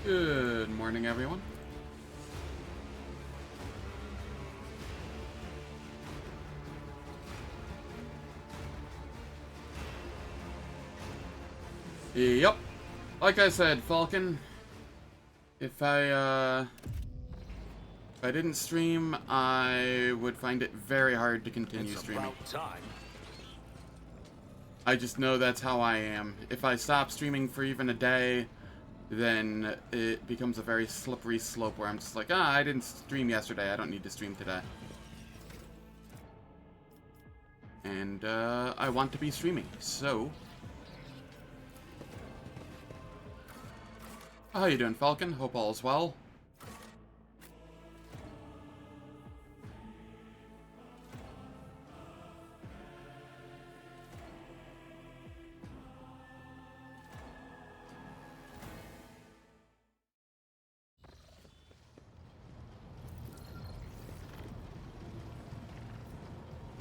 Good morning, everyone. Yep. Like I said, Falcon, if I didn't stream, I would find it very hard to continue streaming. It's about time. I just know that's how I am. If I stop streaming for even a day, then it becomes a very slippery slope where I'm just like, I didn't stream yesterday, I don't need to stream today. And I want to be streaming, so... How you doing, Falcon? Hope all is well.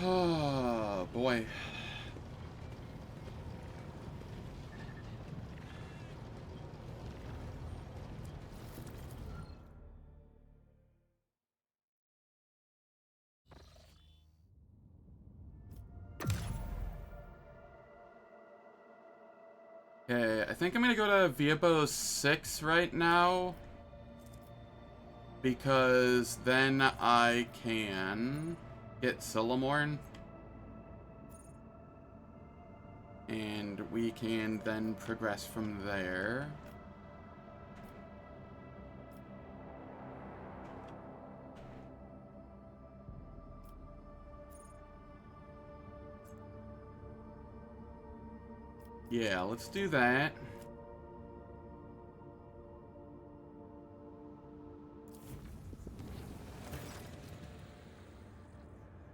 Oh, boy. Okay, I think I'm gonna go to Viabo 6 right now. Because then I can get Solomorne. And we can then progress from there. Yeah, let's do that.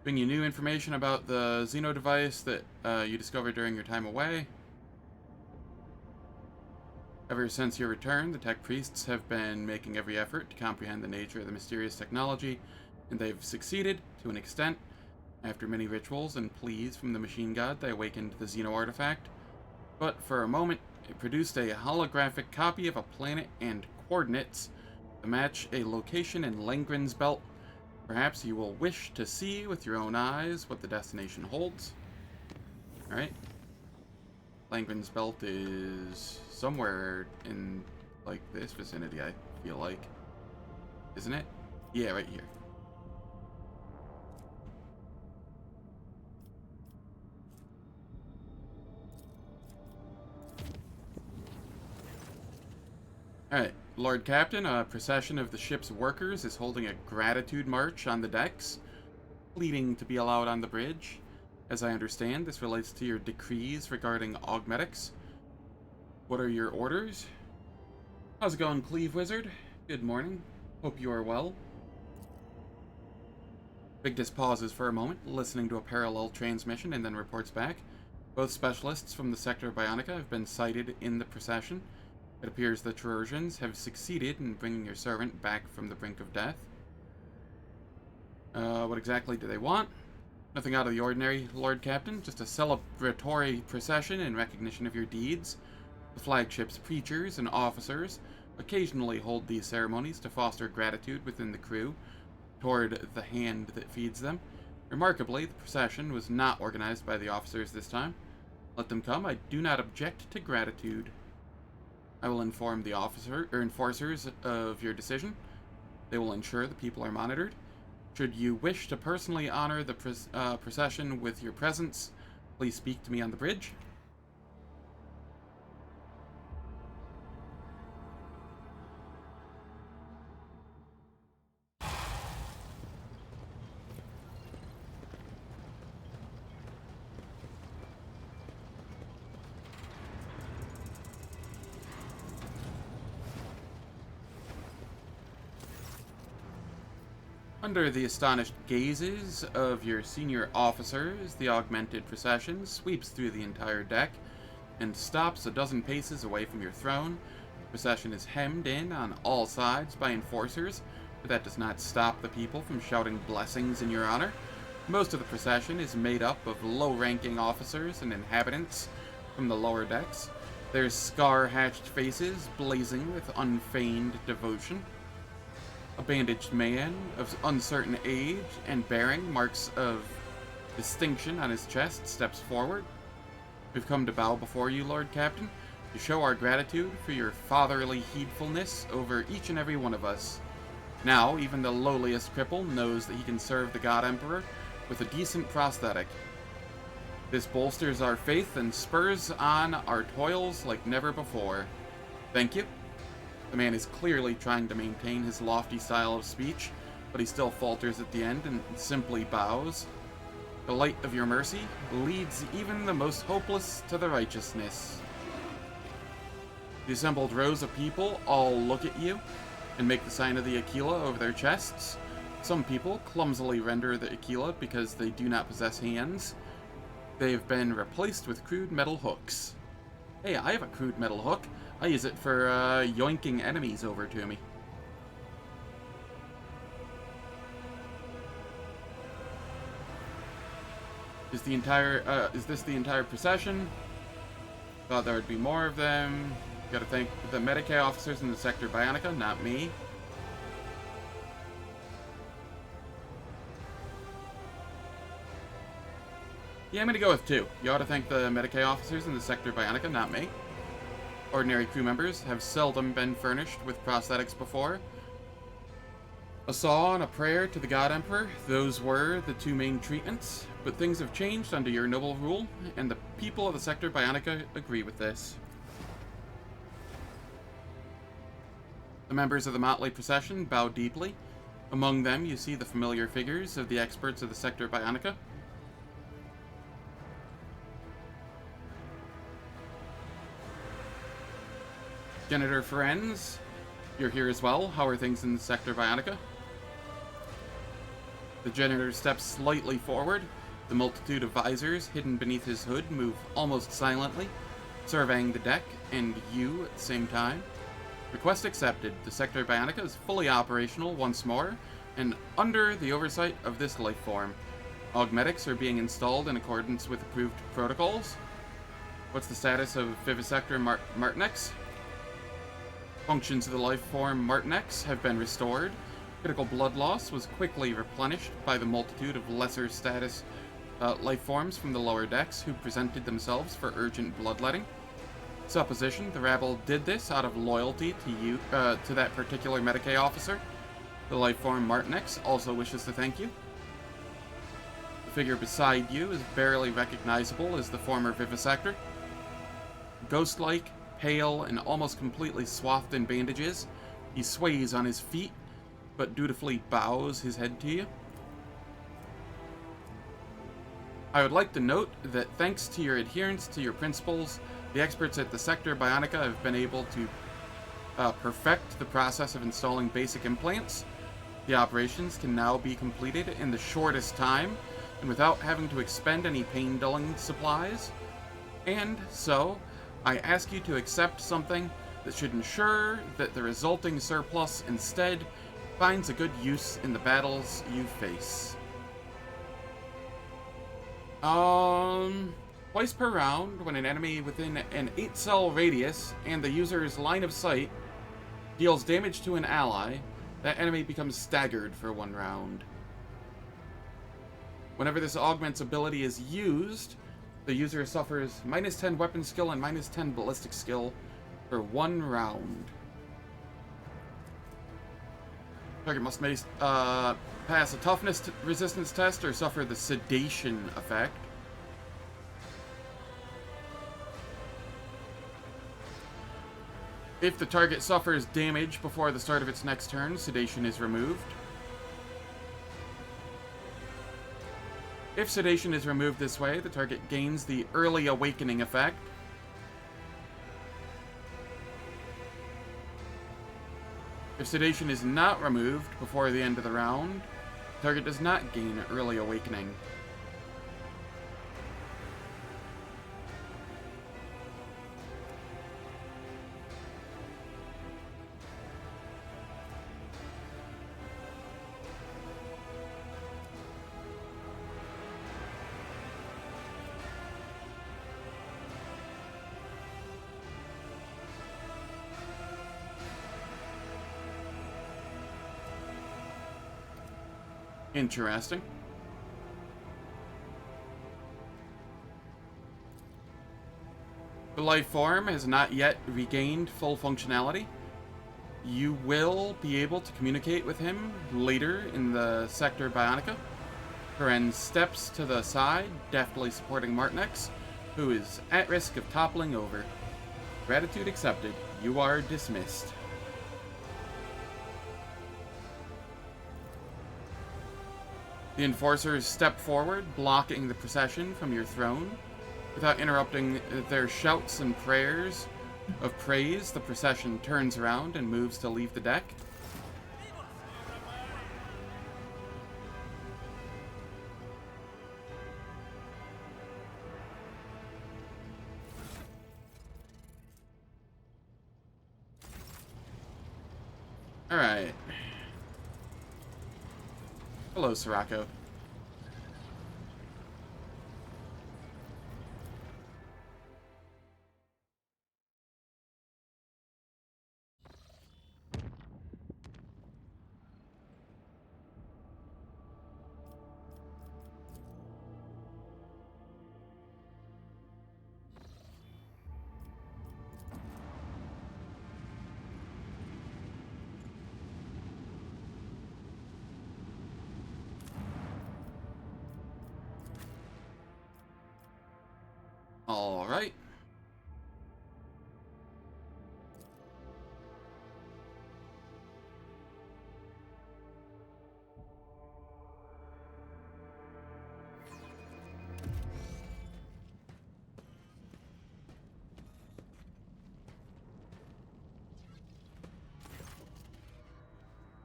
Bring you new information about the Xeno device that you discovered during your time away. Ever since your return, the tech priests have been making every effort to comprehend the nature of the mysterious technology, and they've succeeded to an extent. After many rituals and pleas from the machine god, they awakened the Xeno artifact. But for a moment, it produced a holographic copy of a planet and coordinates to match a location in Langren's belt. Perhaps you will wish to see with your own eyes what the destination holds. Alright. Langren's belt is somewhere in, like, this vicinity, I feel like. Isn't it? Yeah, right here. Alright, Lord Captain, a procession of the ship's workers is holding a gratitude march on the decks, pleading to be allowed on the bridge. As I understand, this relates to your decrees regarding augmetics. What are your orders? How's it going, Cleve Wizard? Good morning. Hope you are well. Victus pauses for a moment, listening to a parallel transmission, and then reports back. Both specialists from the sector of Bionica have been sighted in the procession. It appears the Trojanans have succeeded in bringing your servant back from the brink of death. What exactly do they want? Nothing out of the ordinary, Lord Captain. Just a celebratory procession in recognition of your deeds. The flagship's preachers and officers occasionally hold these ceremonies to foster gratitude within the crew toward the hand that feeds them. Remarkably, the procession was not organized by the officers this time. Let them come. I do not object to gratitude. I will inform the enforcers of your decision. They will ensure the people are monitored. Should you wish to personally honor the procession with your presence, please speak to me on the bridge. Under the astonished gazes of your senior officers, the augmented procession sweeps through the entire deck and stops a dozen paces away from your throne. The procession is hemmed in on all sides by enforcers, but that does not stop the people from shouting blessings in your honor. Most of the procession is made up of low-ranking officers and inhabitants from the lower decks. Their scar-hatched faces blazing with unfeigned devotion. A bandaged man of uncertain age and bearing marks of distinction on his chest steps forward. We've come to bow before you, Lord Captain, to show our gratitude for your fatherly heedfulness over each and every one of us. Now, even the lowliest cripple knows that he can serve the God Emperor with a decent prosthetic. This bolsters our faith and spurs on our toils like never before. Thank you. The man is clearly trying to maintain his lofty style of speech, but he still falters at the end and simply bows. The light of your mercy leads even the most hopeless to the righteousness. The assembled rows of people all look at you and make the sign of the Aquila over their chests. Some people clumsily render the Aquila because they do not possess hands. They've been replaced with crude metal hooks. Hey, I have a crude metal hook. I use it for yoinking enemies over to me. Is this the entire procession? Thought there would be more of them. Gotta thank the Medicae officers in the Sector Bionica, not me. Yeah, I'm gonna go with 2. You ought to thank the Medicae officers in the Sector Bionica, not me. Ordinary crew members have seldom been furnished with prosthetics before. A saw and a prayer to the God Emperor, those were the 2 main treatments, but things have changed under your noble rule, and the people of the Sector Bionica agree with this. The members of the motley procession bow deeply. Among them, you see the familiar figures of the experts of the Sector Bionica. Janitor friends, you're here as well. How are things in the Sector Bionica? The janitor steps slightly forward. The multitude of visors hidden beneath his hood move almost silently, surveying the deck and you at the same time. Request accepted. The Sector Bionica is fully operational once more, and under the oversight of this life form. Augmetics are being installed in accordance with approved protocols. What's the status of Vivisector Martinex? Functions of the life form Martinex have been restored. Critical blood loss was quickly replenished by the multitude of lesser status life forms from the lower decks who presented themselves for urgent bloodletting. Supposition, the rabble did this out of loyalty to you, to that particular Medicae officer. The life form Martinex also wishes to thank you. The figure beside you is barely recognizable as the former Vivisector. Ghost-like, pale, and almost completely swathed in bandages, he sways on his feet, but dutifully bows his head to you. I would like to note that thanks to your adherence to your principles, the experts at the Sector Bionica have been able to perfect the process of installing basic implants. The operations can now be completed in the shortest time, and without having to expend any pain-dulling supplies. And so, I ask you to accept something that should ensure that the resulting surplus instead finds a good use in the battles you face. Twice per round, when an enemy within an 8-cell radius and the user's line of sight deals damage to an ally, that enemy becomes staggered for 1 round. Whenever this augment's ability is used, the user suffers -10 weapon skill and -10 ballistic skill for 1 round. Target must pass a toughness resistance test or suffer the sedation effect. If the target suffers damage before the start of its next turn, sedation is removed. If sedation is removed this way, the target gains the early awakening effect. If sedation is not removed before the end of the round, the target does not gain early awakening. Interesting. The life form has not yet regained full functionality. You will be able to communicate with him later in the Sector Bionica. Karen steps to the side, deftly supporting Martinex, who is at risk of toppling over. Gratitude accepted. You are dismissed. The enforcers step forward, blocking the procession from your throne. Without interrupting their shouts and prayers of praise, the procession turns around and moves to leave the deck. Alright. Hello, Sirocco. Alright.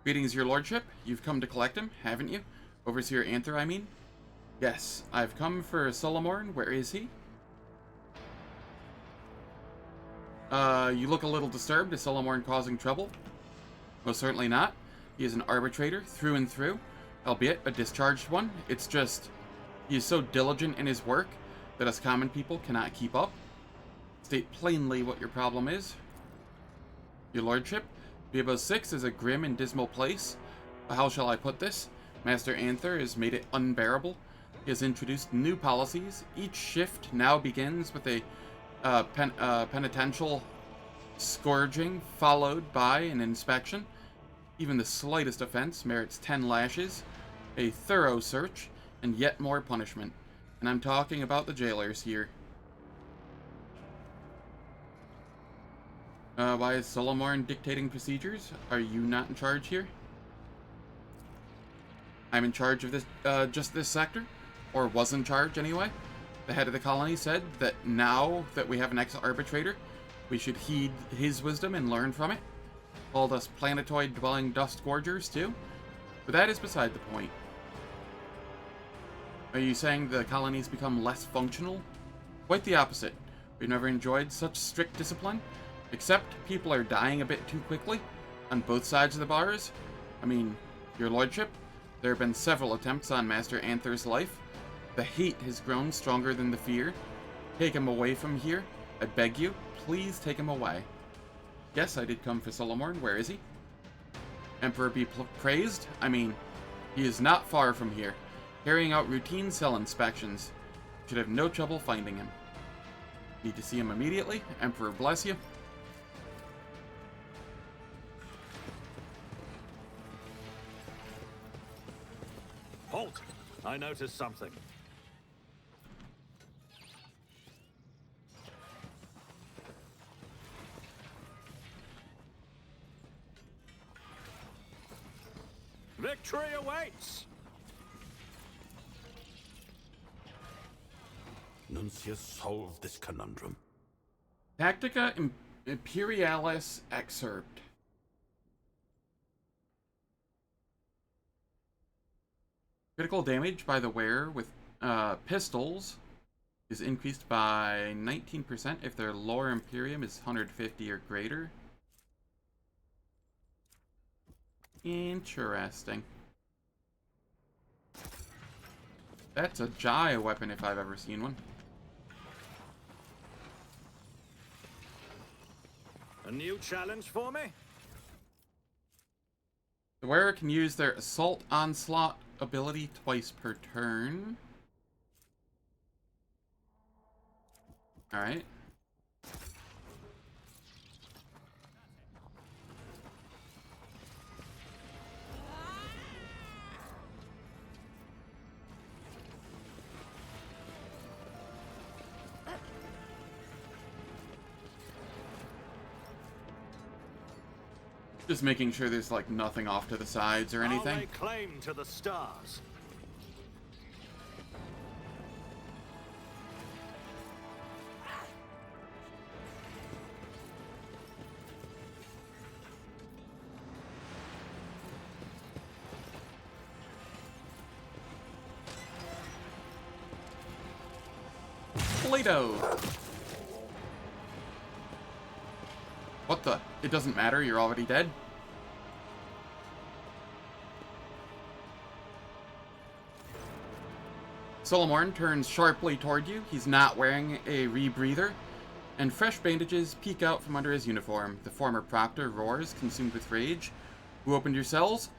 Greetings, your lordship. You've come to collect him, haven't you? Overseer Anther, I mean? Yes, I've come for Solomorne. Where is he? You look a little disturbed. Is Solomorne causing trouble? Most certainly not. He is an arbitrator through and through, albeit a discharged one. It's just, he is so diligent in his work that us common people cannot keep up. State plainly what your problem is. Your lordship, Bibo 6 is a grim and dismal place. How shall I put this? Master Anther has made it unbearable. He has introduced new policies. Each shift now begins with a penitential scourging, followed by an inspection. Even the slightest offense merits 10 lashes, a thorough search, and yet more punishment. And I'm talking about the jailers here. Why is Solomorne dictating procedures? Are you not in charge here? I'm in charge of this, just this sector? Or was in charge, anyway? The head of the colony said that now that we have an ex-arbitrator, we should heed his wisdom and learn from it. Called us planetoid-dwelling dust gorgers, too. But that is beside the point. Are you saying the colony's become less functional? Quite the opposite. We've never enjoyed such strict discipline. Except people are dying a bit too quickly on both sides of the bars. I mean, your lordship, there have been several attempts on Master Anther's life. The hate has grown stronger than the fear. Take him away from here. I beg you, please take him away. Yes, I did come for Solomorne. Where is he? Emperor be praised. I mean, he is not far from here, carrying out routine cell inspections. Should have no trouble finding him. Need to see him immediately. Emperor bless you. Halt! I noticed something. Victory awaits! Nuncius solved this conundrum. Tactica Imperialis excerpt. Critical damage by the wearer with pistols is increased by 19% if their lore Imperium is 150 or greater. Interesting. That's a Jai weapon if I've ever seen one. A new challenge for me? The wearer can use their Assault Onslaught ability twice per turn. Alright. Just making sure there's, like, nothing off to the sides or anything. I'll lay claim to the stars. Play-Doh! What the? It doesn't matter, you're already dead? Solomorne turns sharply toward you. He's not wearing a rebreather, and fresh bandages peek out from under his uniform. The former proctor roars, consumed with rage. Who opened your cells?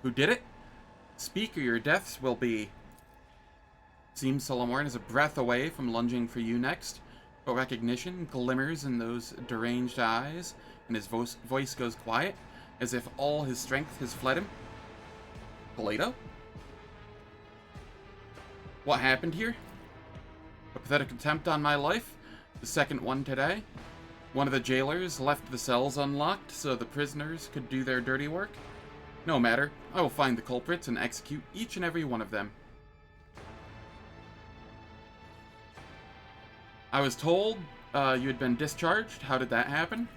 Who did it? Speak or your deaths will be. Seems Solomorne is a breath away from lunging for you next, but recognition glimmers in those deranged eyes, and his voice goes quiet, as if all his strength has fled him. Plato? What happened here? A pathetic attempt on my life? The second one today? One of the jailers left the cells unlocked so the prisoners could do their dirty work? No matter, I will find the culprits and execute each and every one of them. I was told you had been discharged. How did that happen?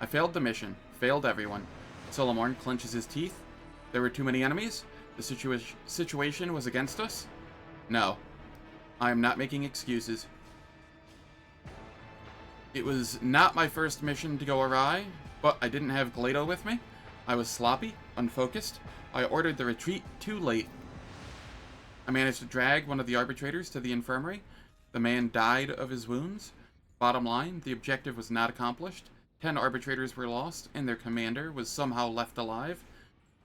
I failed the mission. Failed everyone. Solomorne clenches his teeth. There were too many enemies? The situation was against us? No. I am not making excuses. It was not my first mission to go awry, but I didn't have Glato with me. I was sloppy, unfocused. I ordered the retreat too late. I managed to drag one of the arbitrators to the infirmary. The man died of his wounds. Bottom line, the objective was not accomplished. 10 arbitrators were lost, and their commander was somehow left alive.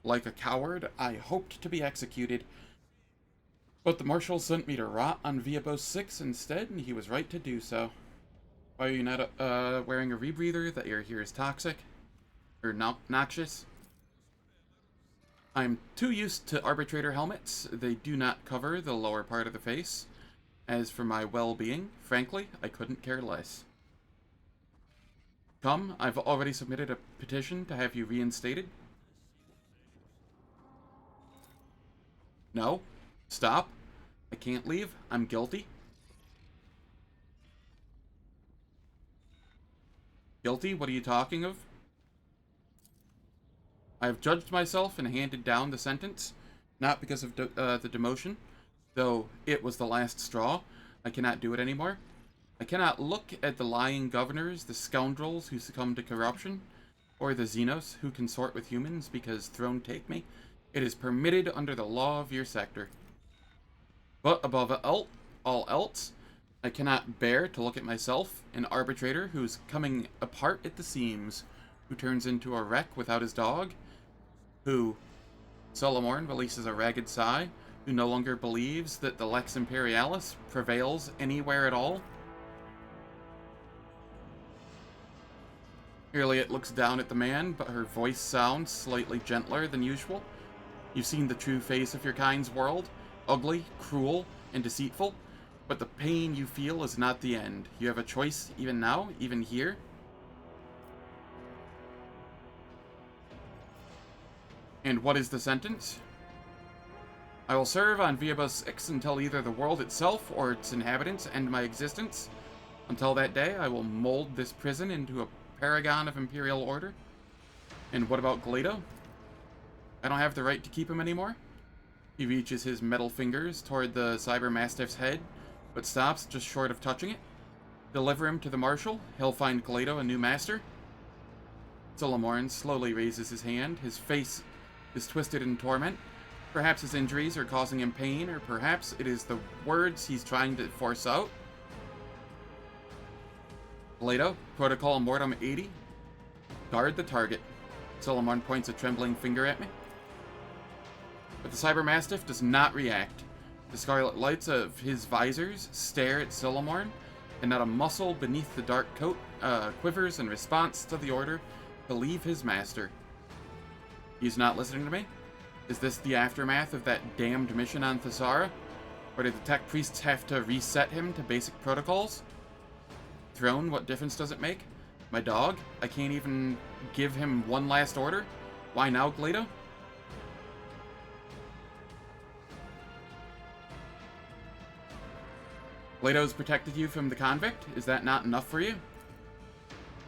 Like a coward, I hoped to be executed. But the marshal sent me to rot on Viabos 6 instead, and he was right to do so. Why are you not wearing a rebreather? The air here is toxic. Or noxious. I'm too used to arbitrator helmets. They do not cover the lower part of the face. As for my well-being, frankly, I couldn't care less. Come, I've already submitted a petition to have you reinstated. No. Stop. I can't leave. I'm guilty. Guilty? What are you talking of? I have judged myself and handed down the sentence, not because of the demotion, though it was the last straw. I cannot do it anymore. I cannot look at the lying governors, the scoundrels who succumb to corruption, or the Xenos who consort with humans because throne take me. It is permitted under the law of your sector. But above all else, I cannot bear to look at myself, an arbitrator who's coming apart at the seams, who turns into a wreck without his dog, who, Solomorne releases a ragged sigh, who no longer believes that the Lex Imperialis prevails anywhere at all. Harriet looks down at the man, but her voice sounds slightly gentler than usual. You've seen the true face of your kind's world, ugly, cruel, and deceitful, but the pain you feel is not the end. You have a choice even now, even here. And what is the sentence? I will serve on Viabos 6 until either the world itself or its inhabitants end my existence. Until that day, I will mold this prison into a paragon of Imperial order. And what about Glato? I don't have the right to keep him anymore? He reaches his metal fingers toward the Cyber Mastiff's head, but stops just short of touching it. Deliver him to the Marshal. He'll find Glato a new master. Solomorne slowly raises his hand. His face is twisted in torment. Perhaps his injuries are causing him pain, or perhaps it is the words he's trying to force out. Glato, Protocol Mortem 80. Guard the target. Solomorne points a trembling finger at me. But the Cybermastiff does not react. The scarlet lights of his visors stare at Solomorne, and not a muscle beneath the dark coat quivers in response to the order to leave his master. He's not listening to me? Is this the aftermath of that damned mission on Thesara? Or did the tech priests have to reset him to basic protocols? Throne, what difference does it make? My dog? I can't even give him one last order? Why now, Glado? Glado's protected you from the convict? Is that not enough for you?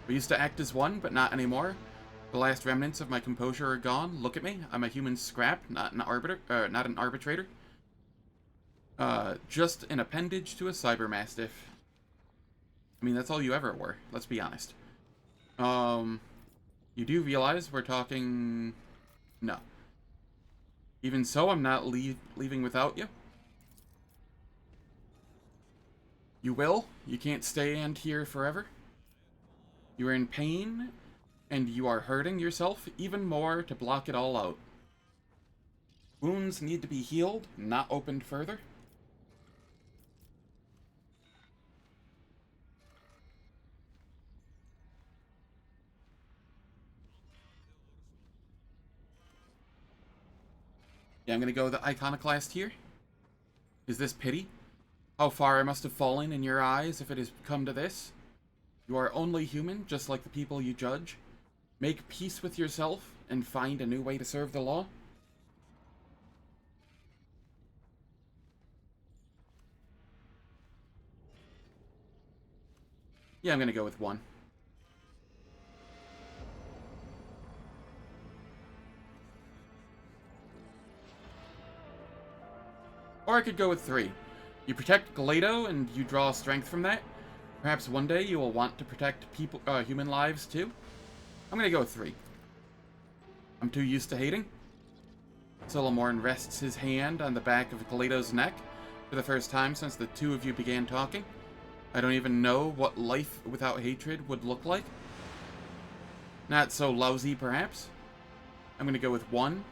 We used to act as one, but not anymore. The last remnants of my composure are gone. Look at me. I'm a human scrap, not an arbitrator. Just an appendage to a cybermastiff. I mean, that's all you ever were. Let's be honest. You do realize we're talking... No. Even so, I'm not leaving without you. You will. You can't stand here forever. You are in pain, and you are hurting yourself even more to block it all out. Wounds need to be healed, not opened further. Yeah, I'm gonna go with the iconoclast here. Is this pity? How far I must have fallen in your eyes if it has come to this? You are only human, just like the people you judge. Make peace with yourself and find a new way to serve the law. Yeah, I'm gonna go with 1. Or I could go with 3. You protect Glado, and you draw strength from that. Perhaps one day you will want to protect people, human lives too. I'm gonna go with 3. I'm too used to hating. Solomorne rests his hand on the back of Glado's neck for the first time since the two of you began talking. I don't even know what life without hatred would look like. Not so lousy, perhaps. I'm gonna go with 1.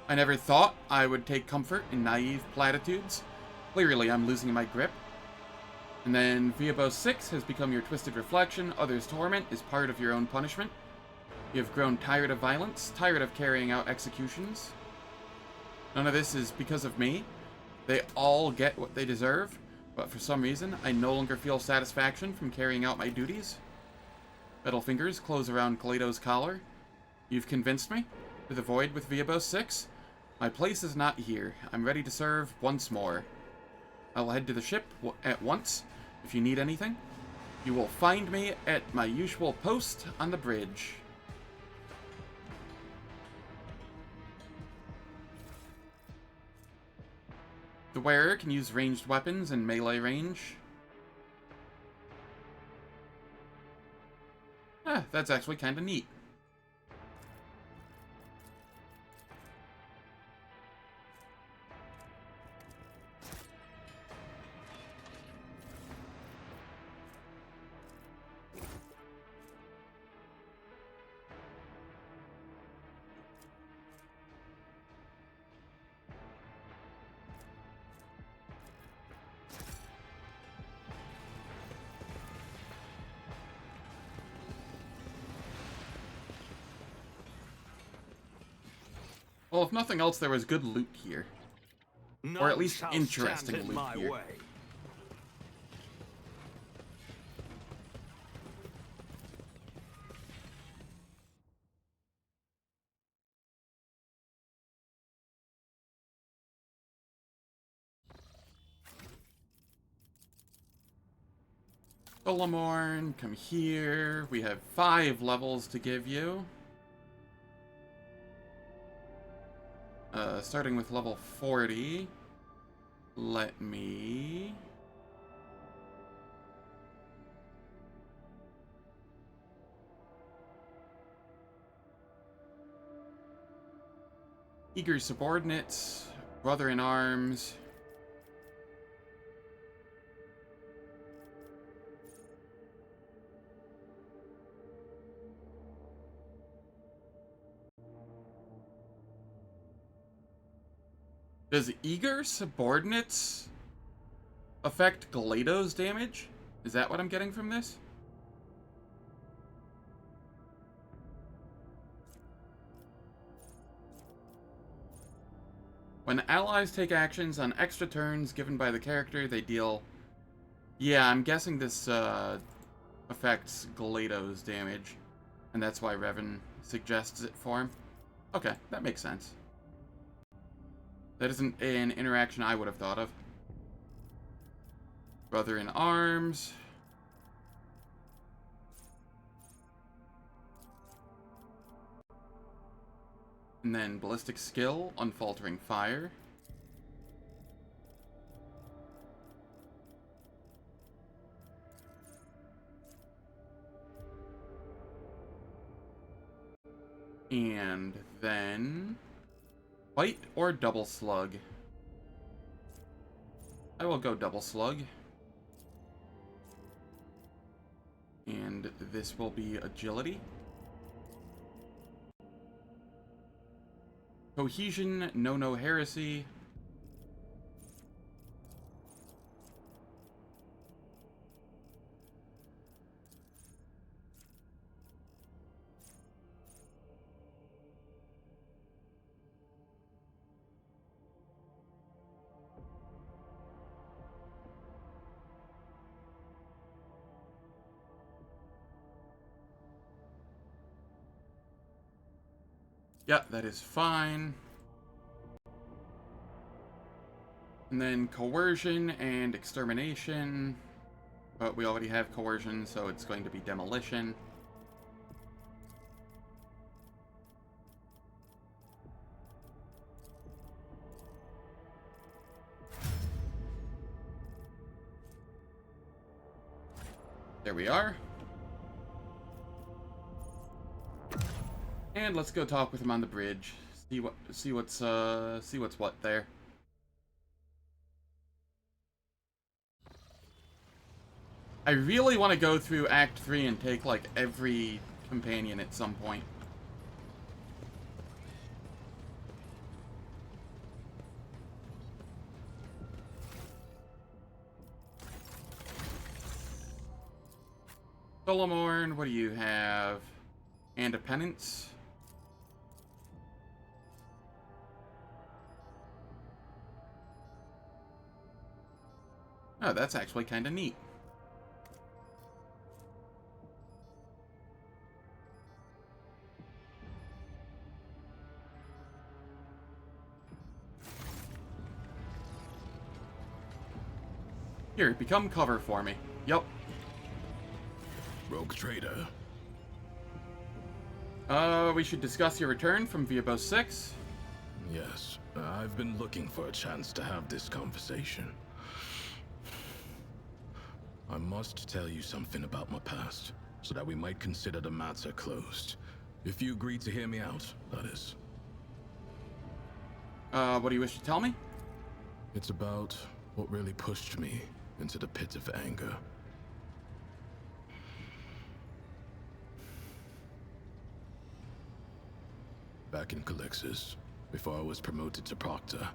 I never thought I would take comfort in naive platitudes. Clearly, I'm losing my grip. And then Viabo 6 has become your twisted reflection. Others' torment is part of your own punishment. You have grown tired of violence, tired of carrying out executions. None of this is because of me. They all get what they deserve, but for some reason, I no longer feel satisfaction from carrying out my duties. Metal fingers close around Glado's collar. You've convinced me. To the void with Viabo 6? My place is not here. I'm ready to serve once more. I'll head to the ship at once. If you need anything, you will find me at my usual post on the bridge. The wearer can use ranged weapons in melee range. That's actually kind of neat. Well, if nothing else, there was good loot here. Or at least interesting loot here. Solomorne, come here. We have 5 levels to give you. Starting with level 40. Let me... Eager subordinates, brother-in-arms... Does eager subordinates affect GLaDOS damage? Is that what I'm getting from this? When allies take actions on extra turns given by the character, they deal... Yeah, I'm guessing this affects GLaDOS damage, and that's why Revan suggests it for him. Okay, that makes sense. That isn't an interaction I would have thought of. Brother in Arms. And then Ballistic Skill, Unfaltering Fire. And then... Bite or Double Slug? I will go Double Slug. And this will be Agility. Cohesion, No Heresy. Yeah, that is fine. And then Coercion and Extermination. But we already have Coercion, so it's going to be Demolition. There we are. And let's go talk with him on the bridge. See what's what there. I really want to go through Act 3 and take, like, every companion at some point. Solomorne, what do you have? And a Penance. Oh, that's actually kind of neat. Here, become cover for me. Yep. Rogue trader. We should discuss your return from Viabos 6. Yes, I've been looking for a chance to have this conversation. I must tell you something about my past, so that we might consider the matter closed. If you agree to hear me out, that is. What do you wish to tell me? It's about what really pushed me into the pit of anger. Back in Calixis, before I was promoted to Proctor,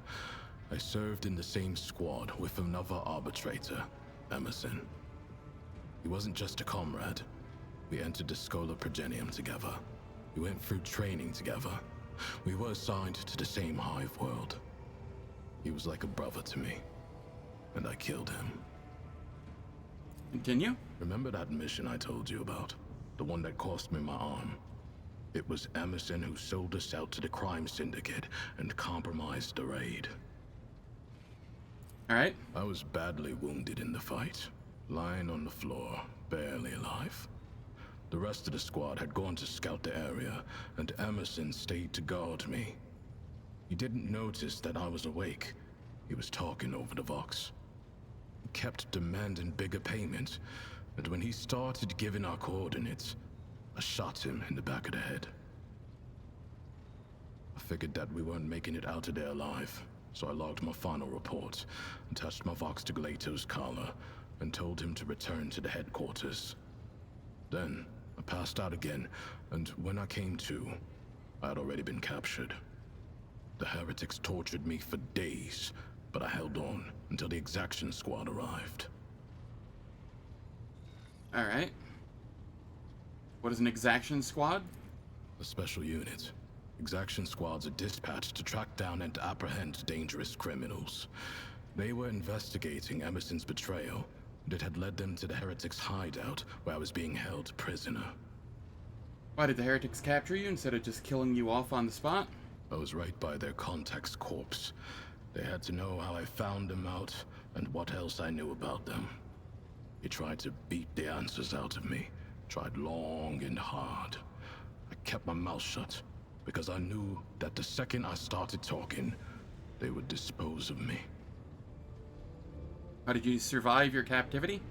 I served in the same squad with another arbitrator, Emerson. He wasn't just a comrade. We entered the Schola Progenium together. We went through training together. We were assigned to the same hive world. He was like a brother to me, and I killed him. Continue? Remember that mission I told you about? The one that cost me my arm? It was Emerson who sold us out to the crime syndicate and compromised the raid. Alright. I was badly wounded in the fight, lying on the floor, barely alive. The rest of the squad had gone to scout the area, and Emerson stayed to guard me. He didn't notice that I was awake. He was talking over the Vox. He kept demanding bigger payment, and when he started giving our coordinates, I shot him in the back of the head. I figured that we weren't making it out of there alive, so I logged my final report, attached my Vox to Glato's collar, and told him to return to the headquarters. Then, I passed out again, and when I came to, I had already been captured. The heretics tortured me for days, but I held on until the Exaction Squad arrived. Alright. What is an Exaction Squad? A special unit. Exaction Squads are dispatched to track down and apprehend dangerous criminals. They were investigating Emerson's betrayal, and it had led them to the heretics' hideout, where I was being held prisoner. Why did the heretics capture you instead of just killing you off on the spot? I was right by their contact's corpse. They had to know how I found them out, and what else I knew about them. They tried to beat the answers out of me, tried long and hard. I kept my mouth shut, because I knew that the second I started talking, they would dispose of me. How did you survive your captivity?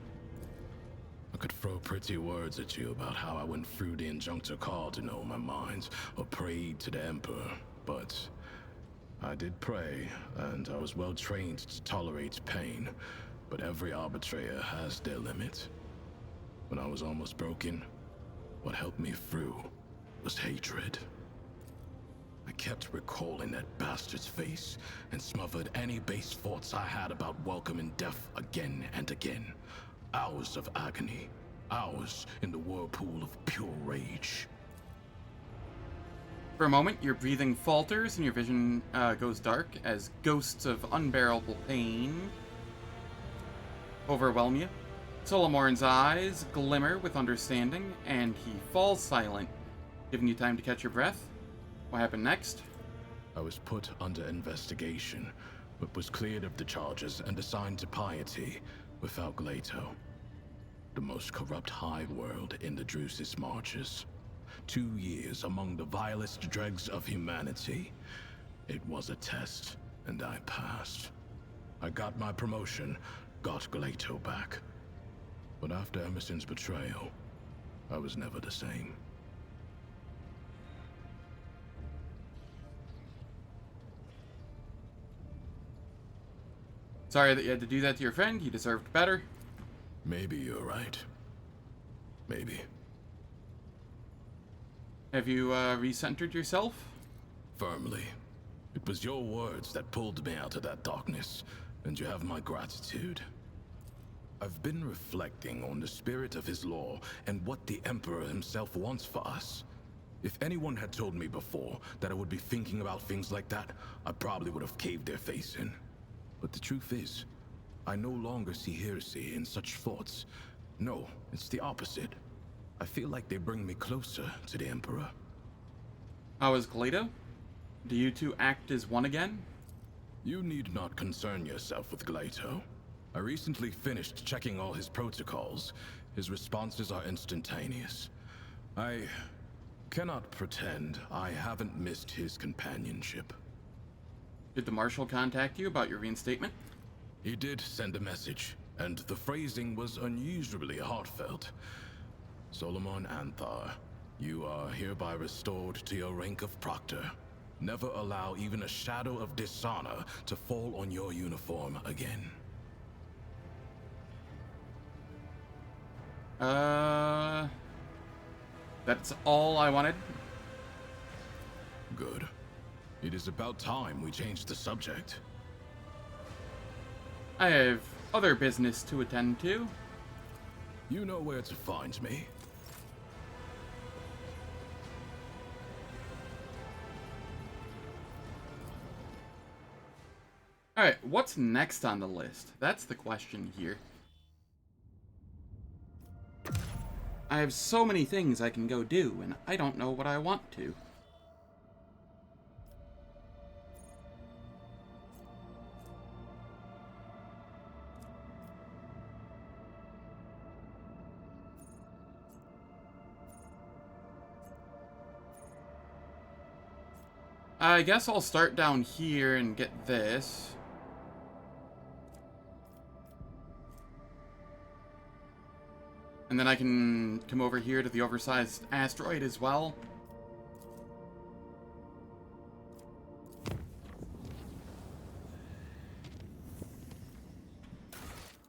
I could throw pretty words at you about how I went through the Injunctor Call to know my mind, or prayed to the Emperor, but I did pray, and I was well trained to tolerate pain, but every arbitrator has their limit. When I was almost broken, what helped me through was hatred. I kept recalling that bastard's face and smothered any base thoughts I had about welcoming death again and again. Hours of agony, hours in the whirlpool of pure rage. For a moment, your breathing falters and your vision goes dark as ghosts of unbearable pain overwhelm you. Solomorne's eyes glimmer with understanding, and he falls silent, giving you time to catch your breath. What happened next? I was put under investigation, but was cleared of the charges and assigned to piety without Glato. The most corrupt hive world in the Drusis marches. 2 years among the vilest dregs of humanity. It was a test, and I passed. I got my promotion, got Glato back. But after Emerson's betrayal, I was never the same. Sorry that you had to do that to your friend. You deserved better. Maybe you're right. Maybe. Have you recentered yourself? Firmly. It was your words that pulled me out of that darkness, and you have my gratitude. I've been reflecting on the spirit of his law and what the Emperor himself wants for us. If anyone had told me before that I would be thinking about things like that, I probably would have caved their face in. But the truth is, I no longer see heresy in such thoughts. No, it's the opposite. I feel like they bring me closer to the Emperor. How is Glato? Do you two act as one again? You need not concern yourself with Glato. I recently finished checking all his protocols. His responses are instantaneous. I cannot pretend I haven't missed his companionship. Did the Marshal contact you about your reinstatement? He did send a message, and the phrasing was unusually heartfelt. Solomon Anthar, you are hereby restored to your rank of Proctor. Never allow even a shadow of dishonor to fall on your uniform again. That's all I wanted. Good. It is about time we changed the subject. I have other business to attend to. You know where to find me. Alright, what's next on the list? That's the question here. I have so many things I can go do, and I don't know what I want to. I guess I'll start down here and get this. And then I can come over here to the oversized asteroid as well.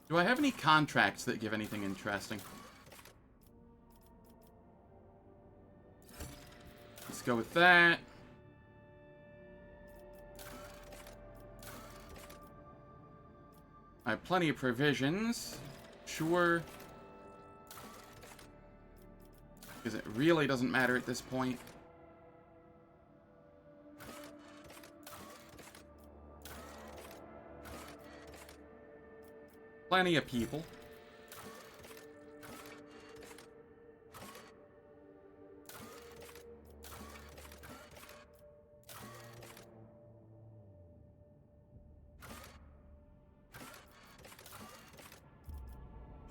Do I have any contracts that give anything interesting? Let's go with that. I have plenty of provisions. Sure. Because it really doesn't matter at this point. Plenty of people.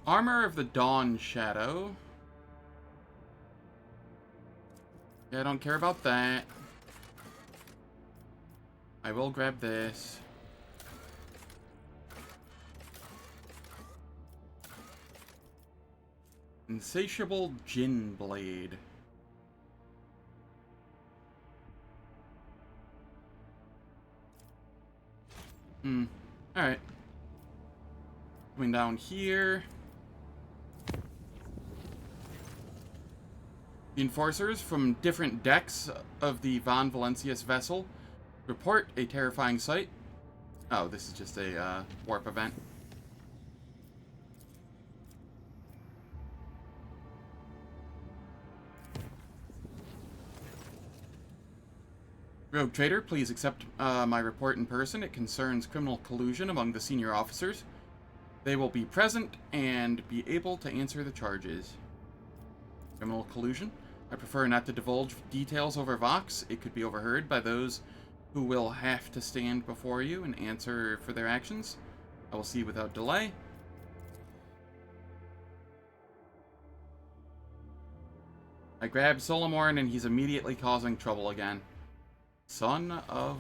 Armor of the Dawn Shadow. Yeah, I don't care about that. I will grab this. Insatiable Gin Blade. Alright. Coming down here. The enforcers from different decks of the Von Valencius vessel report a terrifying sight. Oh, this is just a warp event. Rogue Trader, please accept my report in person. It concerns criminal collusion among the senior officers. They will be present and be able to answer the charges. Criminal collusion? I prefer not to divulge details over Vox. It could be overheard by those who will have to stand before you and answer for their actions. I will see without delay. I grab Solomorne and he's immediately causing trouble again. Son of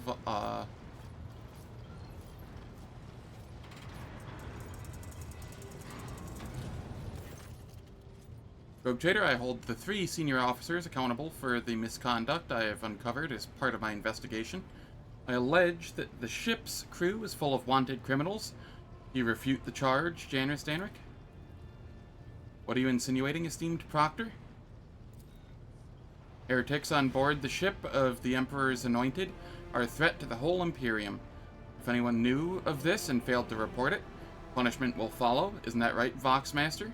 Rogue Trader, I hold the 3 senior officers accountable for the misconduct I have uncovered as part of my investigation. I allege that the ship's crew is full of wanted criminals. Do you refute the charge, Janus Danric? What are you insinuating, esteemed Proctor? Heretics on board the ship of the Emperor's Anointed are a threat to the whole Imperium. If anyone knew of this and failed to report it, punishment will follow. Isn't that right, Voxmaster?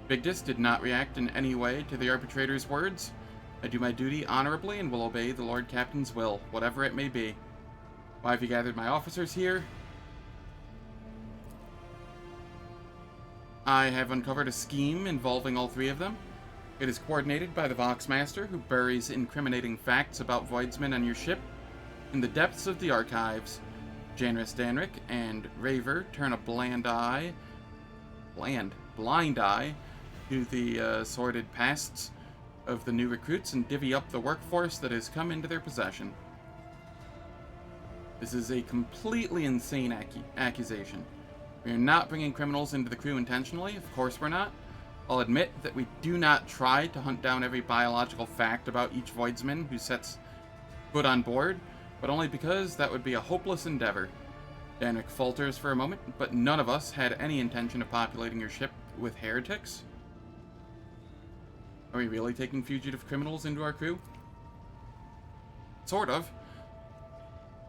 Bigdis did not react in any way to the arbitrator's words. I do my duty honorably and will obey the Lord Captain's will, whatever it may be. Why have you gathered my officers here? I have uncovered a scheme involving all 3 of them. It is coordinated by the Voxmaster, who buries incriminating facts about Voidsman and your ship in the depths of the archives. Janus Danric and Raver turn a blind eye to the sordid pasts of the new recruits and divvy up the workforce that has come into their possession. This is a completely insane accusation. We are not bringing criminals into the crew intentionally, of course we're not. I'll admit that we do not try to hunt down every biological fact about each Voidsman who sets foot on board, but only because that would be a hopeless endeavor. Danric falters for a moment, but none of us had any intention of populating your ship with heretics. Are we really taking fugitive criminals into our crew? Sort of.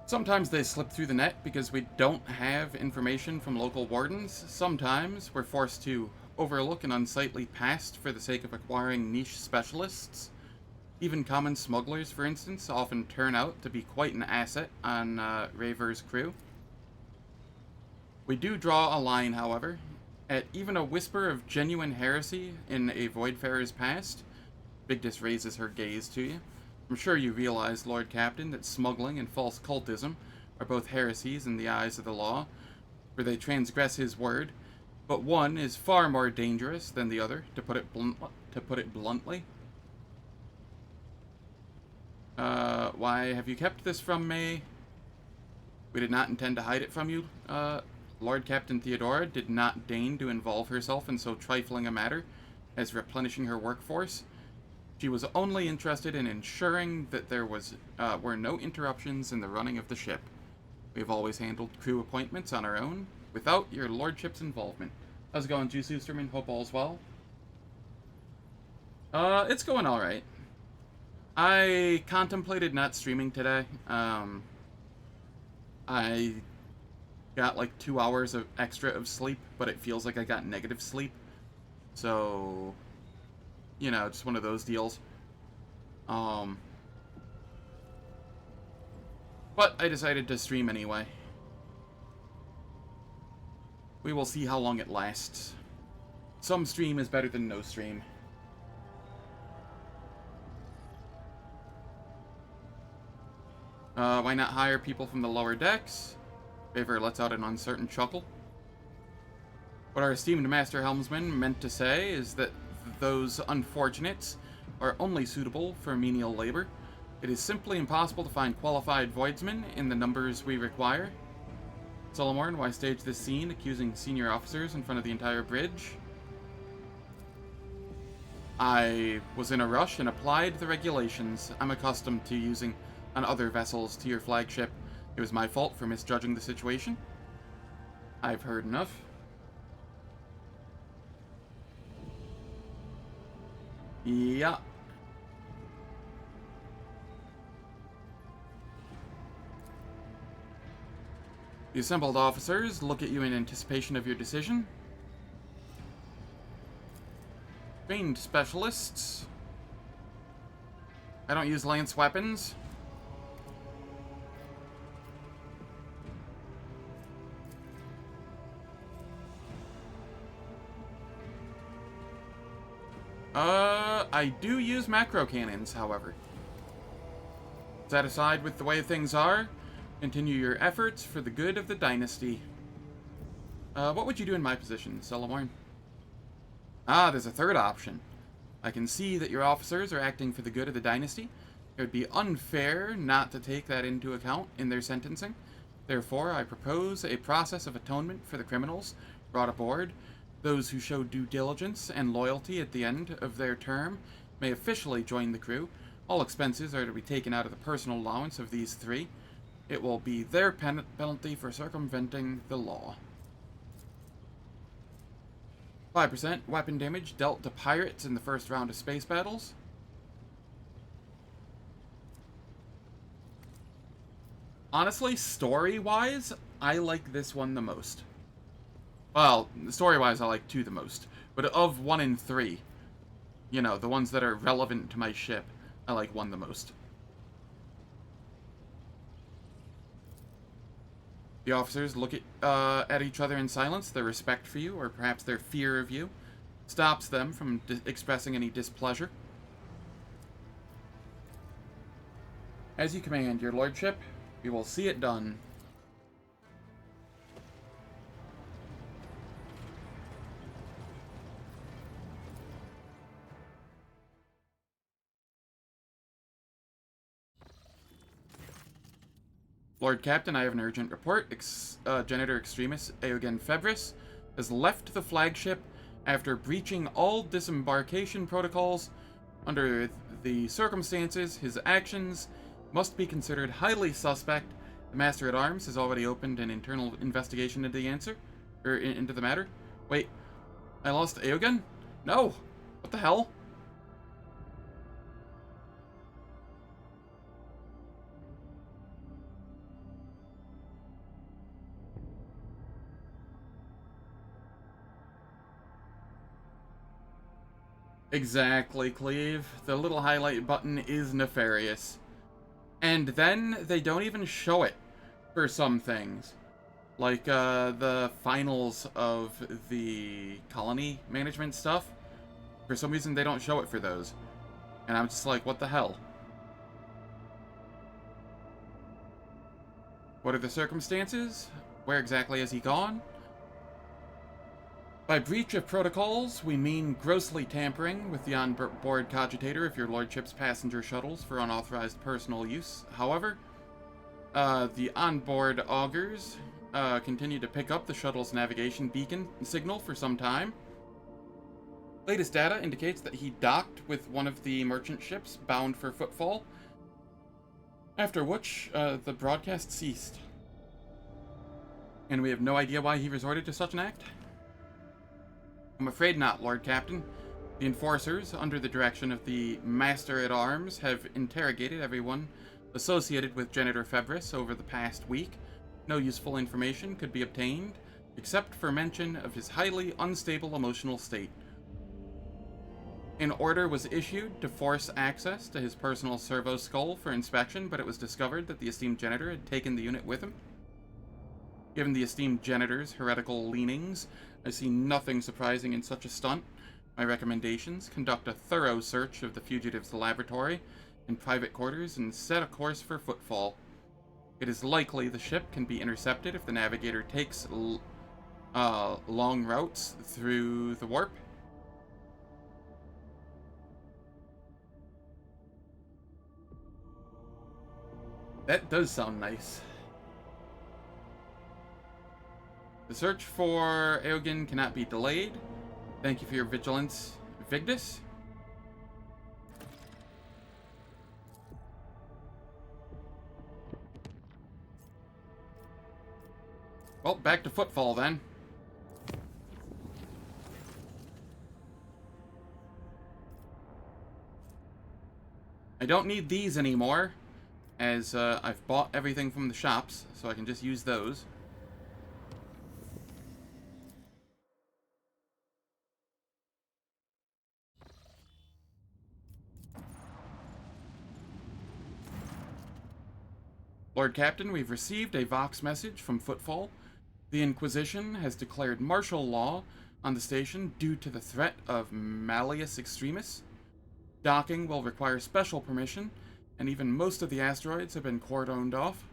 Sometimes they slip through the net because we don't have information from local wardens. Sometimes we're forced to overlook an unsightly past for the sake of acquiring niche specialists. Even common smugglers, for instance, often turn out to be quite an asset on Raver's crew. We do draw a line, however, at even a whisper of genuine heresy in a Voidfarer's past. Bigdis raises her gaze to you. I'm sure you realize, Lord Captain, that smuggling and false cultism are both heresies in the eyes of the law, for they transgress his word, but one is far more dangerous than the other, to put it bluntly. Why have you kept this from me? We did not intend to hide it from you. Lord Captain Theodora did not deign to involve herself in so trifling a matter as replenishing her workforce. She was only interested in ensuring that there were no interruptions in the running of the ship. We have always handled crew appointments on our own, without your lordship's involvement. How's it going, Juice Oosterman? Hope all's well. It's going alright. I contemplated not streaming today. I got like 2 hours of extra of sleep, but it feels like I got negative sleep. So, you know, just one of those deals. But I decided to stream anyway. We will see how long it lasts. Some stream is better than no stream. Why not hire people from the lower decks? Favor lets out an uncertain chuckle. What our esteemed Master Helmsman meant to say is that those unfortunates are only suitable for menial labor. It is simply impossible to find qualified voidsmen in the numbers we require. Solomorne, why stage this scene accusing senior officers in front of the entire bridge? I was in a rush and applied the regulations I'm accustomed to using on other vessels to your flagship. It was my fault for misjudging the situation. I've heard enough. Yeah. The assembled officers look at you in anticipation of your decision. Trained specialists. I don't use lance weapons. I do use macro cannons, however. Satisfied with the way things are, continue your efforts for the good of the dynasty. What would you do in my position, Solomorne? Ah, there's a third option. I can see that your officers are acting for the good of the dynasty. It would be unfair not to take that into account in their sentencing. Therefore, I propose a process of atonement for the criminals brought aboard. Those who show due diligence and loyalty at the end of their term may officially join the crew. All expenses are to be taken out of the personal allowance of these three. It will be their penalty for circumventing the law. 5% weapon damage dealt to pirates in the first round of space battles. Honestly, story-wise, I like this one the most. Well, story-wise, I like 2 the most. But of 1 and 3, you know, the ones that are relevant to my ship, I like 1 the most. The officers look at each other in silence. Their respect for you, or perhaps their fear of you, stops them from expressing any displeasure. As you command, your lordship, we will see it done. Lord Captain, I have an urgent report. Genitor Extremis Eogunn Febris has left the flagship after breaching all disembarkation protocols. Under the circumstances, his actions must be considered highly suspect. The Master-at-Arms has already opened an internal investigation into into the matter. Wait, I lost Eogunn? No! What the hell? Exactly, Cleve. The little highlight button is nefarious. And then they don't even show it for some things. Like, the finals of the colony management stuff. For some reason, they don't show it for those. And I'm just like, what the hell? What are the circumstances? Where exactly has he gone? By breach of protocols, we mean grossly tampering with the on-board cogitator of your lordship's passenger shuttles for unauthorized personal use. However, the onboard augers continue to pick up the shuttle's navigation beacon signal for some time. Latest data indicates that he docked with one of the merchant ships bound for Footfall, after which the broadcast ceased. And we have no idea why he resorted to such an act. I'm afraid not, Lord Captain. The enforcers, under the direction of the Master-at-Arms, have interrogated everyone associated with Genitor Febris over the past week. No useful information could be obtained, except for mention of his highly unstable emotional state. An order was issued to force access to his personal servo skull for inspection, but it was discovered that the esteemed janitor had taken the unit with him. Given the esteemed janitor's heretical leanings, I see nothing surprising in such a stunt. My recommendations: conduct a thorough search of the fugitive's laboratory and private quarters and set a course for Footfall. It is likely the ship can be intercepted if the navigator takes long routes through the warp. That does sound nice. The search for Eogunn cannot be delayed. Thank you for your vigilance, Vigdis. Well, back to Footfall then. I don't need these anymore, as I've bought everything from the shops, so I can just use those. Lord Captain, we've received a Vox message from Footfall. The Inquisition has declared martial law on the station due to the threat of malleus extremis. Docking will require special permission, and even most of the asteroids have been cordoned off.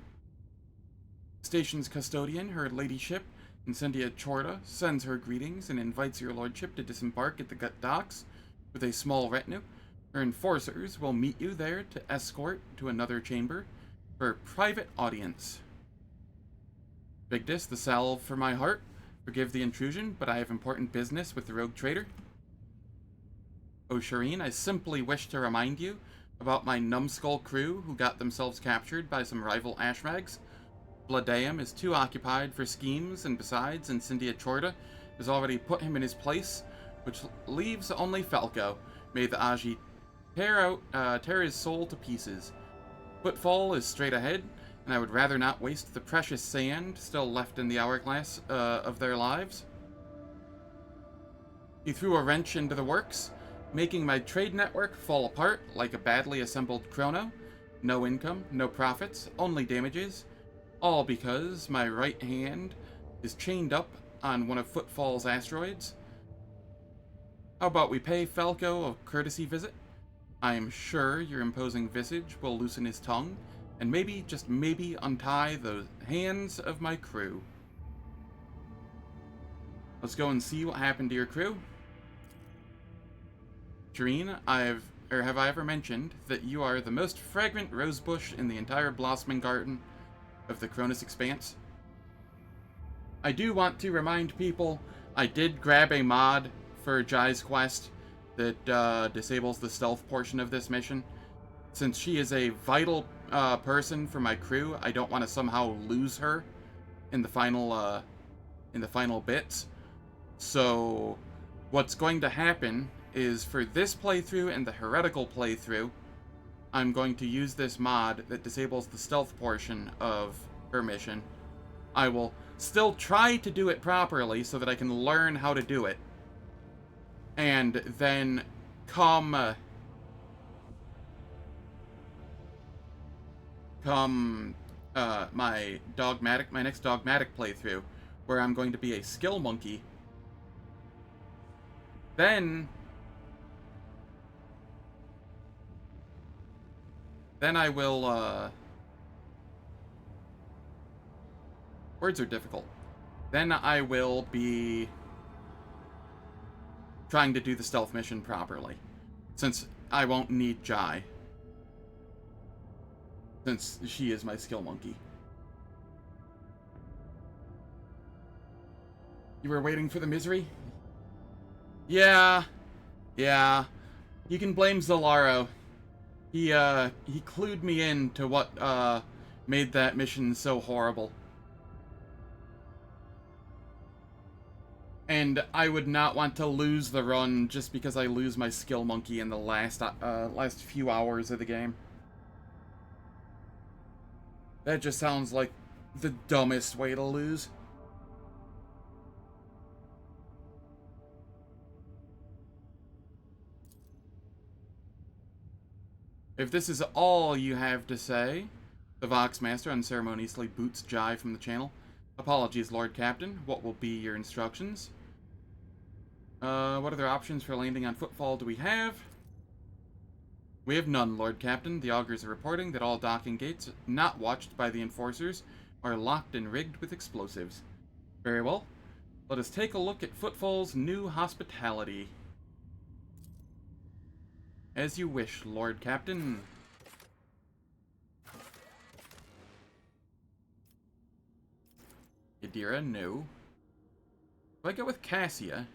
Station's custodian, her ladyship, Incendia Chorda, sends her greetings and invites your lordship to disembark at the docks with a small retinue. Her enforcers will meet you there to escort to another chamber for private audience. Vigdis, the salve for my heart. Forgive the intrusion, but I have important business with the rogue trader. Oh, Shireen, I simply wish to remind you about my numbskull crew who got themselves captured by some rival ashmags. Vladeum is too occupied for schemes, and besides, Incendia Chorda has already put him in his place, which leaves only Falco. May the Aji tear his soul to pieces. Footfall is straight ahead, and I would rather not waste the precious sand still left in the hourglass of their lives. He threw a wrench into the works, making my trade network fall apart like a badly assembled chrono. No income, no profits, only damages. All because my right hand is chained up on one of Footfall's asteroids. How about we pay Falco a courtesy visit? I am sure your imposing visage will loosen his tongue, and maybe, just maybe, untie the hands of my crew. Let's go and see what happened to your crew. Shireen, have I ever mentioned that you are the most fragrant rosebush in the entire blossoming garden of the Cronus Expanse? I do want to remind people, I did grab a mod for Jai's quest that disables the stealth portion of this mission. Since she is a vital person for my crew, I don't want to somehow lose her in the final bits. So what's going to happen is, for this playthrough and the heretical playthrough, I'm going to use this mod that disables the stealth portion of her mission. I will still try to do it properly so that I can learn how to do it. And then come my next dogmatic playthrough, where I'm going to be a skill monkey. Then I will, words are difficult. Then I will be trying to do the stealth mission properly, since I won't need Jai, since she is my skill monkey. You were waiting for the misery? Yeah. You can blame Zolaro. He clued me in to what made that mission so horrible. And I would not want to lose the run just because I lose my skill monkey in the last few hours of the game. That just sounds like the dumbest way to lose. If this is all you have to say, the Voxmaster unceremoniously boots Jive from the channel. Apologies, Lord Captain. What will be your instructions? What other options for landing on Footfall do we have? We have none, Lord Captain. The augurs are reporting that all docking gates not watched by the enforcers are locked and rigged with explosives. Very well. Let us take a look at Footfall's new hospitality. As you wish, Lord Captain. Yadira, no. If I go with Cassia,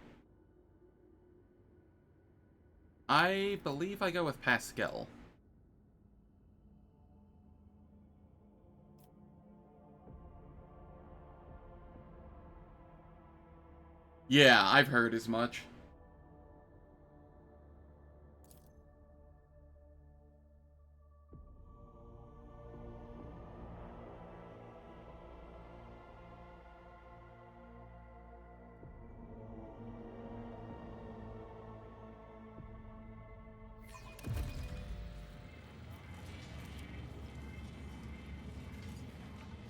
I believe I go with Pascal. Yeah, I've heard as much.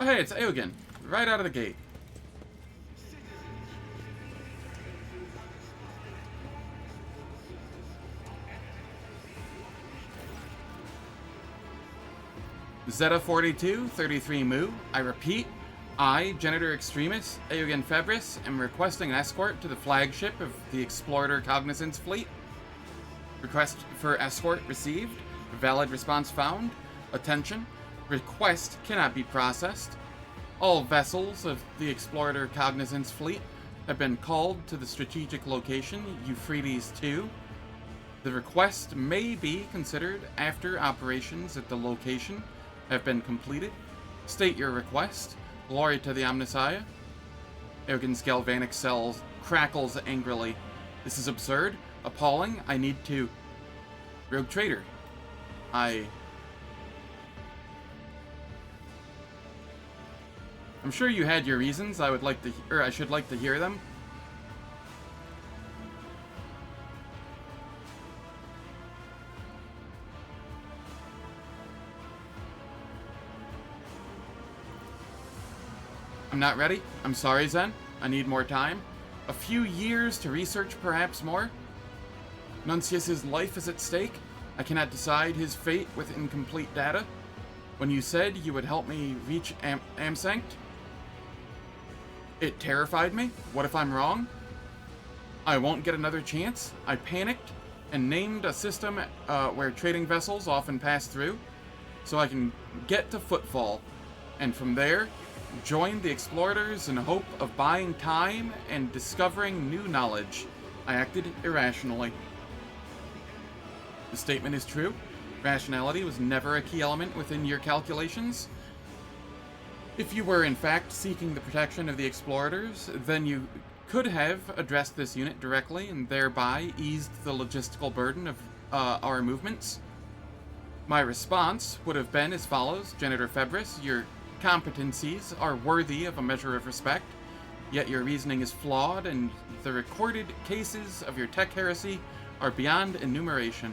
Oh, hey, it's Eogunn. Right out of the gate. Zeta 42, 33 Mu. I repeat, I, Genitor Extremis, Eogunn Febris, am requesting an escort to the flagship of the Explorer Cognizance Fleet. Request for escort received. Valid response found. Attention. Request cannot be processed. All vessels of the Explorer Cognizance Fleet have been called to the strategic location, Euphrates II. The request may be considered after operations at the location have been completed. State your request. Glory to the Omnissiah. Eogunn's galvanic cells crackles angrily. This is absurd. Appalling. I need to... Rogue Trader. I'm sure you had your reasons. I would like to... I should like to hear them. I'm not ready. I'm sorry, Zen. I need more time. A few years to research, perhaps more. Nuncius's life is at stake. I cannot decide his fate with incomplete data. When you said you would help me reach Amsanct, it terrified me. What if I'm wrong? I won't get another chance. I panicked and named a system where trading vessels often pass through, so I can get to Footfall, and from there, join the Explorers in hope of buying time and discovering new knowledge. I acted irrationally. The statement is true. Rationality was never a key element within your calculations. If you were in fact seeking the protection of the Explorers, then you could have addressed this unit directly and thereby eased the logistical burden of our movements. My response would have been as follows. Genitor Febris, your competencies are worthy of a measure of respect, yet your reasoning is flawed, and the recorded cases of your tech heresy are beyond enumeration.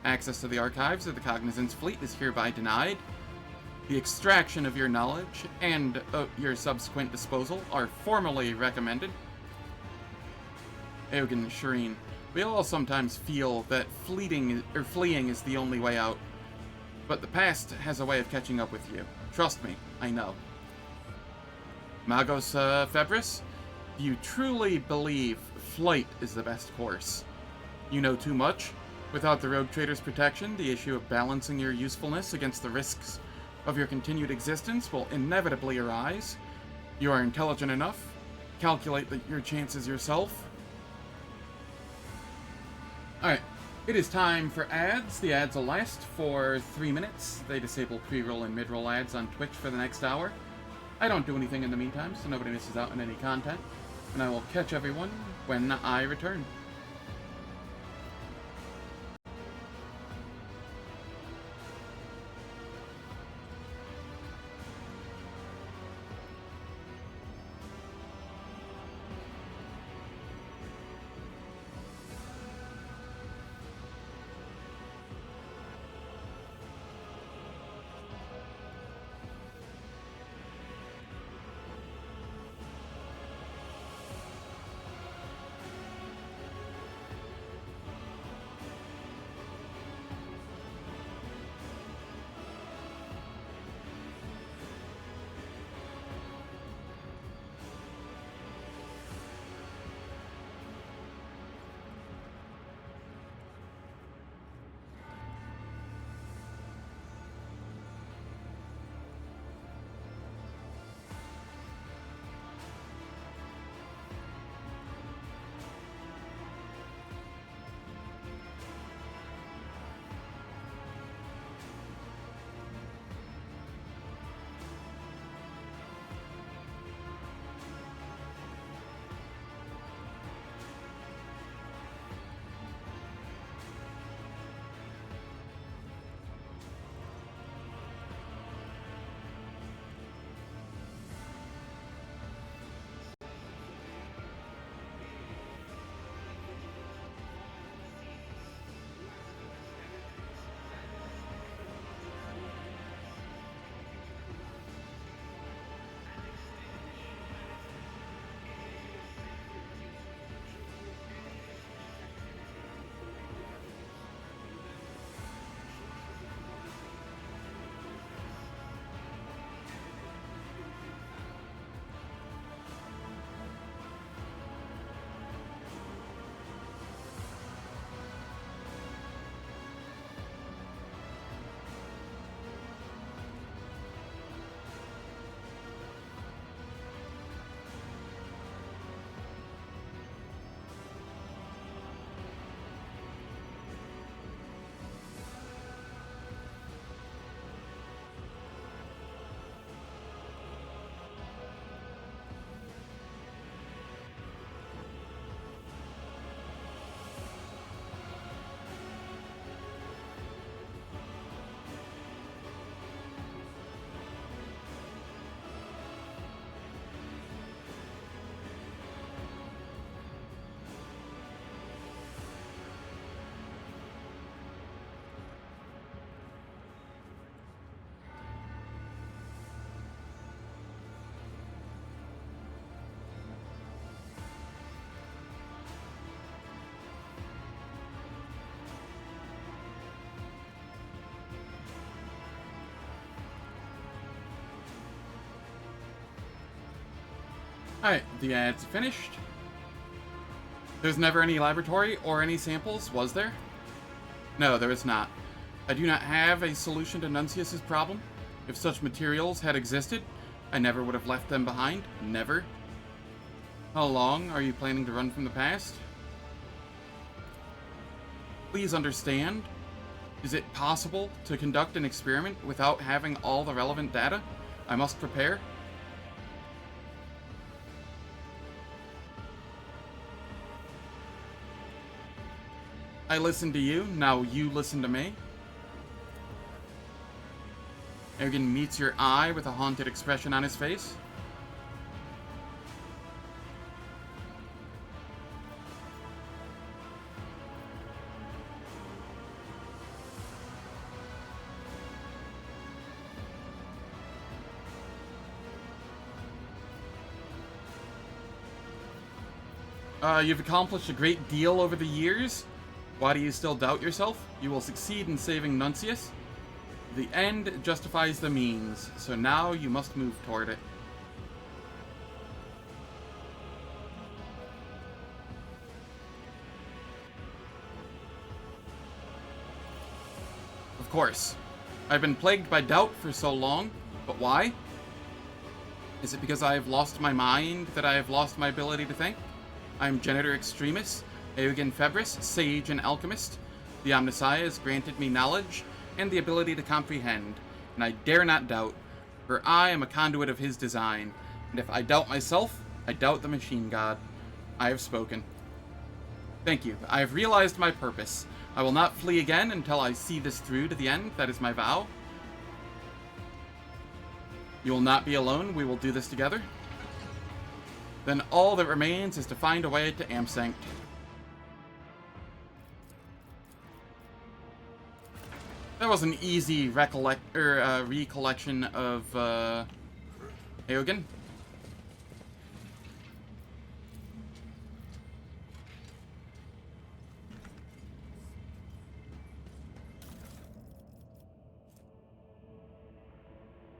Access to the archives of the Cognizance Fleet is hereby denied. The extraction of your knowledge and your subsequent disposal are formally recommended. Eogunn Shireen, we all sometimes feel that fleeing is the only way out, but the past has a way of catching up with you. Trust me, I know. Magos Febris, do you truly believe flight is the best course? You know too much. Without the Rogue Trader's protection, the issue of balancing your usefulness against the risks of your continued existence will inevitably arise. You are intelligent enough. Calculate your chances yourself. Alright, it is time for ads. The ads will last for 3 minutes. They disable pre-roll and mid-roll ads on Twitch for the next hour. I don't do anything in the meantime, so nobody misses out on any content. And I will catch everyone when I return. Alright, the ad's finished. There's never any laboratory or any samples, was there? No, there is not. I do not have a solution to Nuncius's problem. If such materials had existed, I never would have left them behind. Never. How long are you planning to run from the past? Please understand. Is it possible to conduct an experiment without having all the relevant data? I must prepare. I listened to you, now you listen to me. Eogunn meets your eye with a haunted expression on his face. You've accomplished a great deal over the years. Why do you still doubt yourself? You will succeed in saving Nuncius. The end justifies the means, so now you must move toward it. Of course. I've been plagued by doubt for so long, but why? Is it because I have lost my mind that I have lost my ability to think? I am Genitor Extremis, Eogunn Febris, Sage and Alchemist. The Omnissiah has granted me knowledge and the ability to comprehend, and I dare not doubt, for I am a conduit of his design, and if I doubt myself, I doubt the machine god. I have spoken. Thank you. I have realized my purpose. I will not flee again until I see this through to the end. That is my vow. You will not be alone. We will do this together. Then all that remains is to find a way to Amsanct. That was an easy recollection of Eogunn.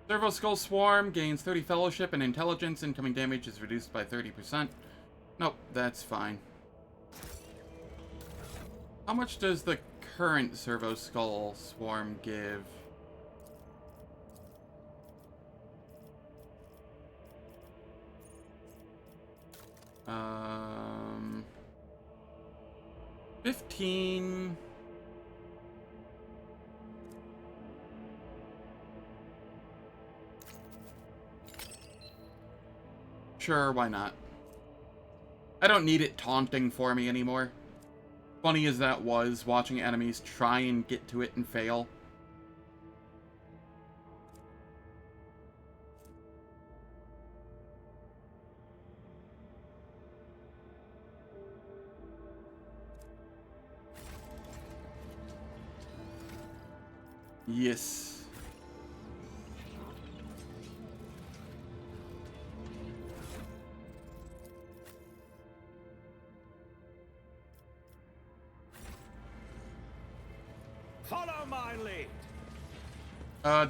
Servo Skull Swarm gains 30 fellowship and intelligence. Incoming damage is reduced by 30%. Nope, that's fine. How much does the current Servo Skull Swarm give? Um, 15... Sure, why not? I don't need it taunting for me anymore. Funny as that was, watching enemies try and get to it and fail. Yes. Follow my lead.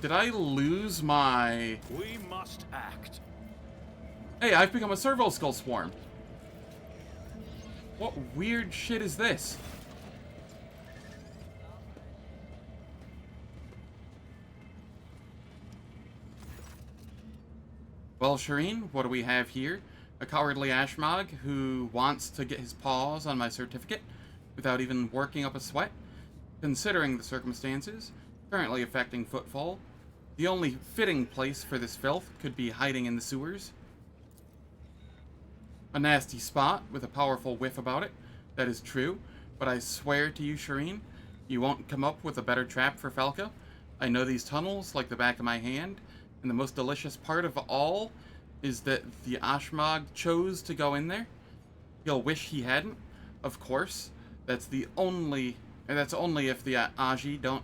Did I lose my... We must act. Hey, I've become a Servo Skull Swarm. What weird shit is this? Well, Shireen, what do we have here? A cowardly Ashmog who wants to get his paws on my certificate without even working up a sweat? Considering the circumstances currently affecting Footfall, the only fitting place for this filth could be hiding in the sewers. A nasty spot with a powerful whiff about it, that is true, but I swear to you, Shireen, you won't come up with a better trap for Falca. I know these tunnels like the back of my hand, and the most delicious part of all is that the Ashmog chose to go in there. He'll wish he hadn't, of course. That's only if the Aji don't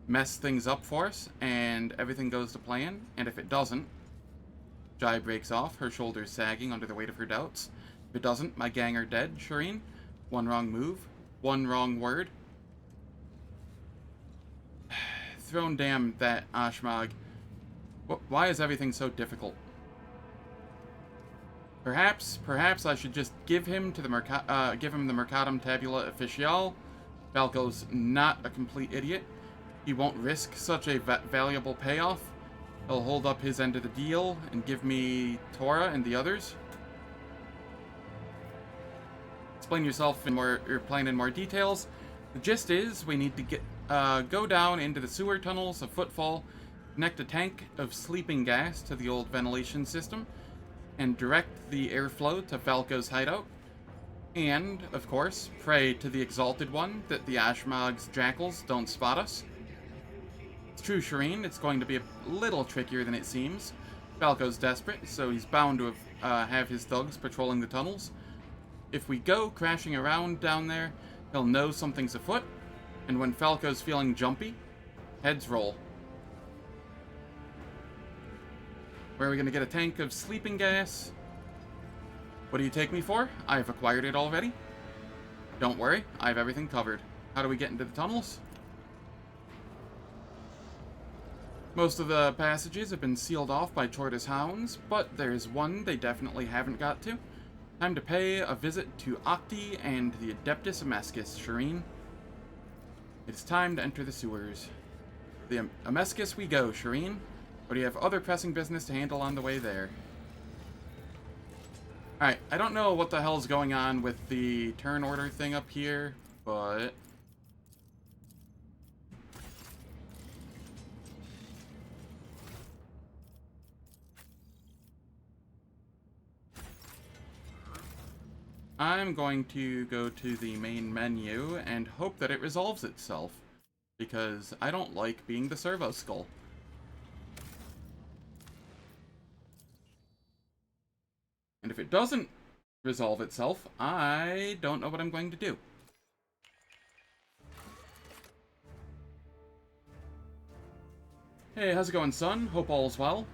mess things up for us and everything goes to plan. And if it doesn't, Jai breaks off, her shoulders sagging under the weight of her doubts. If it doesn't, my gang are dead, Shireen. One wrong move, one wrong word. Throne damn that Ashmog. Why is everything so difficult? Perhaps I should just give him the Mercatum Tabula Officiale. Falco's not a complete idiot. He won't risk such a valuable payoff. He'll hold up his end of the deal and give me Tora and the others. Explain your plan in more details. The gist is, we need to go down into the sewer tunnels of Footfall, connect a tank of sleeping gas to the old ventilation system, and direct the airflow to Falco's hideout. And, of course, pray to the Exalted One that the Ashmog's jackals don't spot us. It's true, Shireen, it's going to be a little trickier than it seems. Falco's desperate, so he's bound to have his thugs patrolling the tunnels. If we go crashing around down there, he'll know something's afoot, and when Falco's feeling jumpy, heads roll. Where are we going to get a tank of sleeping gas? What do you take me for? I've acquired it already. Don't worry, I have everything covered. How do we get into the tunnels? Most of the passages have been sealed off by Chorda's hounds, but there's one they definitely haven't got to. Time to pay a visit to Octi and the Adeptus Amescus, Shireen. It's time to enter the sewers. The Amescus we go, Shireen. Or do you have other pressing business to handle on the way there? Alright, I don't know what the hell's going on with the turn order thing up here, but... I'm going to go to the main menu and hope that it resolves itself, because I don't like being the servo skull. And if it doesn't resolve itself, I don't know what I'm going to do. Hey, how's it going, son? Hope all's well.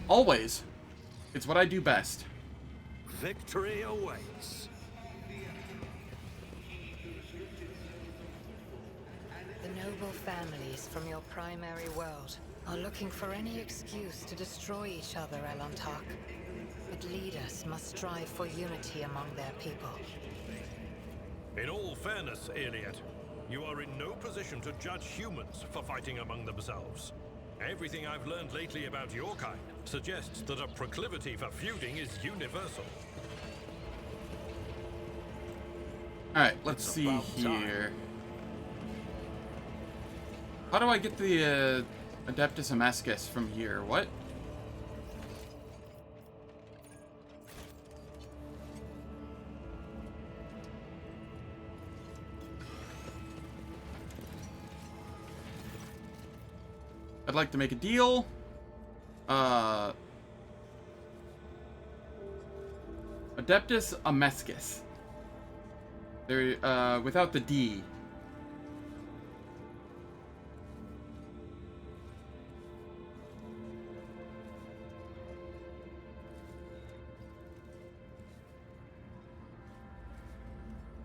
Always. It's what I do best. Victory awaits. The noble families from your primary world are looking for any excuse to destroy each other, Elontark. But leaders must strive for unity among their people. In all fairness, Iliad, you are in no position to judge humans for fighting among themselves. Everything I've learned lately about your kind suggests that a proclivity for feuding is universal. Alright, let's see here. How do I get the Adeptus Amescus from here? What? I'd like to make a deal. Adeptus Amescus. There, without the D.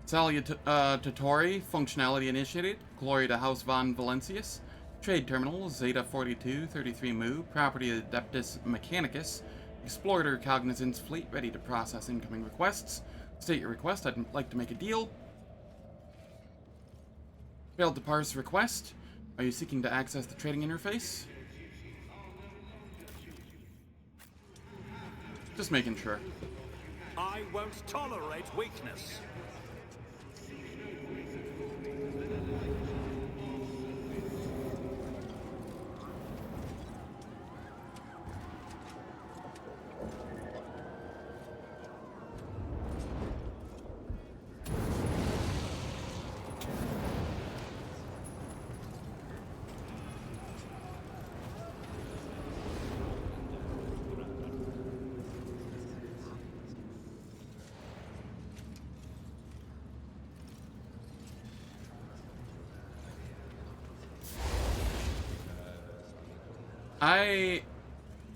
Salutatori, functionality initiated. Glory to House von Valencius. Trade terminal, Zeta 4233 Mu, property Adeptus Mechanicus. Explorer Cognizance Fleet ready to process incoming requests. State your request, I'd like to make a deal. Failed to parse request. Are you seeking to access the trading interface? Just making sure. I won't tolerate weakness.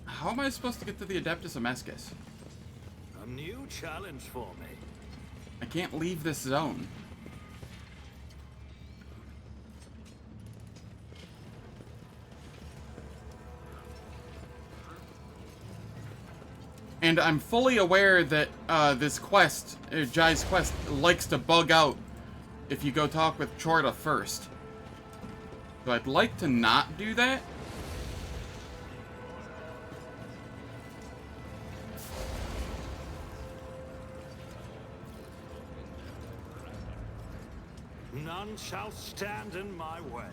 How am I supposed to get to the Adeptus Amescus? A new challenge for me. I can't leave this zone. And I'm fully aware that this quest, Jai's quest, likes to bug out if you go talk with Chorda first. So I'd like to not do that. None shall stand in my way.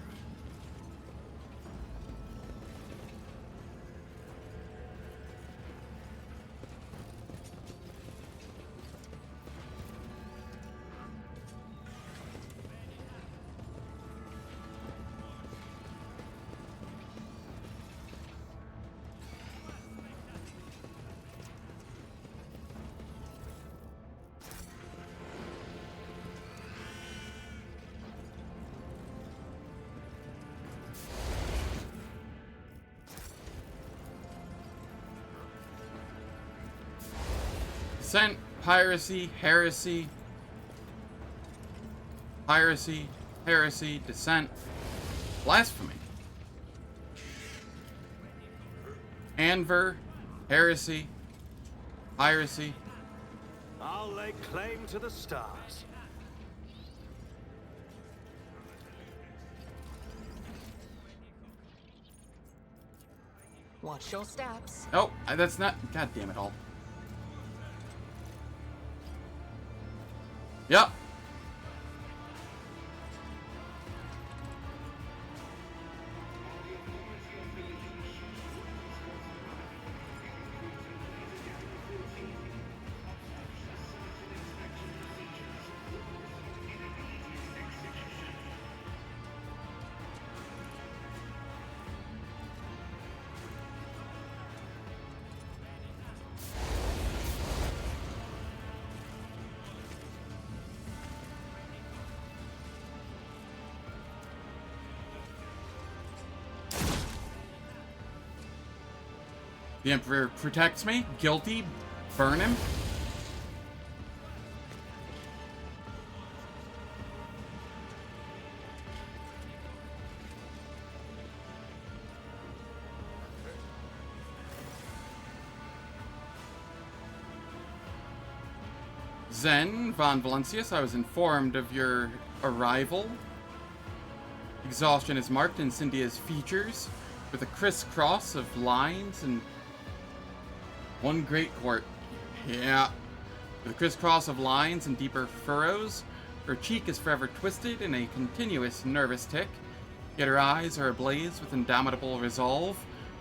Descent, piracy, heresy. Piracy, heresy, descent, blasphemy. Anver, heresy, piracy. I'll lay claim to the stars. Watch your steps. Oh, that's not... God damn it all. Yep. The Emperor protects me. Guilty. Burn him. Zen, von Valencius, I was informed of your arrival. Exhaustion is marked in Incendia's features with a crisscross of lines and one great court. Yeah. With a crisscross of lines and deeper furrows, her cheek is forever twisted in a continuous nervous tic, yet her eyes are ablaze with indomitable resolve.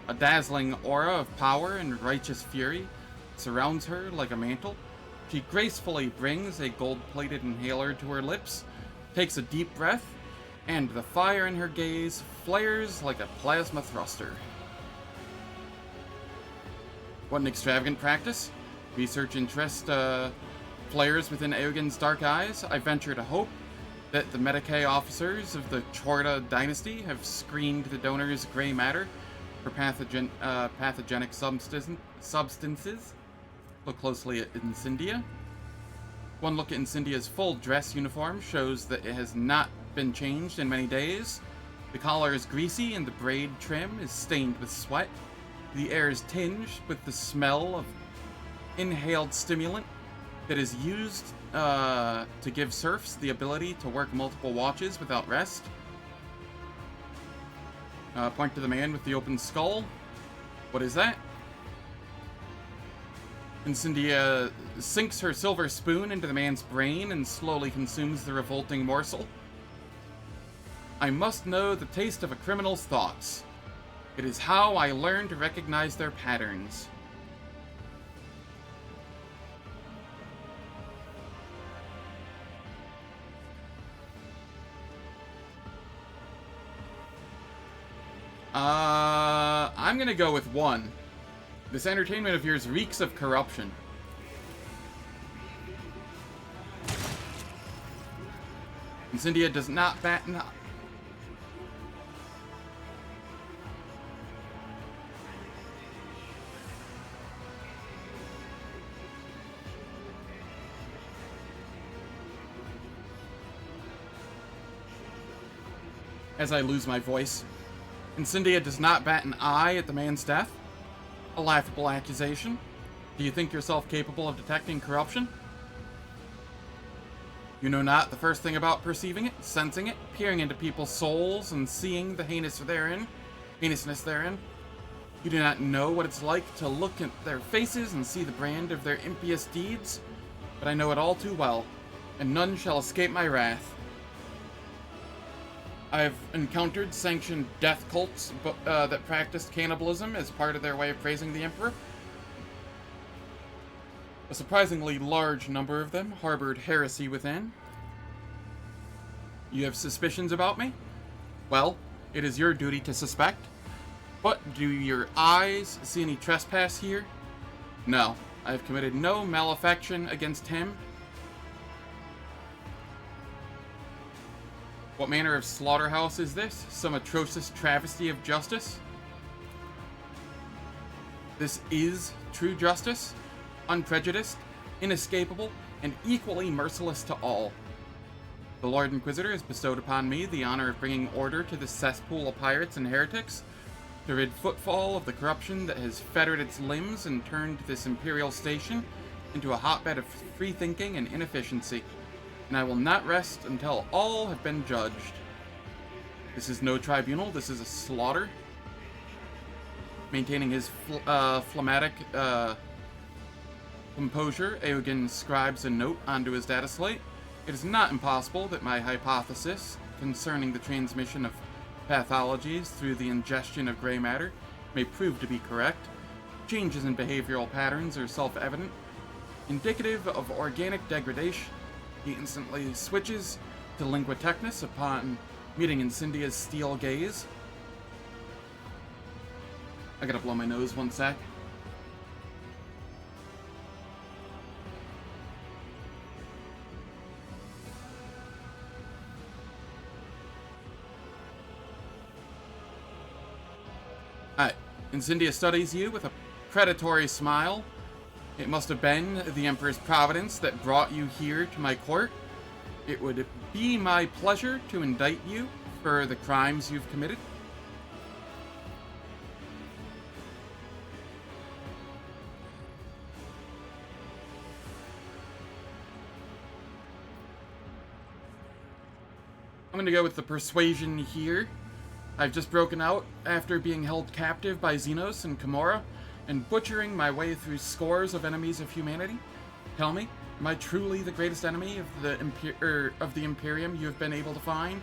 A dazzling aura of power and righteous fury surrounds her like a mantle. She gracefully brings a gold-plated inhaler to her lips, takes a deep breath, and the fire in her gaze flares like a plasma thruster. What an extravagant practice. Research interest flares within Eogunn's dark eyes. I venture to hope that the Medicae officers of the Chorda dynasty have screened the donor's gray matter for pathogenic substances. Look closely at Incendia. One look at Incendia's full dress uniform shows that it has not been changed in many days. The collar is greasy and the braid trim is stained with sweat. The air is tinged with the smell of inhaled stimulant that is used to give serfs the ability to work multiple watches without rest. Point to the man with the open skull. What is that? Incendia sinks her silver spoon into the man's brain and slowly consumes the revolting morsel. I must know the taste of a criminal's thoughts. It is how I learn to recognize their patterns. I'm gonna go with 1. This entertainment of yours reeks of corruption. Incendia does not bat an eye. As I lose my voice. Incendia does not bat an eye at the man's death. A laughable accusation. Do you think yourself capable of detecting corruption? You know not the first thing about perceiving it, sensing it, peering into people's souls, and seeing the heinousness therein. You do not know what it's like to look at their faces and see the brand of their impious deeds, but I know it all too well, and none shall escape my wrath. I have encountered sanctioned death cults that practiced cannibalism as part of their way of praising the Emperor. A surprisingly large number of them harbored heresy within. You have suspicions about me? Well, it is your duty to suspect. But do your eyes see any trespass here? No, I have committed no malefaction against him. What manner of slaughterhouse is this? Some atrocious travesty of justice? This is true justice, unprejudiced, inescapable, and equally merciless to all. The Lord Inquisitor has bestowed upon me the honor of bringing order to this cesspool of pirates and heretics, to rid Footfall of the corruption that has fettered its limbs and turned this Imperial station into a hotbed of free-thinking and inefficiency. And I will not rest until all have been judged. This is no tribunal, this is a slaughter. Maintaining his phlegmatic composure, Eogunn scribes a note onto his data slate. It is not impossible that my hypothesis concerning the transmission of pathologies through the ingestion of gray matter may prove to be correct. Changes in behavioral patterns are self-evident, indicative of organic degradation. He instantly switches to linguotechnus upon meeting Incendia's steel gaze. I gotta blow my nose one sec. Alright, Incendia studies you with a predatory smile. It must have been the Emperor's providence that brought you here to my court. It would be my pleasure to indict you for the crimes you've committed. I'm gonna go with the persuasion here. I've just broken out after being held captive by Xenos and Kimura, and butchering my way through scores of enemies of humanity. Tell me, am I truly the greatest enemy of the Imperium you have been able to find?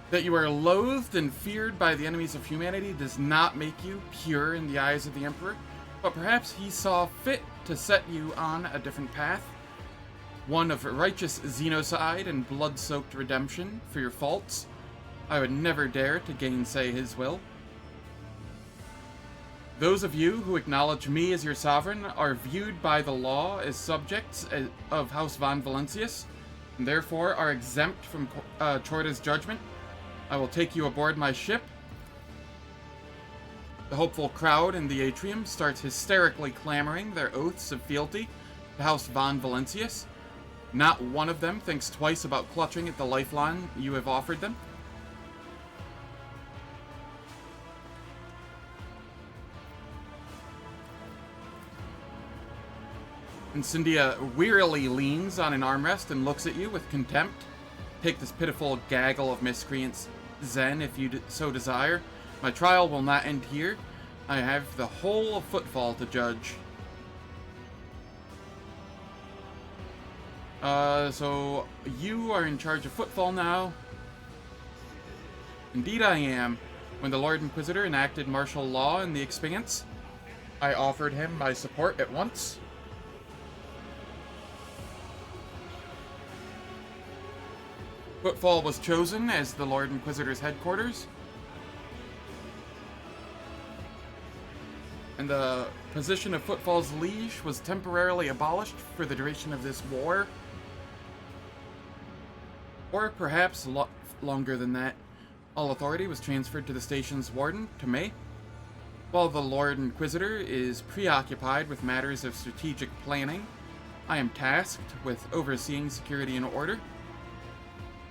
That you are loathed and feared by the enemies of humanity does not make you pure in the eyes of the Emperor, but perhaps he saw fit to set you on a different path. One of righteous xenocide and blood-soaked redemption for your faults. I would never dare to gainsay his will. Those of you who acknowledge me as your sovereign are viewed by the law as subjects of House von Valentius, and therefore are exempt from Chorda's judgment. I will take you aboard my ship. The hopeful crowd in the atrium starts hysterically clamoring their oaths of fealty to House von Valentius. Not one of them thinks twice about clutching at the lifeline you have offered them. Incendia wearily leans on an armrest and looks at you with contempt. Take this pitiful gaggle of miscreants, Zen, if you so desire. My trial will not end here. I have the whole of Footfall to judge. So you are in charge of Footfall now? Indeed I am. When the Lord Inquisitor enacted martial law in the Expanse, I offered him my support at once. Footfall was chosen as the Lord Inquisitor's headquarters. And the position of Footfall's liege was temporarily abolished for the duration of this war. Or perhaps longer than that. All authority was transferred to the station's warden, Tomei. While the Lord Inquisitor is preoccupied with matters of strategic planning, I am tasked with overseeing security and order.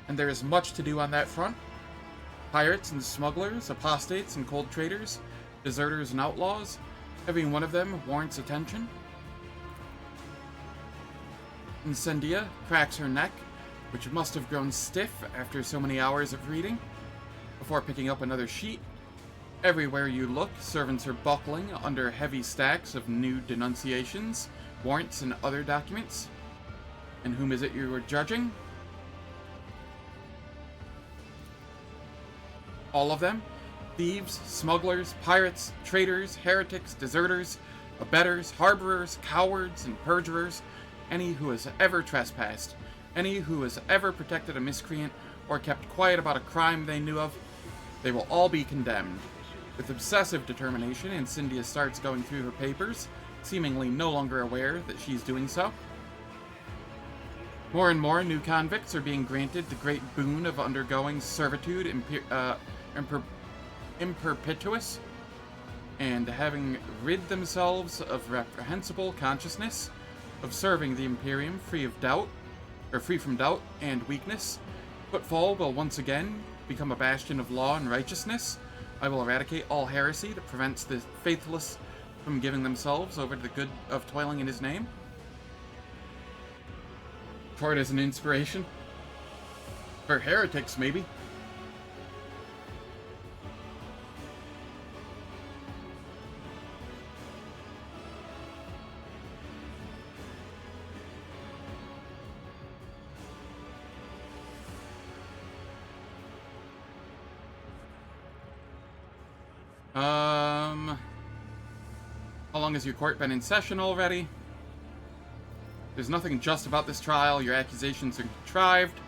And there is much to do on that front. Pirates and smugglers, apostates and cold traders, deserters and outlaws, Every one of them warrants attention. Incendia cracks her neck, which must have grown stiff after so many hours of reading, before picking up another sheet. Everywhere you look, servants are buckling under heavy stacks of new denunciations, warrants, and other documents. And whom is it you are judging? All of them? Thieves, smugglers, pirates, traitors, heretics, deserters, abettors, harborers, cowards, and perjurers, any who has ever trespassed, any who has ever protected a miscreant or kept quiet about a crime they knew of, they will all be condemned. With obsessive determination, Incendia starts going through her papers, seemingly no longer aware that she's doing so. More and more new convicts are being granted the great boon of undergoing servitude in perpetuus, and having rid themselves of reprehensible consciousness of serving the Imperium free from doubt and weakness, Footfall will once again become a bastion of law and righteousness. I will eradicate all heresy that prevents the faithless from giving themselves over to the good of toiling in his name. For it as an inspiration. For heretics, maybe. How long has your court been in session already? There's nothing just about this trial. Your accusations are contrived,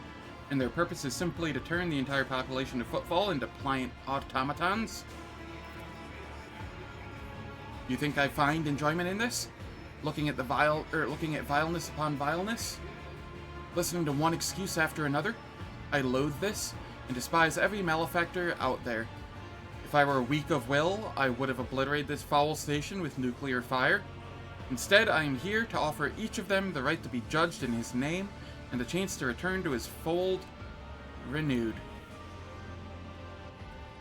and their purpose is simply to turn the entire population of Footfall into pliant automatons. You think I find enjoyment in this? Looking at vileness upon vileness? Listening to one excuse after another? I loathe this, and despise every malefactor out there. If I were weak of will, I would have obliterated this foul station with nuclear fire. Instead, I am here to offer each of them the right to be judged in his name, and a chance to return to his fold renewed.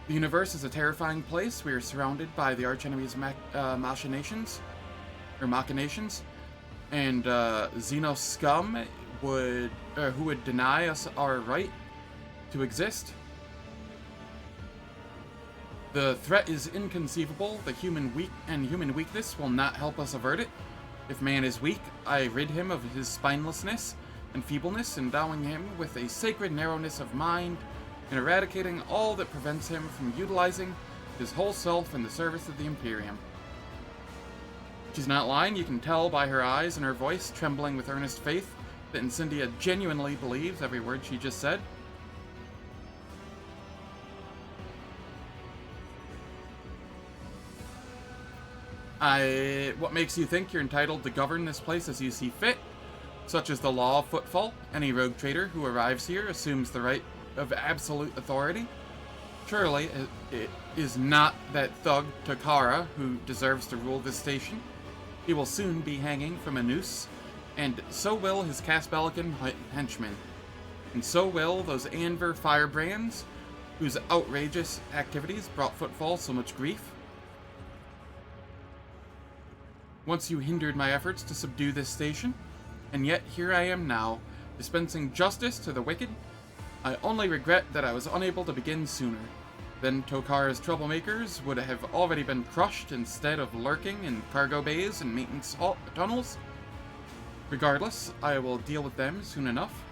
The universe is a terrifying place. We are surrounded by the archenemy's machinations, and Xeno scum who would deny us our right to exist. The threat is inconceivable. The human weakness will not help us avert it. If man is weak, I rid him of his spinelessness and feebleness, endowing him with a sacred narrowness of mind, and eradicating all that prevents him from utilizing his whole self in the service of the Imperium. She's not lying. You can tell by her eyes and her voice, trembling with earnest faith, that Incendia genuinely believes every word she just said. What makes you think you're entitled to govern this place as you see fit? Such as the law of Footfall. Any rogue trader who arrives here assumes the right of absolute authority. Surely, it is not that thug Takara who deserves to rule this station. He will soon be hanging from a noose, and so will his Caspelican henchmen. And so will those Anver firebrands, whose outrageous activities brought Footfall so much grief. Once you hindered my efforts to subdue this station, and yet here I am now, dispensing justice to the wicked. I only regret that I was unable to begin sooner. Then Tokara's troublemakers would have already been crushed instead of lurking in cargo bays and maintenance tunnels. Regardless, I will deal with them soon enough.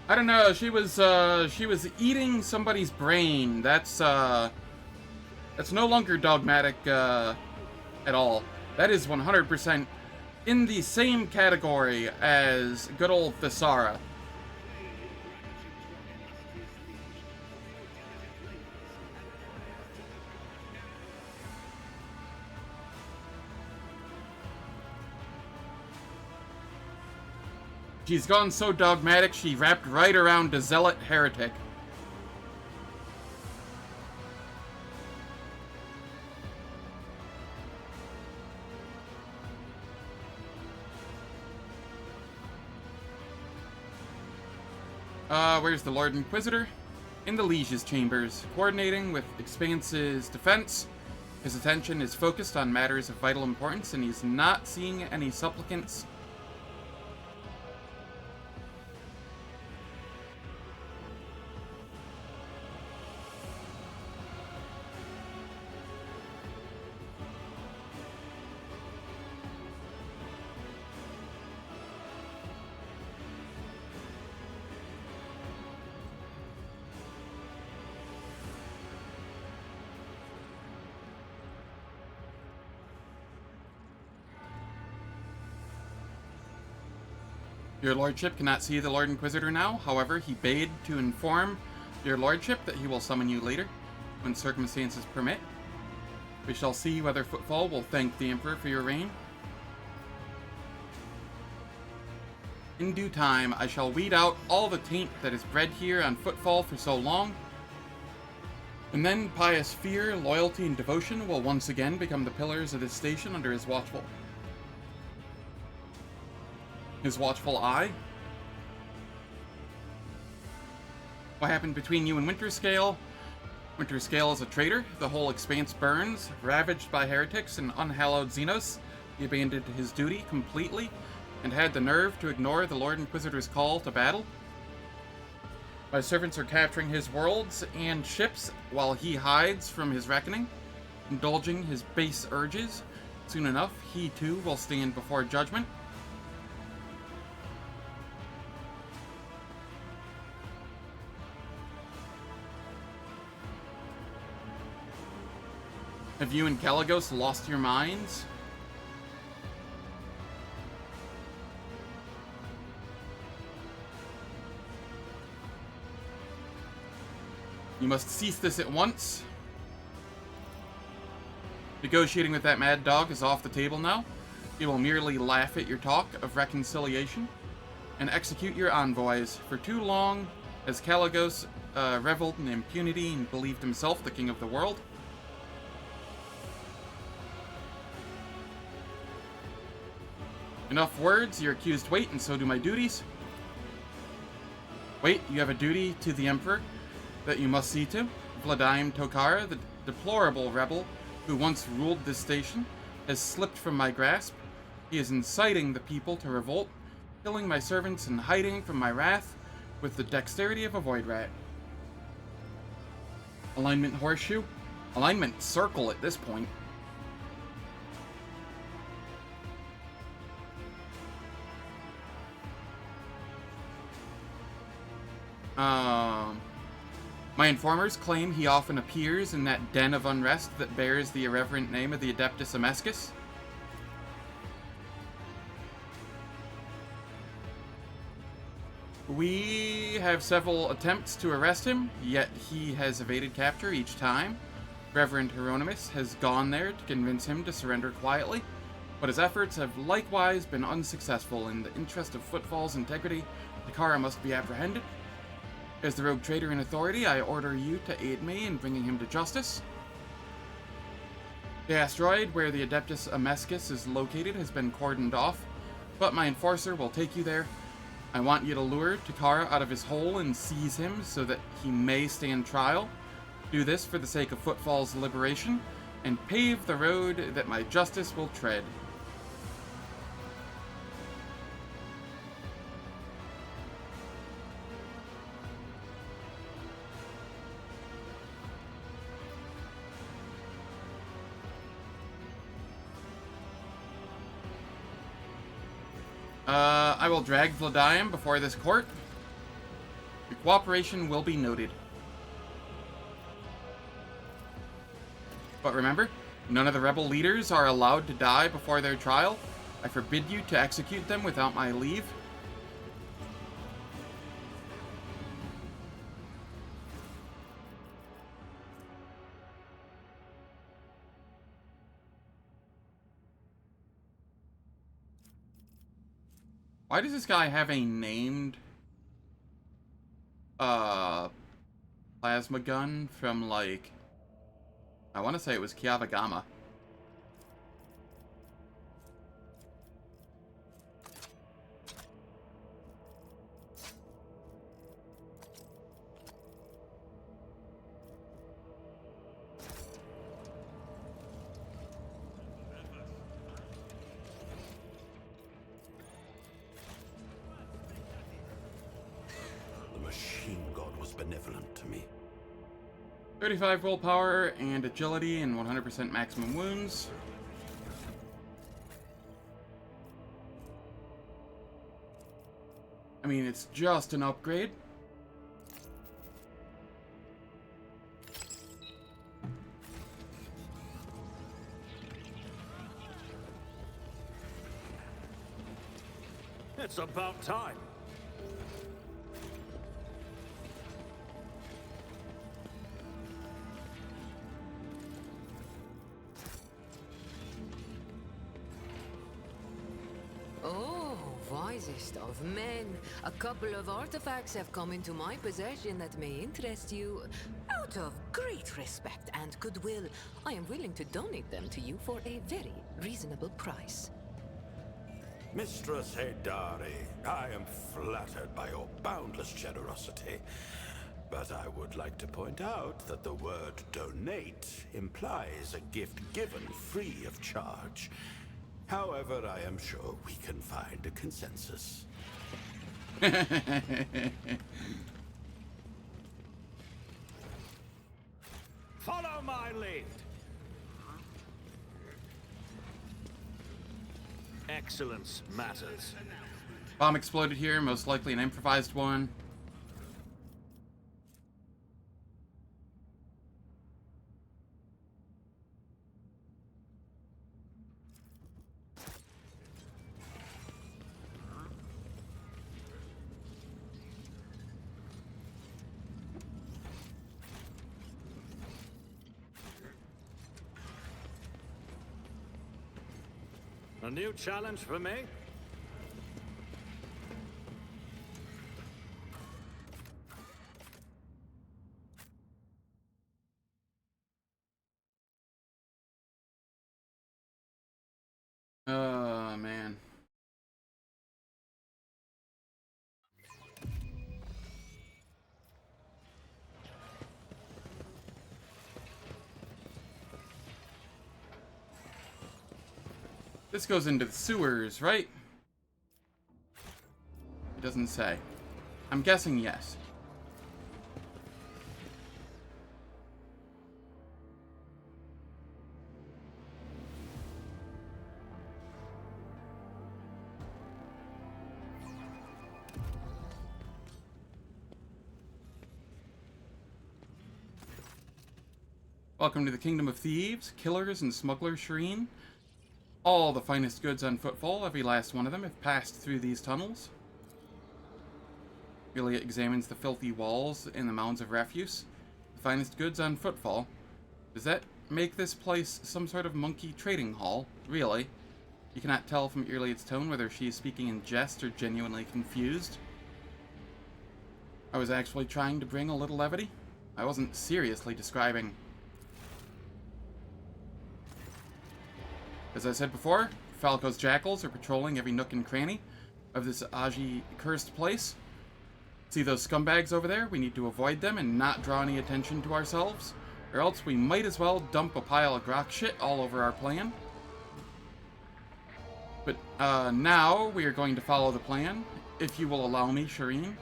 I don't know, she was eating somebody's brain. That's no longer dogmatic, at all. That is 100% in the same category as good old Thesara. She's gone so dogmatic, she wrapped right around the zealot heretic. Where's the Lord Inquisitor? In the Liege's chambers, coordinating with Expanse's defense. His attention is focused on matters of vital importance, and he's not seeing any supplicants. Your lordship cannot see the Lord Inquisitor now. However, he bade to inform your lordship that he will summon you later, when circumstances permit. We shall see whether Footfall will thank the Emperor for your reign. In due time, I shall weed out all the taint that is bred here on Footfall for so long, and then pious fear, loyalty, and devotion will once again become the pillars of this station under his watchful eye. What happened between you and Winterscale? Winterscale is a traitor. The whole Expanse burns. Ravaged by heretics and unhallowed Xenos, he abandoned his duty completely and had the nerve to ignore the Lord Inquisitor's call to battle. My servants are capturing his worlds and ships while he hides from his reckoning, indulging his base urges. Soon enough, he too will stand before judgment. Have you and Caligos lost your minds? You must cease this at once. Negotiating with that mad dog is off the table now. He will merely laugh at your talk of reconciliation and execute your envoys. For too long, as Caligos reveled in impunity and believed himself the king of the world. Enough words, your accused wait, and so do my duties. Wait, you have a duty to the Emperor that you must see to. Vladimir Tokara, the deplorable rebel who once ruled this station, has slipped from my grasp. He is inciting the people to revolt, killing my servants and hiding from my wrath with the dexterity of a void rat. Alignment horseshoe? Alignment circle at this point. My informers claim he often appears in that den of unrest that bears the irreverent name of the Adeptus Amescus. We have several attempts to arrest him, yet he has evaded capture each time. Reverend Hieronymus has gone there to convince him to surrender quietly, but his efforts have likewise been unsuccessful. In the interest of Footfall's integrity, Takara must be apprehended. As the rogue traitor in authority, I order you to aid me in bringing him to justice. The asteroid where the Adeptus Amescus is located has been cordoned off, but my enforcer will take you there. I want you to lure Takara out of his hole and seize him so that he may stand trial. Do this for the sake of Footfall's liberation, and pave the road that my justice will tread. I will drag Vladimir before this court. Your cooperation will be noted. But remember, none of the rebel leaders are allowed to die before their trial. I forbid you to execute them without my leave. Why does this guy have a named plasma gun from, like, I want to say it was Kiavagama. 35 willpower and agility and 100% maximum wounds. I mean, it's just an upgrade. It's about time. Oh, wisest of men. A couple of artifacts have come into my possession that may interest you. Out of great respect and goodwill, I am willing to donate them to you for a very reasonable price. Mistress Haydari, I am flattered by your boundless generosity. But I would like to point out that the word donate implies a gift given free of charge. However, I am sure we can find a consensus. Follow my lead. Excellence matters. Bomb exploded here, most likely an improvised one. A new challenge for me? Oh, man. This goes into the sewers, right? It doesn't say. I'm guessing yes. Welcome to the Kingdom of Thieves, Killers, and Smugglers, Shireen. All the finest goods on Footfall, every last one of them, have passed through these tunnels. Really examines the filthy walls and the mounds of refuse. The finest goods on Footfall. Does that make this place some sort of monkey trading hall? Really? You cannot tell from Earliad's tone whether she is speaking in jest or genuinely confused. I was actually trying to bring a little levity. I wasn't seriously describing. As I said before, Falco's jackals are patrolling every nook and cranny of this Aji-cursed place. See those scumbags over there? We need to avoid them and not draw any attention to ourselves, or else we might as well dump a pile of grok shit all over our plan. But now we are going to follow the plan. If you will allow me, Shireen,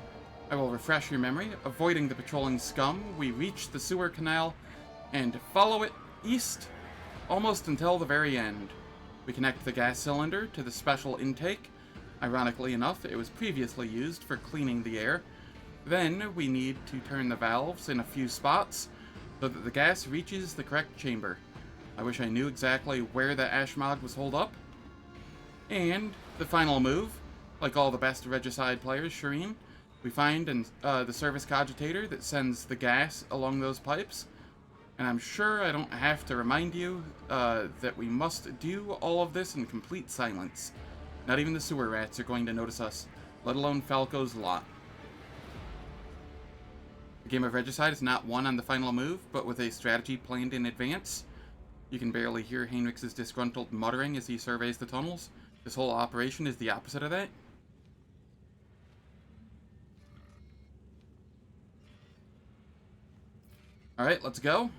I will refresh your memory. Avoiding the patrolling scum, we reach the sewer canal and follow it east almost until the very end. We connect the gas cylinder to the special intake. Ironically enough, it was previously used for cleaning the air. Then we need to turn the valves in a few spots so that the gas reaches the correct chamber. I wish I knew exactly where the Ashmog was holed up. And the final move, like all the best Regicide players, Shireen, we find the service cogitator that sends the gas along those pipes. And I'm sure I don't have to remind you that we must do all of this in complete silence. Not even the sewer rats are going to notice us, let alone Falco's lot. The game of Regicide is not won on the final move, but with a strategy planned in advance. You can barely hear Heinrich's disgruntled muttering as he surveys the tunnels. This whole operation is the opposite of that. Alright, let's go.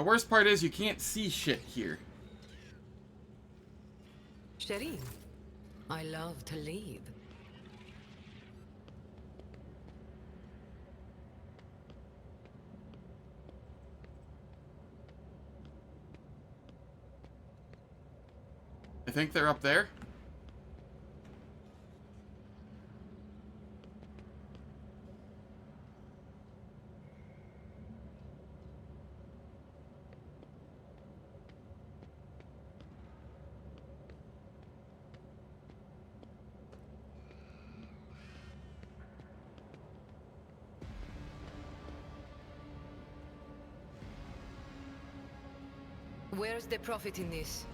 The worst part is you can't see shit here. Shireen, I love to leave. I think they're up there. Where's the profit in this?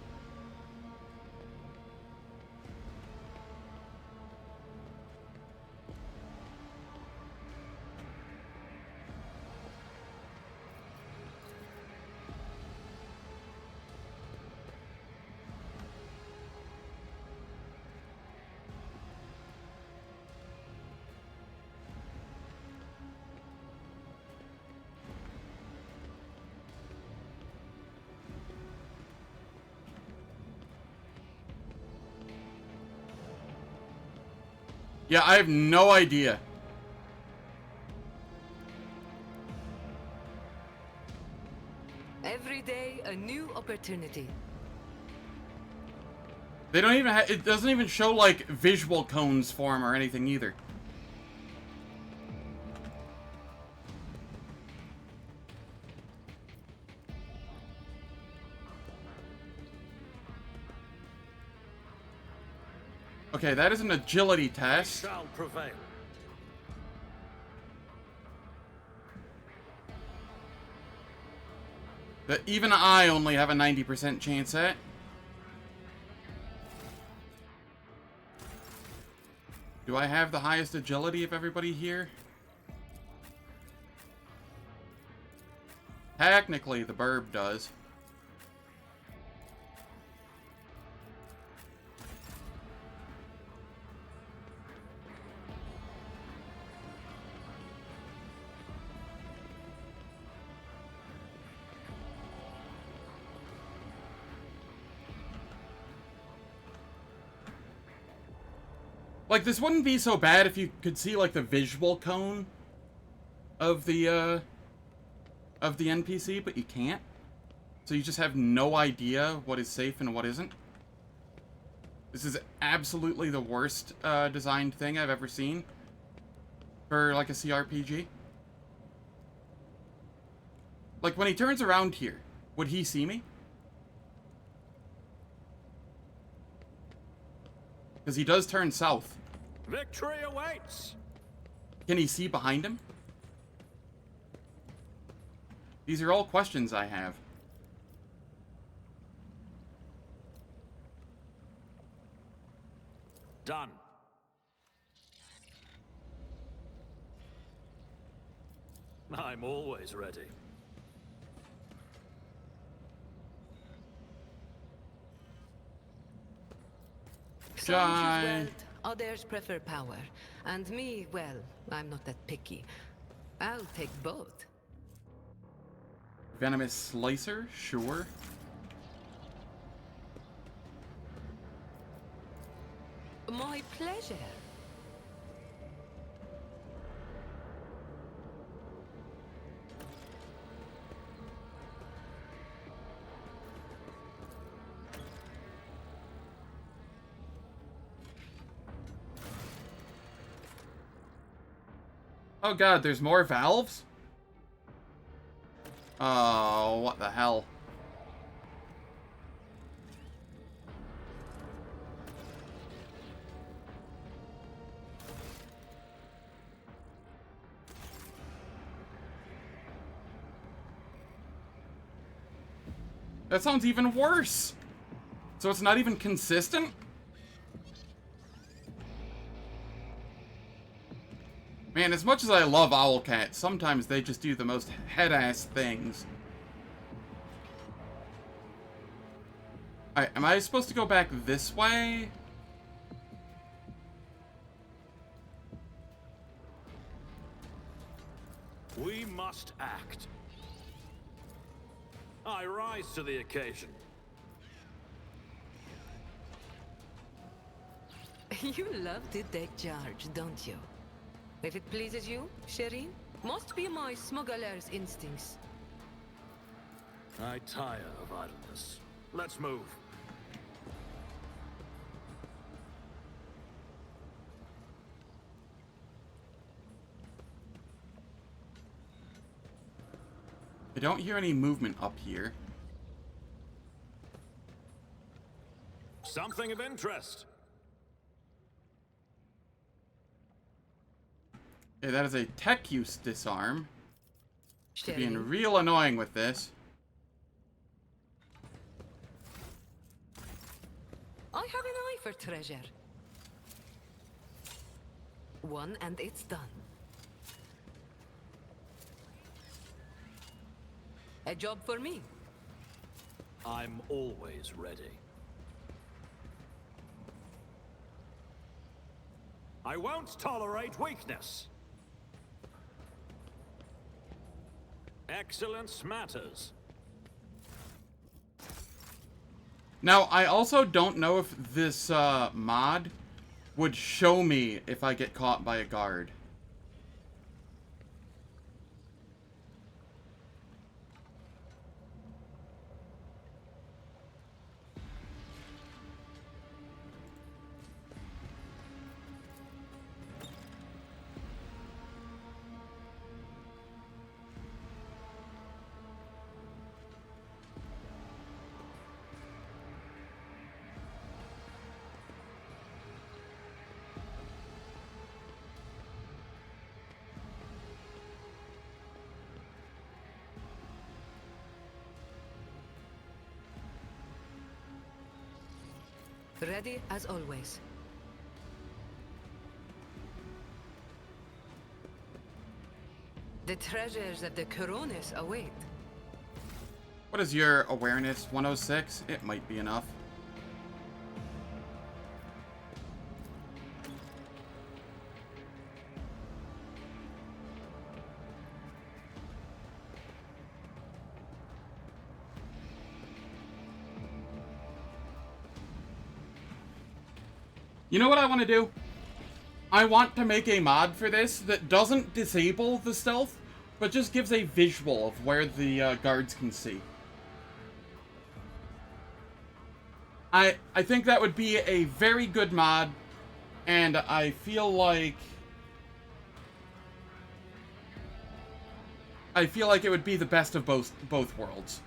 Yeah, I have no idea. Every day, a new opportunity. They don't even it doesn't even show, like, visual cones form or anything either. Okay, that is an agility test. Shall prevail. That even I only have a 90% chance at. Do I have the highest agility of everybody here? Technically, the burb does. Like, this wouldn't be so bad if you could see, like, the visual cone of the NPC, but you can't. So you just have no idea what is safe and what isn't. This is absolutely the worst designed thing I've ever seen for, like, a CRPG. Like, when he turns around here, would he see me? Because he does turn south. Victory awaits! Can he see behind him? These are all questions I have. Done. I'm always ready. Some Shy. choose wealth, others prefer power. And me, well, I'm not that picky. I'll take both. Venomous Slicer? Sure. My pleasure. Oh god, there's more valves? Oh, what the hell? That sounds even worse. So it's not even consistent? Man, as much as I love Owlcat, sometimes they just do the most head-ass things. Alright, am I supposed to go back this way? We must act. I rise to the occasion. You love to take charge, don't you? If it pleases you, Shireen, must be my smuggler's instincts. I tire of idleness. Let's move. I don't hear any movement up here. Something of interest. Okay, that is a tech use disarm. You're being Shireen, real annoying with this. I have an eye for treasure. One and it's done. A job for me. I'm always ready. I won't tolerate weakness. Excellence matters. Now, I also don't know if this mod would show me if I get caught by a guard. Ready as always. The treasures of the Coronis await. What is your awareness? 106? It might be enough. You know what I want to do? I want to make a mod for this that doesn't disable the stealth, but just gives a visual of where the guards can see. I think that would be a very good mod, and I feel like it would be the best of both worlds.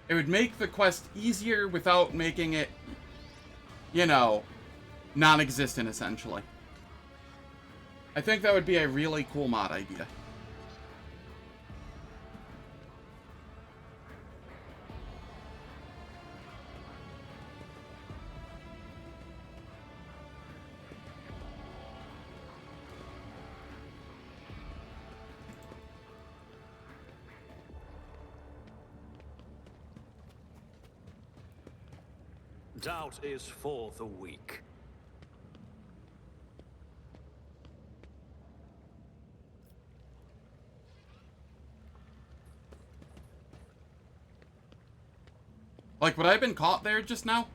It would make the quest easier without making it, you know, non-existent, essentially. I think that would be a really cool mod idea. Doubt is for the weak. Like, would I have been caught there just now?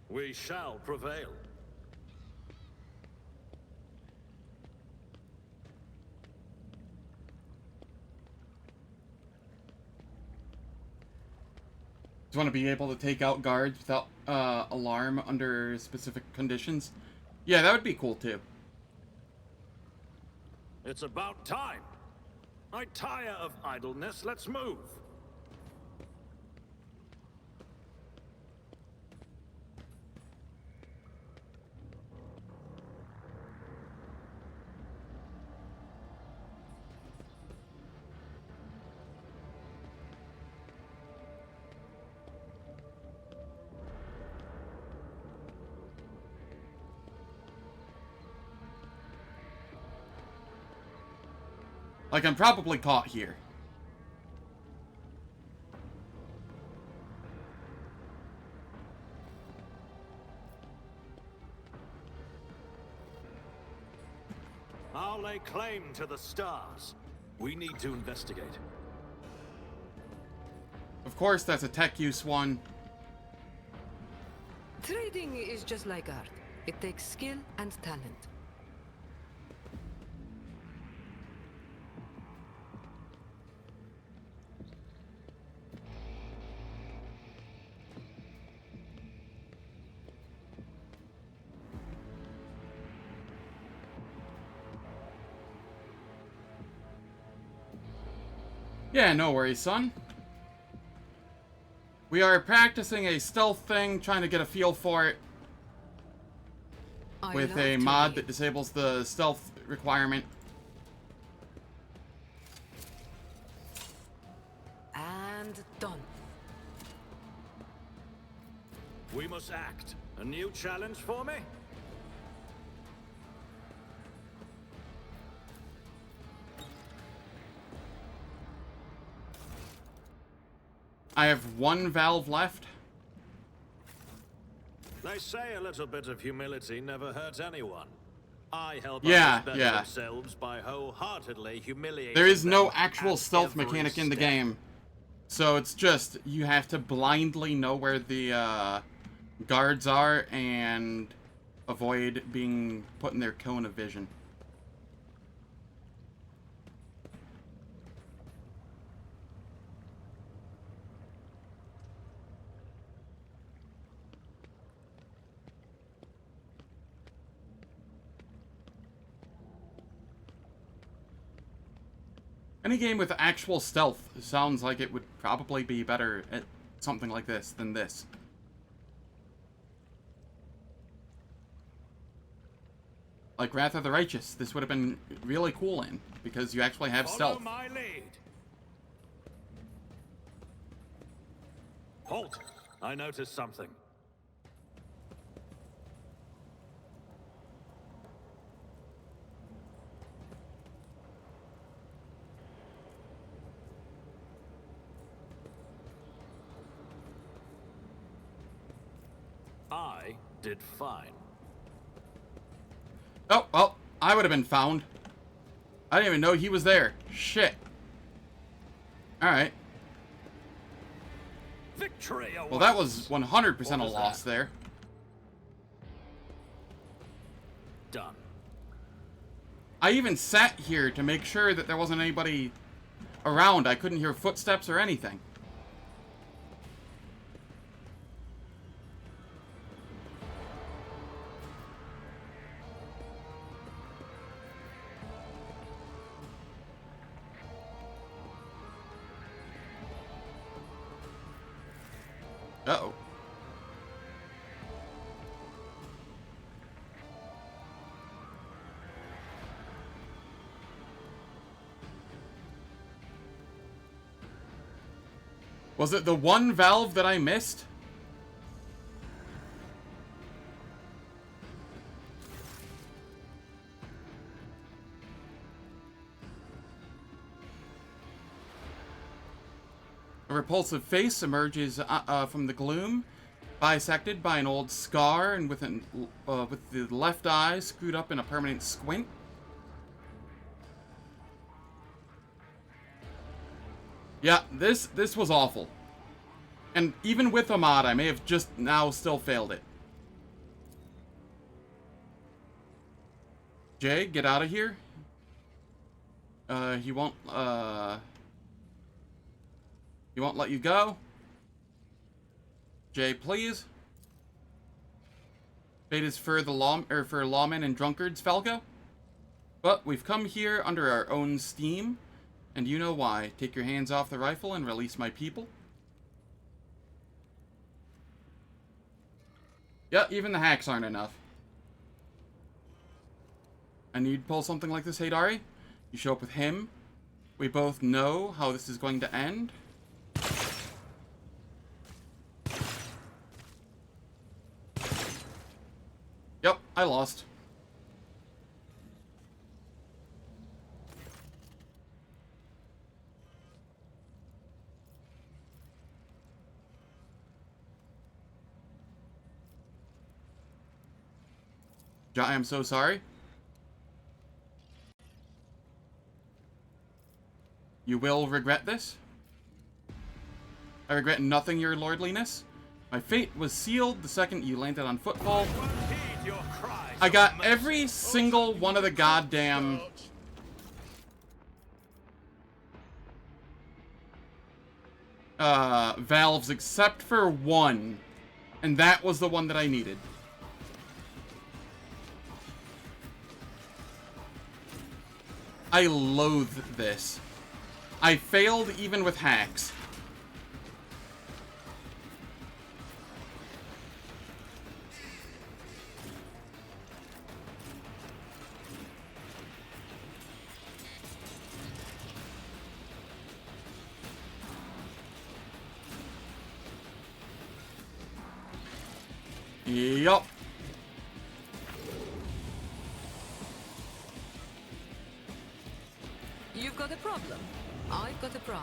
We shall prevail. Do you want to be able to take out guards without alarm under specific conditions? Yeah, that would be cool too. It's about time. I tire of idleness. Let's move. Like, I'm probably caught here. I'll lay claim to the stars. We need to investigate. Of course, that's a tech use one. Trading is just like art. It takes skill and talent. Yeah, no worries, son. We are practicing a stealth thing, trying to get a feel for it with a mod that disables the stealth requirement. And done. We must act. A new challenge for me? I have one valve left. They say a little bit of humility never hurts anyone. I help Yeah, others better yeah. themselves by wholeheartedly humiliating There is no them actual at stealth every mechanic in the step. game. So it's just, you have to blindly know where the guards are and avoid being put in their cone of vision. Any game with actual stealth sounds like it would probably be better at something like this than this. Like Wrath of the Righteous, this would have been really cool in, because you actually have Follow stealth. my lead. Halt! I noticed something. I did fine. Oh, well, I would have been found. I didn't even know he was there. Shit. Alright. Victory awaits. Well, that was 100% a What was loss that? there. Done. I even sat here to make sure that there wasn't anybody around. I couldn't hear footsteps or anything. Uh-oh. Was it the one valve that I missed? A repulsive face emerges from the gloom, bisected by an old scar and with the left eye screwed up in a permanent squint. Yeah, this was awful. And even with a mod, I may have just now still failed it. Jay, get out of here. He won't let you go. Jay, please. Fate is for the lawmen and drunkards, Falco. But we've come here under our own steam, and you know why. Take your hands off the rifle and release my people. Yeah, even the hacks aren't enough. I need to pull something like this, Haydari. You show up with him. We both know how this is going to end. Yep, I lost. I am so sorry. You will regret this. I regret nothing, your lordliness. My fate was sealed the second you landed on Footfall. I got every single one of the goddamn... valves except for one. And that was the one that I needed. I loathe this. I failed even with hacks. Yup. You've got a problem. I've got a prize.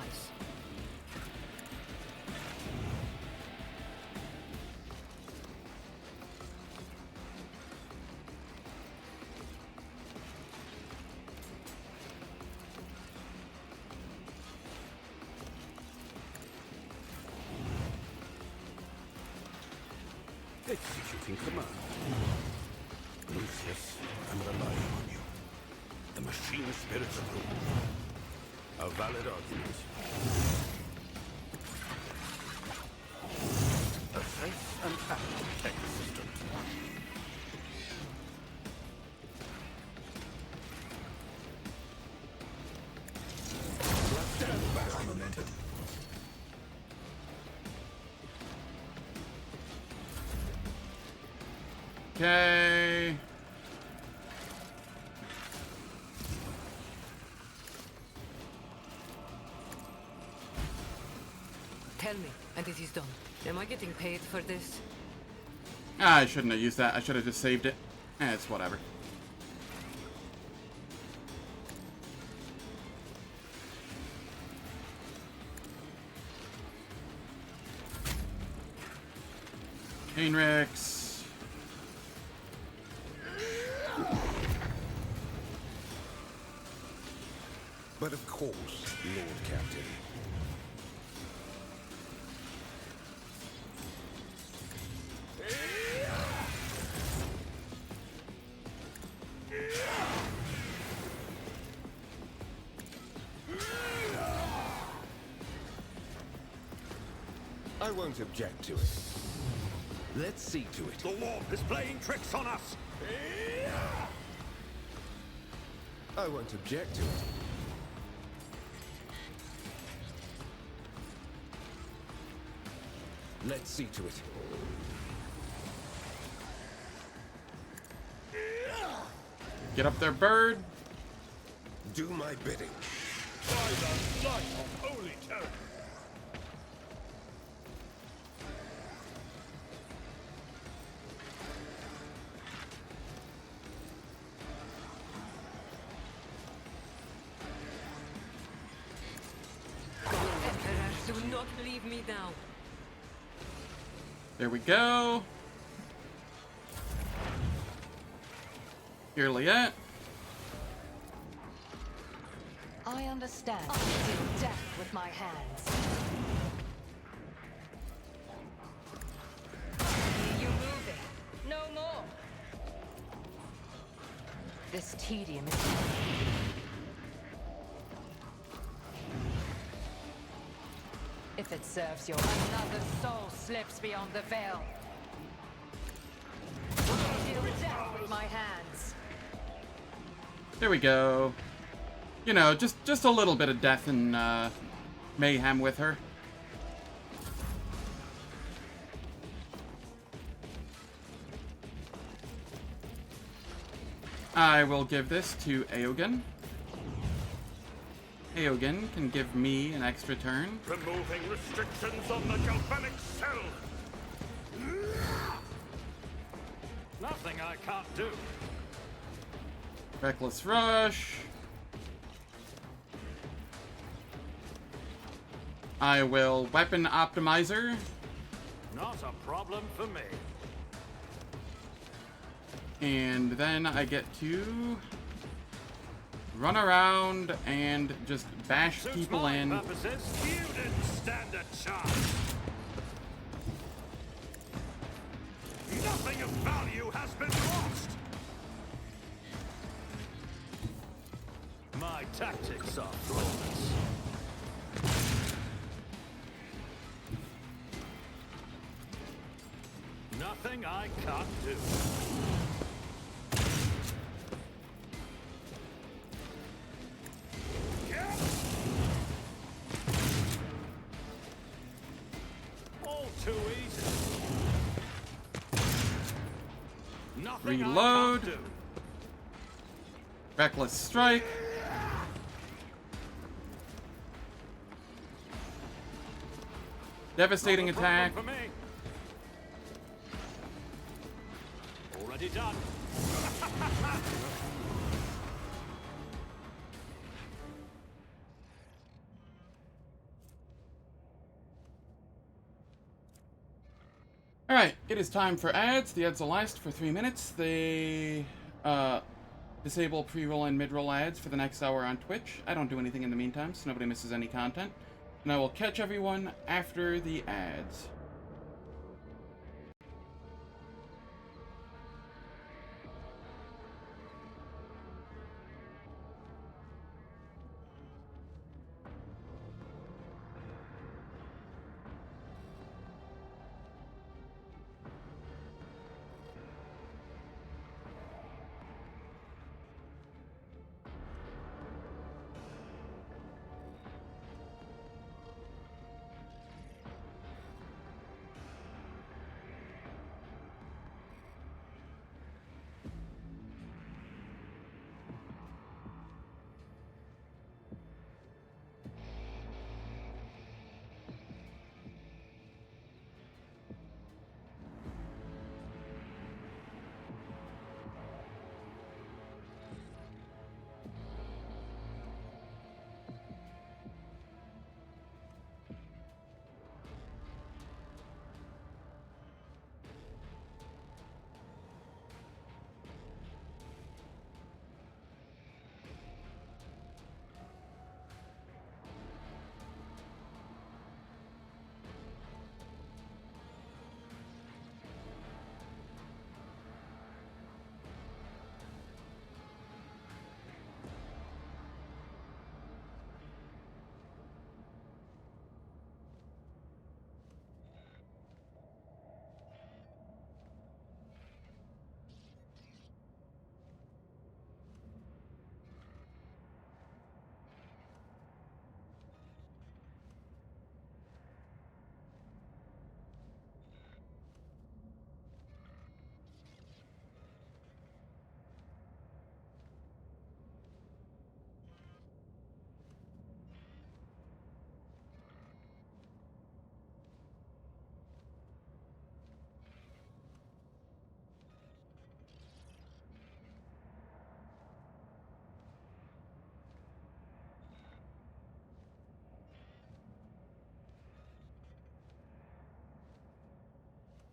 Executing command. Lucius, I'm relying on you. The machine spirits approve. A valid argument. A safe and active tech assistant. Arch-Militant. Okay. Tell me, and it is done. Am I getting paid for this? Ah, I shouldn't have used that. I should have just saved it. It's whatever. Heinrichs. But of course, Lord Captain. I won't object to it. Let's see to it. The warp is playing tricks on us! I won't object to it. Let's see to it. Get up there, bird. Do my bidding. By the light of holy terror! Emperor, do not leave me now. There we go. Here, Liette. I understand. I deal death with my hands. You moving? No more. This tedium is... If it serves your... Another soul slips beyond the veil. I deal death with my hands. There we go. You know, just a little bit of death and mayhem with her. I will give this to Eogunn. Eogunn can give me an extra turn. Removing restrictions on the galvanic cell! Nothing I can't do. Reckless Rush. I will Weapon Optimizer. Not a problem for me. And then I get to run around and just bash Suits people my in. purposes. You didn't stand a chance. Nothing of value has been lost. My tactics are flawless. Nothing I can't do. All too easy. Nothing Reload. I can't do. Reckless strike. Devastating Not a attack. problem for me. Already done. Alright, it is time for ads. The ads will last for 3 minutes. They disable pre-roll and mid-roll ads for the next hour on Twitch. I don't do anything in the meantime, so nobody misses any content. And I will catch everyone after the ads.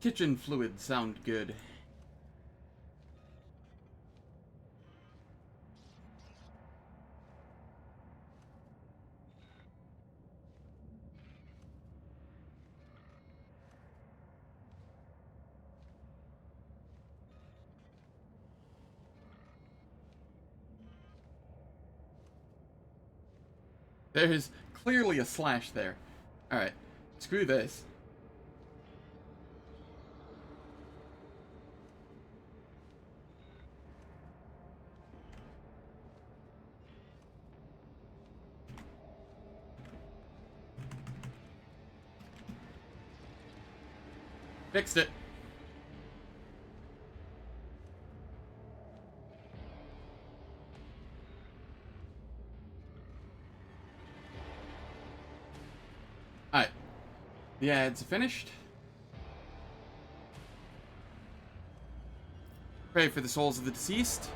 Kitchen fluids sound good. There's clearly a slash there. Alright, screw this. Fixed it. Alright. The ads finished. Pray for the souls of the deceased.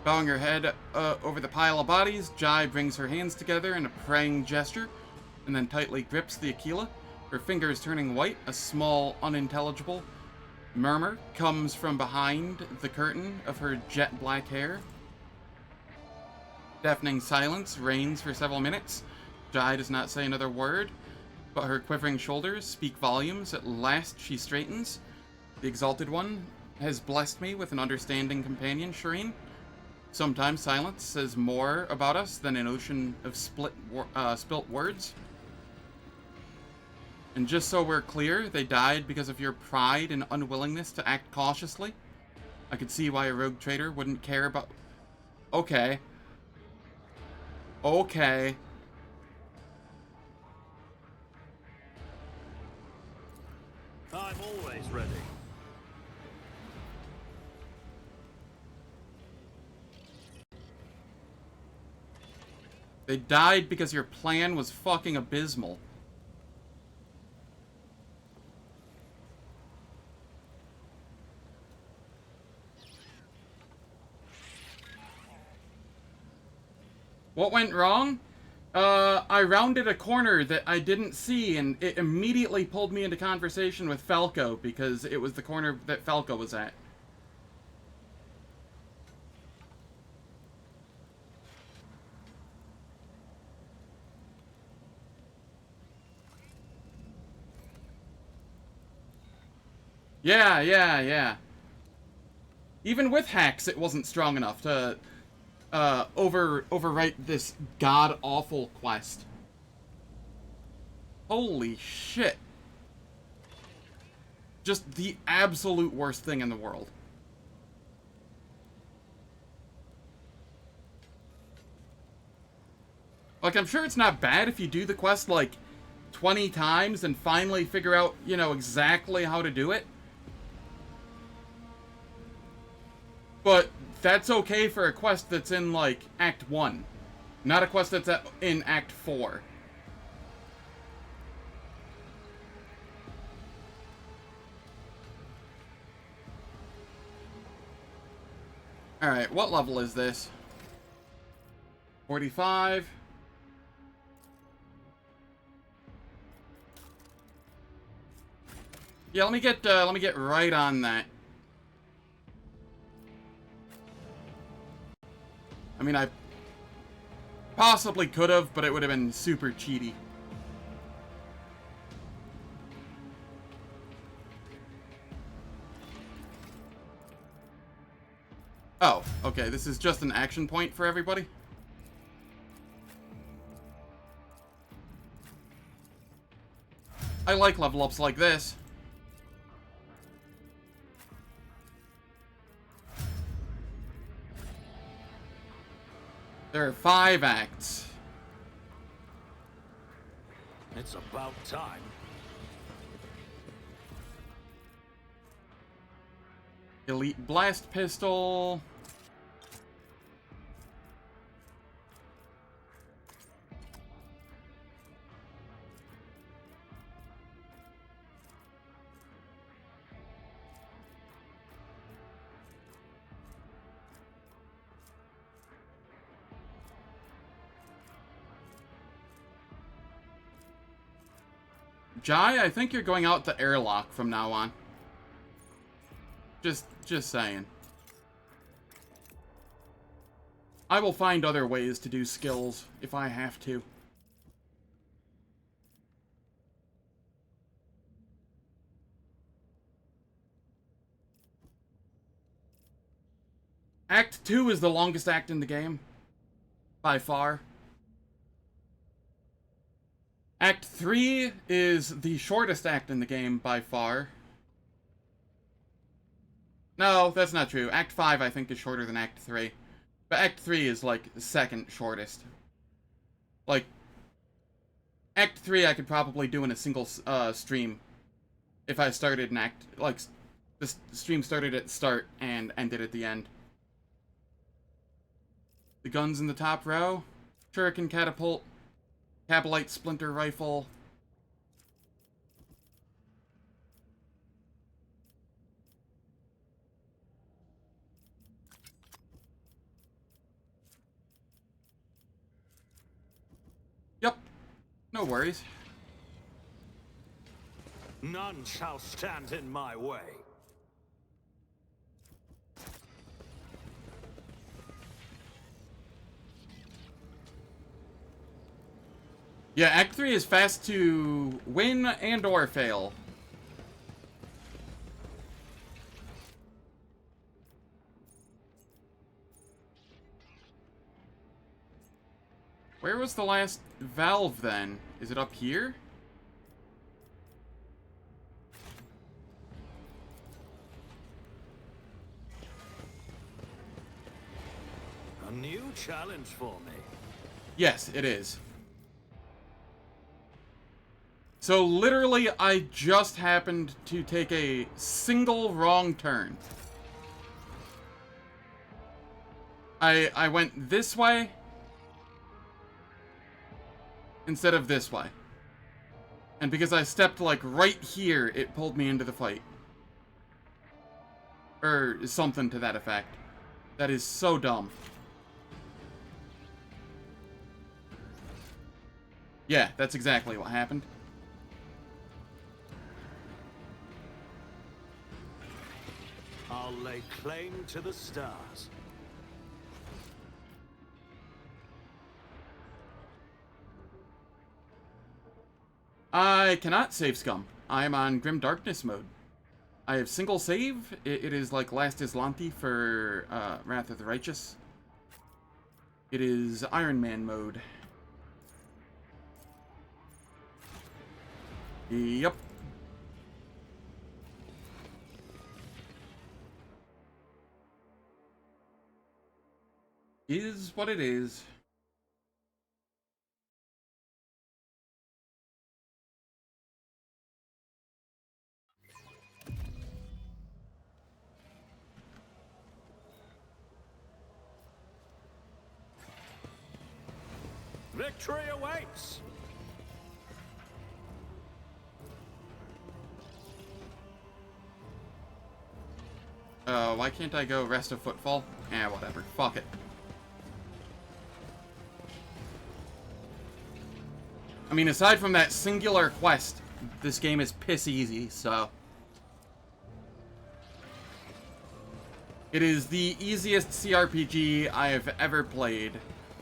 Bowing her head over the pile of bodies, Jai brings her hands together in a praying gesture, and then tightly grips the Aquila. Her fingers turning white, a small, unintelligible murmur comes from behind the curtain of her jet black hair. Deafening silence reigns for several minutes. Jai does not say another word, but her quivering shoulders speak volumes. At last she straightens. The Exalted One has blessed me with an understanding companion, Shireen. Sometimes silence says more about us than an ocean of spilt words. And just so we're clear, they died because of your pride and unwillingness to act cautiously. I could see why a rogue trader wouldn't care about... Okay. Okay. I'm always ready. They died because your plan was fucking abysmal. What went wrong? I rounded a corner that I didn't see, and it immediately pulled me into conversation with Falco, because it was the corner that Falco was at. Yeah. Even with hacks, it wasn't strong enough to overwrite this god-awful quest. Holy shit. Just the absolute worst thing in the world. Like, I'm sure it's not bad if you do the quest, like, 20 times and finally figure out, you know, exactly how to do it. But that's okay for a quest that's in, like, Act 1. Not a quest that's in Act 4. Alright, what level is this? 45. Yeah, let me get right on that. I mean, I possibly could have, but it would have been super cheaty. Oh, okay, this is just an action point for everybody? I like level ups like this. There are 5 acts. It's about time. Elite Blast Pistol. Jai, I think you're going out the airlock from now on. Just saying. I will find other ways to do skills if I have to. Act 2 is the longest act in the game. By far. Act 3 is the shortest act in the game by far. No, that's not true. Act 5, I think, is shorter than Act 3. But Act 3 is, like, the second shortest. Like, Act 3 I could probably do in a single stream. If I started an act... Like, the stream started at the start and ended at the end. The guns in the top row. Shuriken Catapult. Cabalite Splinter Rifle. Yep. No worries. None shall stand in my way. Yeah, Act 3 is fast to win and or fail. Where was the last valve, then? Is it up here? A new challenge for me. Yes, it is. So literally, I just happened to take a single wrong turn. I went this way instead of this way. And because I stepped, like, right here, it pulled me into the fight. Or something to that effect. That is so dumb. Yeah, that's exactly what happened. I'll lay claim to the stars. I cannot save scum. I am on Grim Darkness mode. I have single save. It is like Last Islanti for Wrath of the Righteous. It is Iron Man mode. Yep. Is what it is. Victory awaits! Why can't I go Rest of Footfall? Eh, whatever. Fuck it. I mean, aside from that singular quest, this game is piss easy, so... It is the easiest CRPG I have ever played.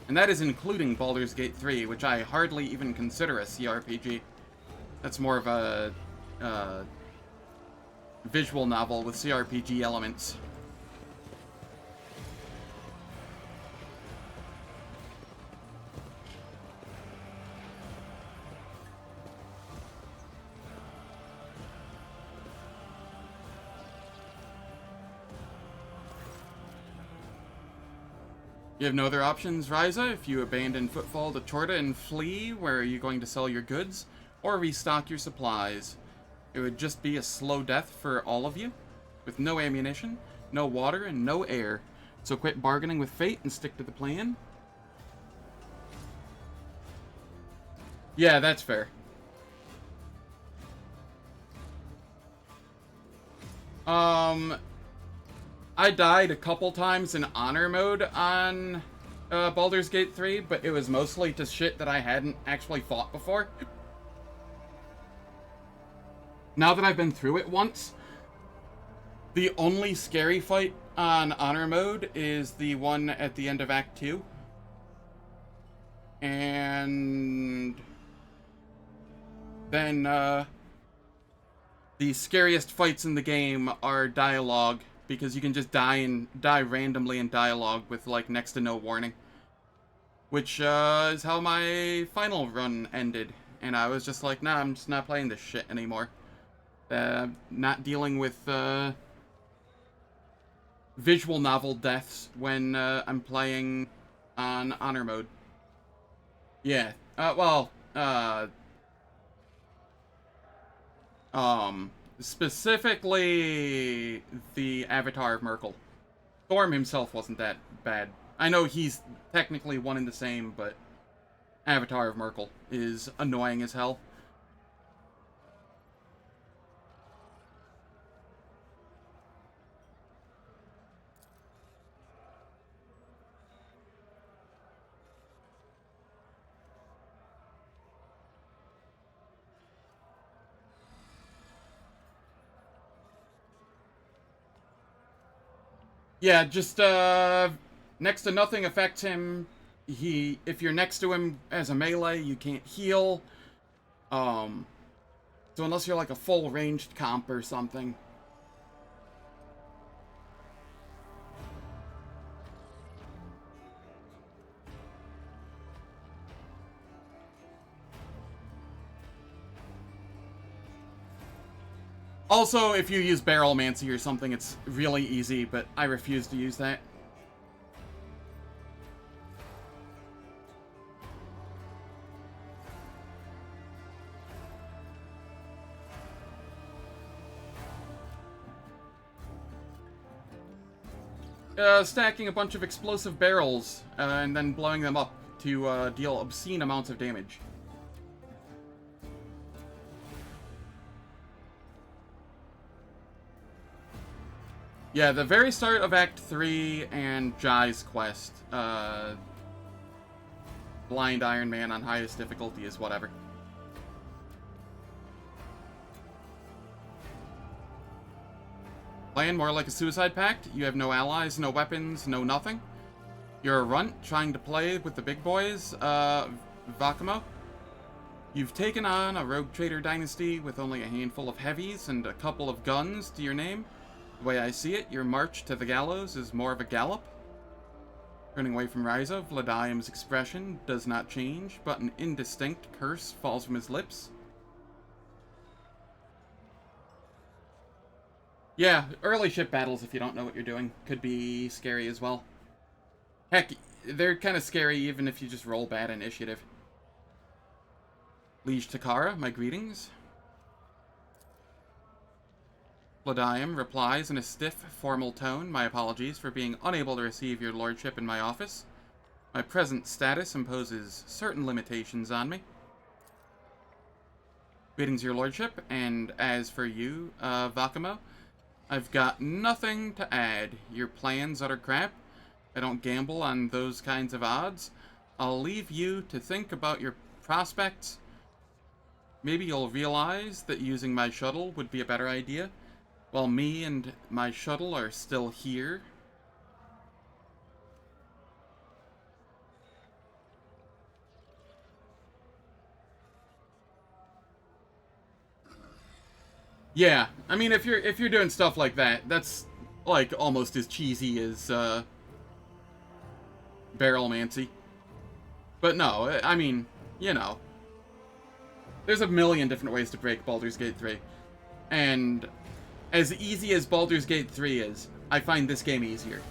And that is including Baldur's Gate 3, which I hardly even consider a CRPG. That's more of a... visual novel with CRPG elements. You have no other options, Ryza. If you abandon Footfall to Chorta and flee, where are you going to sell your goods or restock your supplies? It would just be a slow death for all of you, with no ammunition, no water, and no air. So quit bargaining with fate and stick to the plan. Yeah, that's fair. I died a couple times in honor mode on Baldur's Gate 3, but it was mostly to shit that I hadn't actually fought before. Now that I've been through it once, the only scary fight on honor mode is the one at the end of Act 2. And then the scariest fights in the game are dialogue, because you can just die randomly in dialogue with like next to no warning. Which is how my final run ended. And I was just like, nah, I'm just not playing this shit anymore. Not dealing with visual novel deaths when I'm playing on honor mode. Yeah. Specifically the Avatar of Merkel. Thorm himself wasn't that bad. I know he's technically one and the same, but Avatar of Merkel is annoying as hell. Yeah, just, next to nothing affects him if you're next to him as a melee, you can't heal. So unless you're like a full ranged comp or something. Also, if you use Barrelmancy or something, it's really easy, but I refuse to use that. Stacking a bunch of explosive barrels, and then blowing them up to deal obscene amounts of damage. Yeah, the very start of Act 3 and Jai's quest, Blind Iron Man on highest difficulty is whatever. Playing more like a suicide pact. You have no allies, no weapons, no nothing. You're a runt trying to play with the big boys, Vakamo. You've taken on a rogue trader dynasty with only a handful of heavies and a couple of guns to your name. The way I see it, your march to the gallows is more of a gallop. Turning away from Ryza, Vladim's expression does not change, but an indistinct curse falls from his lips. Yeah, early ship battles, if you don't know what you're doing, could be scary as well. Heck, they're kind of scary even if you just roll bad initiative. Liege Takara, my greetings. Vladim replies in a stiff, formal tone, my apologies for being unable to receive your lordship in my office. My present status imposes certain limitations on me. Greetings, your lordship, and as for you, Vakamo, I've got nothing to add. Your plan's utter crap. I don't gamble on those kinds of odds. I'll leave you to think about your prospects. Maybe you'll realize that using my shuttle would be a better idea, while me and my shuttle are still here. Yeah, I mean, if you're doing stuff like that, that's like almost as cheesy as Barrelmancy. But no, I mean, you know, there's a million different ways to break Baldur's Gate 3, and as easy as Baldur's Gate 3 is, I find this game easier.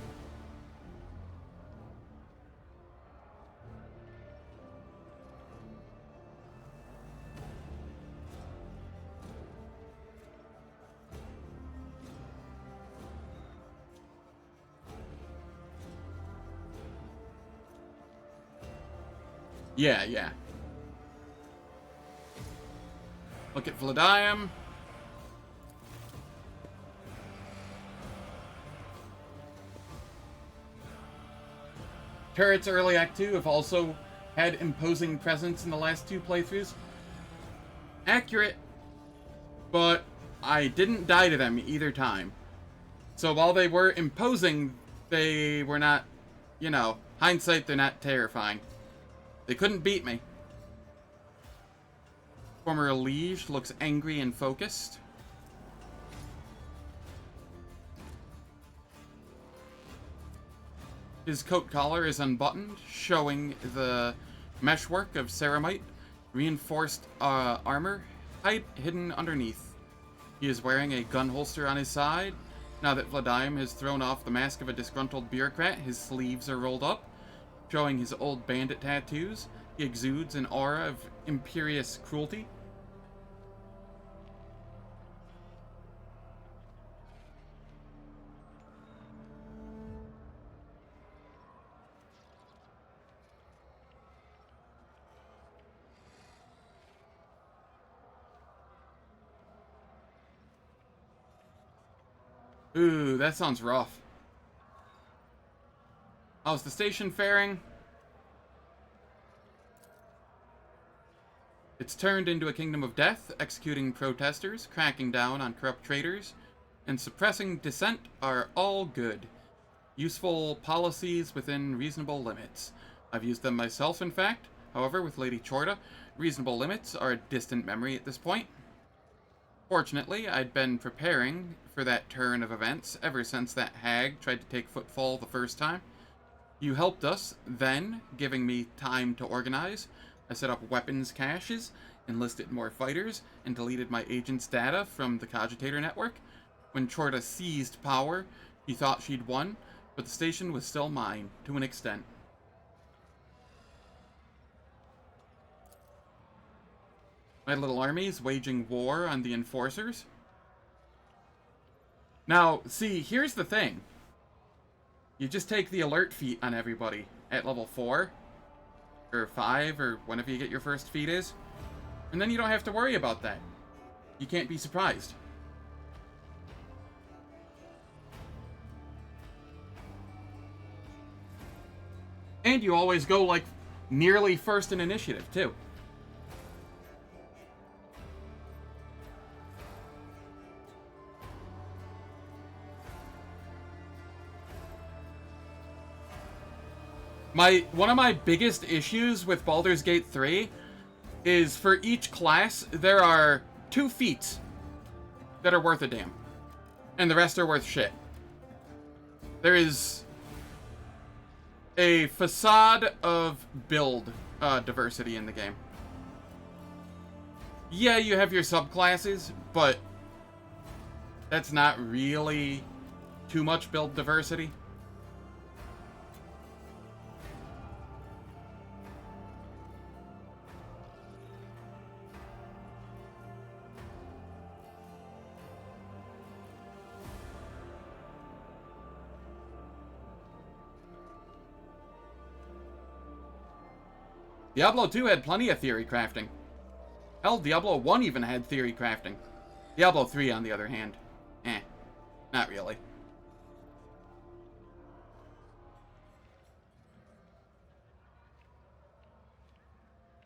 Yeah, yeah. Look at Vladim. Turrets early Act 2 have also had imposing presence in the last two playthroughs. Accurate, but I didn't die to them either time. So while they were imposing, they were not, you know, hindsight, they're not terrifying. They couldn't beat me. Former liege looks angry and focused. His coat collar is unbuttoned, showing the meshwork of ceramite, reinforced armor hidden underneath. He is wearing a gun holster on his side. Now that Vladim has thrown off the mask of a disgruntled bureaucrat, his sleeves are rolled up, showing his old bandit tattoos. He exudes an aura of imperious cruelty. Ooh, that sounds rough. How's the station faring? It's turned into a kingdom of death, executing protesters, cracking down on corrupt traders, and suppressing dissent are all good. Useful policies within reasonable limits. I've used them myself, in fact. However, with Lady Chorda, reasonable limits are a distant memory at this point. Fortunately, I'd been preparing for that turn of events ever since that hag tried to take Footfall the first time. You helped us, then, giving me time to organize. I set up weapons caches, enlisted more fighters, and deleted my agent's data from the Cogitator network. When Chorda seized power, he thought she'd won, but the station was still mine, to an extent. My little armies waging war on the enforcers. Now, see, here's the thing. You just take the alert feat on everybody at level 4, or 5, or whenever you get your first feat is, and then you don't have to worry about that. You can't be surprised. And you always go, like, nearly first in initiative, too. One of my biggest issues with Baldur's Gate 3 is for each class, there are 2 feats that are worth a damn. And the rest are worth shit. There is a facade of build diversity in the game. Yeah, you have your subclasses, but that's not really too much build diversity. Diablo 2 had plenty of theory crafting. Hell, Diablo 1 even had theory crafting. Diablo 3, on the other hand, not really.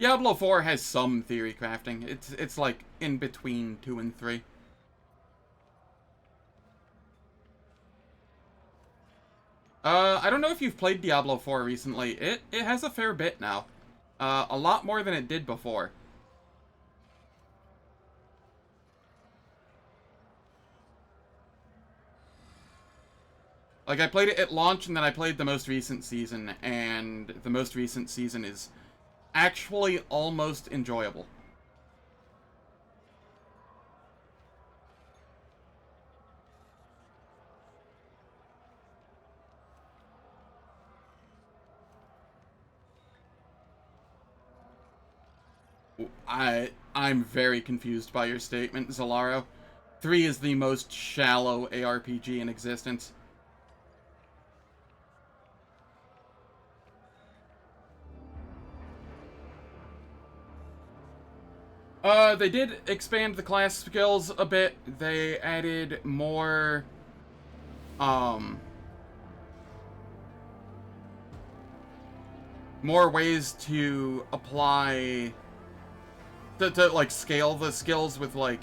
Diablo 4 has some theory crafting. It's like in between 2 and 3. I don't know if you've played Diablo 4 recently. It has a fair bit now. A lot more than it did before. Like, I played it at launch, and then I played the most recent season, and the most recent season is actually almost enjoyable. I'm very confused by your statement, Zalaro. 3 is the most shallow ARPG in existence. They did expand the class skills a bit. They added more, more ways to apply, to like, scale the skills with, like,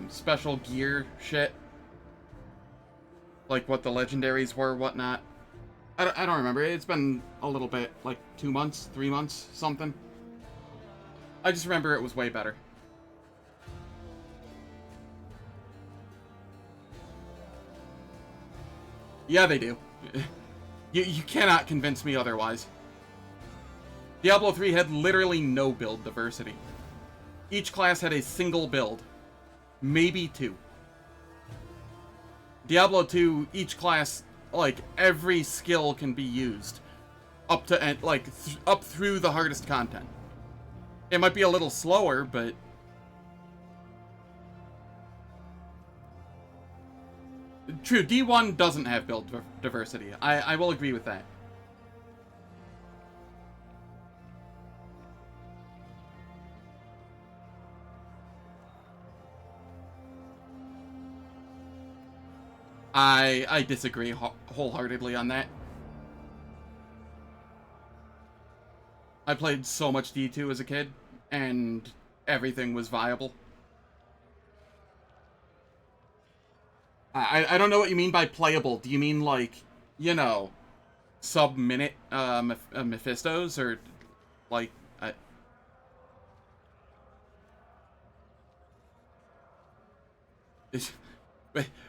special gear shit. Like what the legendaries were, whatnot. I don't remember. It's been a little bit, like 2 months, 3 months, something. I just remember it was way better. Yeah, they do. You cannot convince me otherwise. Diablo 3 had literally no build diversity. Each class had a single build. Maybe 2. Diablo 2, each class, like, every skill can be used. Up to, like, up through the hardest content. It might be a little slower, but... True, D1 doesn't have build diversity. I will agree with that. I disagree wholeheartedly on that. I played so much D2 as a kid, and everything was viable. I don't know what you mean by playable. Do you mean, like, you know, sub-minute Mephistos, or like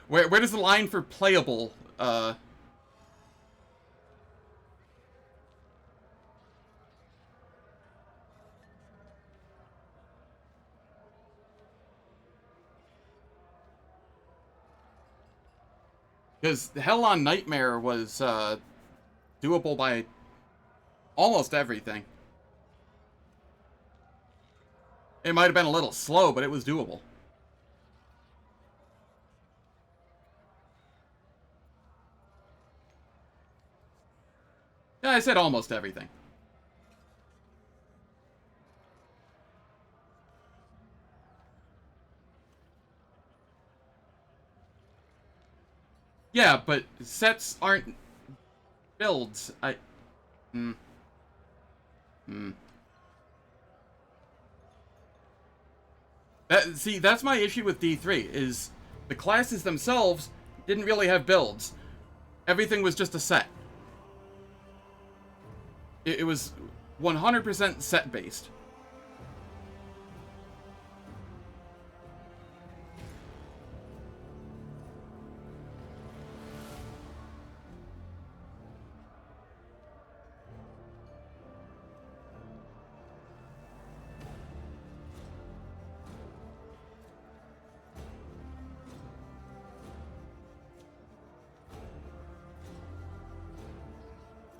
where does the line for playable because Hell on Nightmare was doable by almost everything. It might have been a little slow, but it was doable. Yeah, I said almost everything. Yeah, but sets aren't builds. See, that's my issue with D3, is the classes themselves didn't really have builds. Everything was just a set. It was 100% set-based.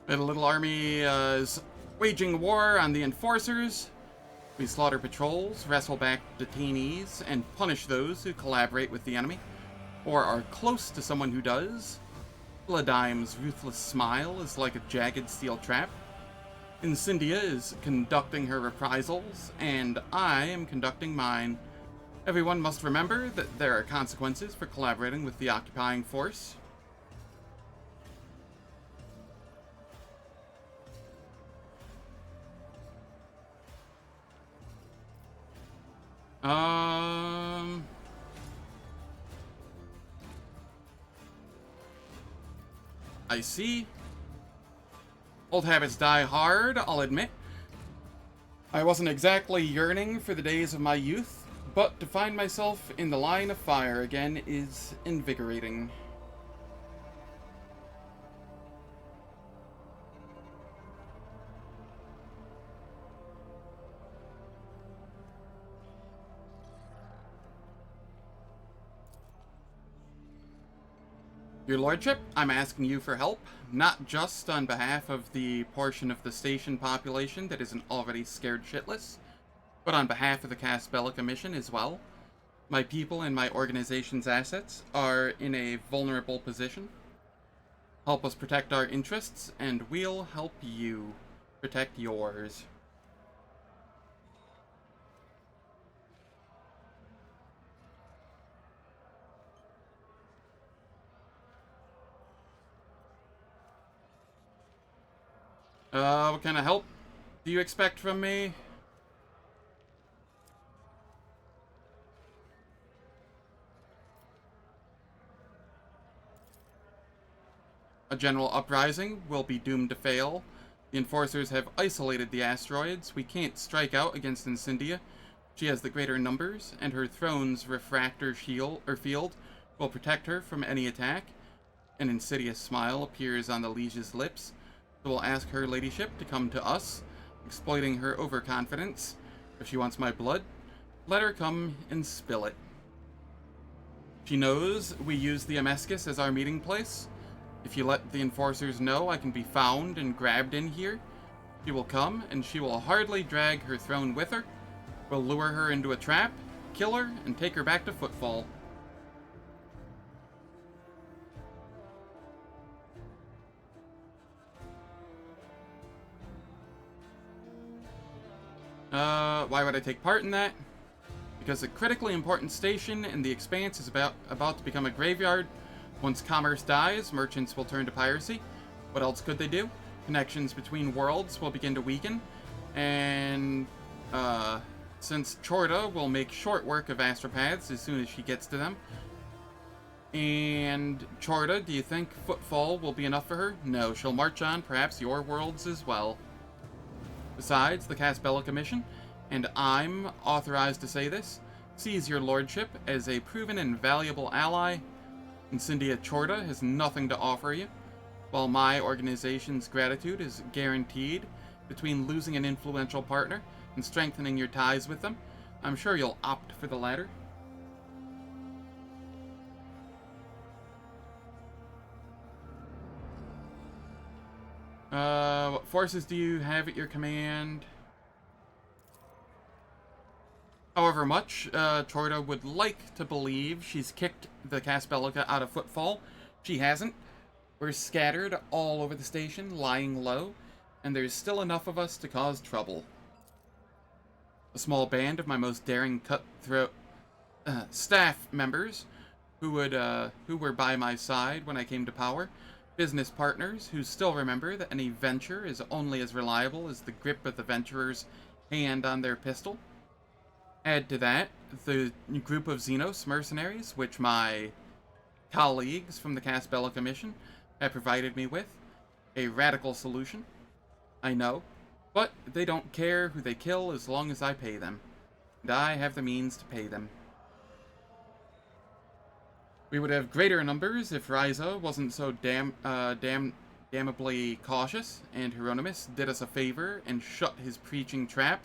The little army is waging war on the enforcers. We slaughter patrols, wrestle back detainees, and punish those who collaborate with the enemy, or are close to someone who does. Ladime's ruthless smile is like a jagged steel trap. Incendia is conducting her reprisals, and I am conducting mine. Everyone must remember that there are consequences for collaborating with the occupying force. I see. Old habits die hard, I'll admit. I wasn't exactly yearning for the days of my youth, but to find myself in the line of fire again is invigorating. Your Lordship, I'm asking you for help, not just on behalf of the portion of the station population that isn't already scared shitless, but on behalf of the Caspella Commission as well. My people and my organization's assets are in a vulnerable position. Help us protect our interests, and we'll help you protect yours. What kind of help do you expect from me? A general uprising will be doomed to fail. The enforcers have isolated the asteroids. We can't strike out against Incendia. She has the greater numbers, and her throne's refractor field will protect her from any attack. An insidious smile appears on the liege's lips. So we'll ask her ladyship to come to us, exploiting her overconfidence. If she wants my blood, let her come and spill it. She knows we use the Amescus as our meeting place. If you let the enforcers know I can be found and grabbed in here, she will come, and she will hardly drag her throne with her. We'll lure her into a trap, kill her, and take her back to Footfall. Why would I take part in that? Because a critically important station in the Expanse is about to become a graveyard. Once commerce dies, merchants will turn to piracy. What else could they do? Connections between worlds will begin to weaken. And, since Chorda will make short work of astropaths as soon as she gets to them, And Chorda, do you think Footfall will be enough for her? No, she'll march on perhaps your worlds as well. Besides, the Casbella Commission, and I'm authorized to say this, sees your lordship as a proven and valuable ally. Incendia Chorda has nothing to offer you, while my organization's gratitude is guaranteed. Between losing an influential partner and strengthening your ties with them, I'm sure you'll opt for the latter. What forces do you have at your command? However much Chorda would like to believe she's kicked the Casbellica out of Footfall, she hasn't. We're scattered all over the station, lying low, and there's still enough of us to cause trouble. A small band of my most daring cutthroat staff members who were by my side when I came to power, business partners who still remember that any venture is only as reliable as the grip of the venturer's hand on their pistol. Add to that the group of Xenos mercenaries, which my colleagues from the Casbella Commission have provided me with. A radical solution, I know, but they don't care who they kill as long as I pay them. And I have the means to pay them. We would have greater numbers if Ryza wasn't so damnably cautious, and Hieronymus did us a favor and shut his preaching trap.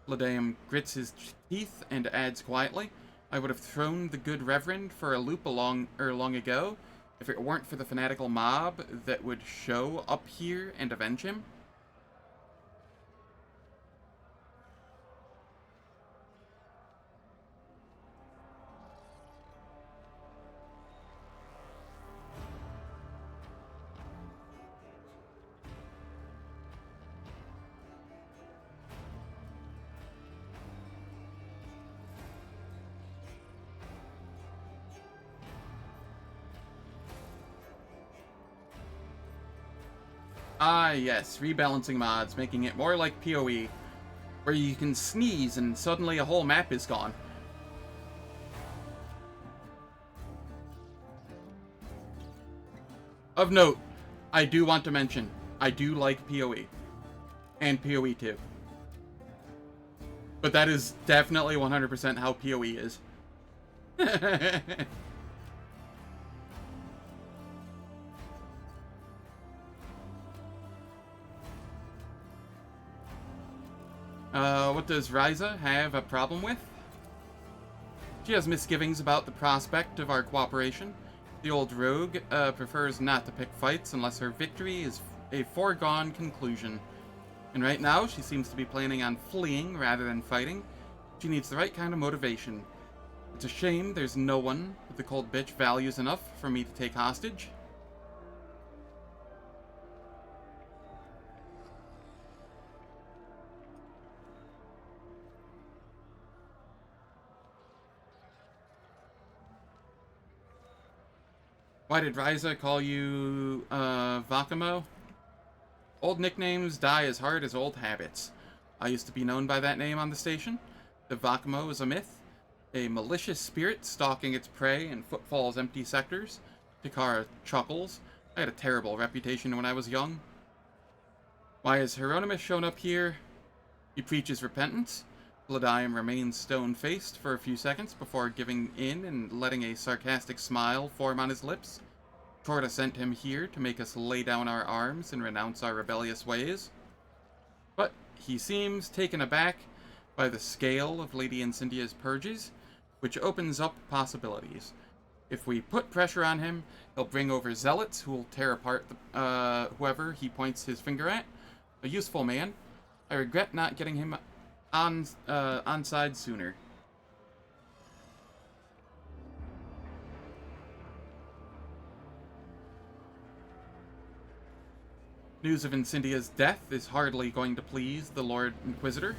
Ladeum grits his teeth and adds quietly, I would have thrown the good reverend for a loop long ago if it weren't for the fanatical mob that would show up here and avenge him. Ah, yes, rebalancing mods, making it more like PoE, where you can sneeze and suddenly a whole map is gone. Of note, I do want to mention, I do like PoE, and PoE 2. But that is definitely 100% how PoE is. What does Ryza have a problem with? She has misgivings about the prospect of our cooperation. The old rogue prefers not to pick fights unless her victory is a foregone conclusion. And right now, she seems to be planning on fleeing rather than fighting. She needs the right kind of motivation. It's a shame there's no one that the cold bitch values enough for me to take hostage. Why did Ryza call you, Vakamo? Old nicknames die as hard as old habits. I used to be known by that name on the station. The Vakamo is a myth, a malicious spirit stalking its prey in Footfall's empty sectors. Takara chuckles. I had a terrible reputation when I was young. Why has Hieronymus shown up here? He preaches repentance. Ladium remains stone-faced for a few seconds before giving in and letting a sarcastic smile form on his lips. Chorda sent him here to make us lay down our arms and renounce our rebellious ways. But he seems taken aback by the scale of Lady Incendia's purges, which opens up possibilities. If we put pressure on him, he'll bring over zealots who will tear apart whoever he points his finger at. A useful man. I regret not getting him on side sooner. News of Incendia's death is hardly going to please the Lord Inquisitor.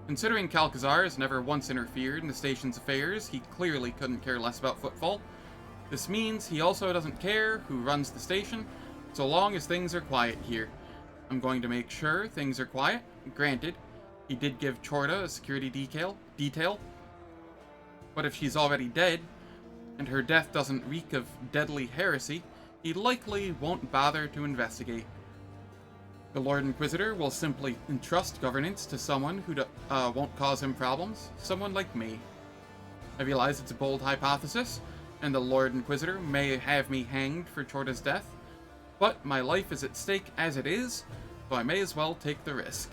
Considering Calcazar has never once interfered in the station's affairs, he clearly couldn't care less about Footfall. This means he also doesn't care who runs the station, so long as things are quiet here. I'm going to make sure things are quiet. Granted, he did give Chorda a security detail, But if she's already dead, and her death doesn't reek of deadly heresy, he likely won't bother to investigate. The Lord Inquisitor will simply entrust governance to someone who won't cause him problems, someone like me. I realize it's a bold hypothesis, and the Lord Inquisitor may have me hanged for Chorda's death, but my life is at stake as it is, so I may as well take the risk.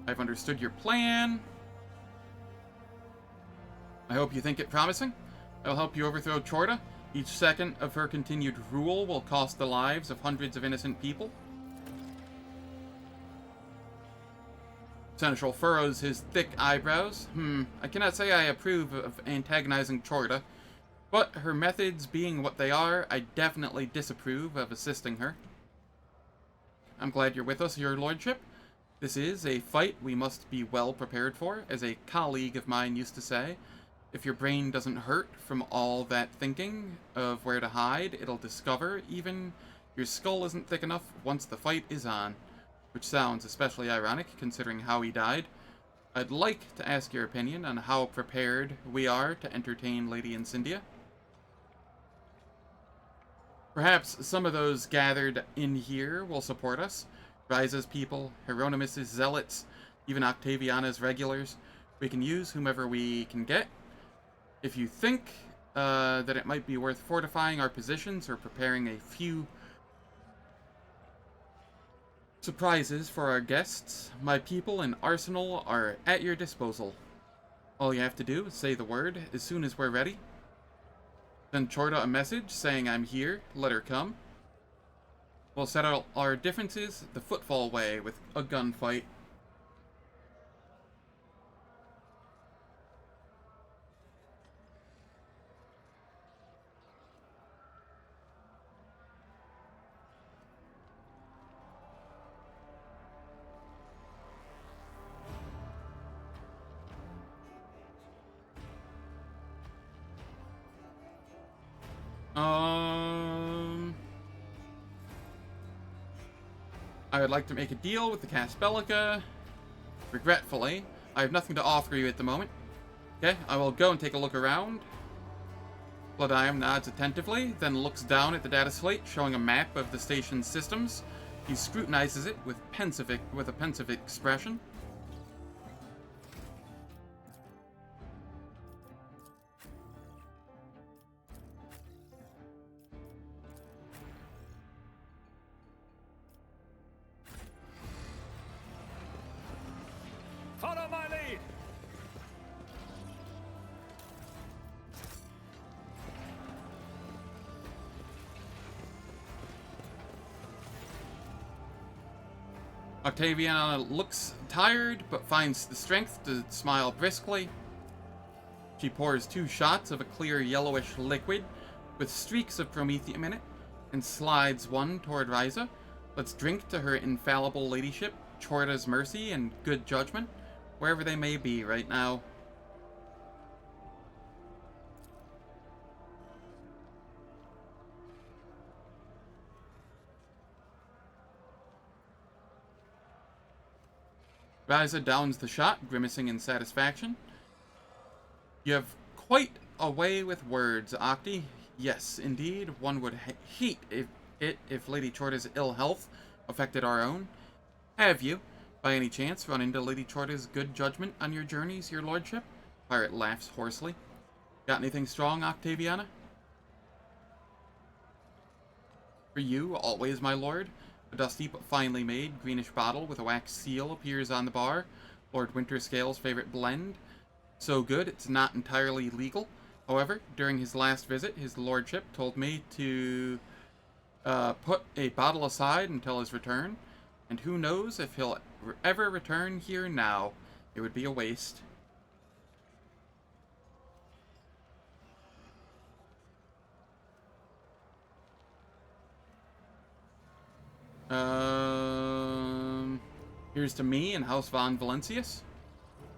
I've understood your plan. I hope you think it promising. I'll help you overthrow Chorda. Each second of her continued rule will cost the lives of hundreds of innocent people. Seneschal furrows his thick eyebrows. I cannot say I approve of antagonizing Chorda, but her methods being what they are, I definitely disapprove of assisting her. I'm glad you're with us, your lordship. This is a fight we must be well prepared for, as a colleague of mine used to say. If your brain doesn't hurt from all that thinking of where to hide, it'll discover even your skull isn't thick enough once the fight is on. Which sounds especially ironic, considering how he died. I'd like to ask your opinion on how prepared we are to entertain Lady Incendia. Perhaps some of those gathered in here will support us. Ryza's people, Hieronymus's zealots, even Octaviana's regulars. We can use whomever we can get. If you think that it might be worth fortifying our positions or preparing a few surprises for our guests, my people and arsenal are at your disposal. All you have to do is say the word as soon as we're ready. Send Chorda a message saying I'm here, let her come. We'll settle our differences the Footfall way with a gunfight. I would like to make a deal with the Caspelica. Regretfully, I have nothing to offer you at the moment. Okay, I will go and take a look around. Bloodiam nods attentively, then looks down at the data slate showing a map of the station's systems. He scrutinizes it with a pensive expression. Follow my lead! Octaviana looks tired, but finds the strength to smile briskly. She pours 2 shots of a clear yellowish liquid with streaks of promethium in it, and slides one toward Ryza. Let's drink to her infallible ladyship, Chorda's mercy and good judgment, wherever they may be right now. Ryza downs the shot, grimacing in satisfaction. You have quite a way with words, Octi. Yes, indeed, one would hate if Lady Chorda's ill health affected our own. Have you, by any chance, run into Lady Chorda's good judgment on your journeys, your lordship? Pirate laughs hoarsely. Got anything strong, Octaviana? For you, always, my lord. A dusty but finely made greenish bottle with a wax seal appears on the bar. Lord Winterscale's favorite blend. So good, it's not entirely legal. However, during his last visit, his lordship told me to put a bottle aside until his return. And who knows if he'll ever return here now. It would be a waste. Here's to me and House von Valencius.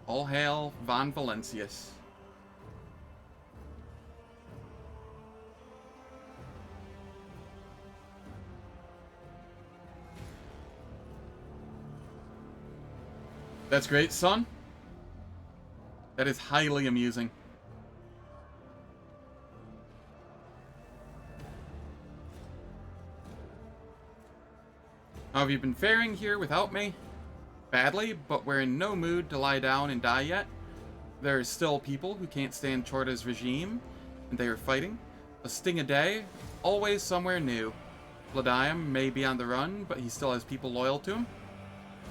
All hail von Valencius. That's great, son. That is highly amusing. How have you been faring here without me? Badly, but we're in no mood to lie down and die yet. There are still people who can't stand Chorda's regime, and they are fighting. A sting a day, always somewhere new. Vladium may be on the run, but he still has people loyal to him.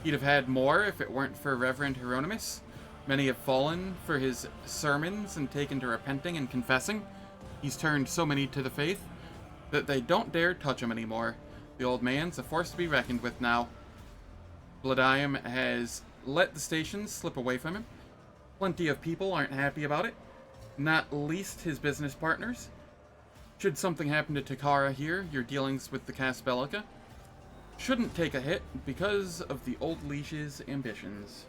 He'd have had more if it weren't for Reverend Hieronymus. Many have fallen for his sermons and taken to repenting and confessing. He's turned so many to the faith that they don't dare touch him anymore. The old man's a force to be reckoned with now. Vladium has let the stations slip away from him. Plenty of people aren't happy about it, not least his business partners. Should something happen to Takara here, your dealings with the Caspellica shouldn't take a hit because of the old leash's ambitions.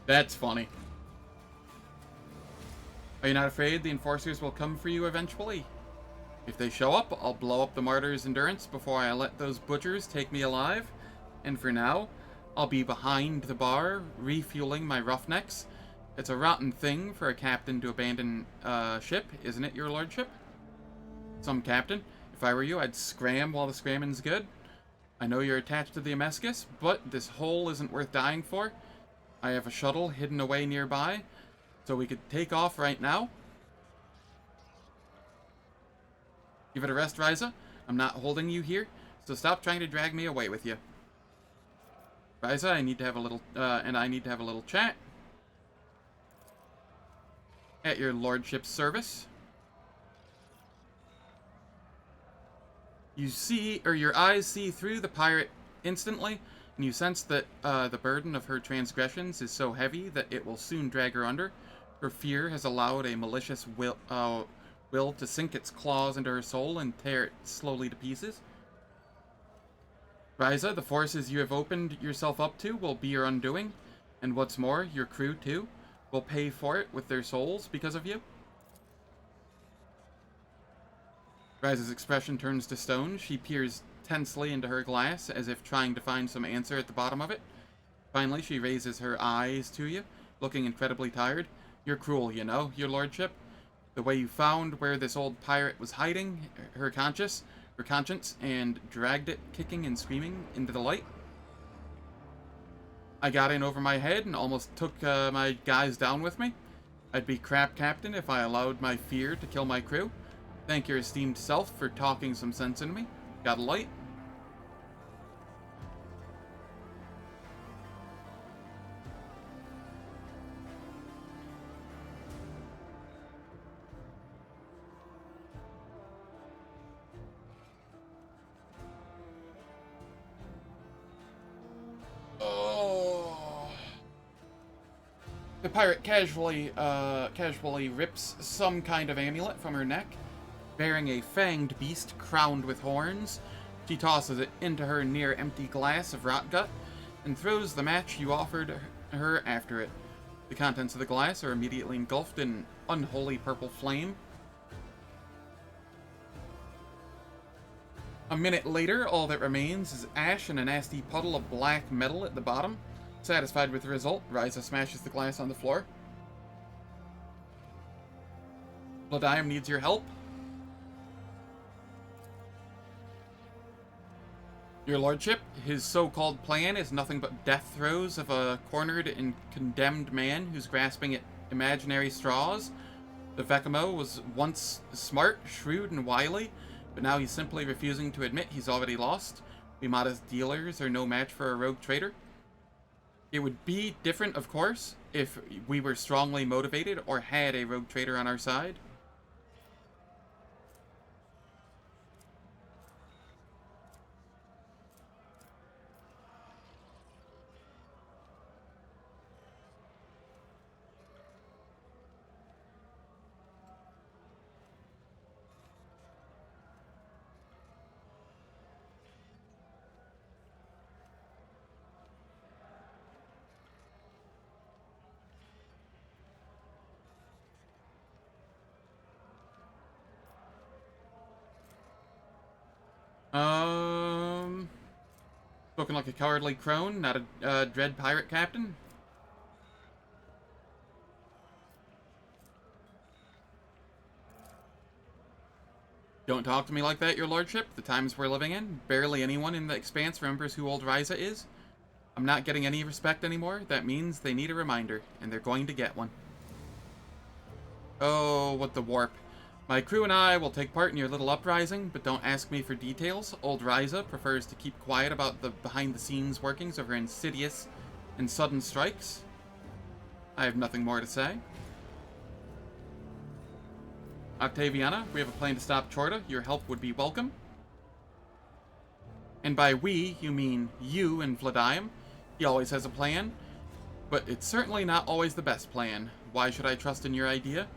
That's funny. Are you not afraid the enforcers will come for you eventually? If they show up, I'll blow up the martyr's endurance before I let those butchers take me alive. And for now, I'll be behind the bar, refueling my roughnecks. It's a rotten thing for a captain to abandon a ship, isn't it, your lordship? Some captain. If I were you, I'd scram while the scramming's good. I know you're attached to the Amescus, but this hole isn't worth dying for. I have a shuttle hidden away nearby, so we could take off right now. Give it a rest, Ryza. I'm not holding you here, so stop trying to drag me away with you. Ryza, I need to have a little, chat. At your lordship's service. You see, or your eyes see through the pirate instantly, and you sense that the burden of her transgressions is so heavy that it will soon drag her under. Her fear has allowed a malicious will to sink its claws into her soul and tear it slowly to pieces. Ryza, the forces you have opened yourself up to will be your undoing, and what's more, your crew too will pay for it with their souls because of you. Ryza's expression turns to stone. She peers tensely into her glass as if trying to find some answer at the bottom of it. Finally, she raises her eyes to you, looking incredibly tired. You're cruel, you know, your lordship. The way you found where this old pirate was hiding her conscience, and dragged it kicking and screaming into the light. I got in over my head and almost took my guys down with me. I'd be crap captain if I allowed my fear to kill my crew. Thank your esteemed self for talking some sense into me. Got a light? The pirate casually rips some kind of amulet from her neck, bearing a fanged beast crowned with horns. She tosses it into her near-empty glass of rotgut, and throws the match you offered her after it. The contents of the glass are immediately engulfed in unholy purple flame. A minute later, all that remains is ash and a nasty puddle of black metal at the bottom. Satisfied with the result, Ryza smashes the glass on the floor. Vladium needs your help. Your lordship, his so-called plan is nothing but death throes of a cornered and condemned man who's grasping at imaginary straws. The Vekamo was once smart, shrewd, and wily, but now he's simply refusing to admit he's already lost. We modest dealers are no match for a rogue trader. It would be different, of course, if we were strongly motivated or had a rogue trader on our side. Spoken like a cowardly crone, not a dread pirate captain. Don't talk to me like that, your lordship. The times we're living in, barely anyone in the Expanse remembers who old Ryza is. I'm not getting any respect anymore. That means they need a reminder, and they're going to get one. Oh, what the warp. My crew and I will take part in your little uprising, but don't ask me for details. Old Ryza prefers to keep quiet about the behind-the-scenes workings of her insidious and sudden strikes. I have nothing more to say. Octaviana, we have a plan to stop Chorda. Your help would be welcome. And by we, you mean you and Vladium. He always has a plan, but it's certainly not always the best plan. Why should I trust in your idea?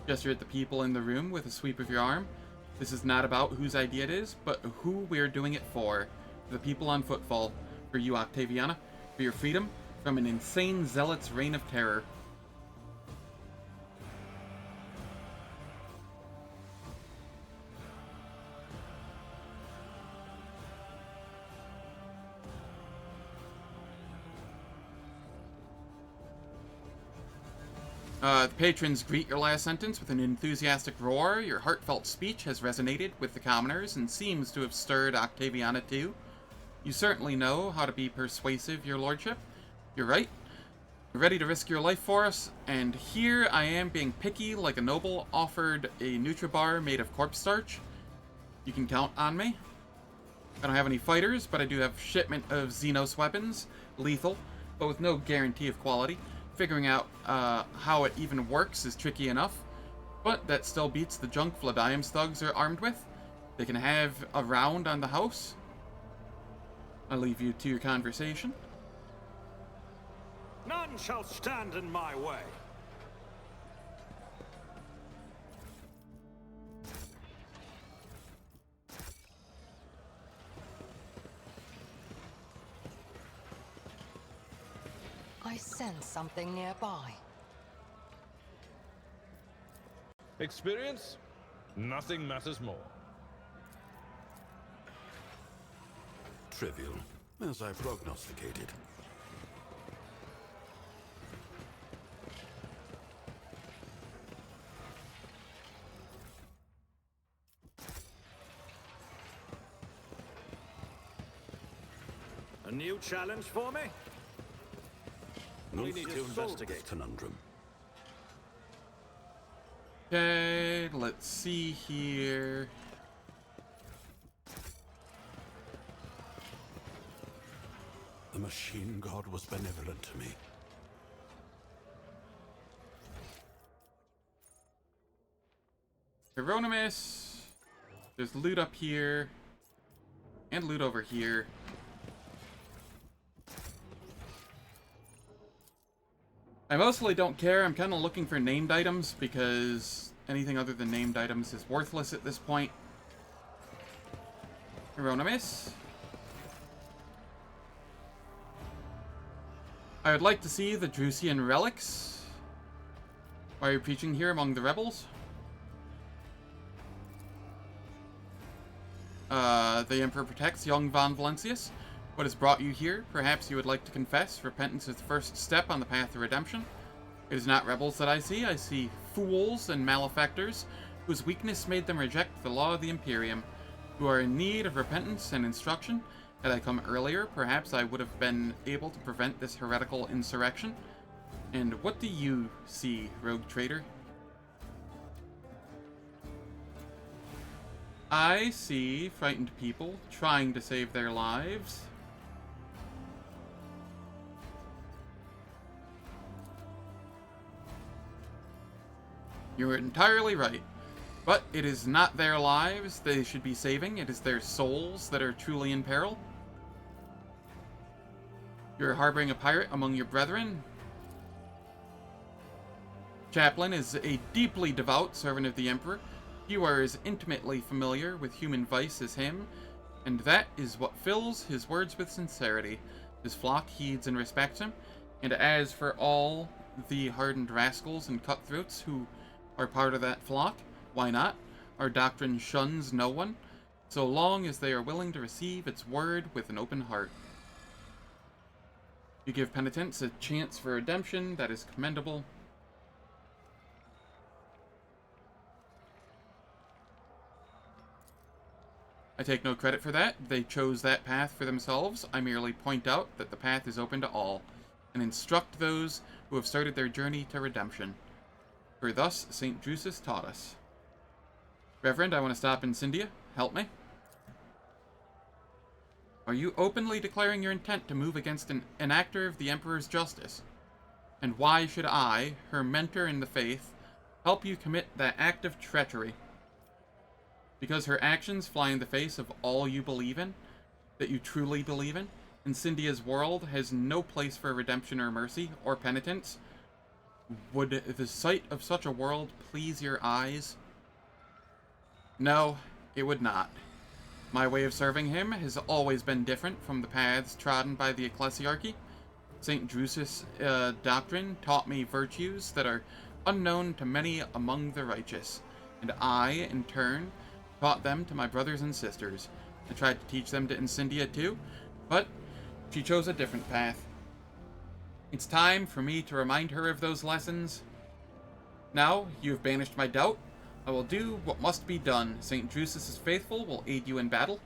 Gesture at the people in the room with a sweep of your arm. This is not about whose idea it is, but who we're doing it for. The people on Footfall. For you, Octaviana. For your freedom from an insane zealot's reign of terror. The patrons greet your last sentence with an enthusiastic roar. Your heartfelt speech has resonated with the commoners and seems to have stirred Octaviana too. You certainly know how to be persuasive, your lordship. You're right. You're ready to risk your life for us, and here I am being picky like a noble offered a Nutribar made of corpse starch. You can count on me. I don't have any fighters, but I do have shipment of Xenos weapons, lethal, but with no guarantee of quality. Figuring out how it even works is tricky enough, but that still beats the junk Vladium's thugs are armed with. They can have a round on the house. I'll leave you to your conversation. None shall stand in my way. I sense something nearby. Experience? Nothing matters more. Trivial, as I prognosticated. A new challenge for me? We need to investigate. Conundrum. Okay, let's see here. The machine god was benevolent to me. Hieronymus. There's loot up here. And loot over here. I mostly don't care. I'm kind of looking for named items because anything other than named items is worthless at this point. Hieronymus. I would like to see the Drusian relics. Why are you preaching here among the rebels? The Emperor protects young Von Valencius. What has brought you here? Perhaps you would like to confess. Repentance is the first step on the path to redemption. It is not rebels that I see fools and malefactors, whose weakness made them reject the law of the Imperium, who are in need of repentance and instruction. Had I come earlier, perhaps I would have been able to prevent this heretical insurrection. And what do you see, rogue traitor? I see frightened people trying to save their lives. You're entirely right. But it is not their lives they should be saving, it is their souls that are truly in peril. You're harboring a pirate among your brethren. Chaplain is a deeply devout servant of the Emperor. You are as intimately familiar with human vice as him, and that is what fills his words with sincerity. His flock heeds and respects him, and as for all the hardened rascals and cutthroats who are part of that flock, why not? Our doctrine shuns no one. so long as they are willing to receive its word with an open heart. You give penitents a chance for redemption that is commendable. I take no credit for that. They chose that path for themselves. I merely point out that the path is open to all, and instruct those who have started their journey to redemption. For thus St. Drusus taught us. Reverend, I want to stop Incendia. Help me. Are you openly declaring your intent to move against an enactor of the Emperor's justice? And why should I, her mentor in the faith, help you commit that act of treachery? Because her actions fly in the face of all you believe in, that you truly believe in, Incendia's world has no place for redemption or mercy or penitence. Would the sight of such a world please your eyes? No, it would not. My way of serving him has always been different from the paths trodden by the ecclesiarchy. St. Drusus' doctrine taught me virtues that are unknown to many among the righteous, and I, in turn, taught them to my brothers and sisters. I tried to teach them to Incendia too, but she chose a different path. It's time for me to remind her of those lessons. Now you have banished my doubt. I will do what must be done. St. Drusus' faithful will aid you in battle.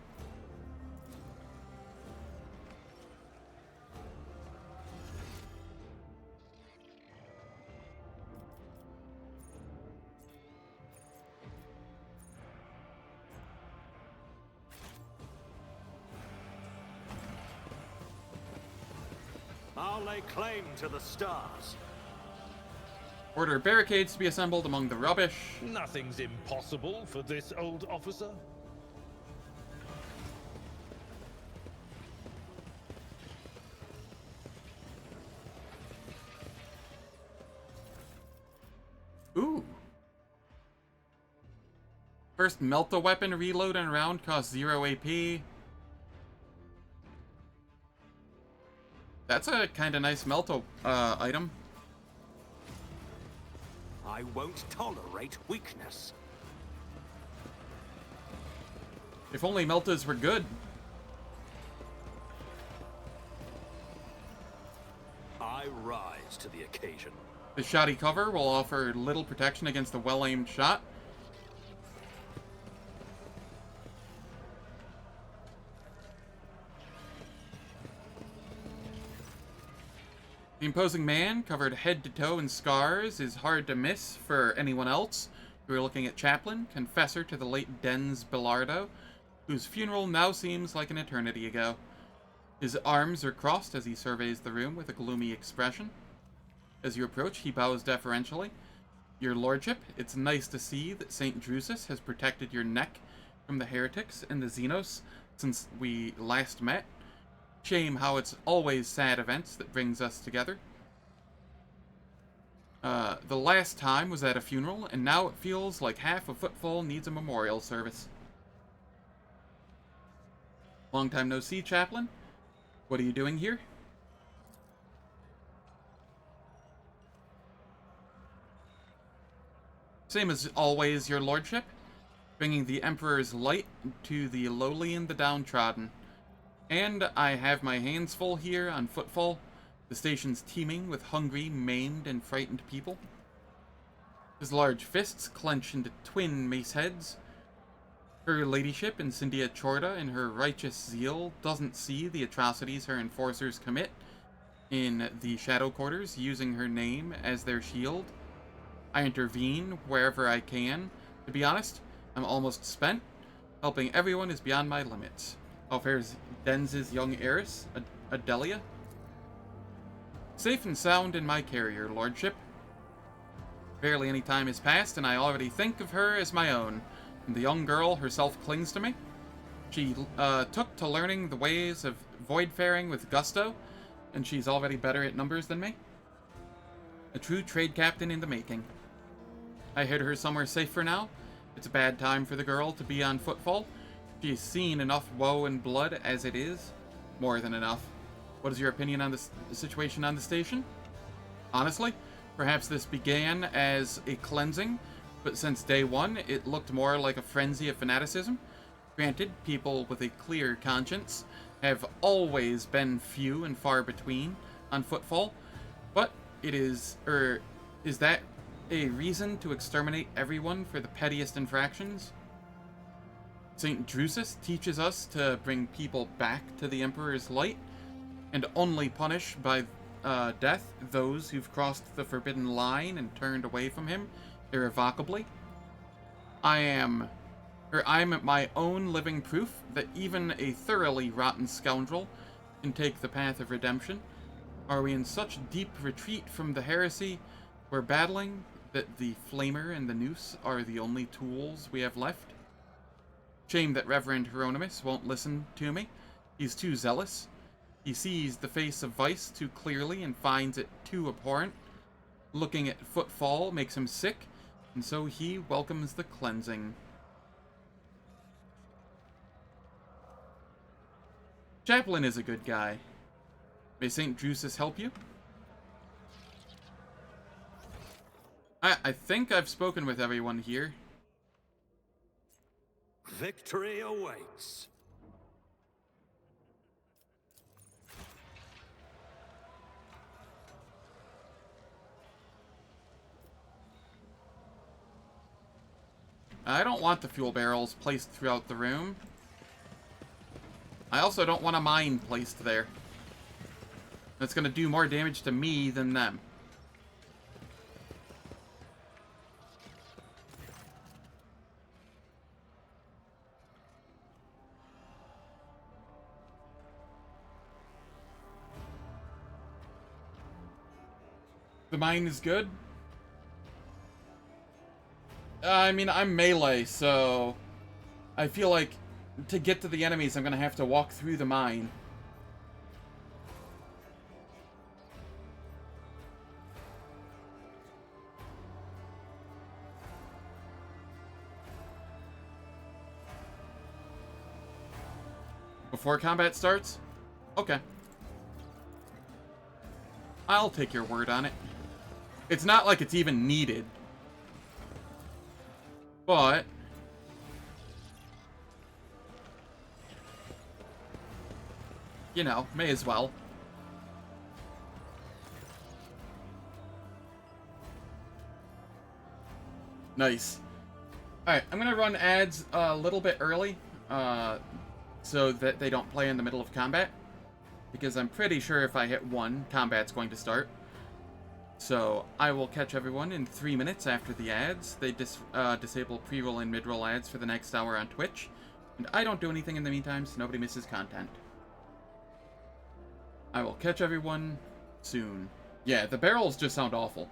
I'll lay claim to the stars. Order barricades to be assembled among the rubbish. Nothing's impossible for this old officer. Ooh. First melt the weapon, reload and round costs 0 AP. That's a kind of nice melto item. I won't tolerate weakness. If only meltas were good. I rise to the occasion. The shoddy cover will offer little protection against a well-aimed shot. The imposing man, covered head to toe in scars, is hard to miss for anyone else. We are looking at Chaplain, confessor to the late Dens Belardo, whose funeral now seems like an eternity ago. His arms are crossed as he surveys the room with a gloomy expression. As you approach, he bows deferentially. Your lordship, it's nice to see that St. Drusus has protected your neck from the heretics and the Xenos since we last met. Shame how it's always sad events that brings us together. The last time was at a funeral, and now it feels like half of Footfall needs a memorial service. Long time no see, Chaplain. What are you doing here? Same as always, your lordship. Bringing the Emperor's light to the lowly and the downtrodden. And I have my hands full here on Footfall. The station's teeming with hungry, maimed, and frightened people. His large fists clench into twin mace heads. Her ladyship, Incendia Chorda, in her righteous zeal, doesn't see the atrocities her enforcers commit in the Shadow Quarters, using her name as their shield. I intervene wherever I can. To be honest, I'm almost spent. Helping everyone is beyond my limits. How fares Dens' young heiress, Adelia? Safe and sound in my care, your lordship. Barely any time has passed, and I already think of her as my own. And the young girl herself clings to me. She took to learning the ways of voidfaring with gusto, and she's already better at numbers than me. A true trade captain in the making. I hid her somewhere safe for now. It's a bad time for the girl to be on Footfall. She's seen enough woe and blood as it is. More than enough. What is your opinion on the situation on the station? Honestly, perhaps this began as a cleansing, but since day one, it looked more like a frenzy of fanaticism. Granted, people with a clear conscience have always been few and far between on Footfall, but is that a reason to exterminate everyone for the pettiest infractions? St. Drusus teaches us to bring people back to the Emperor's light, and only punish by death those who've crossed the forbidden line and turned away from him irrevocably. I'm my own living proof that even a thoroughly rotten scoundrel can take the path of redemption. Are we in such deep retreat from the heresy we're battling that the flamer and the noose are the only tools we have left? Shame that Reverend Hieronymus won't listen to me. He's too zealous. He sees the face of vice too clearly and finds it too abhorrent. Looking at Footfall makes him sick, and so he welcomes the cleansing. Chaplain is a good guy. May St. Drusus help you? I think I've spoken with everyone here. Victory awaits. I don't want the fuel barrels placed throughout the room. I also don't want a mine placed there. That's going to do more damage to me than them. The mine is good. I mean, I'm melee, so I feel like to get to the enemies, I'm going to have to walk through the mine. Before combat starts? Okay. I'll take your word on it. It's not like it's even needed. But you know, may as well. Nice. Alright, I'm gonna run ads a little bit early, so that they don't play in the middle of combat. Because I'm pretty sure if I hit 1, combat's going to start. So, I will catch everyone in 3 minutes after the ads. They disable pre-roll and mid-roll ads for the next hour on Twitch. And I don't do anything in the meantime, so nobody misses content. I will catch everyone soon. Yeah, the barrels just sound awful.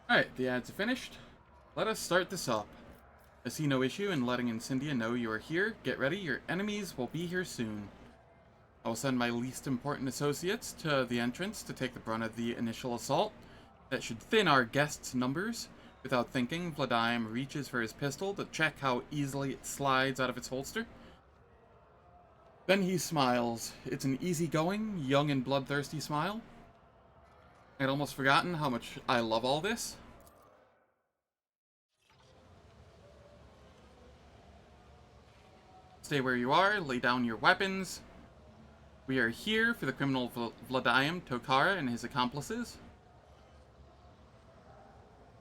Alright, the ads are finished. Let us start this up. I see no issue in letting Incendia know you are here. Get ready, your enemies will be here soon. I will send my least important associates to the entrance to take the brunt of the initial assault. That should thin our guests' numbers. Without thinking, Vladyim reaches for his pistol to check how easily it slides out of its holster. Then he smiles. It's an easygoing, young and bloodthirsty smile. I'd almost forgotten how much I love all this. Stay where you are, lay down your weapons. We are here for the criminal Vladyim Tokara and his accomplices.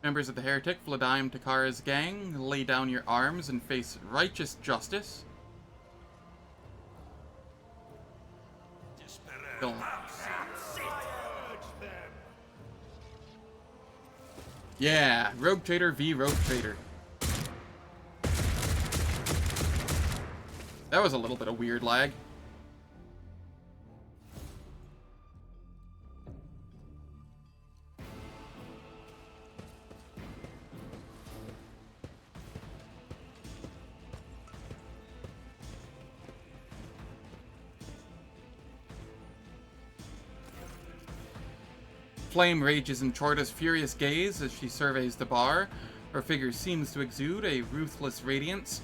Members of the heretic Vladyim Tokara's gang, lay down your arms and face righteous justice. Yeah, Rogue Trader v Rogue Trader. That was a little bit of weird lag. Flame rages in Chorda's furious gaze as she surveys the bar. Her figure seems to exude a ruthless radiance,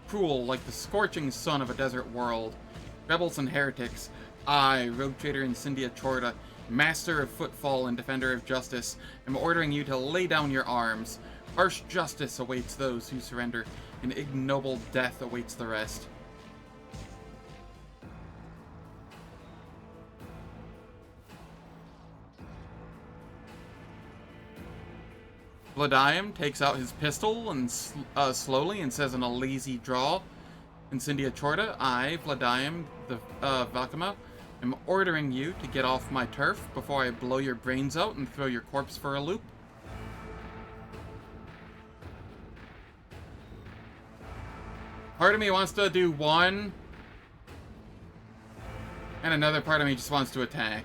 cruel like the scorching sun of a desert world. Rebels and heretics, I, Rogue Trader Incendia Chorda, master of Footfall and defender of justice, am ordering you to lay down your arms. Harsh justice awaits those who surrender, and ignoble death awaits the rest. Vladyim takes out his pistol and slowly and says in a lazy drawl, Incendia Chorda, I, Vladyim the Valkama, am ordering you to get off my turf before I blow your brains out and throw your corpse for a loop. Part of me wants to do one, and another part of me just wants to attack.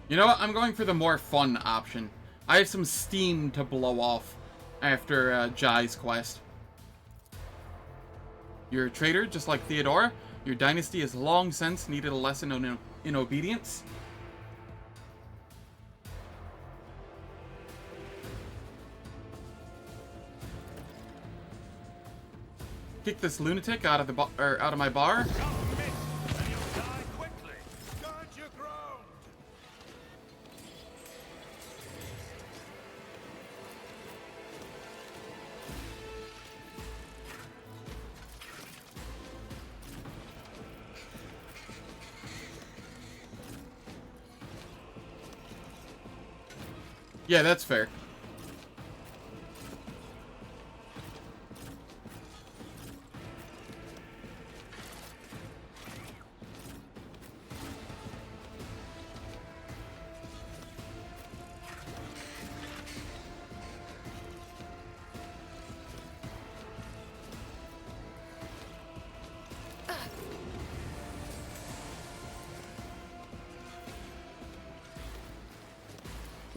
You know what? I'm going for the more fun option. I have some steam to blow off after Jai's quest. You're a traitor, just like Theodora. Your dynasty has long since needed a lesson in obedience. Kick this lunatic out of the out of my bar. Yeah, that's fair.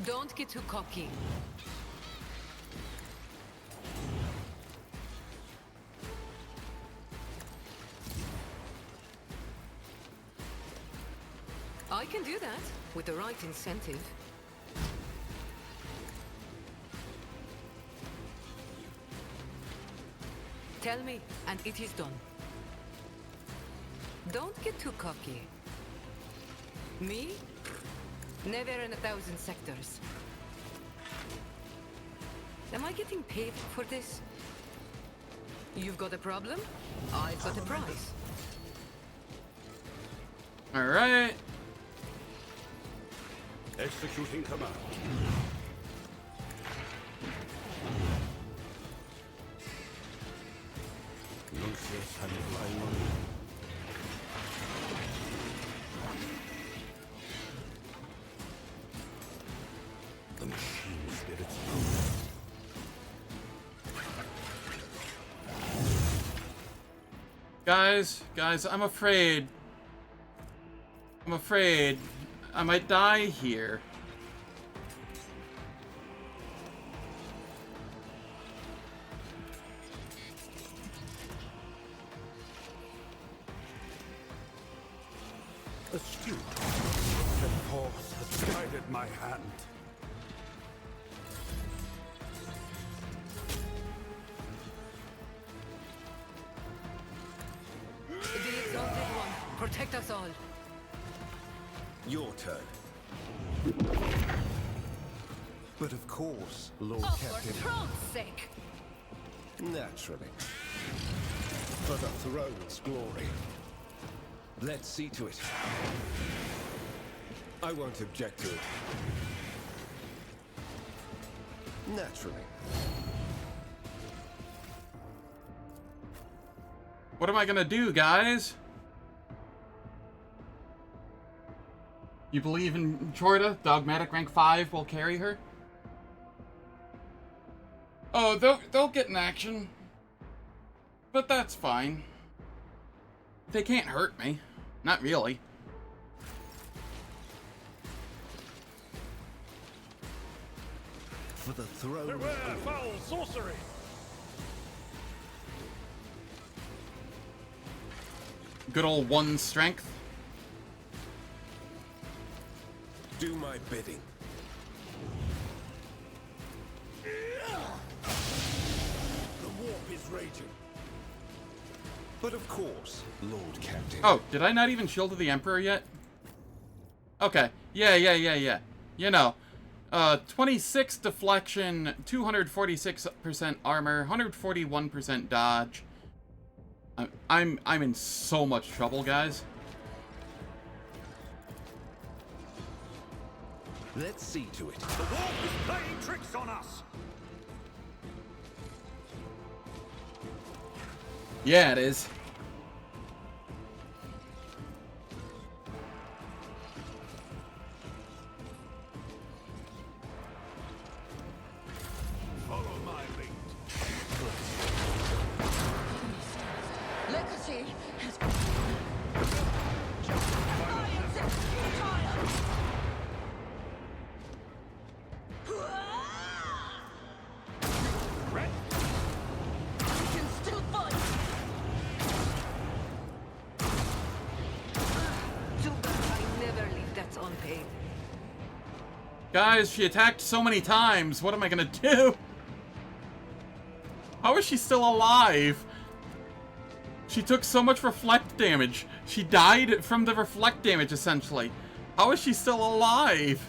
Don't get too cocky. I can do that with the right incentive. Tell me, and it is done. Don't get too cocky. Me? Never in 1,000 sectors. Am I getting paid for this? You've got a problem? I've got a prize. Alright. Executing command. Lucius and Lionel. The machine spirits move. Guys, I'm afraid I might die here. Astute. The force has guided my hand. The Exalted One, protect us all. Your turn. But of course, Lord Oh, Captain. for throne's sake! Naturally. For the throne's glory. Let's see to it. I won't object to it. Naturally. What am I gonna do, guys? You believe in Chorda? Dogmatic rank 5 will carry her? Oh, they'll get in action. But that's fine. They can't hurt me. Not really. For the throne. Beware foul sorcery! Good old 1 strength. Do my bidding. The warp is raging. But of course, Lord Captain. Oh, did I not even shield the Emperor yet? Okay. Yeah. You know. 26 deflection, 246% armor, 141% dodge. I'm in so much trouble, guys. Let's see to it. The warp is playing tricks on us. Yeah, it is. Follow my lead. Legacy has... Guys, she attacked so many times. What am I gonna do? How is she still alive? She took so much reflect damage. She died from the reflect damage, essentially. How is she still alive?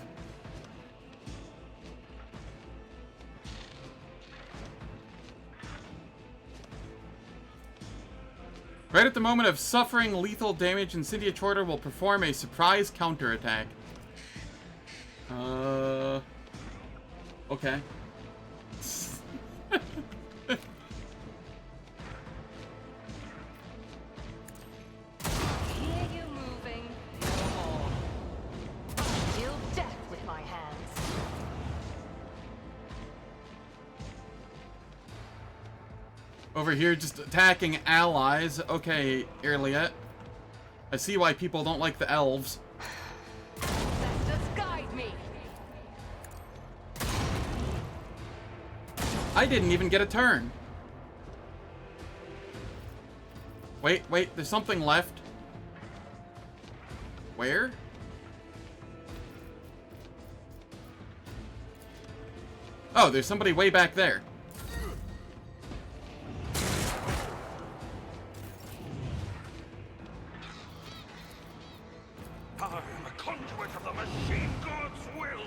Right at the moment of suffering lethal damage, Incendia Chorter will perform a surprise counterattack. Okay. Hear you moving. No more. Deal death with my hands. Over here, just attacking allies. Okay, Irliet. I see why people don't like the elves. Ancestors guide me. I didn't even get a turn. Wait, there's something left. Where? Oh, there's somebody way back there. I am a conduit of the machine god's will.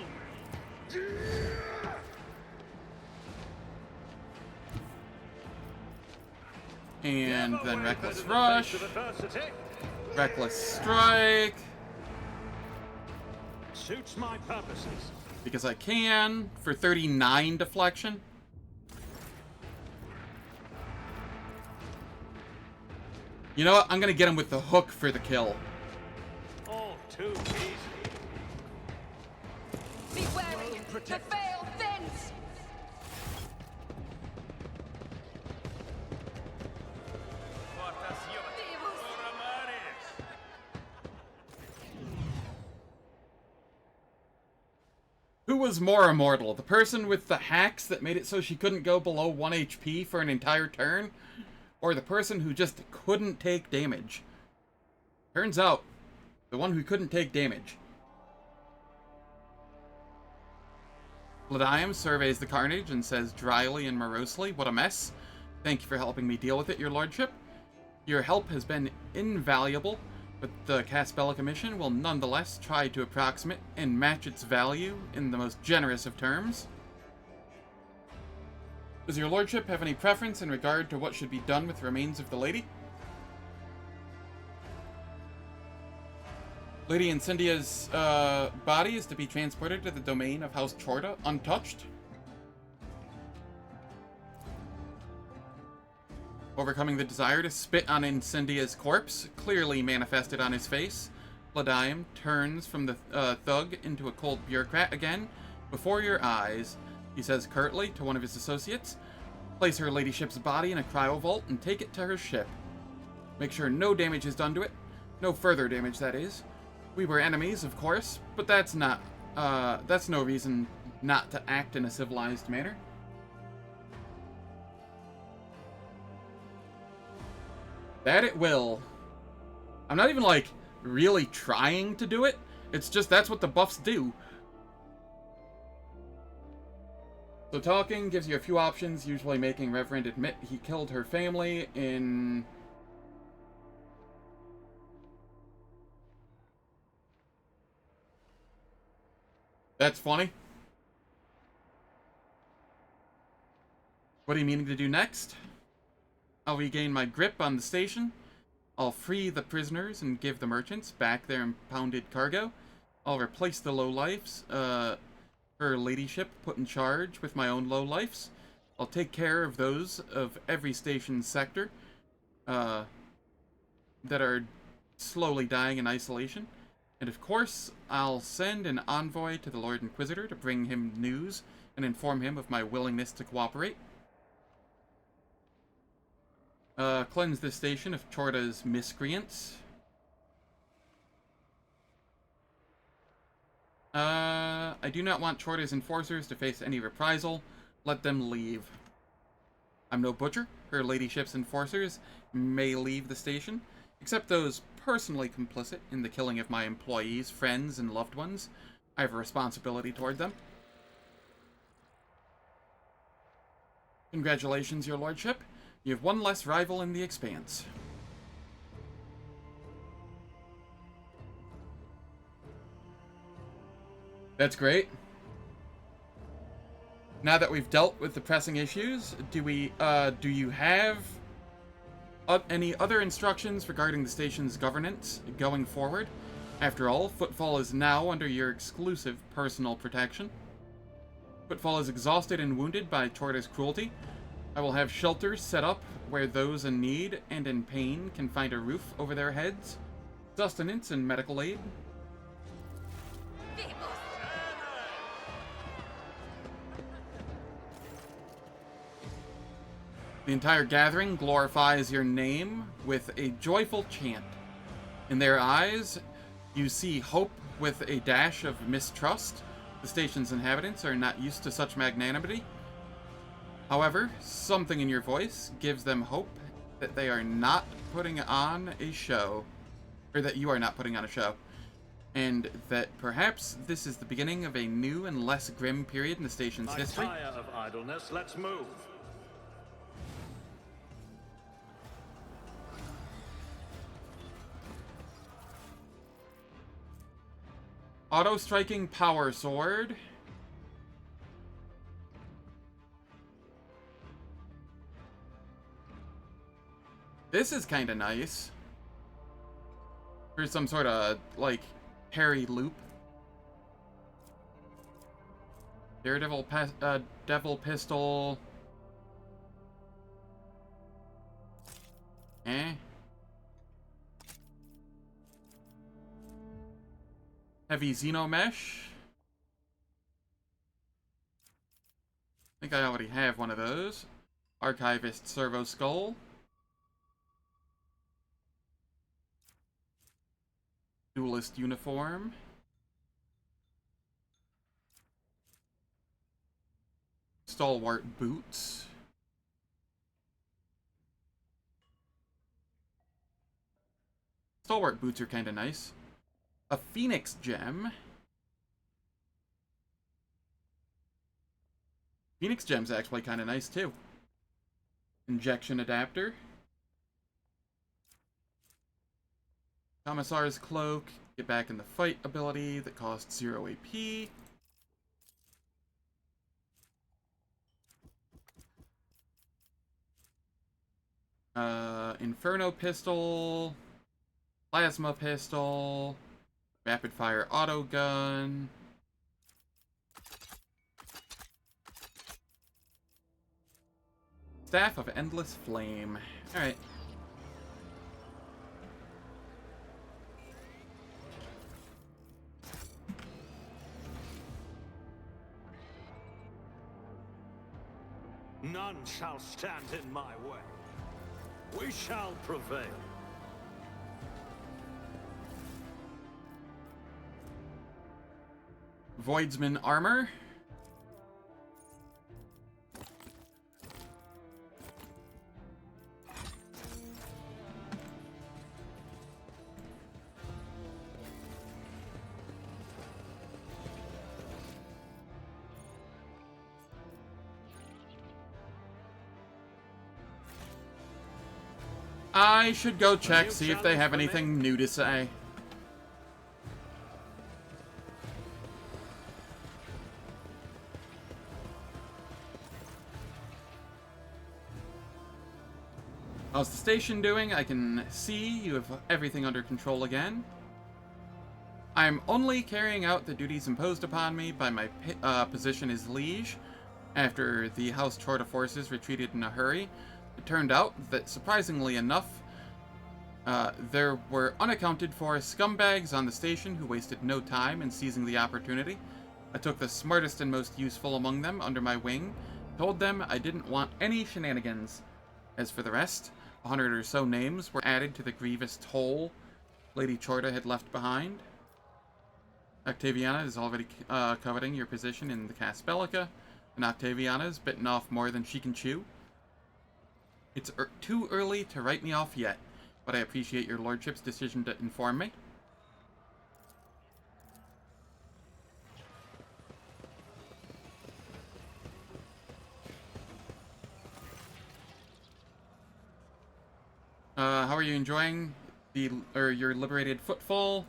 And Never then wavered Reckless in the Rush. face of adversity. Reckless Strike. Suits my purposes. Because I can, for 39 deflection. You know what? I'm gonna get him with the hook for the kill. All too easy. Be wary! The veil thins! Who was more immortal? The person with the hacks that made it so she couldn't go below 1 HP for an entire turn? Or the person who just couldn't take damage? Turns out, the one who couldn't take damage. Ladiam surveys the carnage and says dryly and morosely, "What a mess. Thank you for helping me deal with it, your lordship. Your help has been invaluable, but the Caspella Commission will nonetheless try to approximate and match its value in the most generous of terms. Does your lordship have any preference in regard to what should be done with the remains of the lady?" Lady Incendia's body is to be transported to the domain of House Chorda, untouched. Overcoming the desire to spit on Incendia's corpse, clearly manifested on his face, Ladiam turns from the thug into a cold bureaucrat again. "Before your eyes," he says curtly to one of his associates, "place her ladyship's body in a cryovault and take it to her ship. Make sure no damage is done to it. No further damage, that is. We were enemies, of course, but that's no reason not to act in a civilized manner." That it will. I'm not even, like, really trying to do it. It's just that's what the buffs do. So talking gives you a few options, usually making Reverend admit he killed her family in... That's funny. What are you meaning to do next? I'll regain my grip on the station. I'll free the prisoners and give the merchants back their impounded cargo. I'll replace the lowlifes her ladyship put in charge with my own lowlifes. I'll take care of those of every station sector that are slowly dying in isolation. And of course, I'll send an envoy to the Lord Inquisitor to bring him news and inform him of my willingness to cooperate. Cleanse this station of Chorda's miscreants. I do not want Chorda's enforcers to face any reprisal. Let them leave. I'm no butcher. Her ladyship's enforcers may leave the station, except those personally complicit in the killing of my employees, friends, and loved ones. I have a responsibility toward them. Congratulations, your lordship. You have one less rival in the Expanse. That's great. Now that we've dealt with the pressing issues, do you have any other instructions regarding the station's governance going forward? After all, Footfall is now under your exclusive personal protection. Footfall is exhausted and wounded by Chorda's cruelty. I will have shelters set up where those in need and in pain can find a roof over their heads, sustenance and medical aid. The entire gathering glorifies your name with a joyful chant. In their eyes, you see hope with a dash of mistrust. The station's inhabitants are not used to such magnanimity. However, something in your voice gives them hope that they are not putting on a show, or that you are not putting on a show, and that perhaps this is the beginning of a new and less grim period in the station's history. I tire of idleness. Let's move. Auto-striking power sword. This is kind of nice. For some sort of, like, parry loop. Daredevil Devil Pistol. Eh. Heavy Xenomesh. I think I already have one of those. Archivist Servo Skull. Duelist Uniform. Stalwart Boots. Stalwart Boots are kind of nice. A Phoenix Gem. Phoenix Gem's actually kind of nice too. Injection Adapter. Commissar's Cloak. Get back in the fight ability that costs 0 AP. Inferno Pistol. Plasma Pistol. Rapid Fire Auto Gun. Staff of Endless Flame. Alright. None shall stand in my way. We shall prevail. Voidsman Armor. I should go check, see if they have anything new to say. How's the station doing? I can see you have everything under control again. I'm only carrying out the duties imposed upon me by my position as liege. After the House Chorta forces retreated in a hurry, it turned out that, surprisingly enough, there were unaccounted for scumbags on the station who wasted no time in seizing the opportunity. I took the smartest and most useful among them under my wing, told them I didn't want any shenanigans. As for the rest, 100 or so names were added to the grievous toll Lady Chorta had left behind. Octaviana is already coveting your position in the Cas Bellica, and Octaviana's bitten off more than she can chew. It's too early to write me off yet, but I appreciate your lordship's decision to inform me. How are you enjoying your liberated Footfall?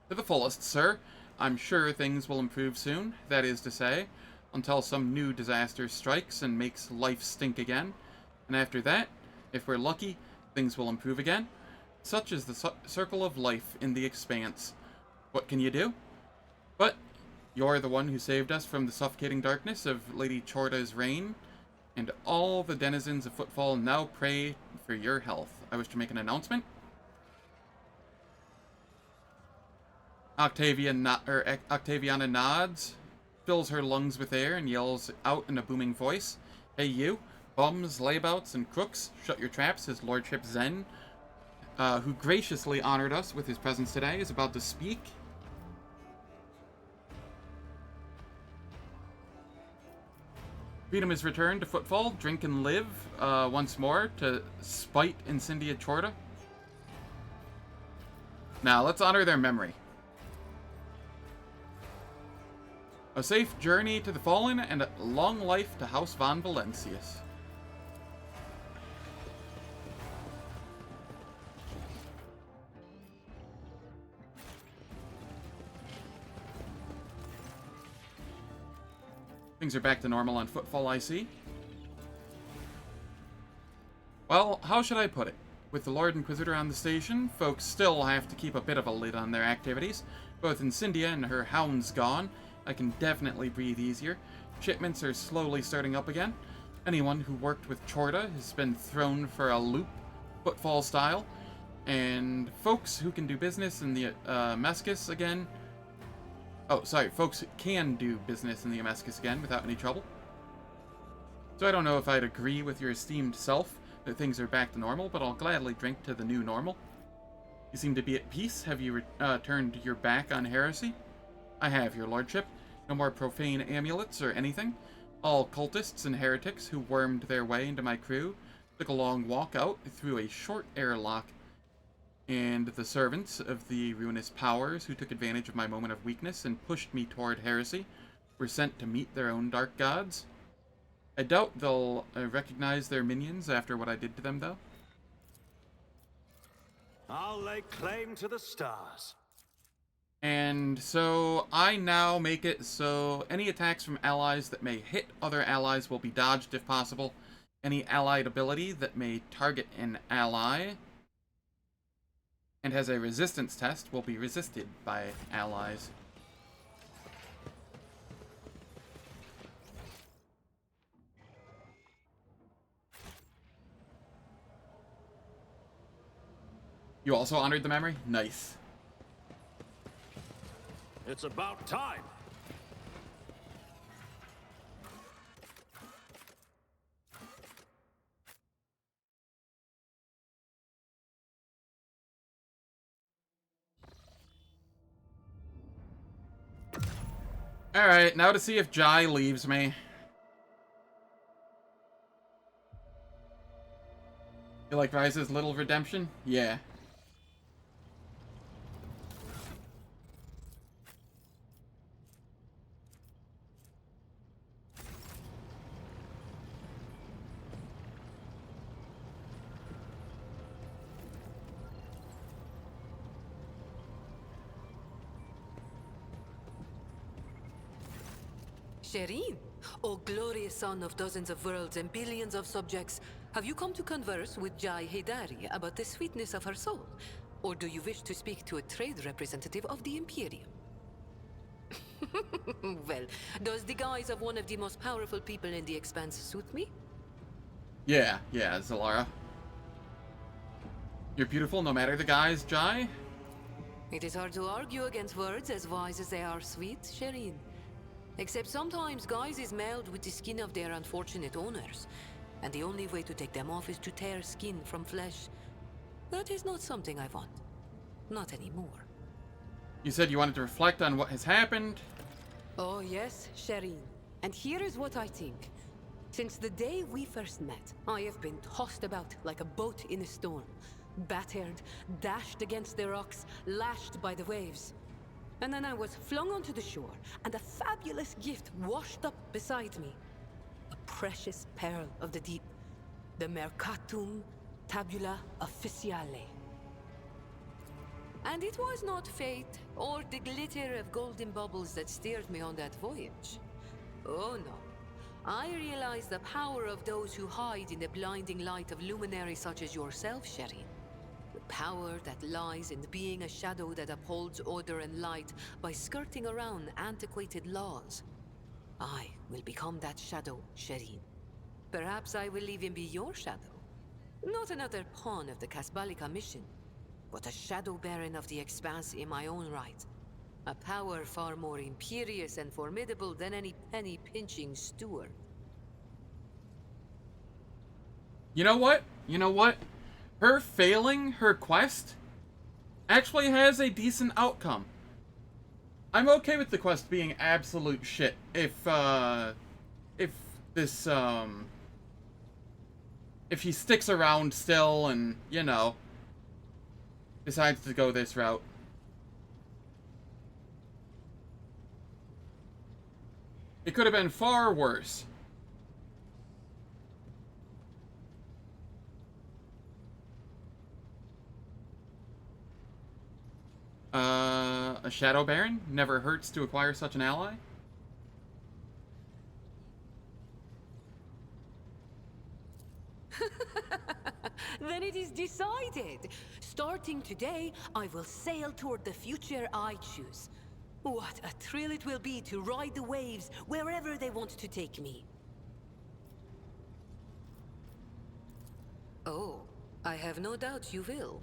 To the fullest, sir. I'm sure things will improve soon, that is to say, until some new disaster strikes and makes life stink again. And after that, if we're lucky, things will improve again. Such is the circle of life in the Expanse. What can you do? But you're the one who saved us from the suffocating darkness of Lady Chorta's reign, and all the denizens of Footfall now pray for your health. I wish to make an announcement. Octaviana nods, fills her lungs with air, and yells out in a booming voice, "Hey you, bums, layabouts, and crooks, shut your traps." His lordship Zen, who graciously honored us with his presence today, is about to speak. Freedom is returned to Footfall. Drink and live once more to spite Incendia Chorta. Now, let's honor their memory. A safe journey to the Fallen, and a long life to House von Valencius. Things are back to normal on Footfall, I see. Well, how should I put it? With the Lord Inquisitor on the station, folks still have to keep a bit of a lid on their activities. Both Incendia and her hounds gone, I can definitely breathe easier. Shipments are slowly starting up again. Anyone who worked with Chorda has been thrown for a loop, Footfall style. And folks who can do business in the Amescus again... Oh, sorry, folks can do business in the Amescus again without any trouble. So I don't know if I'd agree with your esteemed self that things are back to normal, but I'll gladly drink to the new normal. You seem to be at peace. Have you turned your back on heresy? I have, your lordship. No more profane amulets or anything. All cultists and heretics who wormed their way into my crew took a long walk out through a short airlock, and the servants of the ruinous powers who took advantage of my moment of weakness and pushed me toward heresy were sent to meet their own dark gods. I doubt they'll recognize their minions after what I did to them, though. I'll lay claim to the stars. And so I now make it so any attacks from allies that may hit other allies will be dodged if possible. Any allied ability that may target an ally and has a resistance test will be resisted by allies. You also honored the memory? Nice. It's about time. Alright, now to see if Jai leaves me. You like Rise's little redemption? Yeah. Shireen, O glorious son of dozens of worlds and billions of subjects, have you come to converse with Jai Hidari about the sweetness of her soul? Or do you wish to speak to a trade representative of the Imperium? Well, does the guise of one of the most powerful people in the Expanse suit me? Yeah, Zalara. You're beautiful no matter the guise, Jai. It is hard to argue against words as wise as they are sweet, Shireen. Except sometimes guise is mailed with the skin of their unfortunate owners, and the only way to take them off is to tear skin from flesh. That is not something I want. Not anymore. You said you wanted to reflect on what has happened. Oh yes, Shireen. And here is what I think. Since the day we first met, I have been tossed about like a boat in a storm. Battered, dashed against the rocks, lashed by the waves. And then I was flung onto the shore, and a fabulous gift washed up beside me. A precious pearl of the deep. The Mercatum Tabula Officiale. And it was not fate, or the glitter of golden bubbles that steered me on that voyage. Oh no. I realized the power of those who hide in the blinding light of luminaries such as yourself, Shireen. The power that lies in being a shadow that upholds order and light by skirting around antiquated laws. I will become that shadow, Shireen. Perhaps I will even be your shadow. Not another pawn of the Casbalica mission, but a shadow baron of the Expanse in my own right. A power far more imperious and formidable than any penny-pinching steward. You know what? Her failing her quest actually has a decent outcome. I'm okay with the quest being absolute shit if this, if he sticks around still and, you know, decides to go this route. It could have been far worse. A Shadow Baron? Never hurts to acquire such an ally? Then it is decided. Starting today, I will sail toward the future I choose. What a thrill it will be to ride the waves wherever they want to take me. Oh, I have no doubt you will.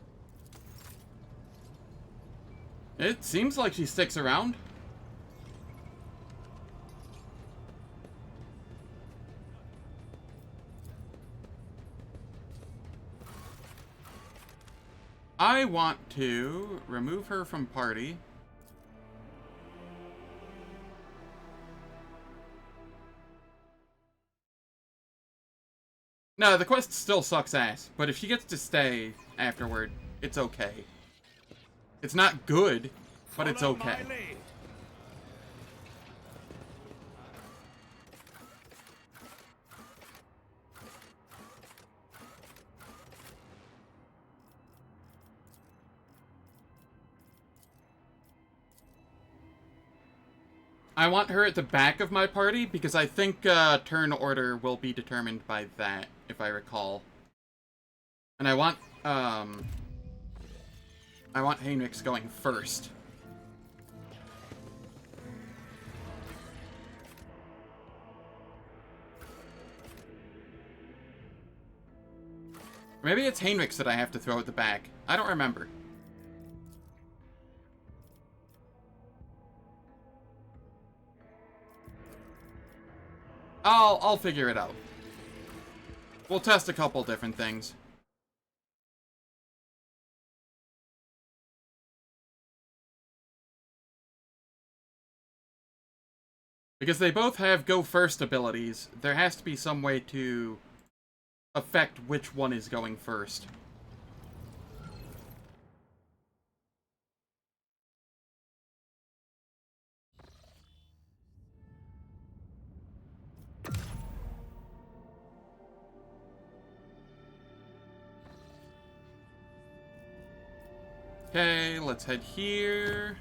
It seems like she sticks around. I want to remove her from party. No, the quest still sucks ass, but if she gets to stay afterward, it's okay. It's not good, but it's Follow okay. my lead. I want her at the back of my party because I think turn order will be determined by that, if I recall. And I want Heinrich's going first. Maybe it's Heinrich's that I have to throw at the back. I don't remember. I'll figure it out. We'll test a couple different things. Because they both have go first abilities, there has to be some way to affect which one is going first. Okay, let's head here.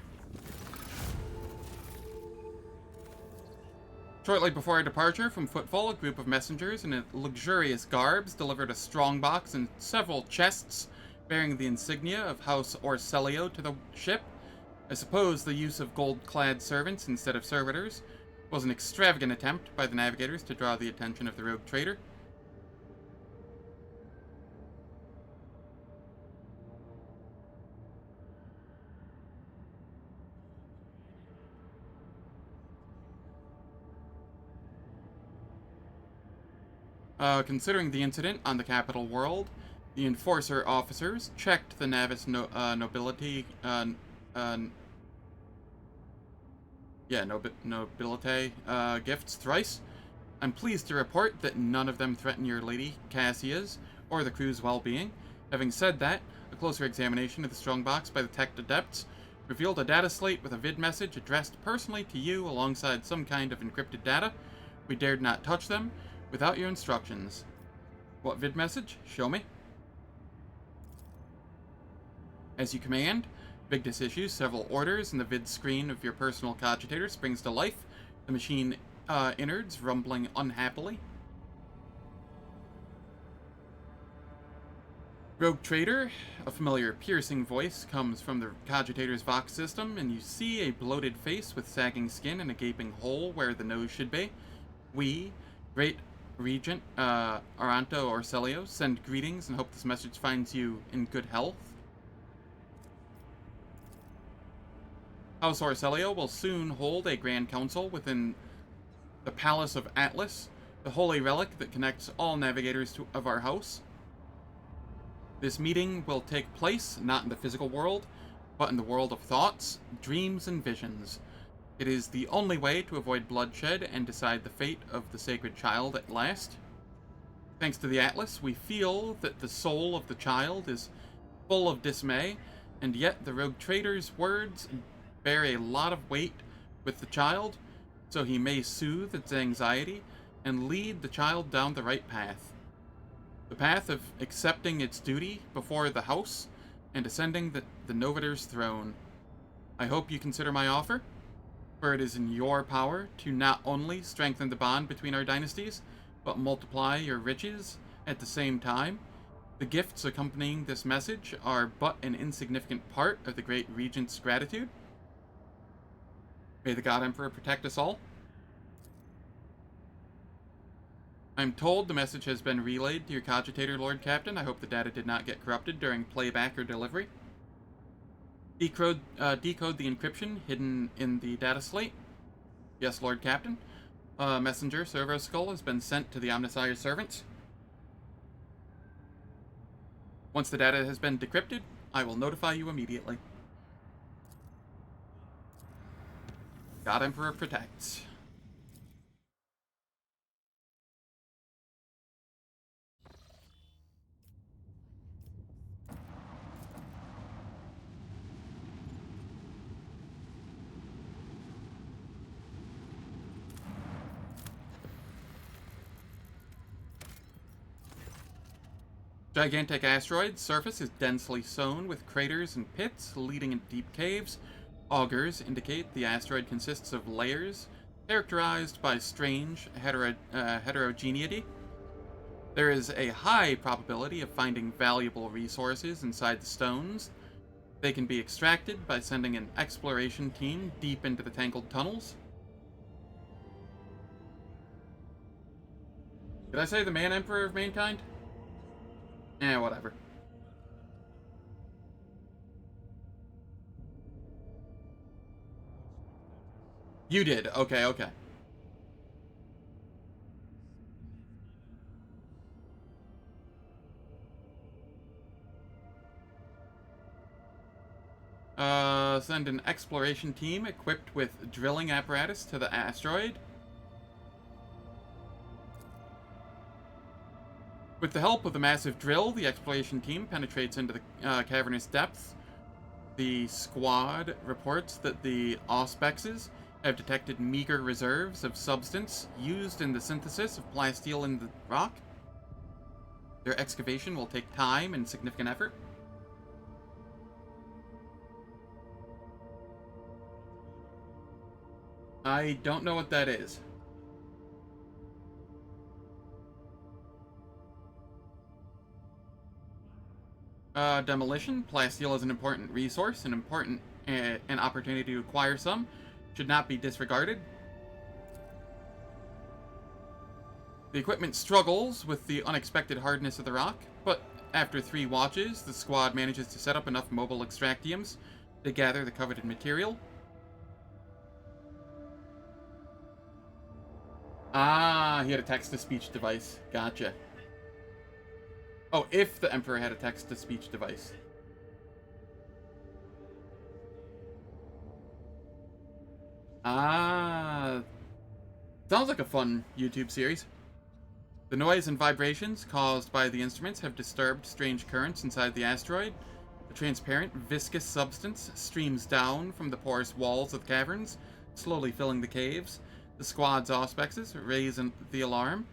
Shortly before our departure from Footfall, a group of messengers in luxurious garbs delivered a strongbox and several chests bearing the insignia of House Orselio to the ship. I suppose the use of gold-clad servants instead of servitors was an extravagant attempt by the navigators to draw the attention of the rogue trader. Considering the incident on the capital world, the Enforcer officers checked the Navis nobility, nobility gifts thrice. I'm pleased to report that none of them threaten your Lady Cassia's or the crew's well-being. Having said that, a closer examination of the strongbox by the tech adepts revealed a data slate with a vid message addressed personally to you alongside some kind of encrypted data. We dared not touch them without your instructions. What vid message? Show me. As you command, Vigdis issues several orders, and the vid screen of your personal cogitator springs to life, the machine innards rumbling unhappily. Rogue Trader, a familiar piercing voice comes from the cogitator's Vox system, and you see a bloated face with sagging skin and a gaping hole where the nose should be. We, Great Regent Aranto Orselio, send greetings and hope this message finds you in good health. House Orselio will soon hold a grand council within the Palace of Atlas, the holy relic that connects all navigators of our house. This meeting will take place not in the physical world, but in the world of thoughts, dreams, and visions. It is the only way to avoid bloodshed and decide the fate of the sacred child at last. Thanks to the Atlas, we feel that the soul of the child is full of dismay, and yet the rogue trader's words bear a lot of weight with the child, so he may soothe its anxiety and lead the child down the right path. The path of accepting its duty before the house and ascending the Novator's throne. I hope you consider my offer, for it is in your power to not only strengthen the bond between our dynasties, but multiply your riches at the same time. The gifts accompanying this message are but an insignificant part of the great regent's gratitude. May the God Emperor protect us all. I'm told the message has been relayed to your cogitator, Lord Captain. I hope the data did not get corrupted during playback or delivery. Decode the encryption hidden in the data slate. Yes, Lord Captain. Messenger Servo Skull has been sent to the Omnissire's servants. Once the data has been decrypted, I will notify you immediately. God Emperor protects. Gigantic asteroid's surface is densely sown with craters and pits leading into deep caves. Augurs indicate the asteroid consists of layers characterized by strange heterogeneity. There is a high probability of finding valuable resources inside the stones. They can be extracted by sending an exploration team deep into the tangled tunnels. Did I say the Man Emperor of Mankind? Eh, whatever. You did. Okay, okay. Send an exploration team equipped with drilling apparatus to the asteroid. With the help of the massive drill, the exploration team penetrates into the cavernous depths. The squad reports that the auspexes have detected meager reserves of substance used in the synthesis of plasteel in the rock. Their excavation will take time and significant effort. I don't know what that is. Demolition. Plasteel is an important resource, an opportunity to acquire some. Should not be disregarded. The equipment struggles with the unexpected hardness of the rock, but after 3 watches, the squad manages to set up enough mobile extractiums to gather the coveted material. Ah, he had a text-to-speech device. Gotcha. Oh, if the Emperor had a text-to-speech device. Ah. Sounds like a fun YouTube series. The noise and vibrations caused by the instruments have disturbed strange currents inside the asteroid. A transparent, viscous substance streams down from the porous walls of the caverns, slowly filling the caves. The squad's auspexes raise the alarm.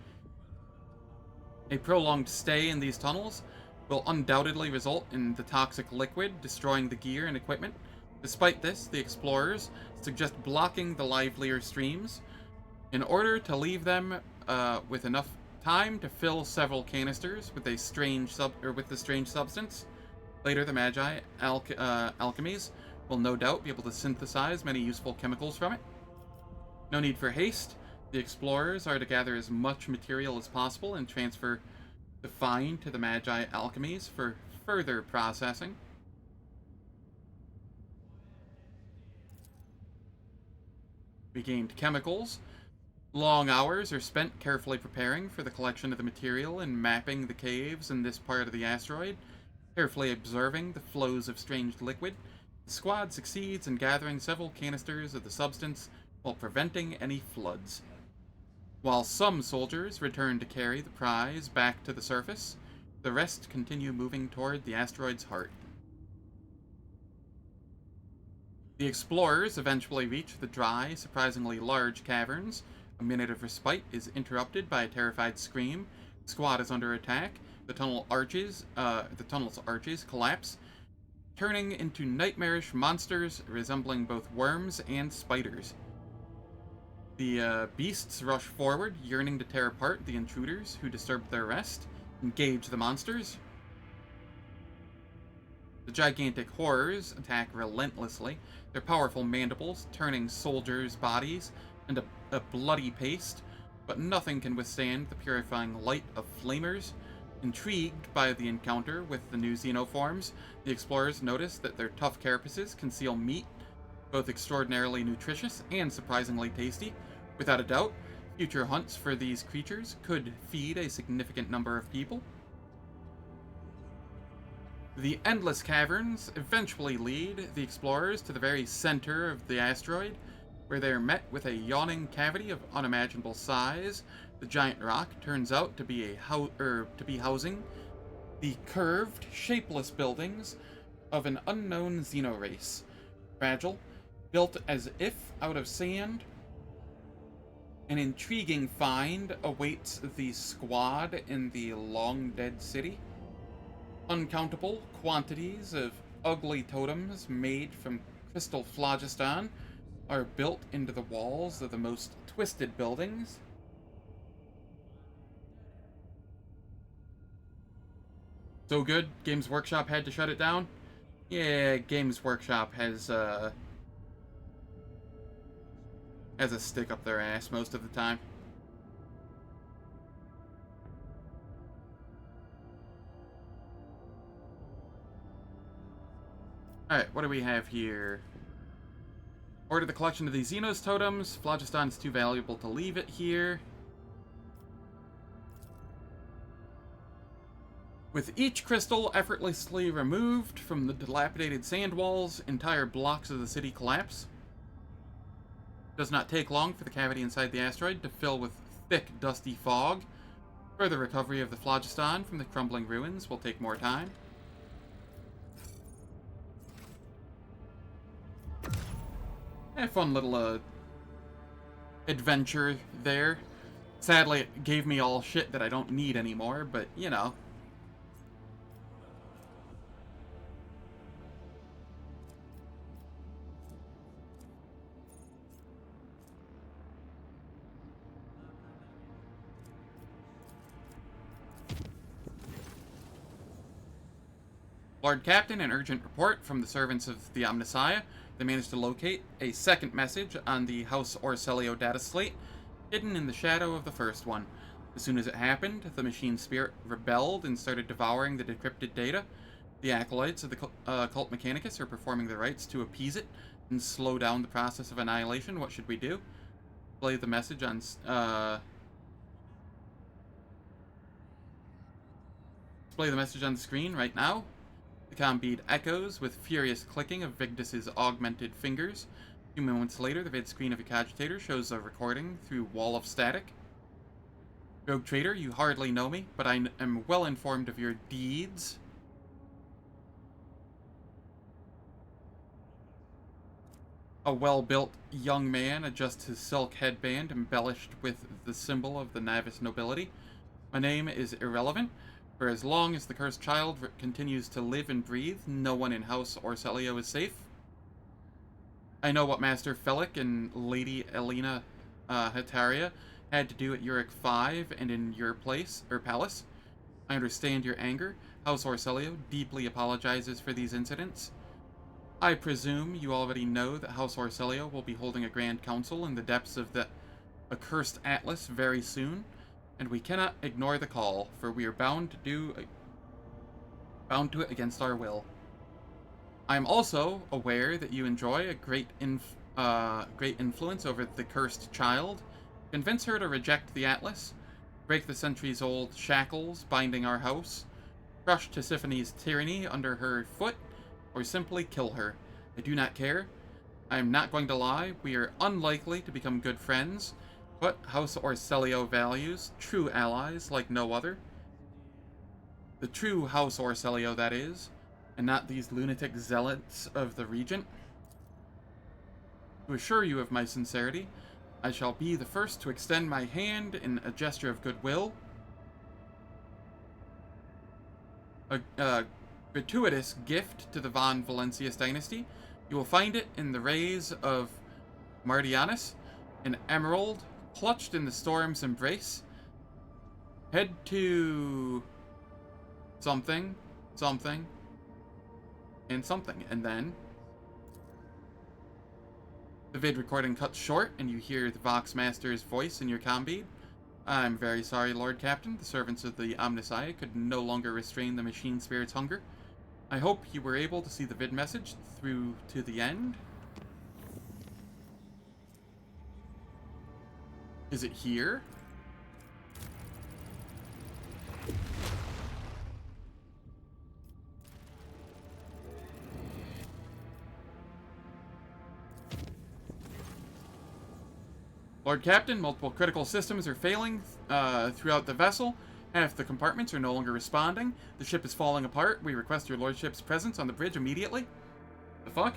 A prolonged stay in these tunnels will undoubtedly result in the toxic liquid destroying the gear and equipment. Despite this, the explorers suggest blocking the livelier streams in order to leave them with enough time to fill several canisters with the strange substance. Later, the Magi alchemies will no doubt be able to synthesize many useful chemicals from it. No need for haste. The explorers are to gather as much material as possible and transfer the find to the Magi alchemies for further processing. We gained chemicals. Long hours are spent carefully preparing for the collection of the material and mapping the caves in this part of the asteroid, carefully observing the flows of strange liquid. The squad succeeds in gathering several canisters of the substance while preventing any floods. While some soldiers return to carry the prize back to the surface, the rest continue moving toward the asteroid's heart. The explorers eventually reach the dry, surprisingly large caverns. A minute of respite is interrupted by a terrified scream. The squad is under attack. The tunnel's arches collapse, turning into nightmarish monsters resembling both worms and spiders. The beasts rush forward, yearning to tear apart the intruders who disturbed their rest. Engage the monsters. The gigantic horrors attack relentlessly, their powerful mandibles turning soldiers' bodies into a bloody paste, but nothing can withstand the purifying light of flamers. Intrigued by the encounter with the new xenoforms, the explorers notice that their tough carapaces conceal meat, both extraordinarily nutritious and surprisingly tasty. Without a doubt, future hunts for these creatures could feed a significant number of people. The endless caverns eventually lead the explorers to the very center of the asteroid, where they are met with a yawning cavity of unimaginable size. The giant rock turns out to be housing the curved, shapeless buildings of an unknown xenorace. Fragile, built as if out of sand, an intriguing find awaits the squad in the long-dead city. Uncountable quantities of ugly totems made from crystal phlogiston are built into the walls of the most twisted buildings. So good, Games Workshop had to shut it down? Yeah, Games Workshop has a stick up their ass most of the time. Alright, what do we have here? Order the collection of these Xenos totems. Phlogiston is too valuable to leave it here. With each crystal effortlessly removed from the dilapidated sand walls, entire blocks of the city collapse. It does not take long for the cavity inside the asteroid to fill with thick, dusty fog. Further recovery of the phlogiston from the crumbling ruins will take more time. A fun little adventure there. Sadly, it gave me all shit that I don't need anymore, but you know. Lord Captain, an urgent report from the servants of the Omnissiah. They managed to locate a second message on the House Orcelio data slate, hidden in the shadow of the first one. As soon as it happened, the machine spirit rebelled and started devouring the decrypted data. The acolytes of the cult Mechanicus are performing their rites to appease it and slow down the process of annihilation. What should we do? Display the message on the screen right now. The comm bead echoes with furious clicking of Vigdis's augmented fingers. A few moments later, the vid screen of your cogitator shows a recording through wall of static. Rogue Trader, you hardly know me, but I am well informed of your deeds. A well-built young man adjusts his silk headband embellished with the symbol of the Navis nobility. My name is irrelevant. For as long as the cursed child continues to live and breathe, no one in House Orcelio is safe. I know what Master Felic and Lady Elena Hetaria had to do at Uric 5 and in your palace. I understand your anger. House Orcelio deeply apologizes for these incidents. I presume you already know that House Orcelio will be holding a grand council in the depths of the accursed Atlas very soon. And we cannot ignore the call, for we are bound to it against our will. I am also aware that you enjoy a great influence over the cursed child. Convince her to reject the Atlas, break the centuries-old shackles binding our house, crush Tisiphone's tyranny under her foot, or simply kill her. I do not care. I am not going to lie. We are unlikely to become good friends. But House Orcelio values true allies like no other. The true House Orcelio, that is, and not these lunatic zealots of the Regent. To assure you of my sincerity, I shall be the first to extend my hand in a gesture of goodwill. A gratuitous gift to the Von Valencius dynasty. You will find it in the rays of Martianus, an emerald clutched in the storm's embrace. Head to something. and something. And then the vid recording cuts short, and you hear the Vox Master's voice in your comm. I'm very sorry, Lord Captain. The servants of the Omnissiah could no longer restrain the machine spirit's hunger. I hope you were able to see the vid message through to the end. Is it here? Lord Captain, multiple critical systems are failing throughout the vessel. Half the compartments are no longer responding. The ship is falling apart. We request your lordship's presence on the bridge immediately. The fuck?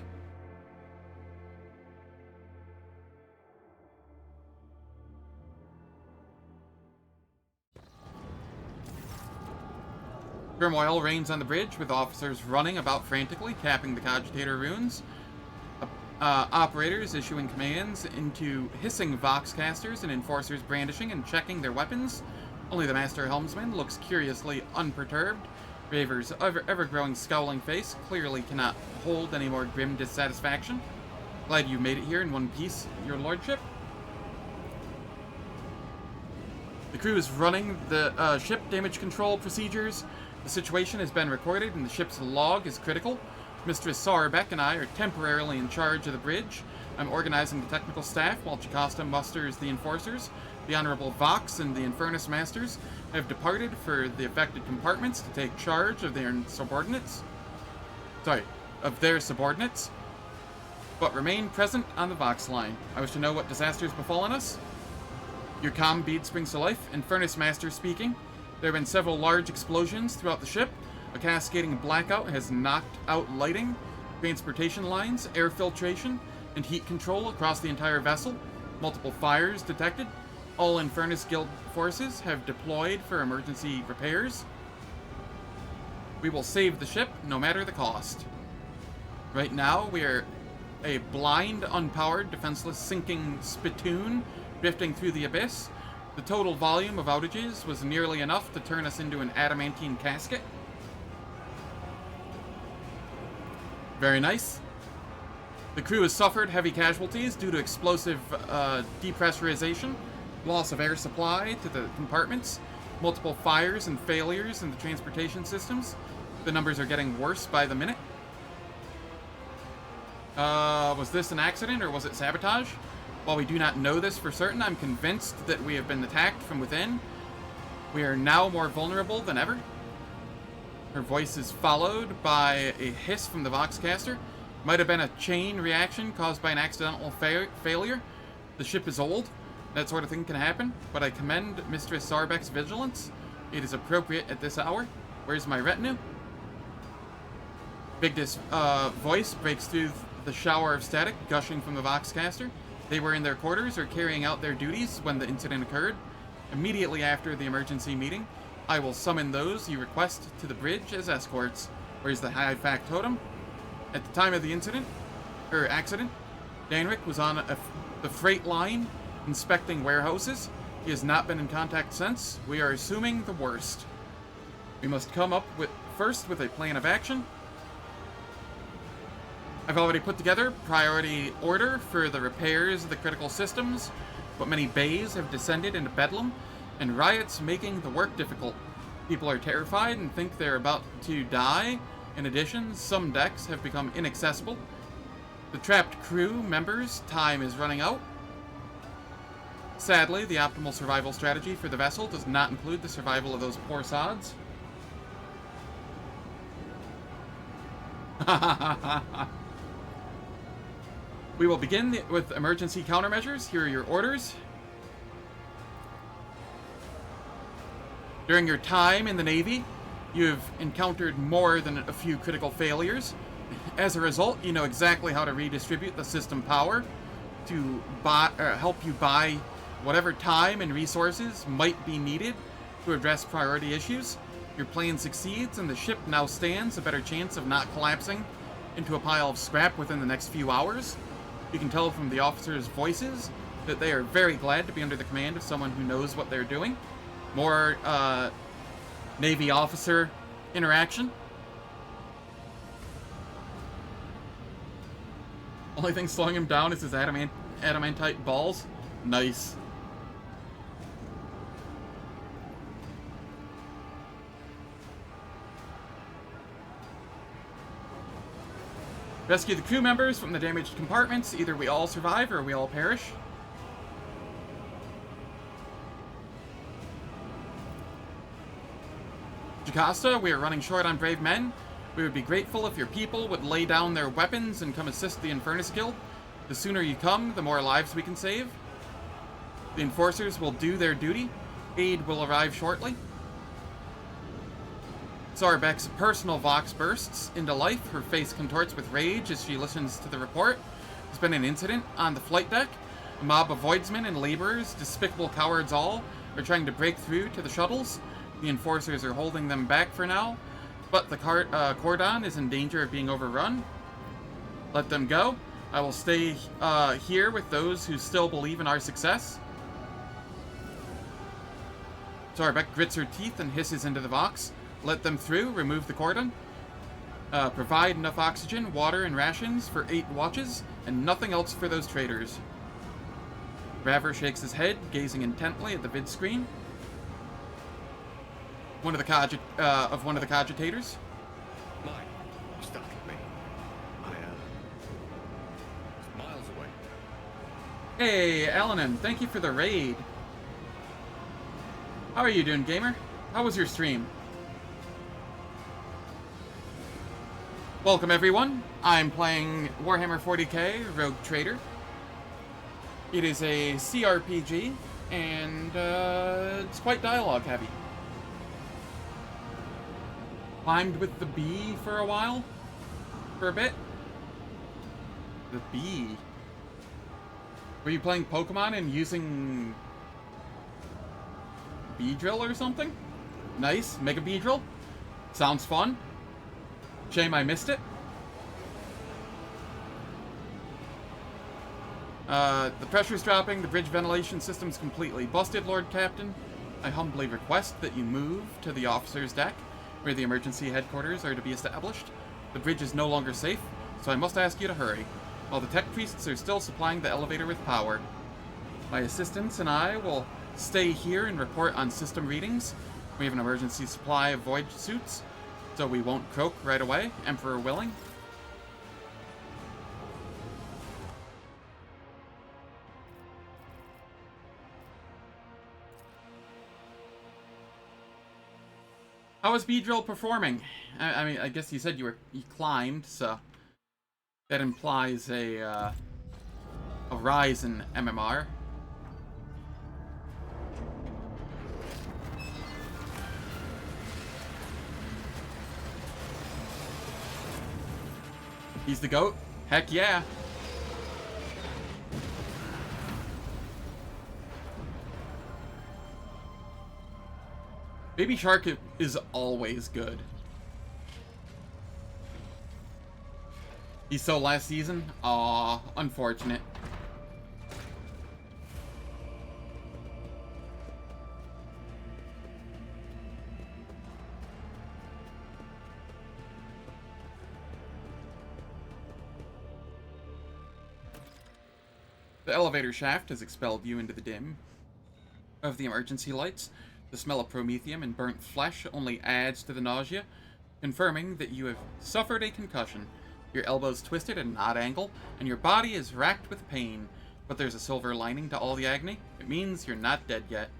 Turmoil reigns on the bridge, with officers running about frantically, tapping the cogitator runes. Operators issuing commands into hissing voxcasters and enforcers brandishing and checking their weapons. Only the master helmsman looks curiously unperturbed. Raver's ever-growing scowling face clearly cannot hold any more grim dissatisfaction. Glad you made it here in one piece, your lordship. The crew is running the ship damage control procedures. The situation has been recorded and the ship's log is critical. Mistress Sarbeck and I are temporarily in charge of the bridge. I'm organizing the technical staff while Jocasta musters the enforcers. The Honorable Vox and the Infernus Masters have departed for the affected compartments to take charge of their subordinates. But remain present on the Vox line. I wish to know what disasters befallen us. Your comm bead springs to life. Infernus Master speaking. There have been several large explosions throughout the ship. A cascading blackout has knocked out lighting, transportation lines, air filtration, and heat control across the entire vessel. Multiple fires detected. All Infernus Guild forces have deployed for emergency repairs. We will save the ship, no matter the cost. Right now, we are a blind, unpowered, defenseless, sinking spittoon drifting through the abyss. The total volume of outages was nearly enough to turn us into an adamantine casket. Very nice. The crew has suffered heavy casualties due to explosive depressurization, loss of air supply to the compartments, multiple fires and failures in the transportation systems. The numbers are getting worse by the minute. Was this an accident or was it sabotage? While we do not know this for certain, I'm convinced that we have been attacked from within. We are now more vulnerable than ever. Her voice is followed by a hiss from the Voxcaster. Might have been a chain reaction caused by an accidental failure. The ship is old. That sort of thing can happen, but I commend Mistress Sarbeck's vigilance. It is appropriate at this hour. Where's my retinue? Bigdis' voice breaks through the shower of static gushing from the Voxcaster. They were in their quarters or carrying out their duties when the incident occurred. Immediately after the emergency meeting, I will summon those you request to the bridge as escorts. Where's the high factotum? At the time of the accident, Danric was on the freight line inspecting warehouses. He has not been in contact since. We are assuming the worst. We must come up first with a plan of action. I've already put together priority order for the repairs of the critical systems, but many bays have descended into bedlam, and riots making the work difficult. People are terrified and think they're about to die. In addition, some decks have become inaccessible. The trapped crew members' time is running out. Sadly, the optimal survival strategy for the vessel does not include the survival of those poor sods. We will begin with emergency countermeasures. Here are your orders. During your time in the Navy, you've encountered more than a few critical failures. As a result, you know exactly how to redistribute the system power to help you buy whatever time and resources might be needed to address priority issues. Your plan succeeds, and the ship now stands a better chance of not collapsing into a pile of scrap within the next few hours. You can tell from the officers' voices that they are very glad to be under the command of someone who knows what they're doing. More Navy officer interaction. Only thing slowing him down is his adamantite balls. Nice. Rescue the crew members from the damaged compartments. Either we all survive or we all perish. Jocasta, we are running short on brave men. We would be grateful if your people would lay down their weapons and come assist the Infernus Guild. The sooner you come, the more lives we can save. The enforcers will do their duty. Aid will arrive shortly. Sorbek's personal vox bursts into life. Her face contorts with rage as she listens to the report. There's been an incident on the flight deck. A mob of voidsmen and laborers, despicable cowards all, are trying to break through to the shuttles. The enforcers are holding them back for now, but the cordon is in danger of being overrun. Let them go. I will stay here with those who still believe in our success. Sorbek grits her teeth and hisses into the vox. Let them through. Remove the cordon. Provide enough oxygen, water, and rations for 8 watches, and nothing else for those traitors. Raver shakes his head, gazing intently at the vid screen. One of the cogitators. Mine. You stuck with me. It's miles away. Hey, Alanin, thank you for the raid. How are you doing, gamer? How was your stream? Welcome, everyone. I'm playing Warhammer 40k Rogue Trader. It is a CRPG, and it's quite dialogue-heavy. Climbed with the bee for a while. For a bit. The bee. Were you playing Pokemon and using Beedrill or something? Nice. Mega Beedrill. Sounds fun. Shame I missed it. The pressure's dropping. The bridge ventilation system's completely busted, Lord Captain. I humbly request that you move to the officer's deck, where the emergency headquarters are to be established. The bridge is no longer safe, so I must ask you to hurry, while the tech priests are still supplying the elevator with power. My assistants and I will stay here and report on system readings. We have an emergency supply of void suits, so we won't croak right away, Emperor willing. How is Beedrill performing? I mean, I guess you said you climbed, so that implies a rise in MMR. He's the GOAT? Heck yeah. Baby Shark is always good. He's so last season? Aw, unfortunate. The elevator shaft has expelled you into the dim of the emergency lights. The smell of promethium and burnt flesh only adds to the nausea, confirming that you have suffered a concussion. Your elbow's twisted at an odd angle, and your body is racked with pain. But there's a silver lining to all the agony. It means you're not dead yet.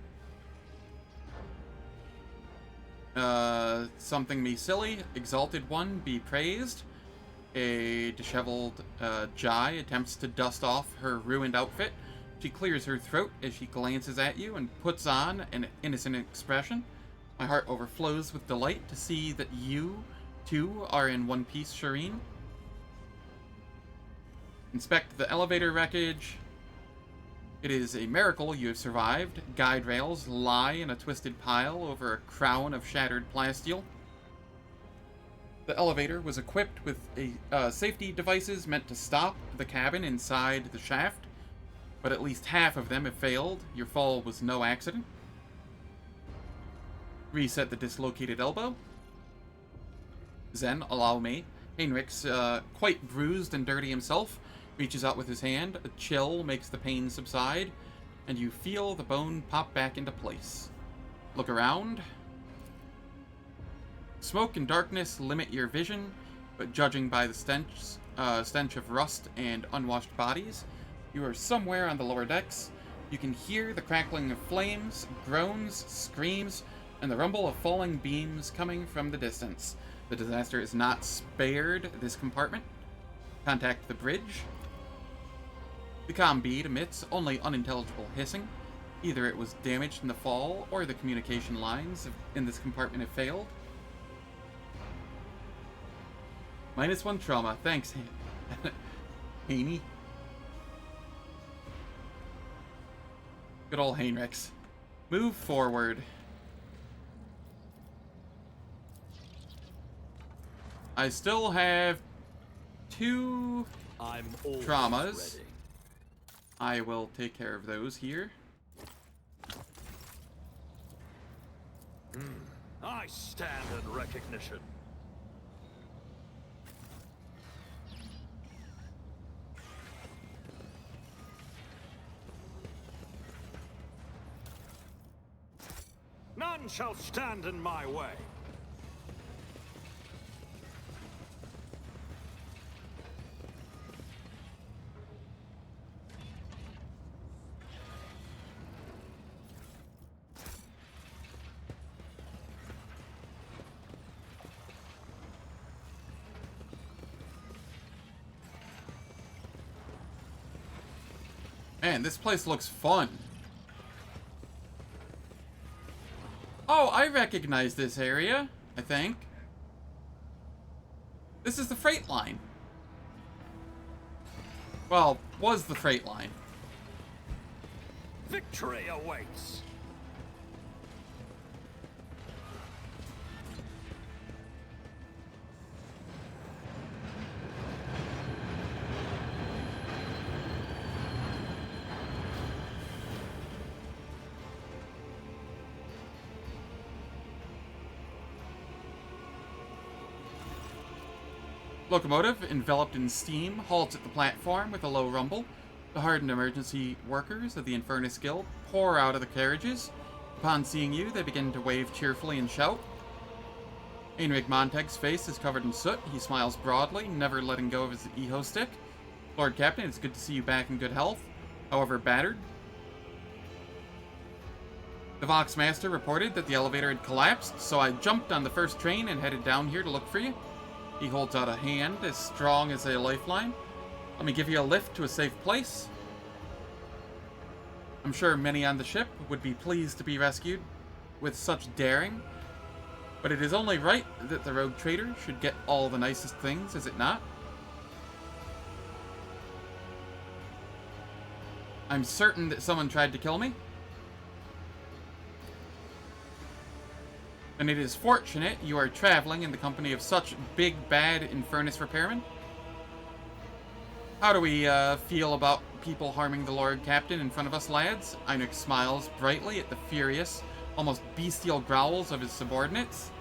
Something me silly. Exalted One, be praised. A disheveled Jai attempts to dust off her ruined outfit. She clears her throat as she glances at you and puts on an innocent expression. My heart overflows with delight to see that you, too, are in one piece, Shireen. Inspect the elevator wreckage. It is a miracle you have survived. Guide rails lie in a twisted pile over a crown of shattered plasteel. The elevator was equipped with safety devices meant to stop the cabin inside the shaft, but at least half of them have failed. Your fall was no accident. Reset the dislocated elbow. Zen, allow me. Heinrich's quite bruised and dirty himself. reaches out with his hand, a chill makes the pain subside, and you feel the bone pop back into place. Look around. Smoke and darkness limit your vision, but judging by the stench of rust and unwashed bodies, you are somewhere on the lower decks. You can hear the crackling of flames, groans, screams, and the rumble of falling beams coming from the distance. The disaster is not spared this compartment. Contact the bridge. The comm bead emits only unintelligible hissing. Either it was damaged in the fall, or the communication lines in this compartment have failed. -1 trauma. Thanks, Haney. Good old Heinrichs. Move forward. I still have 2 traumas. Ready. I will take care of those here. I stand in recognition. None shall stand in my way. Man, this place looks fun. Oh, I recognize this area, I think. This is the freight line. Well, was the freight line. Victory awaits. Locomotive, enveloped in steam, halts at the platform with a low rumble. The hardened emergency workers of the Infernus Guild pour out of the carriages. Upon seeing you, they begin to wave cheerfully and shout. Heinrich Monteg's face is covered in soot. He smiles broadly, never letting go of his Eho stick. Lord Captain, it's good to see you back in good health, however battered. The Vox Master reported that the elevator had collapsed, so I jumped on the first train and headed down here to look for you. He holds out a hand as strong as a lifeline. Let me give you a lift to a safe place. I'm sure many on the ship would be pleased to be rescued with such daring, but it is only right that the rogue trader should get all the nicest things, is it not? I'm certain that someone tried to kill me. And it is fortunate you are traveling in the company of such big, bad Infernus repairmen. How do we feel about people harming the Lord Captain in front of us, lads? Heinrich smiles brightly at the furious, almost bestial growls of his subordinates.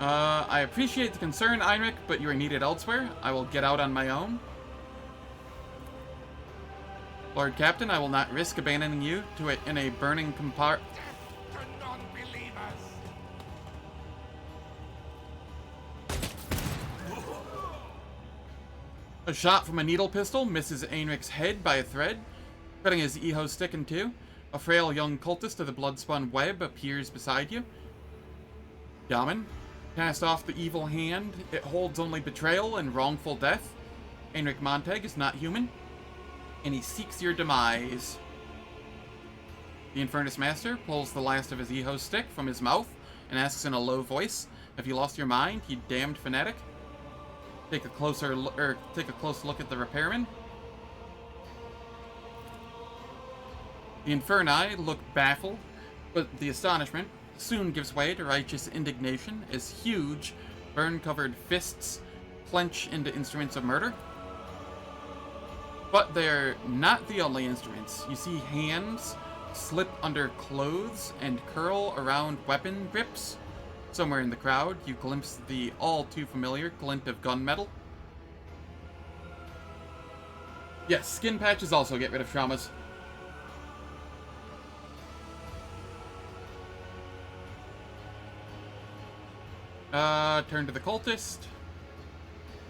I appreciate the concern, Heinrich, but you are needed elsewhere. I will get out on my own. Lord Captain, I will not risk abandoning you to in a burning compartment. Death to non-believers! A shot from a needle pistol misses Heinrich's head by a thread, cutting his Eho stick in two. A frail young cultist of the blood-spun web appears beside you. Yaman, cast off the evil hand. It holds only betrayal and wrongful death. Heinrich Montag is not human, and he seeks your demise. The Infernus Master pulls the last of his Eho stick from his mouth and asks in a low voice, "Have you lost your mind, you damned fanatic?" Take a close look at the repairman. The Inferni look baffled, but the astonishment soon gives way to righteous indignation as huge, burn-covered fists clench into instruments of murder. But they're not the only instruments. You see hands slip under clothes and curl around weapon grips. Somewhere in the crowd, you glimpse the all-too-familiar glint of gunmetal. Yes, skin patches also get rid of traumas. Turn to the cultist.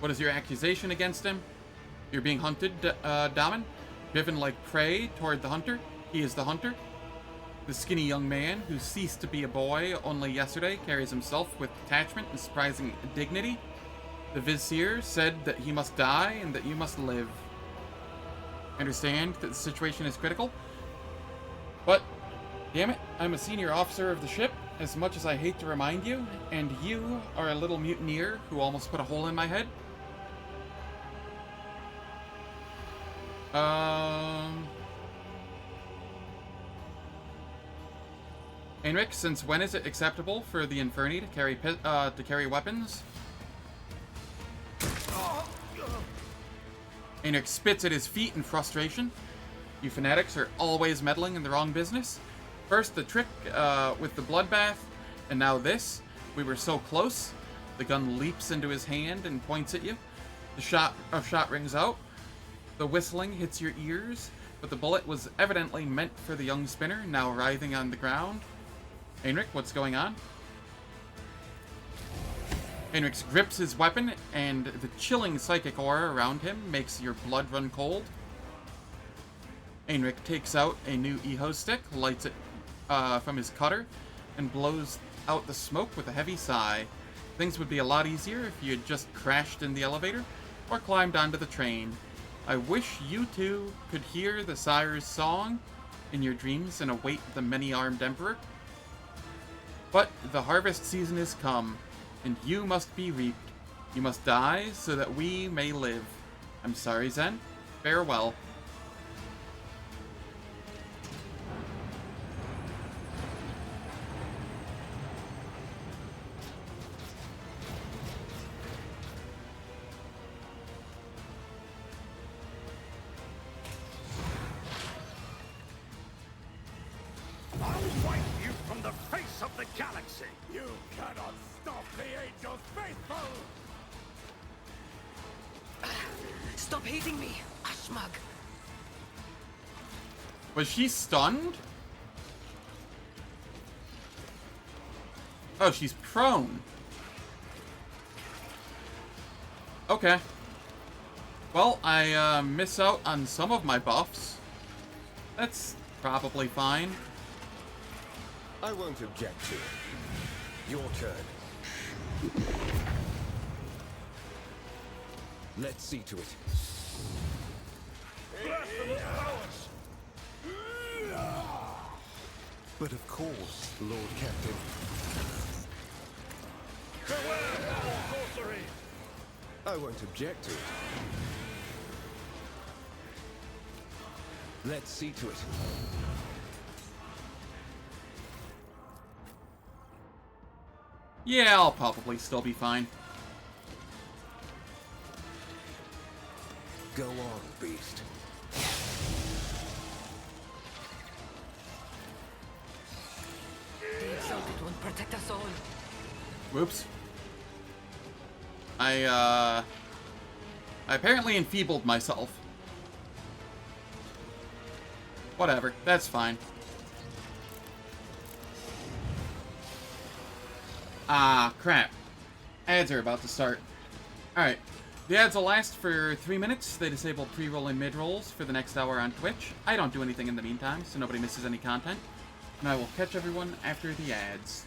What is your accusation against him? You're being hunted, Daman. Driven like prey toward the hunter. He is the hunter. The skinny young man, who ceased to be a boy only yesterday, carries himself with detachment and surprising dignity. The Vizier said that he must die and that you must live. I understand that the situation is critical, but, damn it, I'm a senior officer of the ship, as much as I hate to remind you, and you are a little mutineer who almost put a hole in my head. Heinrich, since when is it acceptable for the Inferni to carry weapons? Heinrich spits at his feet in frustration. You fanatics are always meddling in the wrong business. First the trick with the bloodbath, and now this. We were so close. The gun leaps into his hand and points at you. The shot rings out. The whistling hits your ears, but the bullet was evidently meant for the young spinner, now writhing on the ground. Heinrich, what's going on? Heinrich grips his weapon, and the chilling psychic aura around him makes your blood run cold. Heinrich takes out a new Eho stick, lights it from his cutter, and blows out the smoke with a heavy sigh. Things would be a lot easier if you had just crashed in the elevator or climbed onto the train. I wish you two could hear the sire's song in your dreams and await the many-armed emperor. But the harvest season is come, and you must be reaped. You must die so that we may live. I'm sorry, Zen. Farewell. I'll wipe you from the face of the galaxy! You cannot stop the Angel's faithful! Stop hating me, Ashmag. Was she stunned? Oh, she's prone. Okay. Well, I miss out on some of my buffs. That's probably fine. I won't object to it. Your turn. Let's see to it. But of course, Lord Captain. Beware of sorcery! I won't object to it. Let's see to it. Yeah, I'll probably still be fine. Go on, beast. The Exalted One protect us all. Whoops. I apparently enfeebled myself. Whatever, that's fine. Ah, crap. Ads are about to start. Alright. The ads will last for 3 minutes. They disable pre-roll and mid-rolls for the next hour on Twitch. I don't do anything in the meantime, so nobody misses any content. And I will catch everyone after the ads.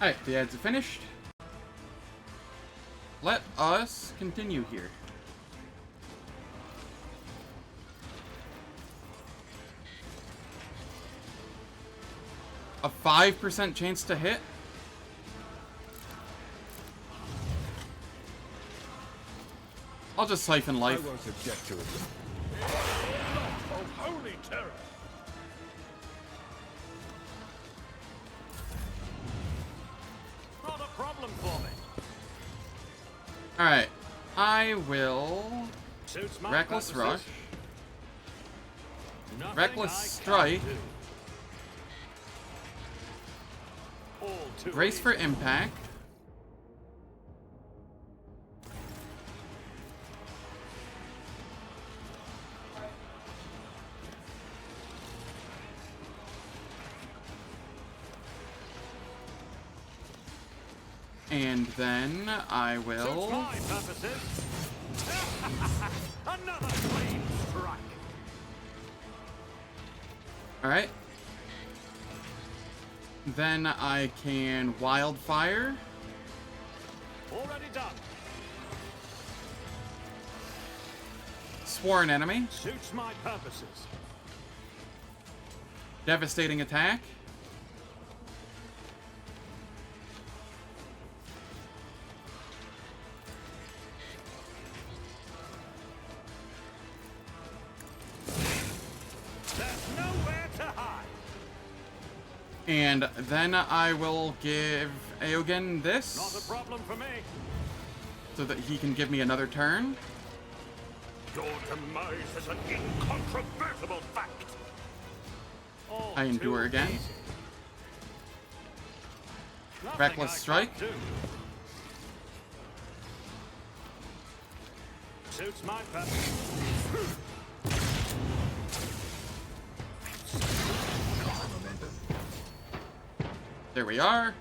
Alright, the ads are finished. Let us continue here. A 5% chance to hit? I'll just siphon life. I won't object to it. Of holy terror. Not a problem for me. Alright, I will... Suits my Reckless purposes. Rush. Nothing Reckless I can't Strike. do. All too Brace for easy. impact. And then I Suits will... my purposes. Another clean strike. Alright. Then I can Wildfire. Already done. Sworn Enemy. Suits my purposes. Devastating Attack. There's nowhere to hide. And then I will give Eogunn Not this, a problem for me. so that he can give me another turn. Your demise is an incontrovertible fact. All I endure too again. easy. Nothing Reckless I can't Strike. do. Suits my purpose. There we are.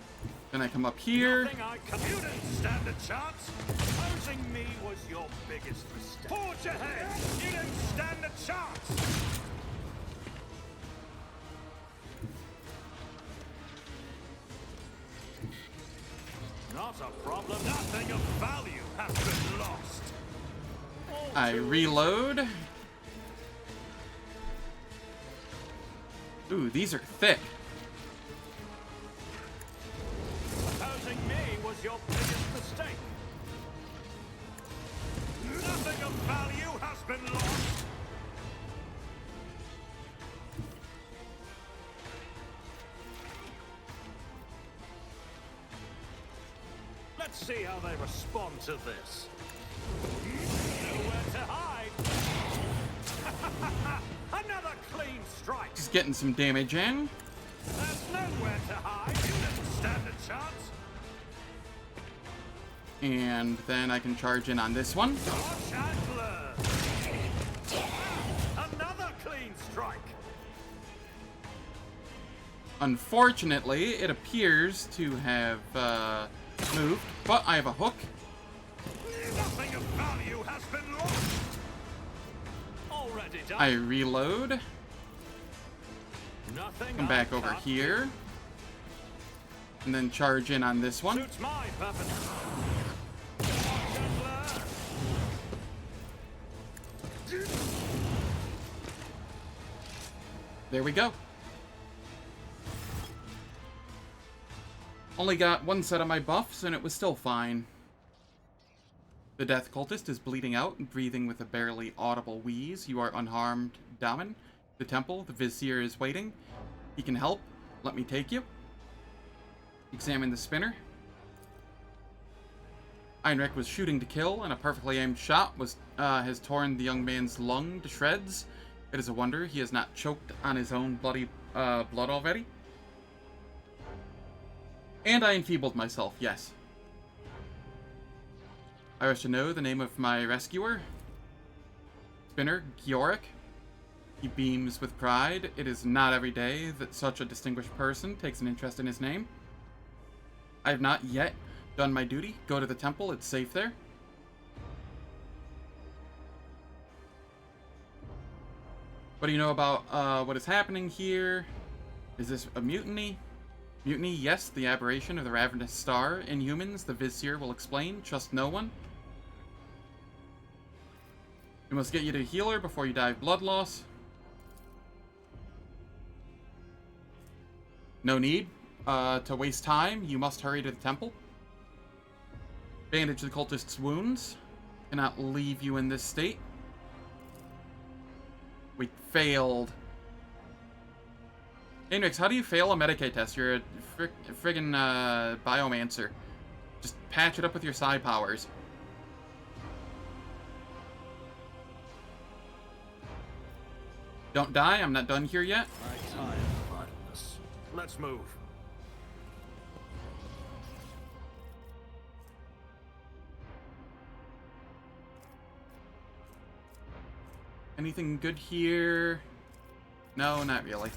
Then I come up here. Nothing I can. You didn't stand a chance. Opposing me was your biggest mistake. Forge ahead. You didn't stand a chance. Not a problem. Nothing of value has been lost. All I too reload. Ooh, these are thick. Opposing me was your biggest mistake. Nothing of value has been lost. Let's see how they respond to this. Nowhere to hide. Another clean strike. Just getting some damage in. There's nowhere to hide. You didn't stand a chance. And then I can charge in on this one. Watch and learn. Another clean strike. Unfortunately, it appears to have moved, but I have a hook. Nothing of value has been lost. Already done. I reload. Nothing Come I back over can't here. And then charge in on this do. one. Suits my purpose. Watch and learn. There we go. Only got one set of my buffs, and it was still fine. The Death Cultist is bleeding out and breathing with a barely audible wheeze. You are unharmed, Daman. The temple, the Vizier is waiting. He can help. Let me take you. Examine the spinner. Heinrich was shooting to kill, and a perfectly aimed shot has torn the young man's lung to shreds. It is a wonder he has not choked on his own bloody blood already. And I enfeebled myself, yes. I wish to know the name of my rescuer. Spinner, Gyorek. He beams with pride. It is not every day that such a distinguished person takes an interest in his name. I have not yet done my duty. Go to the temple, it's safe there. What do you know about what is happening here? Is this a mutiny? Mutiny, yes, the aberration of the Ravenous Star. Inhumans, the Vizier will explain. Trust no one. We must get you to a healer before you die of blood loss. No need to waste time. You must hurry to the temple. Bandage the cultist's wounds. Cannot leave you in this state. We failed. Hendrix, how do you fail a Medicaid test? You're a friggin' biomancer. Just patch it up with your psi powers. Don't die, I'm not done here yet. I tire of idleness. Let's move. Anything good here? No, not really.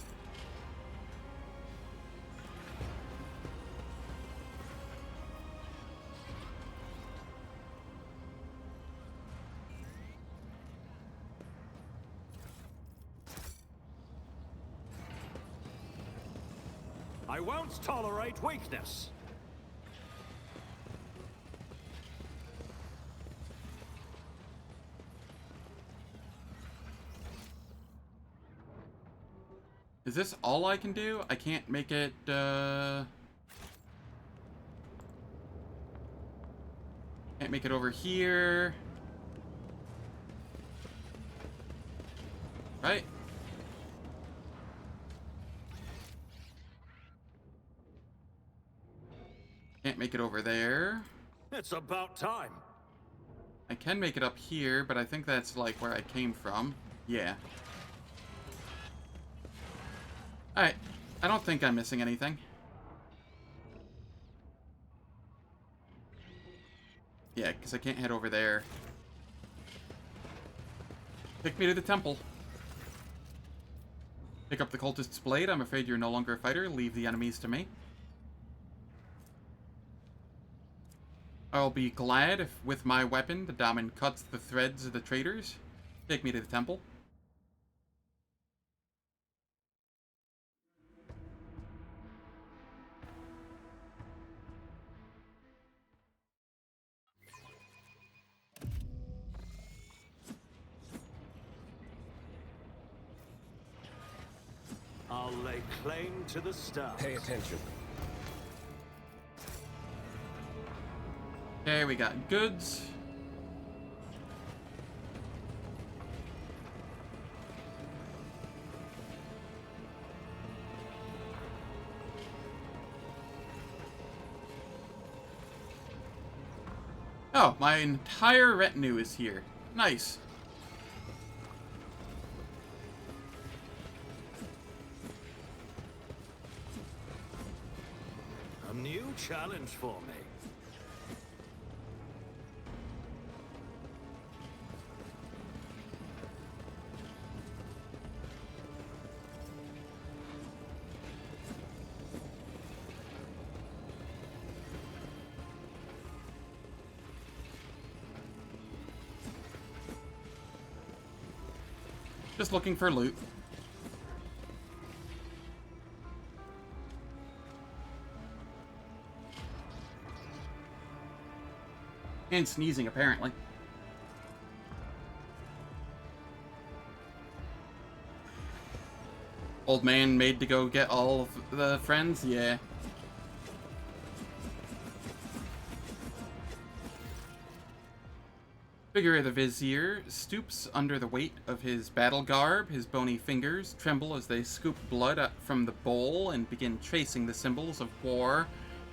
I won't tolerate weakness. Is this all I can do? I can't make it, Can't make it over here. Right? Can't make it over there. It's about time. I can make it up here, but I think that's like where I came from. Yeah. Alright. I don't think I'm missing anything. Yeah, because I can't head over there. Take me to the temple. Pick up the cultist's blade. I'm afraid you're no longer a fighter. Leave the enemies to me. I'll be glad if, with my weapon, the Daemon cuts the threads of the traitors. Take me to the temple. I'll lay claim to the stars. Pay attention. Okay, we got goods. Oh, my entire retinue is here. Nice. A new challenge for me. Just looking for loot. And sneezing, apparently. Old man made to go get all of the friends? Yeah. Figure of the Vizier stoops under the weight of his battle garb. His bony fingers tremble as they scoop blood up from the bowl and begin tracing the symbols of war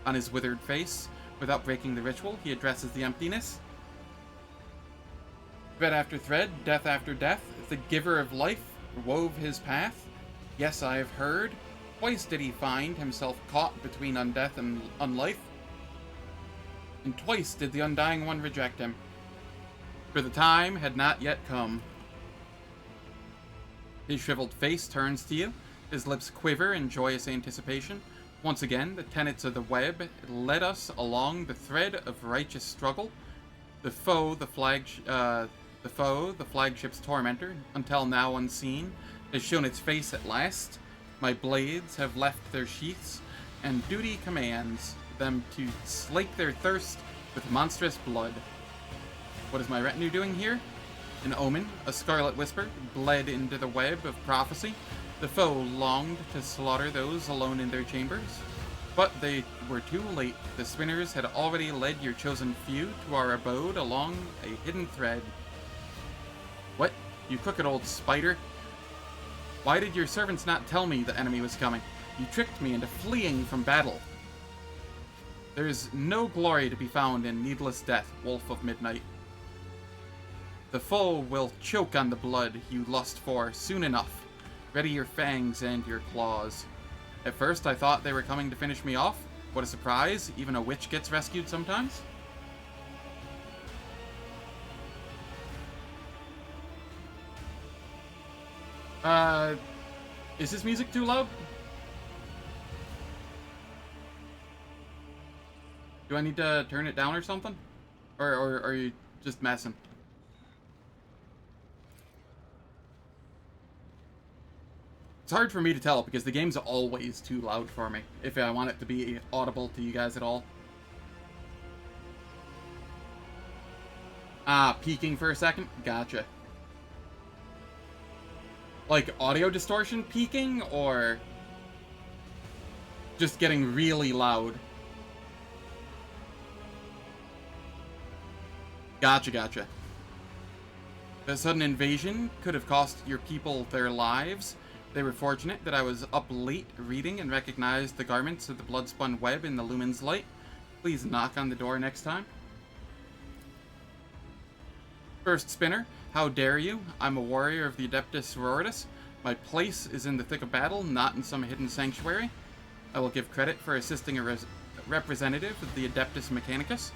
on his withered face. Without breaking the ritual, he addresses the emptiness. Thread after thread, death after death, the giver of life wove his path. Yes, I have heard. Twice did he find himself caught between undeath and unlife. And twice did the Undying One reject him. For the time had not yet come. His shriveled face turns to you. His lips quiver in joyous anticipation. Once again, the tenets of the web led us along the thread of righteous struggle. The foe, the flagship's tormentor, until now unseen, has shown its face at last. My blades have left their sheaths, and duty commands them to slake their thirst with monstrous blood. What is my retinue doing here? An omen, a scarlet whisper, bled into the web of prophecy. The foe longed to slaughter those alone in their chambers. But they were too late. The spinners had already led your chosen few to our abode along a hidden thread. What? You crooked old spider? Why did your servants not tell me the enemy was coming? You tricked me into fleeing from battle. There is no glory to be found in needless death, Wolf of Midnight. The foe will choke on the blood you lust for soon enough. Ready your fangs and your claws. At first, I thought they were coming to finish me off. What a surprise. Even a witch gets rescued sometimes. Is this music too loud? Do I need to turn it down or something? Or are you just messing? It's hard for me to tell because the game's always too loud for me, if I want it to be audible to you guys at all. Ah, peaking for a second? Gotcha. Like audio distortion peaking, or just getting really loud? Gotcha. The sudden invasion could have cost your people their lives. They were fortunate that I was up late reading and recognized the garments of the blood-spun web in the lumen's light. Please knock on the door next time. First Spinner, how dare you? I'm a warrior of the Adeptus Sororitas. My place is in the thick of battle, not in some hidden sanctuary. I will give credit for assisting a representative of the Adeptus Mechanicus,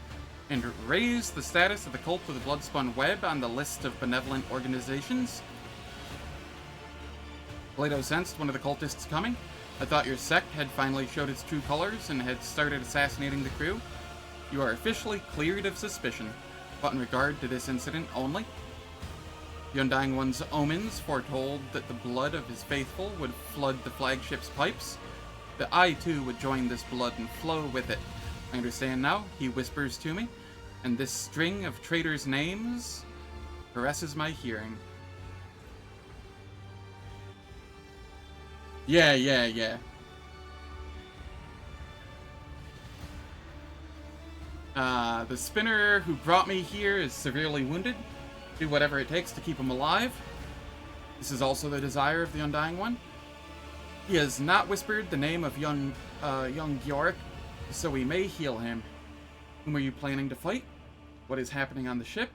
and raise the status of the Cult of the Bloodspun Web on the list of benevolent organizations. Plato sensed one of the cultists coming. I thought your sect had finally showed its true colors and had started assassinating the crew. You are officially cleared of suspicion, but in regard to this incident only. The Undying One's omens foretold that the blood of his faithful would flood the flagship's pipes, that I too would join this blood and flow with it. I understand now, he whispers to me, and this string of traitors' names caresses my hearing. Yeah. The spinner who brought me here is severely wounded. Do whatever it takes to keep him alive. This is also the desire of the Undying One. He has not whispered the name of young Georg, so we may heal him. Whom are you planning to fight? What is happening on the ship?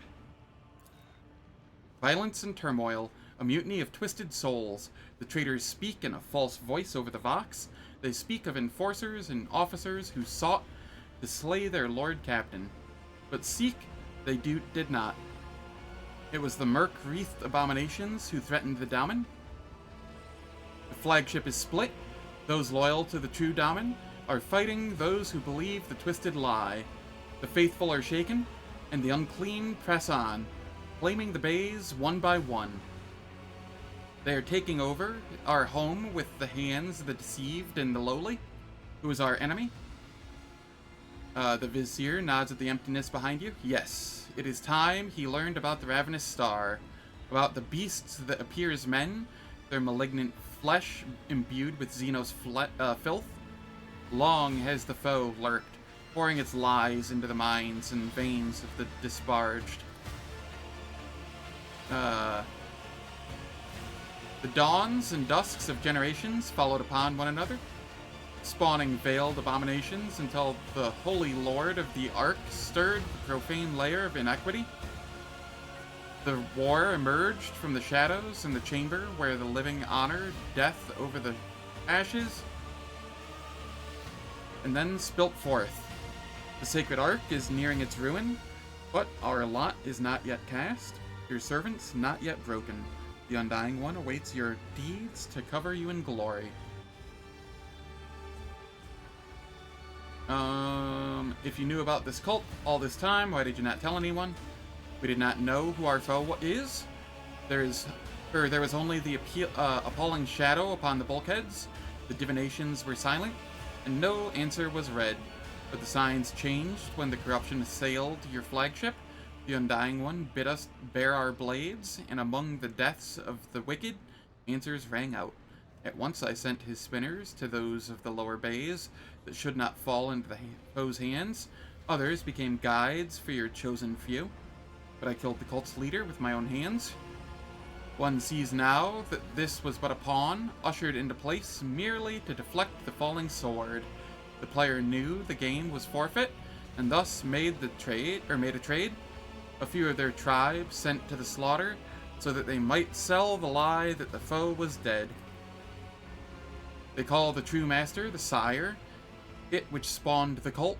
Violence and turmoil. A mutiny of twisted souls. The traitors speak in a false voice over the Vox. They speak of enforcers and officers who sought to slay their Lord Captain. But seek they did not. It was the Merc-wreathed abominations who threatened the Daemon. The flagship is split. Those loyal to the true Daemon are fighting those who believe the twisted lie. The faithful are shaken, and the unclean press on, claiming the bays one by one. They are taking over our home with the hands of the deceived and the lowly. Who is our enemy? The Vizier nods at the emptiness behind you. Yes, it is time he learned about the ravenous star, about the beasts that appear as men, their malignant flesh imbued with Xenos filth. Long has the foe lurked, pouring its lies into the minds and veins of the disparaged. The dawns and dusks of generations followed upon one another, spawning veiled abominations until the Holy Lord of the Ark stirred the profane layer of inequity. The war emerged from the shadows in the chamber where the living honored death over the ashes, and then spilt forth. The sacred Ark is nearing its ruin, but our lot is not yet cast, your servants not yet broken. The Undying One awaits your deeds to cover you in glory. If you knew about this cult all this time, why did you not tell anyone? We did not know who our foe is. There was only the appalling shadow upon the bulkheads. The divinations were silent. and no answer was read. But the signs changed when the corruption assailed your flagship. The Undying One bid us bare our blades, and among the deaths of the wicked, answers rang out. At once I sent his spinners to those of the lower bays that should not fall into the foe's hands. Others became guides for your chosen few. But I killed the cult's leader with my own hands. One sees now that this was but a pawn, ushered into place merely to deflect the falling sword. The player knew the game was forfeit, and thus made a trade. A few of their tribe sent to the slaughter, so that they might sell the lie that the foe was dead. They call the true master the Sire, it which spawned the cult,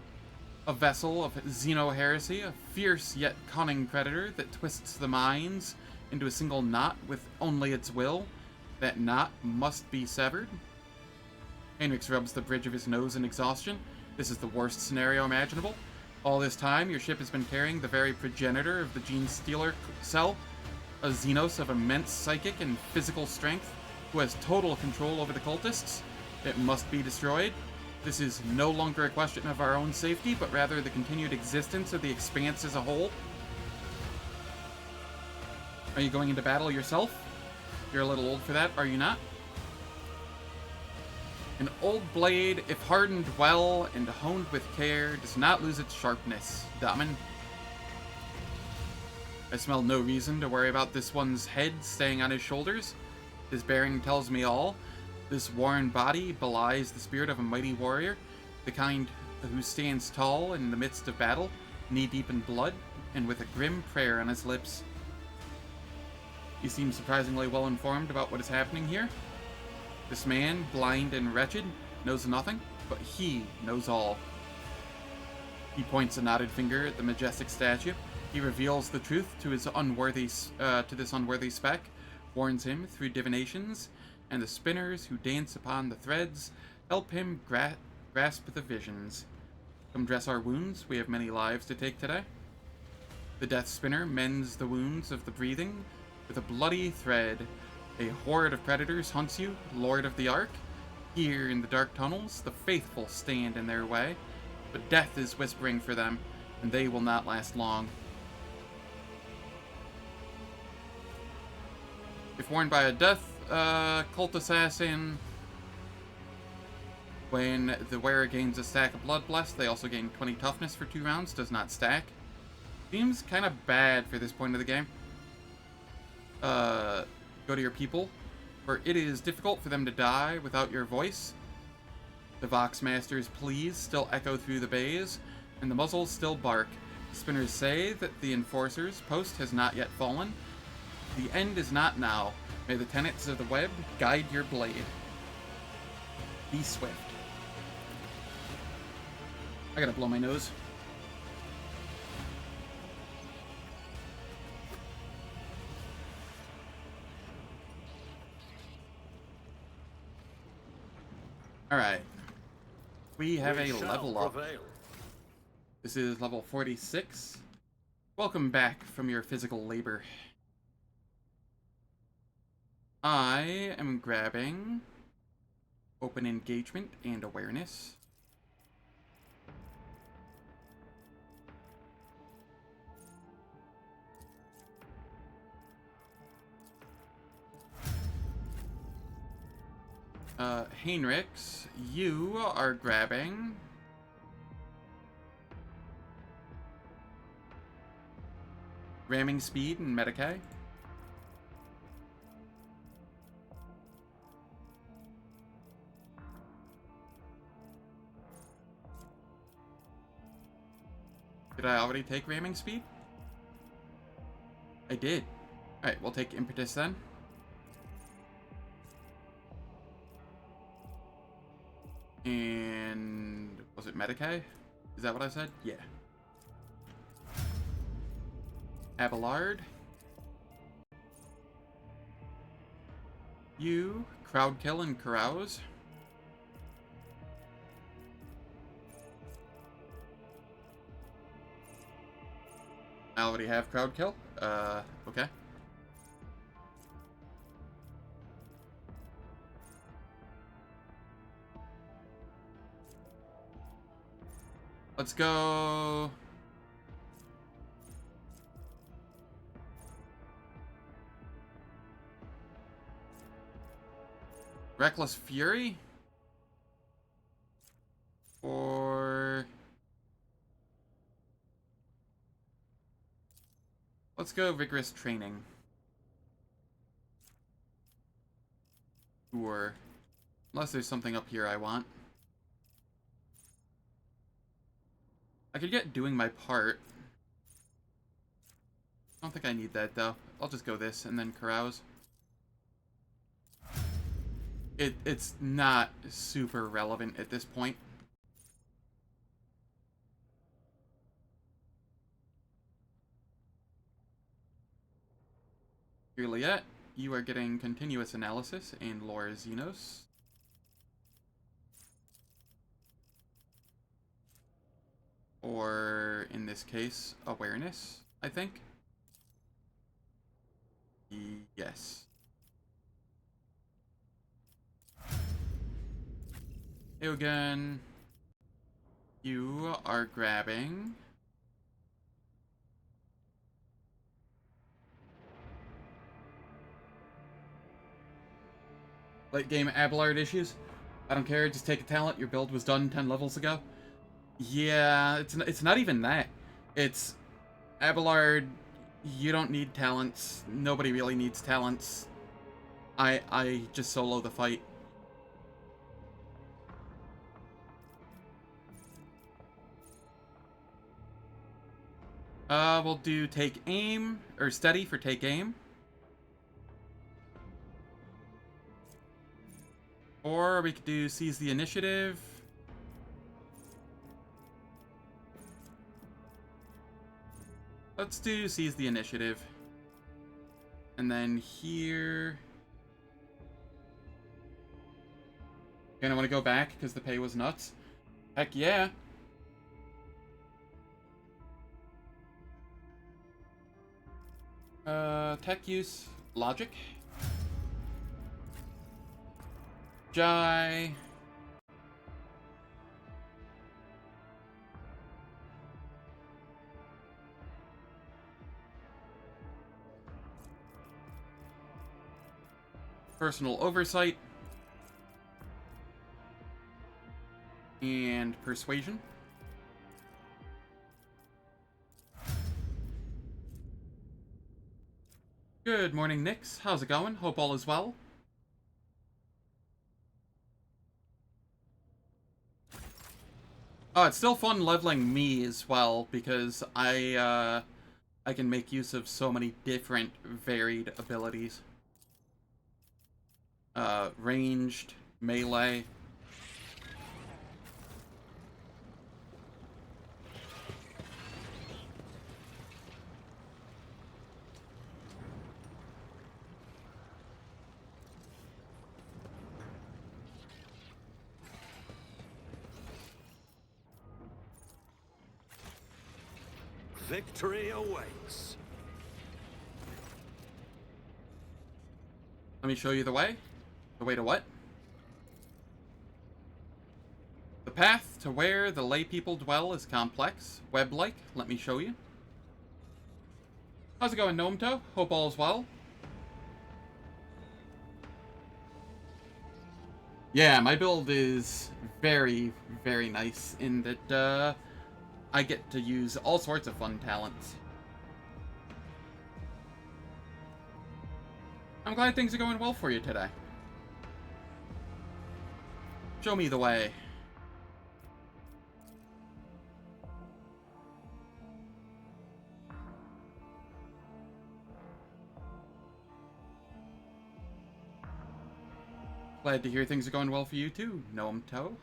a vessel of xeno-heresy, a fierce yet cunning predator that twists the minds into a single knot with only its will. That knot must be severed. Heinrich rubs the bridge of his nose in exhaustion. This is the worst scenario imaginable. All this time, your ship has been carrying the very progenitor of the Gene Stealer cell, a Xenos of immense psychic and physical strength, who has total control over the cultists. It must be destroyed. This is no longer a question of our own safety, but rather the continued existence of the Expanse as a whole. Are you going into battle yourself? You're a little old for that, are you not? An old blade, if hardened well and honed with care, does not lose its sharpness, Daman. I smell no reason to worry about this one's head staying on his shoulders. His bearing tells me all. This worn body belies the spirit of a mighty warrior, the kind who stands tall in the midst of battle, knee-deep in blood, and with a grim prayer on his lips. He seems surprisingly well informed about what is happening here. This man, blind and wretched, knows nothing, but he knows all. He points a knotted finger at the majestic statue. He reveals the truth to his this unworthy speck, warns him through divinations, and the spinners who dance upon the threads help him grasp the visions. Come dress our wounds, we have many lives to take today. The Death Spinner mends the wounds of the breathing with a bloody thread. A horde of predators hunts you, Lord of the Ark. Here in the dark tunnels, the faithful stand in their way, but death is whispering for them, and they will not last long. If warned by a death cult assassin, when the wearer gains a stack of Blood Blessed, they also gain 20 toughness for 2 rounds, does not stack. Seems kind of bad for this point of the game. Go to your people, for it is difficult for them to die without your voice. The Vox Master's pleas still echo through the bays, and the muzzles still bark. The spinners say that the Enforcer's post has not yet fallen. The end is not now. May the tenets of the web guide your blade. Be swift. I gotta blow my nose. Alright. We have a level up. This is level 46. Welcome back from your physical labor. I am grabbing open engagement and awareness. Heinrichs, you are grabbing ramming speed and Medicae. Did I already take ramming speed? I did. Alright, we'll take impetus then. And was it Medicae? Is that what I said? Yeah. Abelard. You, crowd kill and carouse. I already have crowd kill. Okay. Let's go... Reckless Fury? Or... Let's go Vigorous Training. Sure. Unless there's something up here I want. I could get Doing My Part. I don't think I need that, though. I'll just go this, and then Carouse. It's not super relevant at this point. Juliet, you are getting Continuous Analysis and Lore Xenos. Or, in this case, Awareness, I think. Yes. Eogunn, you are grabbing... Late game Abelard issues? I don't care, just take a talent, your build was done 10 levels ago. Yeah, it's not even that. It's... Abelard, you don't need talents. Nobody really needs talents. I just solo the fight. We'll do Take Aim, or Steady for Take Aim. Or we could do Seize the Initiative. Let's do Seize the Initiative. And then here... Gonna want to go back because the pay was nuts. Heck yeah. Tech use, Logic. Jai. Personal Oversight. And Persuasion. Good morning, Nix. How's it going? Hope all is well. Oh, it's still fun leveling me as well, because I can make use of so many different varied abilities. Ranged, melee. Victory awaits. Let me show you the way. The way to what? The path to where the lay people dwell is complex, web-like. Let me show you. How's it going, Gnometoe? Hope all is well. Yeah, my build is very, very nice in that, I get to use all sorts of fun talents. I'm glad things are going well for you today. Show me the way. Glad to hear things are going well for you too, Gnometoe.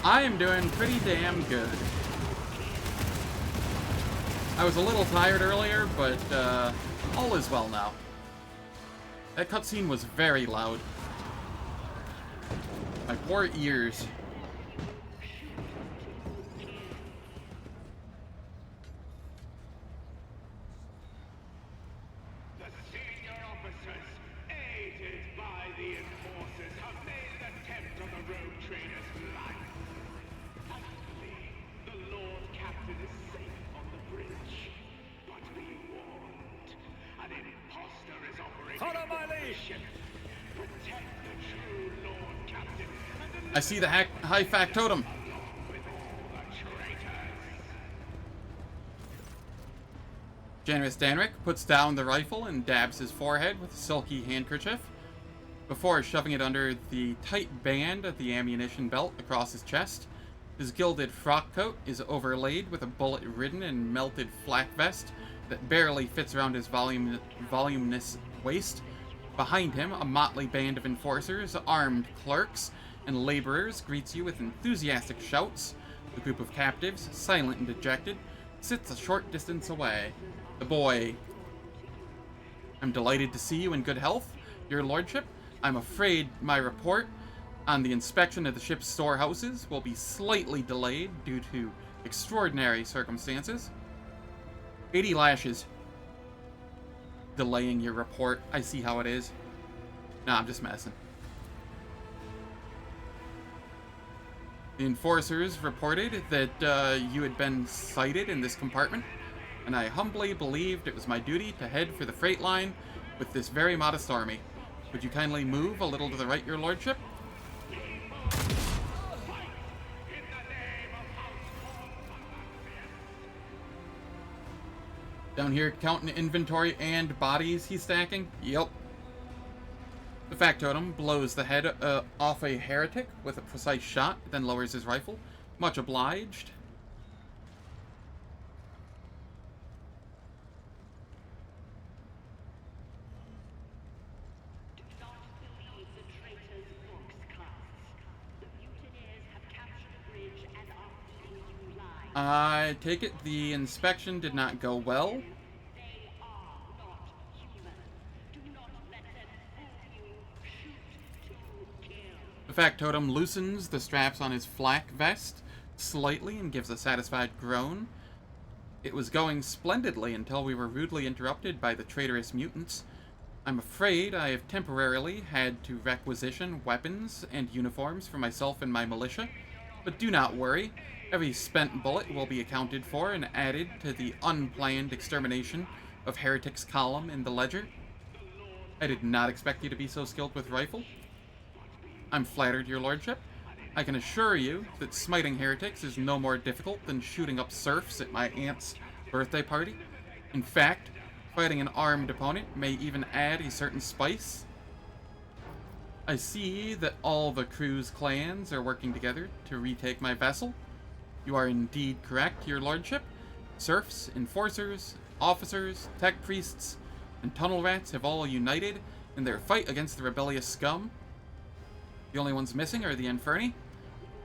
I am doing pretty damn good. I was a little tired earlier, but all is well now. That cutscene was very loud. My poor ears. I see the high factotum. Generous Danric puts down the rifle and dabs his forehead with a silky handkerchief before shoving it under the tight band of the ammunition belt across his chest. His gilded frock coat is overlaid with a bullet-ridden and melted flak vest that barely fits around his voluminous waist. Behind him, a motley band of enforcers, armed clerks, and laborers greets you with enthusiastic shouts. The group of captives, silent and dejected, sits a short distance away. The boy: I'm delighted to see you in good health, your lordship. I'm afraid my report on the inspection of the ship's storehouses will be slightly delayed due to extraordinary circumstances. 80 lashes. Delaying your report. I see how it is. Nah, I'm just messing. The enforcers reported that you had been sighted in this compartment, and I humbly believed it was my duty to head for the freight line with this very modest army. Would you kindly move a little to the right, your lordship? Down here, counting inventory and bodies he's stacking? Yep. The factotum blows the head off a heretic with a precise shot, then lowers his rifle. Much obliged. I take it the inspection did not go well. The factotum loosens the straps on his flak vest slightly and gives a satisfied groan. It was going splendidly until we were rudely interrupted by the traitorous mutants. I'm afraid I have temporarily had to requisition weapons and uniforms for myself and my militia, but do not worry. Every spent bullet will be accounted for and added to the unplanned extermination of Heretics column in the ledger. I did not expect you to be so skilled with rifle. I'm flattered, your lordship. I can assure you that smiting heretics is no more difficult than shooting up serfs at my aunt's birthday party. In fact, fighting an armed opponent may even add a certain spice. I see that all the crew's clans are working together to retake my vessel. You are indeed correct, your lordship. Serfs, enforcers, officers, tech priests, and tunnel rats have all united in their fight against the rebellious scum. The only ones missing are the Inferni.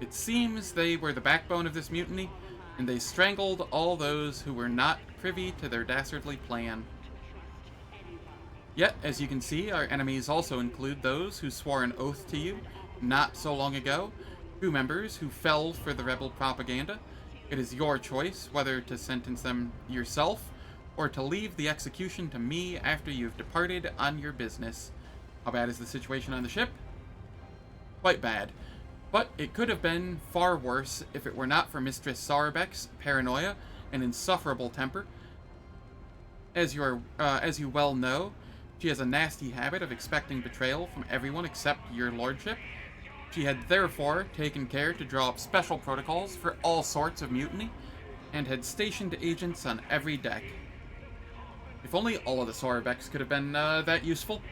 It seems they were the backbone of this mutiny, and they strangled all those who were not privy to their dastardly plan. Yet, as you can see, our enemies also include those who swore an oath to you not so long ago, crew members who fell for the rebel propaganda. It is your choice whether to sentence them yourself or to leave the execution to me after you've departed on your business. How bad is the situation on the ship? Quite bad. But it could have been far worse if it were not for Mistress Sauerbeck's paranoia and insufferable temper. As you well know, she has a nasty habit of expecting betrayal from everyone except your lordship. She had therefore taken care to draw up special protocols for all sorts of mutiny, and had stationed agents on every deck. If only all of the Sauerbecks could have been that useful,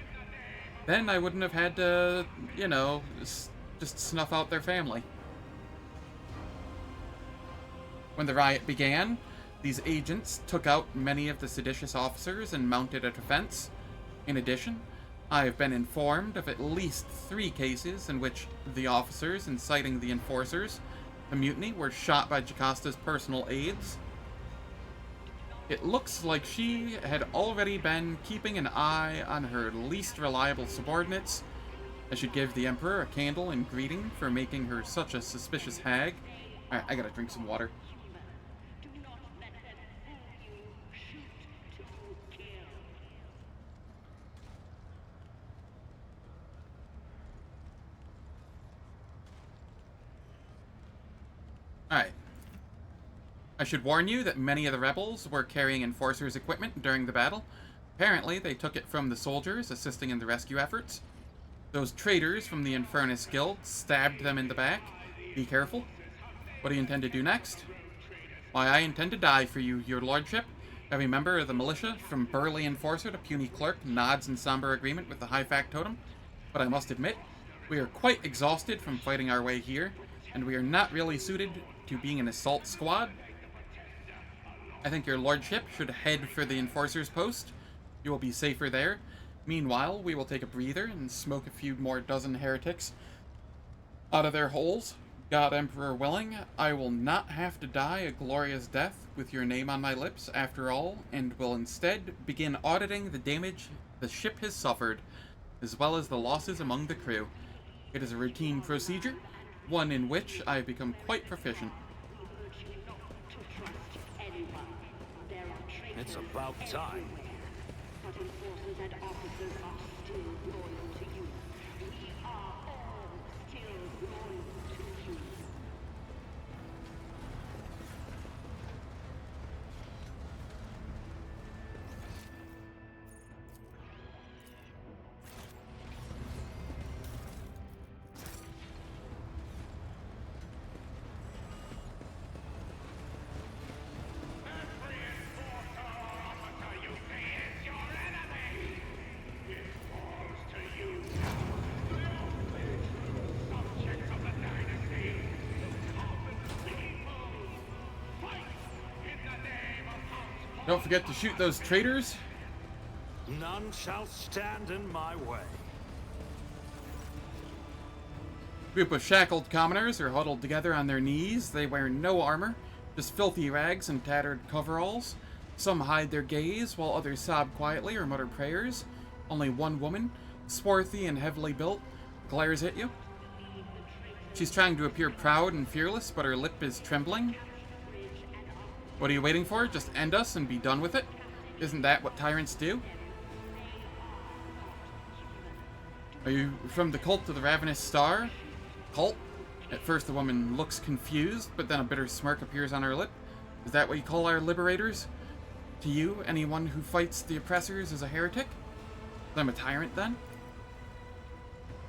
then I wouldn't have had to, you know, just snuff out their family. When the riot began, these agents took out many of the seditious officers and mounted a defense. In addition, I have been informed of at least 3 cases in which the officers inciting the enforcers to mutiny were shot by Jocasta's personal aides. It looks like she had already been keeping an eye on her least reliable subordinates. I should give the Emperor a candle in greeting for making her such a suspicious hag. Alright, I gotta drink some water. Alright. I should warn you that many of the rebels were carrying Enforcers' equipment during the battle. Apparently, they took it from the soldiers assisting in the rescue efforts. Those traitors from the Infernus Guild stabbed them in the back. Be careful. What do you intend to do next? Why, I intend to die for you, your lordship. Every member of the militia, from burly enforcer to puny clerk, nods in somber agreement with the high factotum. But I must admit, we are quite exhausted from fighting our way here, and we are not really suited to being an assault squad. I think your lordship should head for the enforcer's post. You will be safer there. Meanwhile, we will take a breather and smoke a few more dozen heretics out of their holes. God Emperor willing, I will not have to die a glorious death with your name on my lips after all, and will instead begin auditing the damage the ship has suffered, as well as the losses among the crew. It is a routine procedure, one in which I have become quite proficient. It's about time. Don't forget to shoot those traitors. None shall stand in my way. A group of shackled commoners are huddled together on their knees. They wear no armor, just filthy rags and tattered coveralls. Some hide their gaze, while others sob quietly or mutter prayers. Only one woman, swarthy and heavily built, glares at you. She's trying to appear proud and fearless, but her lip is trembling. What are you waiting for? Just end us and be done with it? Isn't that what tyrants do? Are you from the cult of the Ravenous Star? Cult? At first the woman looks confused, but then a bitter smirk appears on her lip. Is that what you call our liberators? To you, anyone who fights the oppressors is a heretic? I'm a tyrant, then?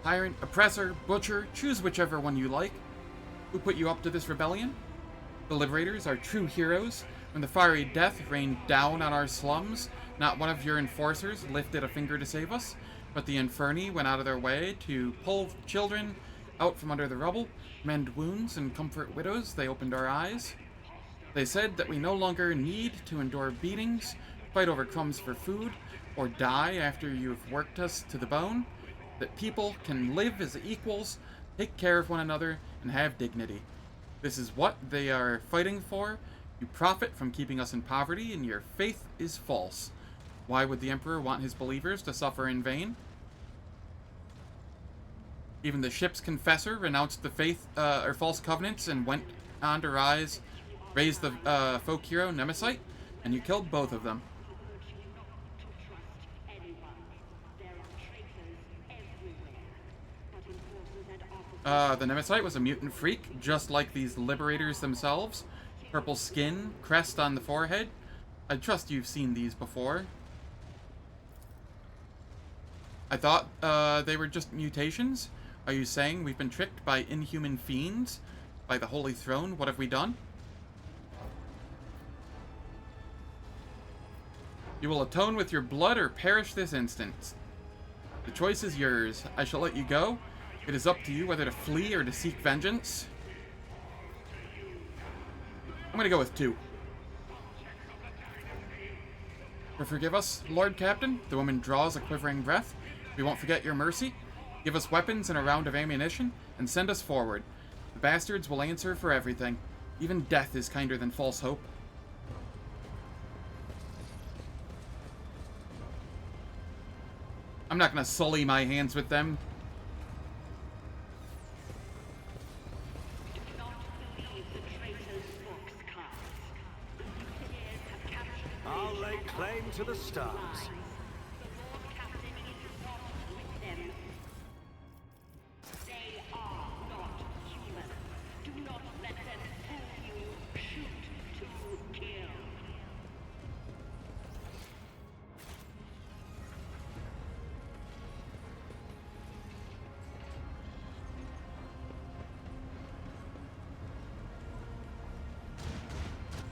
Tyrant, oppressor, butcher, choose whichever one you like. Who put you up to this rebellion? The liberators are true heroes. When the fiery death rained down on our slums, not one of your enforcers lifted a finger to save us, but the Inferni went out of their way to pull children out from under the rubble, mend wounds, and comfort widows. They opened our eyes. They said that we no longer need to endure beatings, fight over crumbs for food, or die after you've worked us to the bone, that people can live as equals, take care of one another, and have dignity. This is what they are fighting for. You profit from keeping us in poverty, and your faith is false. Why would the Emperor want his believers to suffer in vain? Even the ship's confessor renounced the faith or false covenants and went on to raise the folk hero Nemesite, and you killed both of them. The Nemesite was a mutant freak, just like these liberators themselves. Purple skin, crest on the forehead. I trust you've seen these before. I thought they were just mutations. Are you saying we've been tricked by inhuman fiends? By the Holy Throne? What have we done? You will atone with your blood or perish this instant. The choice is yours. I shall let you go. It is up to you whether to flee or to seek vengeance. I'm gonna go with 2. Forgive us, Lord Captain. The woman draws a quivering breath. We won't forget your mercy. Give us weapons and a round of ammunition, and send us forward. The bastards will answer for everything. Even death is kinder than false hope. I'm not gonna sully my hands with them. I'll lay claim to the stars.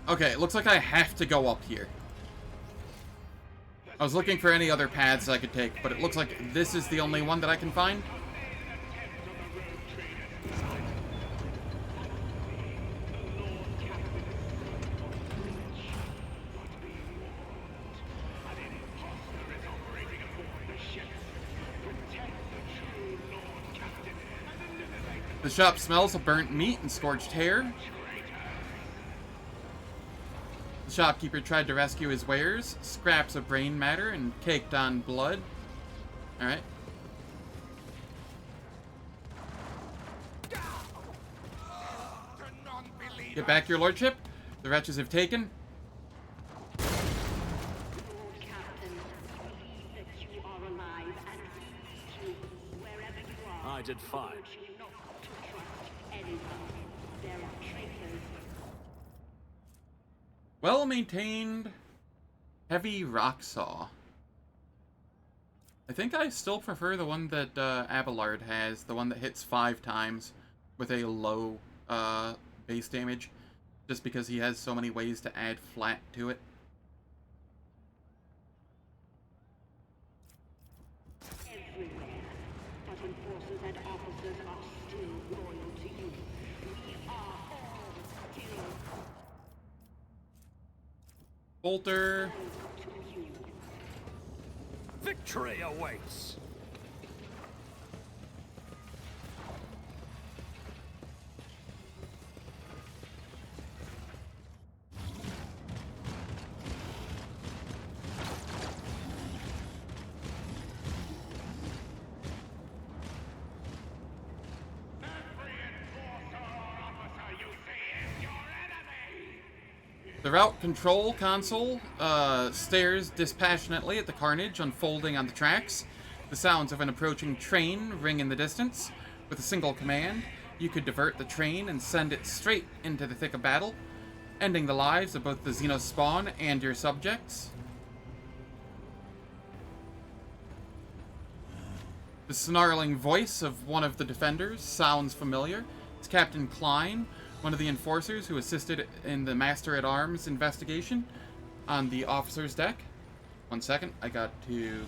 Okay, it looks like I have to go up here. I was looking for any other paths I could take, but it looks like this is the only one that I can find. The shop smells of burnt meat and scorched hair. The shopkeeper tried to rescue his wares, scraps of brain matter and caked on blood. Alright. Get back, your lordship. The wretches have taken. I did fine. Well-maintained heavy rock saw. I think I still prefer the one that Abelard has, the one that hits 5 times with a low base damage, just because he has so many ways to add flat to it. Bolter. Victory awaits! The route control console stares dispassionately at the carnage unfolding on the tracks. The sounds of an approaching train ring in the distance. With a single command, you could divert the train and send it straight into the thick of battle, ending the lives of both the Xenos spawn and your subjects. The snarling voice of one of the defenders sounds familiar. It's Captain Klein, one of the enforcers who assisted in the Master-at-Arms investigation on the officer's deck. 1 second, I got to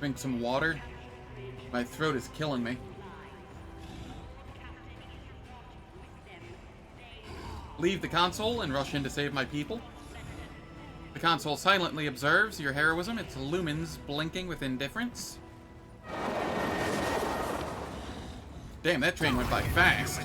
drink some water. My throat is killing me. Leave the console and rush in to save my people. The console silently observes your heroism, its lumens blinking with indifference. Damn, that train went by fast.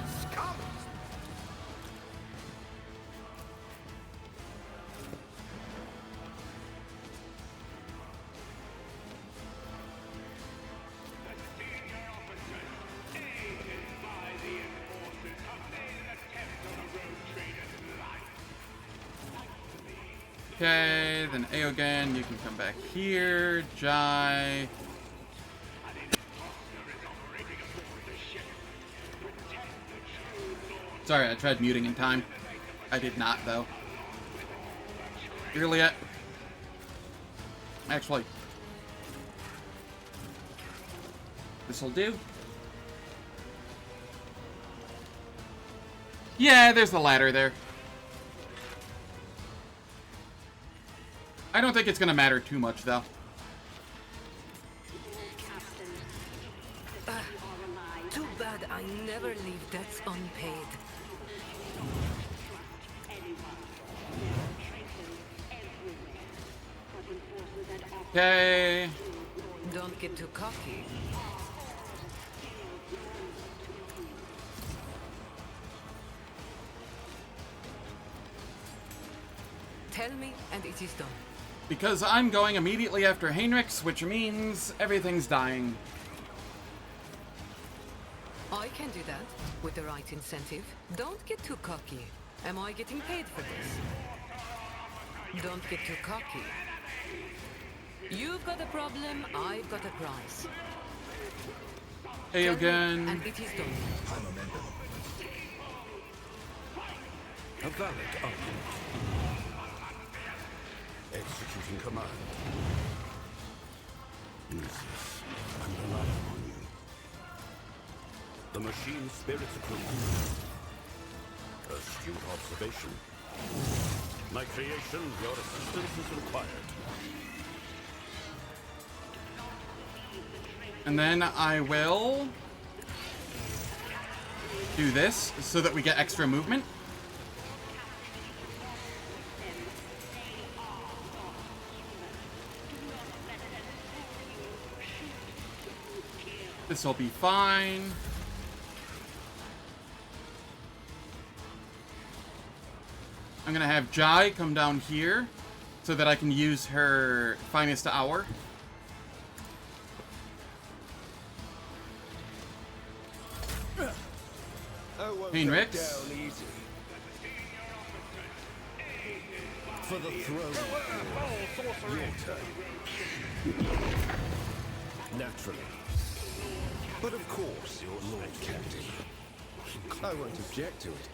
Okay, then Eogunn, you can come back here. Jai. Sorry, I tried muting in time. I did not, though. Juliet. Actually, this'll do. Yeah, there's the ladder there. I don't think it's gonna matter too much, though. Too bad I never leave debts unpaid. Okay. Don't get too cocky. Tell me, and it is done. Because I'm going immediately after Heinrichs, which means everything's dying. I can do that, with the right incentive. Don't get too cocky. Am I getting paid for this? Don't get too cocky. You've got a problem, I've got a prize. Eogunn. And it is done. A valid argument. Executing command. Lucius, I'm relying on you. The machine spirits approve. Astute observation. My creation, your assistance is required. And then I will do this so that we get extra movement. This will be fine. I'm gonna have Jai come down here so that I can use her finest hour. Heinrich. Down easy. For the throne. Your turn. Naturally. But of course, your Lord Captain. I won't object to it.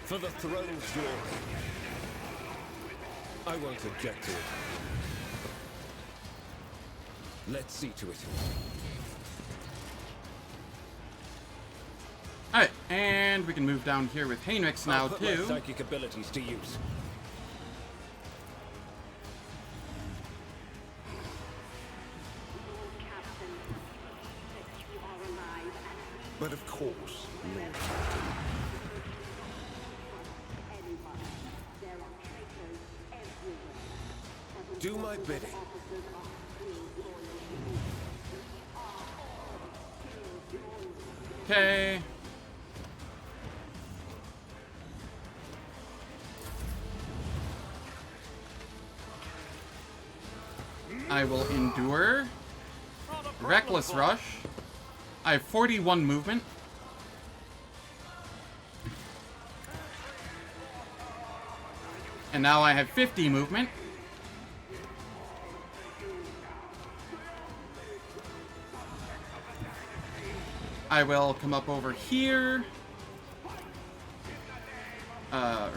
For the throne's glory. I won't object to it. Let's see to it. Alright, and we can move down here with Heinrichs now, I'll put my too. psychic abilities to use. But of course, Lord Captain. Do my bidding. Okay. I will endure. Reckless Rush. I have 41 movement. And now I have 50 movement. I will come up over here.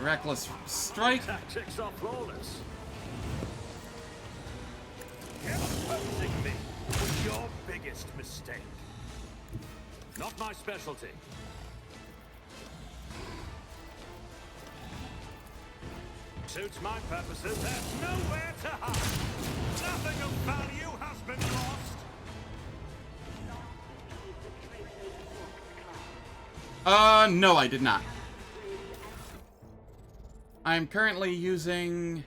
Reckless Strike. Tactics are flawless. Opposing me was your biggest mistake. Not my specialty. Suits my purposes. There's nowhere to hide. Nothing of value has been lost. No, I did not. I'm currently using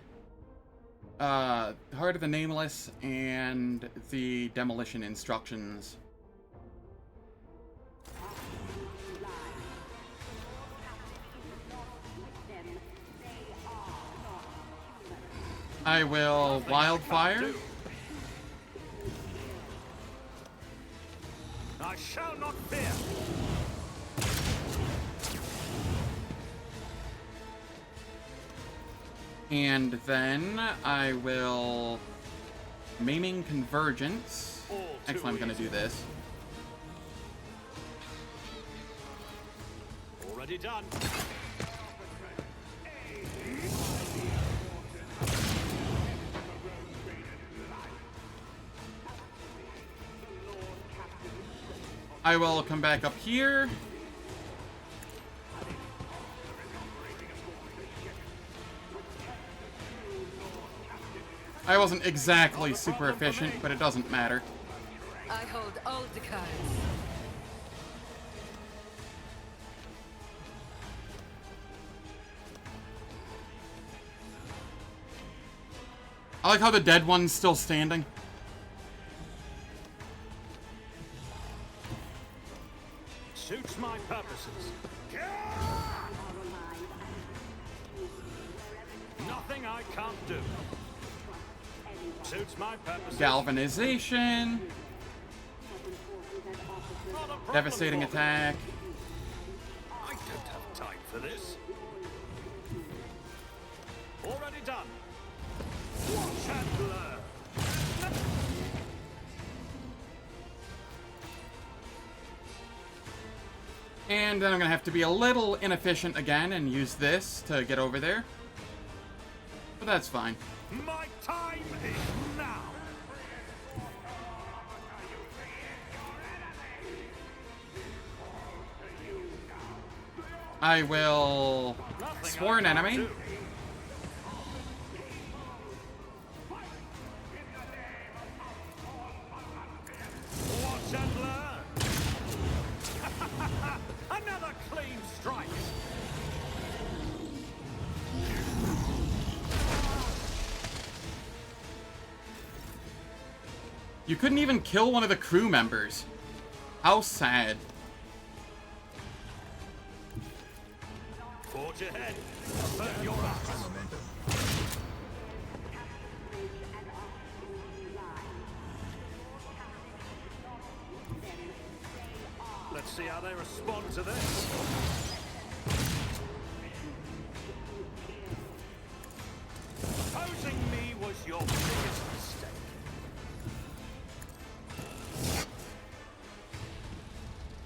Heart of the Nameless and the Demolition Instructions. I will Wildfire. I shall not fear. And then I will Maiming Convergence. Actually, I'm going to do this. Already done. I will come back up here. I wasn't exactly super efficient, but it doesn't matter. I hold all the cards. I like how the dead one's still standing. Suits my purposes. Nothing I can't do. Suits my purposes. Galvanization. Devastating attack. I don't have time for this. Already done. Watch and learn. And then I'm gonna have to be a little inefficient again and use this to get over there. But that's fine. My time is now. I will sworn enemy. Watch and learn. Another clean strike. You couldn't even kill one of the crew members. How sad. Forge ahead. Avert your ass. Let's see how they respond to this. Opposing me was your biggest mistake.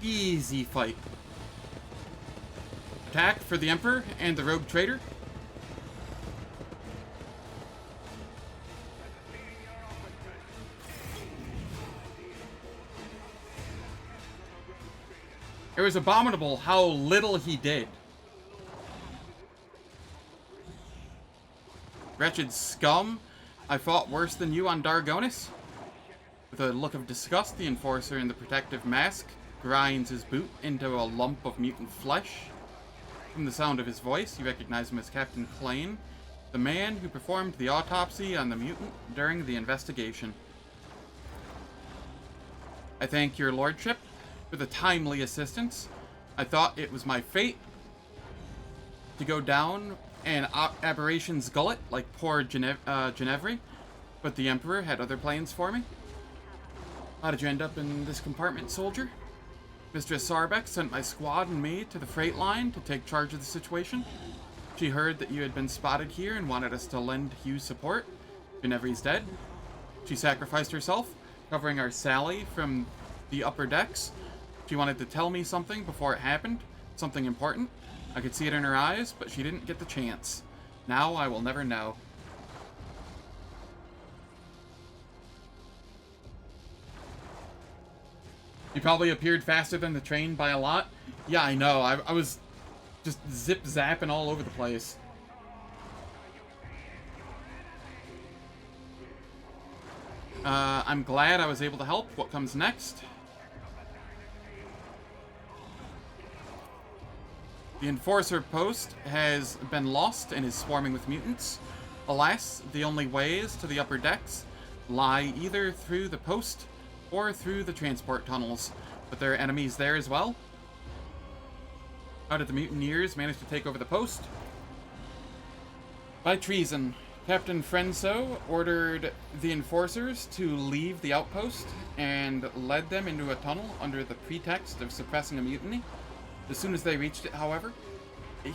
Easy fight. Attack for the Emperor and the Rogue Trader. It was abominable how little he did. Wretched scum, I fought worse than you on Dargonis. With a look of disgust, the Enforcer in the protective mask grinds his boot into a lump of mutant flesh. From the sound of his voice, you recognize him as Captain Klain, the man who performed the autopsy on the mutant during the investigation. I thank your lordship for the timely assistance. I thought it was my fate to go down an aberration's gullet like poor Ginevri, but the Emperor had other plans for me. How did you end up in this compartment, soldier? Mistress Sarbeck sent my squad and me to the freight line to take charge of the situation. She heard that you had been spotted here and wanted us to lend Hugh support. Ginevri's dead. She sacrificed herself, covering our Sally from the upper decks. She wanted to tell me something before it happened, something important. I could see it in her eyes, but she didn't get the chance. Now I will never know. You probably appeared faster than the train by a lot. Yeah, I know. I was just zip-zapping all over the place. I'm glad I was able to help. What comes next? The Enforcer post has been lost and is swarming with mutants. Alas, the only ways to the upper decks lie either through the post or through the transport tunnels, but there are enemies there as well. How did the mutineers manage to take over the post? By treason. Captain Frenso ordered the enforcers to leave the outpost and led them into a tunnel under the pretext of suppressing a mutiny. As soon as they reached it, however,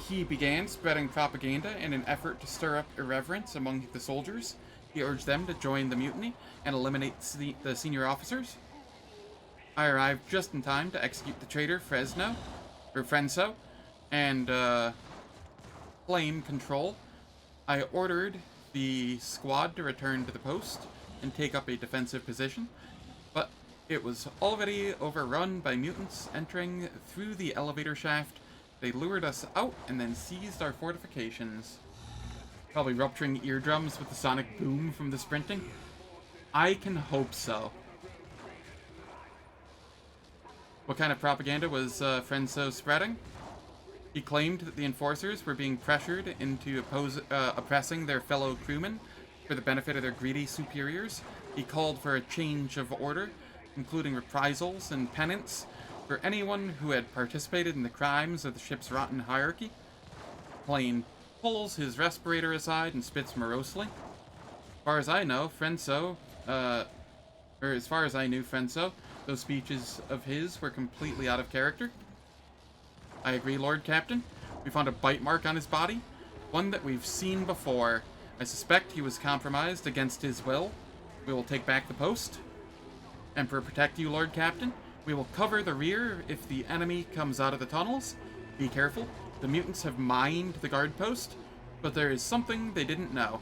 he began spreading propaganda in an effort to stir up irreverence among the soldiers. He urged them to join the mutiny and eliminate the senior officers. I arrived just in time to execute the traitor Frenso, and claim control. I ordered the squad to return to the post and take up a defensive position, but it was already overrun by mutants entering through the elevator shaft. They lured us out and then seized our fortifications. Probably rupturing eardrums with the sonic boom from the sprinting. I can hope so. What kind of propaganda was Frenso spreading? He claimed that the enforcers were being pressured into oppressing their fellow crewmen for the benefit of their greedy superiors. He called for a change of order, including reprisals and penance for anyone who had participated in the crimes of the ship's rotten hierarchy. Klain pulls his respirator aside and spits morosely. As far as I know, Frenso, those speeches of his were completely out of character. I agree, Lord Captain. We found a bite mark on his body, one that we've seen before. I suspect he was compromised against his will. We will take back the post. Emperor protect you, Lord Captain. We will cover the rear if the enemy comes out of the tunnels. Be careful. The mutants have mined the guard post, but there is something they didn't know.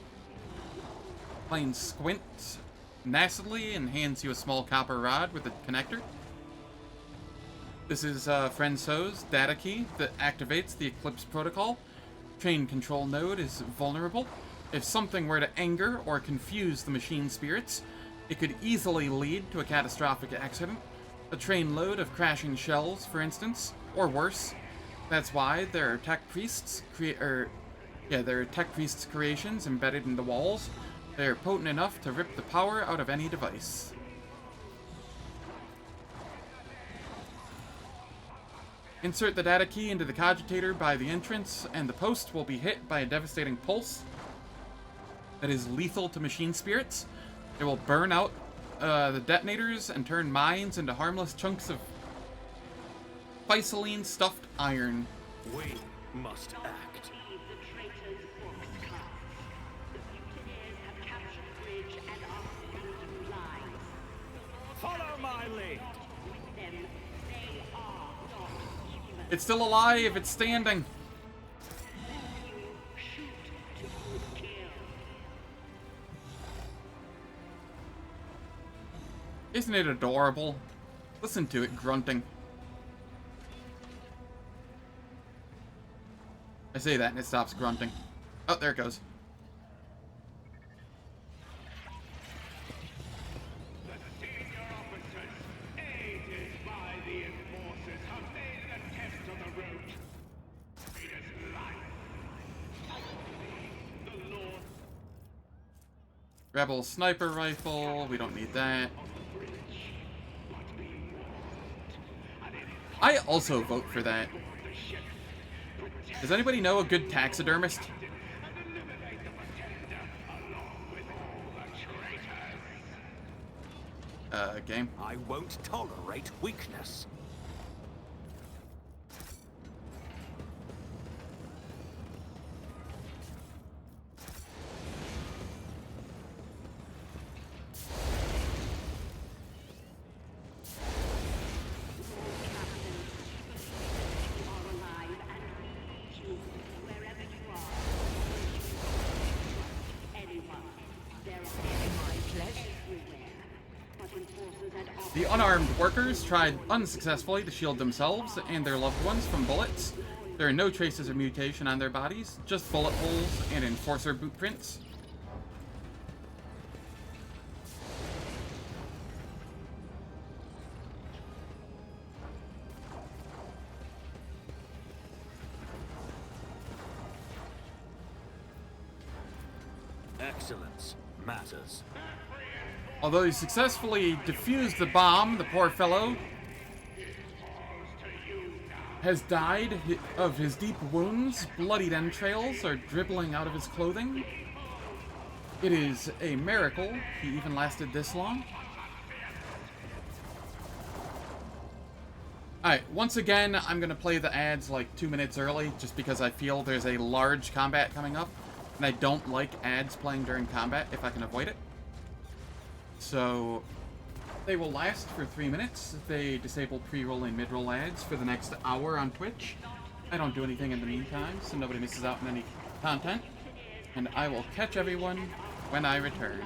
Klain squints nastily and hands you a small copper rod with a connector. This is Frenzo's data key that activates the Eclipse protocol. Train control node is vulnerable. If something were to anger or confuse the machine spirits, it could easily lead to a catastrophic accident. A train load of crashing shells, for instance, or worse. That's why there are tech priests creations embedded in the walls. They're potent enough to rip the power out of any device. Insert the data key into the cogitator by the entrance, and the post will be hit by a devastating pulse that is lethal to machine spirits. It will burn out the detonators and turn mines into harmless chunks of Fisoline stuffed iron. We must act. Follow my lead. It's still alive, it's standing. Isn't it adorable? Listen to it grunting. I say that and it stops grunting. Oh, there it goes. Rebel sniper rifle, we don't need that. I also vote for that. Does anybody know a good taxidermist? Game. I won't tolerate weakness. The unarmed workers tried unsuccessfully to shield themselves and their loved ones from bullets. There are no traces of mutation on their bodies, just bullet holes and enforcer boot prints. Excellence matters. Although he successfully defused the bomb, the poor fellow has died of his deep wounds. Bloodied entrails are dribbling out of his clothing. It is a miracle he even lasted this long. Alright, once again, I'm going to play the ads like 2 minutes early, just because I feel there's a large combat coming up, and I don't like ads playing during combat if I can avoid it. So, they will last for 3 minutes. They disable pre-roll and mid-roll ads for the next hour on Twitch. I don't do anything in the meantime, so nobody misses out on any content. And I will catch everyone when I return.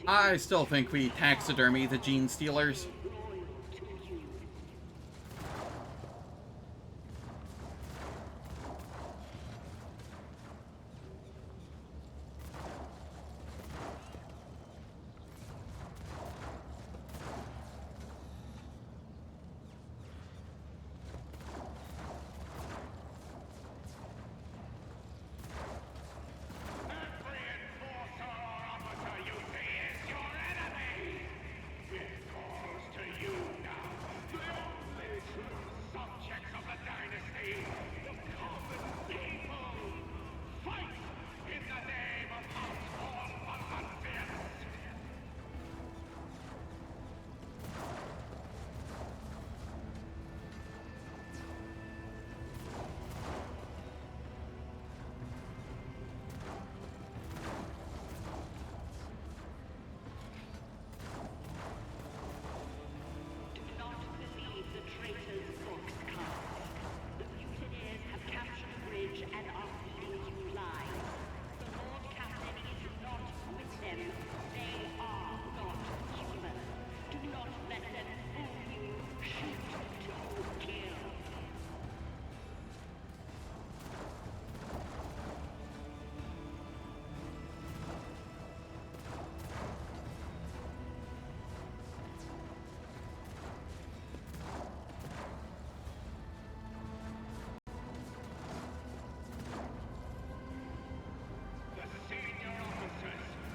I still think we taxidermy the gene stealers.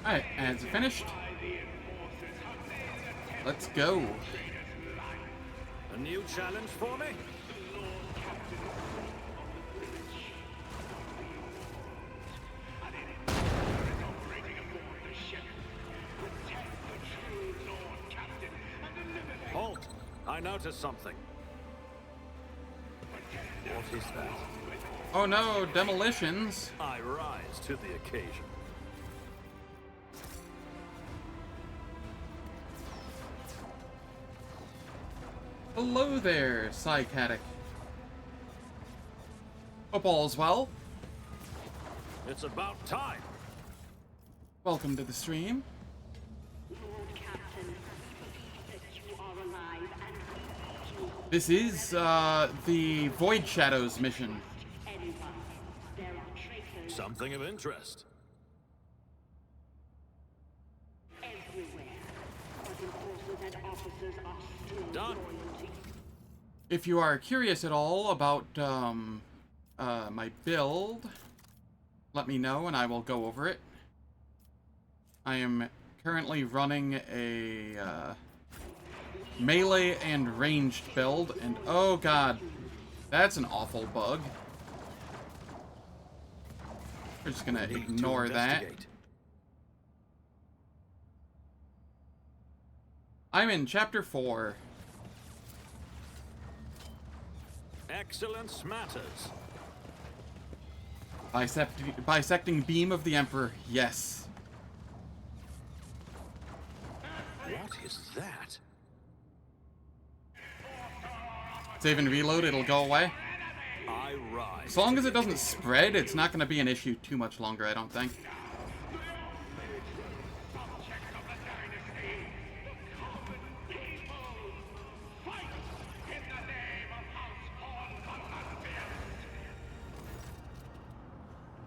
Alright, ads are finished. Let's go. A new challenge for me? Halt! I noticed something. What is that? Oh no, demolitions. I rise to the occasion. Hello there, Psychatic. Hope all's well. It's about time. Welcome to the stream. This is the Void Shadows mission. Something of interest. Done. If you are curious at all about my build, let me know and I will go over it. I am currently running a melee and ranged build, and oh god, that's an awful bug. We're just gonna ignore that. I'm in Chapter 4. Excellence matters. Bisecting beam of the Emperor, yes. What is that? Save and reload, it'll go away. I rise. As long as it doesn't spread, it's not going to be an issue too much longer, I don't think.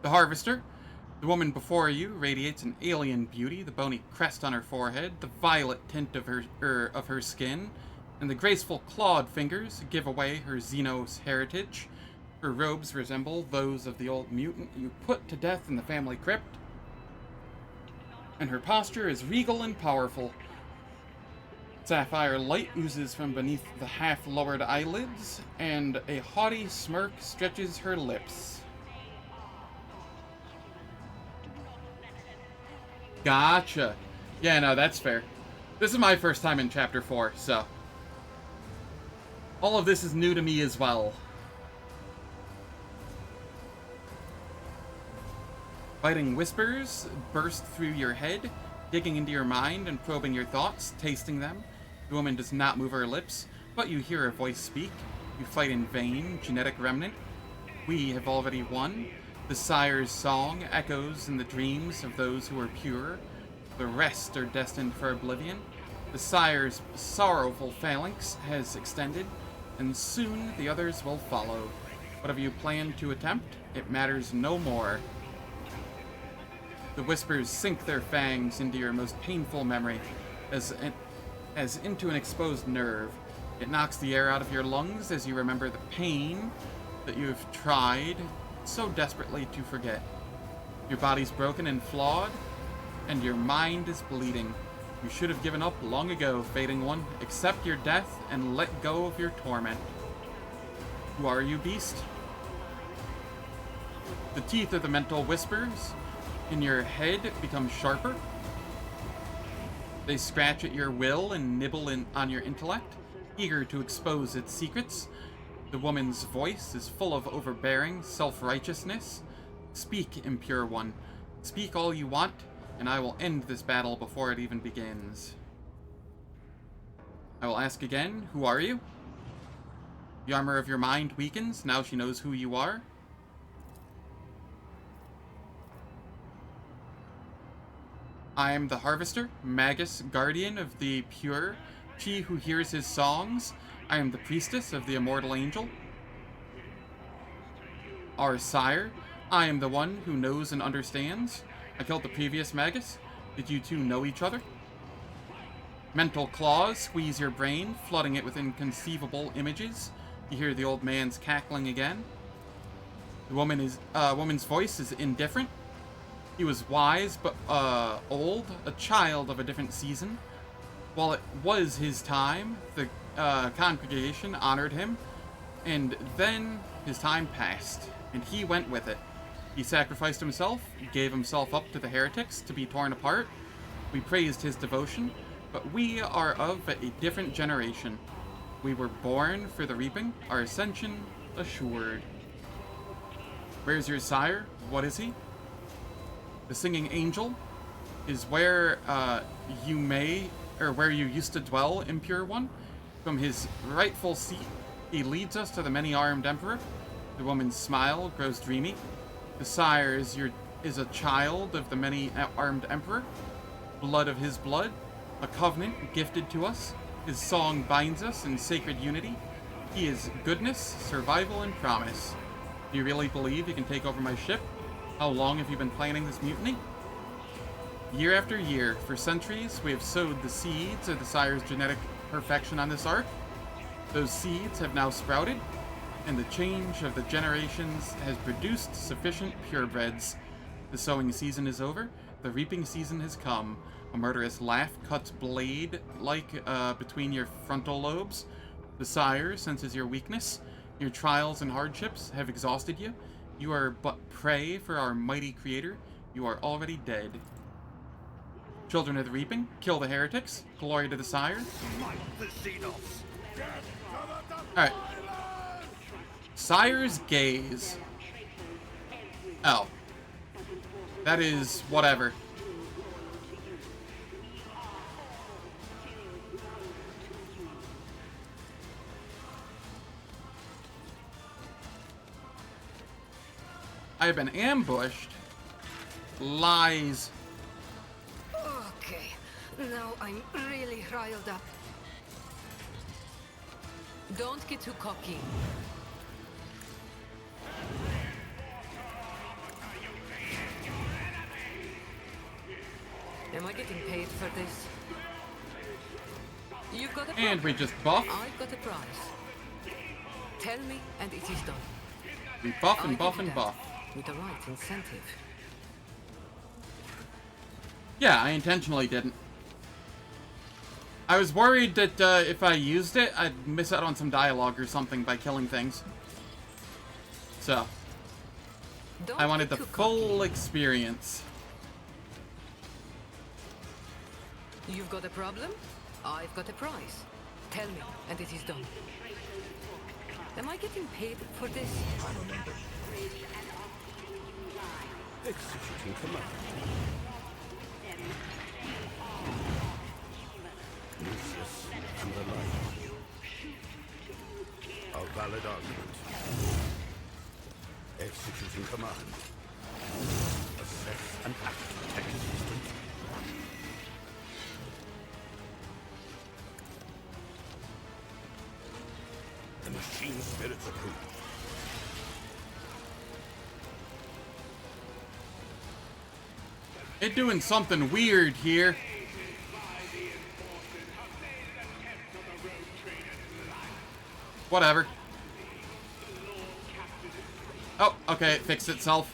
The Harvester. The woman before you radiates an alien beauty, the bony crest on her forehead, the violet tint of her skin, and the graceful clawed fingers give away her Xenos heritage. Her robes resemble those of the old mutant you put to death in the family crypt, and her posture is regal and powerful. Sapphire light oozes from beneath the half-lowered eyelids, and a haughty smirk stretches her lips. Gotcha. Yeah, no, that's fair. This is my first time in Chapter 4, so all of this is new to me as well. Biting whispers burst through your head, digging into your mind and probing your thoughts, tasting them. The woman does not move her lips, but you hear her voice speak. You fight in vain, genetic remnant. We have already won. The sire's song echoes in the dreams of those who are pure. The rest are destined for oblivion. The sire's sorrowful phalanx has extended, and soon the others will follow. Whatever you plan to attempt, it matters no more. The whispers sink their fangs into your most painful memory, as into an exposed nerve. It knocks the air out of your lungs as you remember the pain that you have tried so desperately to forget. Your body's broken and flawed, and your mind is bleeding. You should have given up long ago, Fading One. Accept your death and let go of your torment. Who are you, beast? The teeth of the mental whispers in your head become sharper. They scratch at your will and nibble on your intellect, eager to expose its secrets. The woman's voice is full of overbearing self-righteousness. Speak, impure one. Speak all you want, and I will end this battle before it even begins. I will ask again, who are you? The armor of your mind weakens, now she knows who you are. I am the Harvester, Magus, Guardian of the Pure, she who hears his songs. I am the Priestess of the Immortal Angel. Our sire, I am the one who knows and understands. I killed the previous Magus. Did you two know each other? Mental claws squeeze your brain, flooding it with inconceivable images. You hear the old man's cackling again. The woman's voice is indifferent. He was wise, but old, a child of a different season. While it was his time, the congregation honored him, and then his time passed, and he went with it. He sacrificed himself, gave himself up to the heretics to be torn apart. We praised his devotion, but we are of a different generation. We were born for the reaping, our ascension assured. Where's your sire? What is he? The singing angel is where where you used to dwell, impure one. From his rightful seat, he leads us to the many-armed emperor. The woman's smile grows dreamy. The sire is a child of the many-armed emperor. Blood of his blood, a covenant gifted to us. His song binds us in sacred unity. He is goodness, survival, and promise. Do you really believe you can take over my ship? How long have you been planning this mutiny? Year after year, for centuries, we have sowed the seeds of the sire's genetic perfection on this ark. Those seeds have now sprouted, and the change of the generations has produced sufficient purebreds. The sowing season is over. The reaping season has come. A murderous laugh cuts blade-like between your frontal lobes. The sire senses your weakness. Your trials and hardships have exhausted you. You are but prey for our mighty creator. You are already dead. Children of the reaping, kill the heretics. Glory to the sire. Alright. Sire's gaze. Oh. That is whatever. I have been ambushed. Lies. Okay, now I'm really riled up. Don't get too cocky. Am I getting paid for this? You've got a prize. And we just buff. I've got a prize. Tell me, and it is done. We buff and buff and buff. With the right incentive. Yeah, I intentionally didn't. I was worried that if I used it, I'd miss out on some dialogue or something by killing things. So, I wanted the full experience. You've got a problem? I've got a prize. Tell me, and it is done. Am I getting paid for this? Executing command. Lucius and the light. A valid argument. Executing command. Assess and act text system. the machine spirits approve. It doing something weird here. Whatever. Oh, okay, it fixed itself.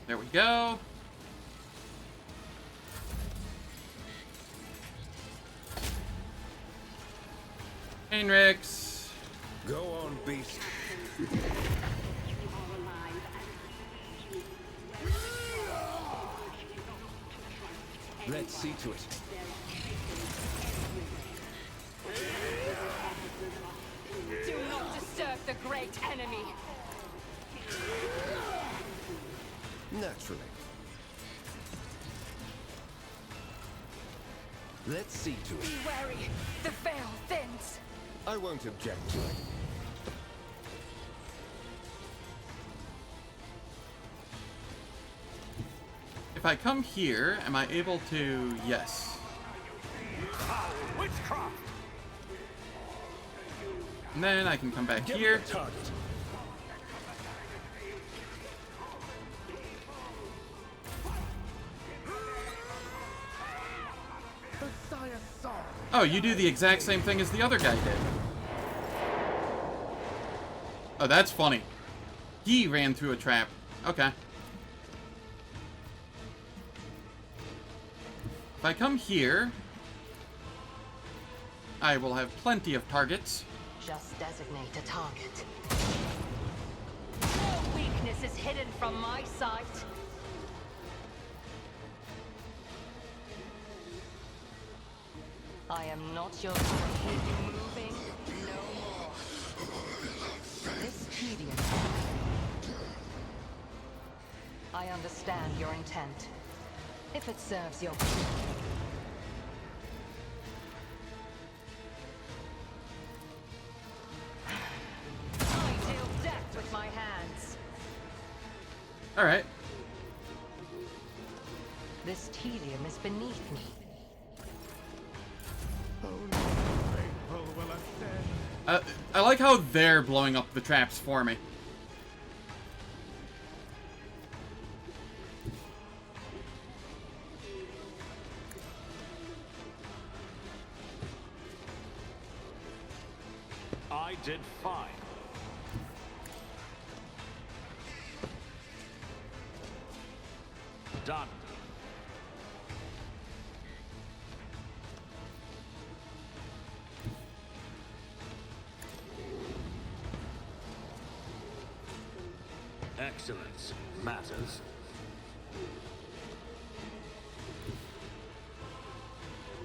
There we go. Heinrichs. Go on, beast. Let's see to it. Do not disturb the great enemy. Naturally. Let's see to it. Be wary. The veil thins. I won't object to it. If I come here, am I able to... Yes. Witchcraft! And then I can come back here. Target. Oh, you do the exact same thing as the other guy did. Oh, that's funny. He ran through a trap. Okay. If I come here, I will have plenty of targets. Just designate a target. No weakness is hidden from my sight. I am not your slave. Moving no more. This tedious. I understand your intent. If it serves your... I deal death with my hands. Alright. This tedium is beneath me. I like how they're blowing up the traps for me. I did fine. Done. Excellence matters.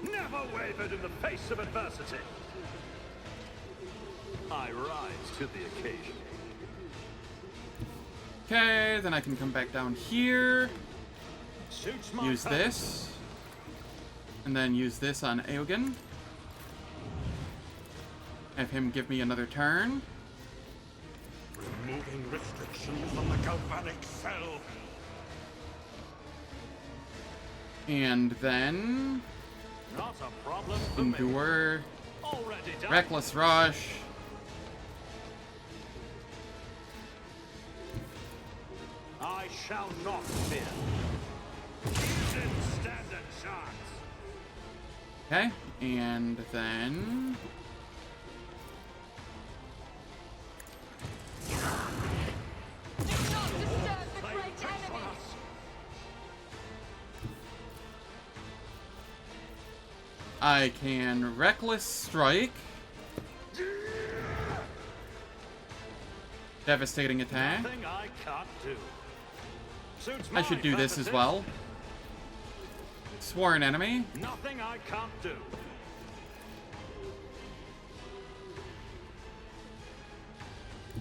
Never wavered in the face of adversity. I rise to the occasion. Okay, then I can come back down here. Suits my Use purpose. this. And then use this on Eogunn. Have him give me another turn. Removing restrictions from the galvanic cell. And then... Not a problem for me. Endure. Already done. Reckless Rush. I shall not fear. You didn't stand a chance. Okay, and then... Do not disturb the great enemy. I can Reckless Strike. Devastating attack. Nothing I can't do. Suits I should my do this as purposes. well. Sworn Enemy. Nothing I can't do.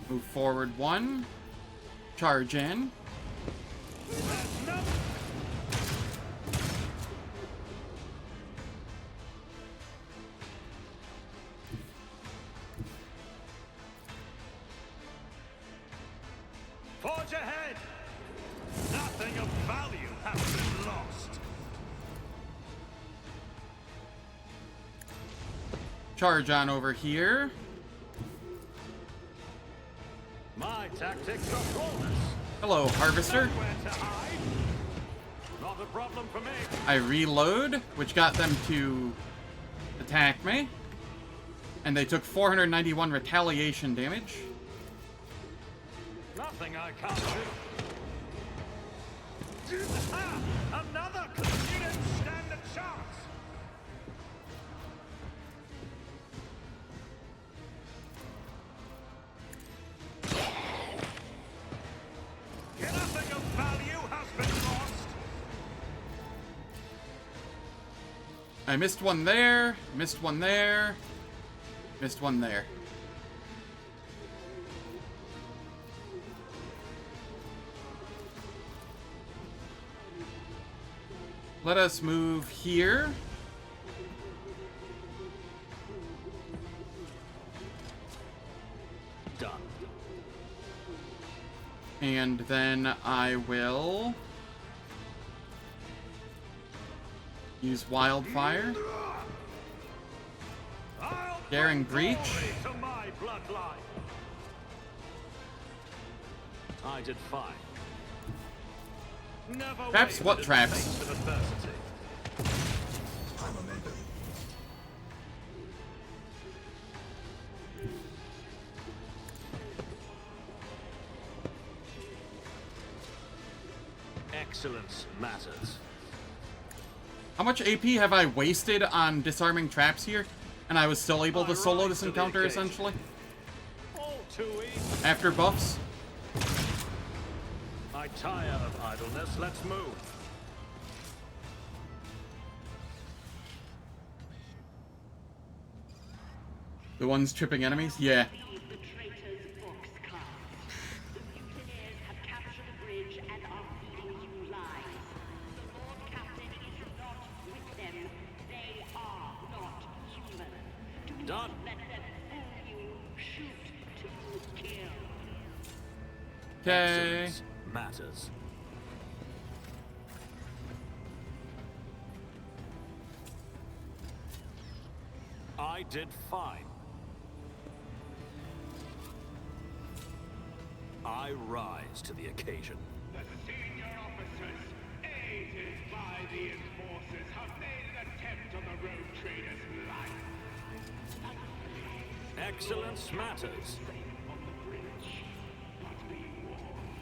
Move forward 1. Charge in. No. charge on over here. My tactics are flawless. Hello, Harvester. Nowhere to hide. Not a problem for me. I reload, which got them to attack me. And they took 491 retaliation damage. Nothing I can't do. Ah, another! You didn't stand a chance! Nothing of value has been lost! I missed one there, missed one there, missed one there. Let us move here. Done. And then I will use Wildfire. I'll Daring bring Breach. glory to my bloodline. I did fine. Never Traps? wavered What in the traps? face of adversity. Excellence matters. How much AP have I wasted on disarming traps here? And I was still able to solo this encounter, essentially? All too easy. After buffs? I tire of idleness. Let's move. The ones tripping enemies? Yeah. The traitor's box class. The mutineers have captured the bridge and are feeding you lies. The Lord Captain is not with them. They are not human. Do Done. not let them fool you. Shoot to kill. Okay. Excellence matters. I did fine. I rise to the occasion. The senior officers, aided by the enforcers, have made an attempt on the road trader's life. Excellence matters. On the bridge, but be warned,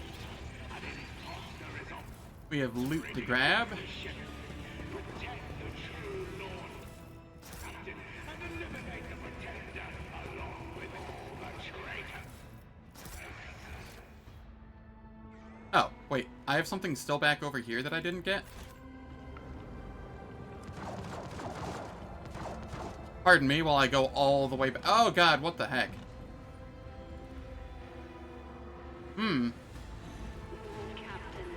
an imposter is on We have loot to grab. mission. Protect the true Lord, Captain, and eliminate the pretender, along with all the traitors. Oh, wait. I have something still back over here that I didn't get? Pardon me while I go all the way back. Oh god, what the heck? Lord Captain,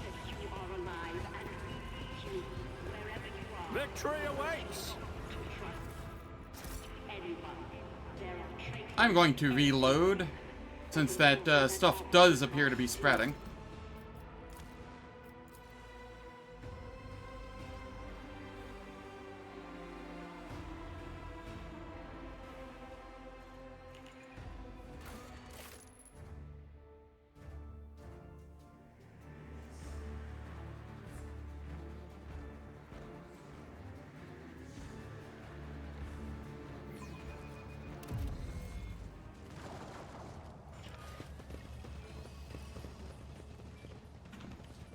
that you are alive and we need you wherever you are. Victory awaits! To trust anyone. There are traitors. I'm going to reload, since that stuff does appear to be spreading.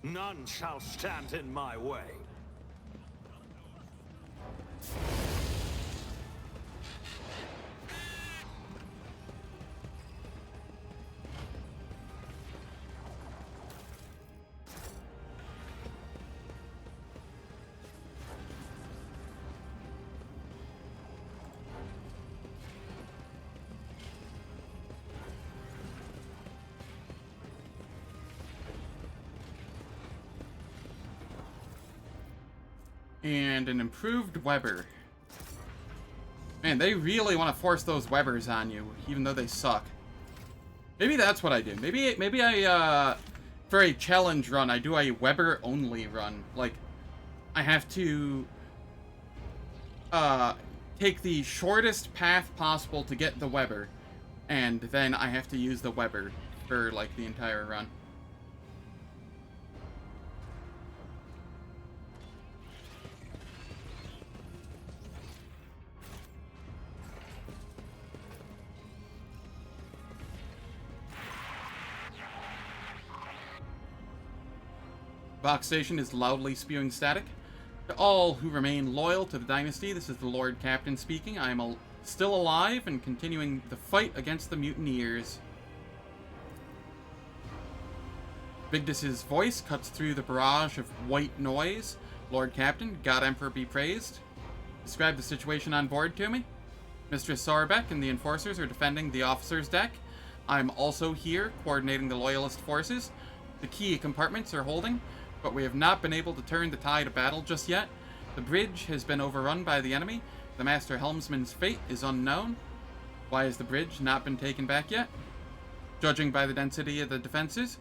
None shall stand in my way. And an improved Weber. Man, they really want to force those Webers on you, even though they suck. Maybe that's what I do. Maybe I, for a challenge run, I do a Weber-only run. Like, I have to, take the shortest path possible to get the Weber, and then I have to use the Weber for, like, the entire run. Box Station is loudly spewing static. To all who remain loyal to the dynasty, this is the Lord Captain speaking. I am still alive and continuing the fight against the mutineers. Vigdis's voice cuts through the barrage of white noise. Lord Captain, God Emperor be praised. Describe the situation on board to me. Mistress Sorbeck and the Enforcers are defending the officers' deck. I'm also here, coordinating the Loyalist forces. The key compartments are holding, but we have not been able to turn the tide of battle just yet. The bridge has been overrun by the enemy. The Master Helmsman's fate is unknown. Why has the bridge not been taken back yet? Judging by the density of the defenses,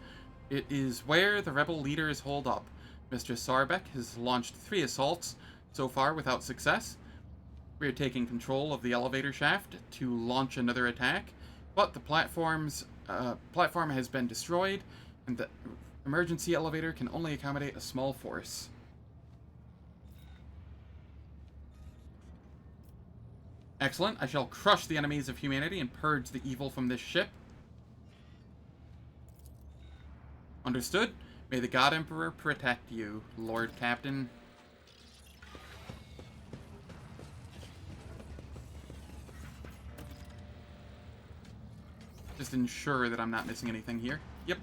it is where the rebel leaders hold up. Mistress Sorbeck has launched 3 assaults, so far without success. We are taking control of the elevator shaft to launch another attack, but the platform has been destroyed, and the emergency elevator can only accommodate a small force. Excellent. I shall crush the enemies of humanity and purge the evil from this ship. Understood. May the God Emperor protect you, Lord Captain. Just ensure that I'm not missing anything here. Yep.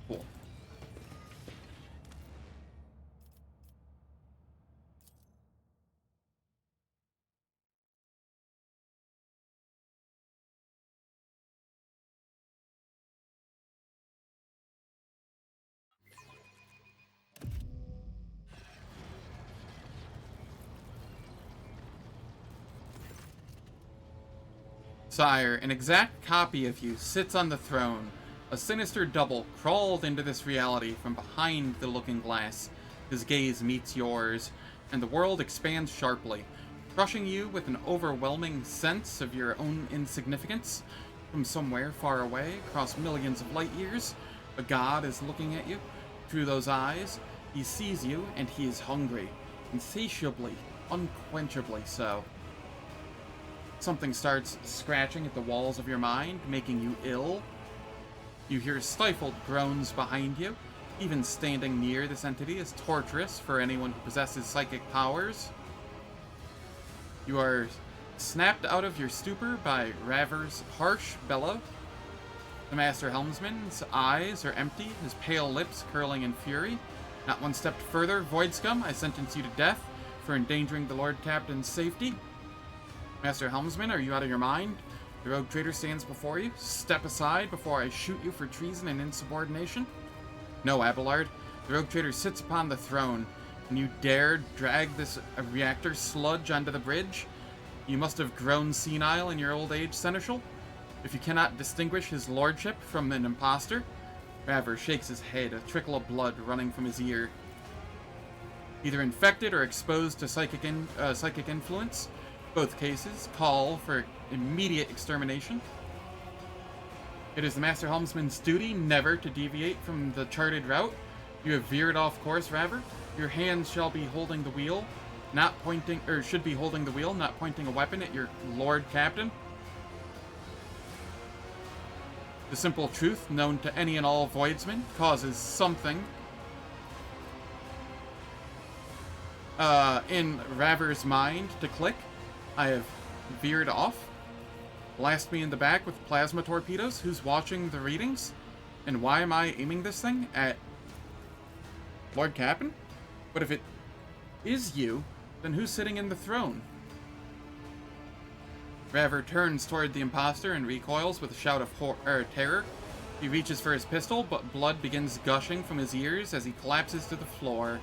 Cool. Sire, an exact copy of you sits on the throne. A sinister double crawled into this reality from behind the looking glass. His gaze meets yours, and the world expands sharply, crushing you with an overwhelming sense of your own insignificance. From somewhere far away, across millions of light years, a god is looking at you. Through those eyes, he sees you, and he is hungry. Insatiably, unquenchably so. Something starts scratching at the walls of your mind, making you ill. You hear stifled groans behind you. Even standing near this entity is torturous for anyone who possesses psychic powers. You are snapped out of your stupor by Raver's harsh bellow. The Master Helmsman's eyes are empty, his pale lips curling in fury. Not one step further, Void Scum, I sentence you to death for endangering the Lord Captain's safety. Master Helmsman, are you out of your mind? The rogue traitor stands before you. Step aside before I shoot you for treason and insubordination. No, Abelard. The rogue traitor sits upon the throne, and you dare drag this reactor sludge onto the bridge? You must have grown senile in your old age, Seneschal. If you cannot distinguish his lordship from an impostor. Raver shakes his head, a trickle of blood running from his ear. Either infected or exposed to psychic influence. Both cases call for immediate extermination. It is the Master Helmsman's duty never to deviate from the charted route. You have veered off course, Raver. Your hands shall be holding the wheel, not pointing, or should be holding the wheel, not pointing a weapon at your Lord Captain. The simple truth, known to any and all Voidsmen, causes something in Raver's mind to click. I have veered off. Blast me in the back with plasma torpedoes. Who's watching the readings? And why am I aiming this thing at Lord Captain? But if it is you, then who's sitting in the throne? Raver turns toward the imposter and recoils with a shout of terror. He reaches for his pistol, but blood begins gushing from his ears as he collapses to the floor.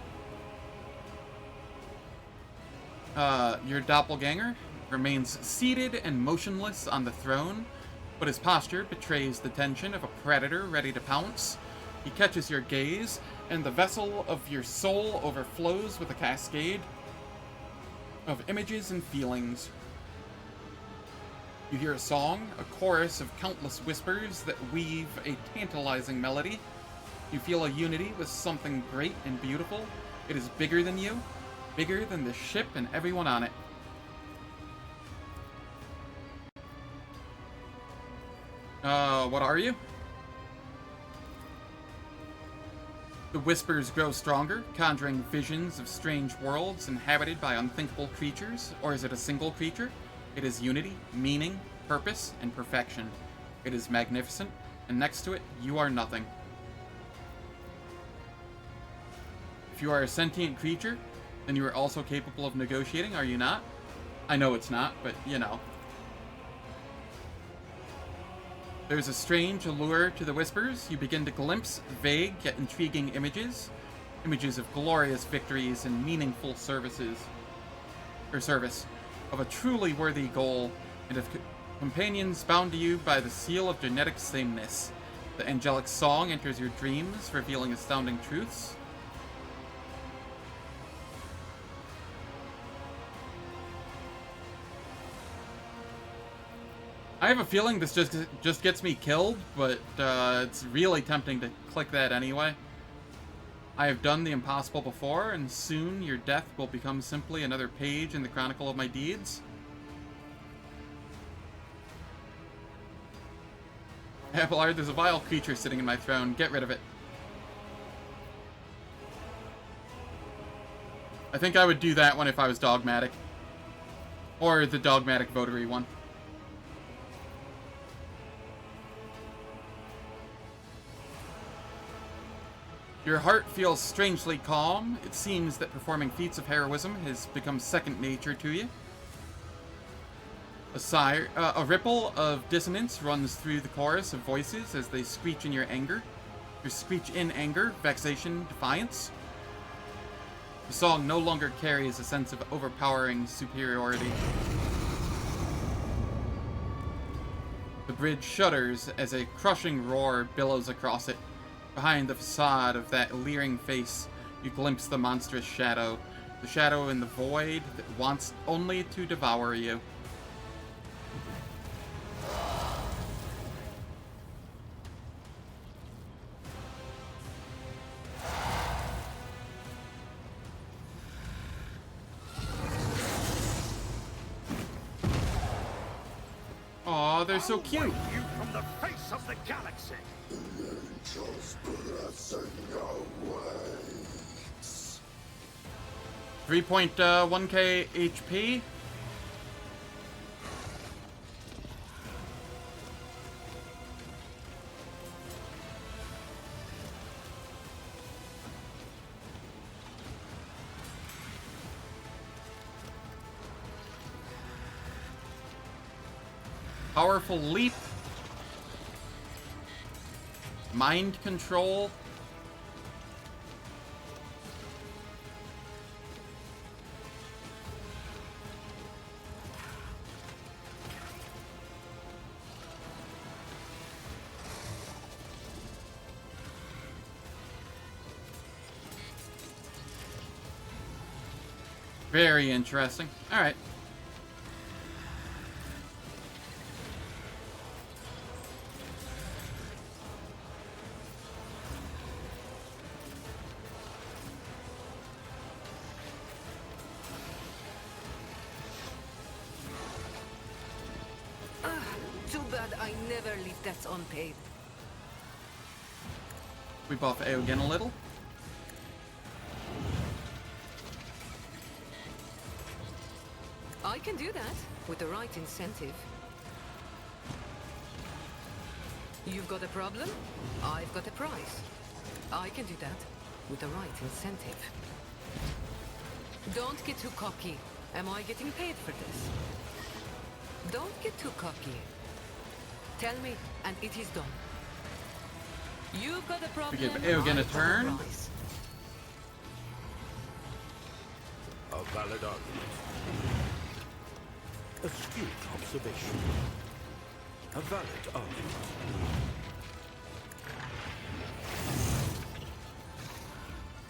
Your doppelganger remains seated and motionless on the throne, but his posture betrays the tension of a predator ready to pounce. He catches your gaze, and the vessel of your soul overflows with a cascade of images and feelings. You hear a song, a chorus of countless whispers that weave a tantalizing melody. You feel a unity with something great and beautiful. It is bigger than you, bigger than the ship and everyone on it. What are you? The whispers grow stronger, conjuring visions of strange worlds inhabited by unthinkable creatures. Or is it a single creature? It is unity, meaning, purpose, and perfection. It is magnificent, and next to it, you are nothing. If you are a sentient creature, then you are also capable of negotiating, are you not? I know it's not, but you know. There's a strange allure to the whispers. You begin to glimpse vague yet intriguing images. Images of glorious victories and meaningful service of a truly worthy goal, and of companions bound to you by the seal of genetic sameness. The angelic song enters your dreams, revealing astounding truths. I have a feeling this just gets me killed, but it's really tempting to click that anyway. I have done the impossible before, and soon your death will become simply another page in the chronicle of my deeds. Abelard, there's a vile creature sitting in my throne. Get rid of it. I think I would do that one if I was dogmatic. Or the dogmatic votary one. Your heart feels strangely calm. It seems that performing feats of heroism has become second nature to you. A ripple of dissonance runs through the chorus of voices as they screech in your anger. Your screech in anger, vexation, defiance. The song no longer carries a sense of overpowering superiority. The bridge shudders as a crushing roar billows across it. Behind the facade of that leering face, you glimpse the monstrous shadow. The shadow in the void that wants only to devour you. Aw, they're so cute! You from the face of the galaxy! 3.1k HP. Powerful leap. Mind control. Very interesting. All right. Too bad I never leave debts unpaid. We buff Eogunn a little. I can do that with the right incentive. You've got a problem? I've got a prize. I can do that with the right incentive. Don't get too cocky. Am I getting paid for this? Don't get too cocky. Tell me, and it is done. You've got a problem. We give Eogunn a turn. A valid argument. Astute observation. A valid argument.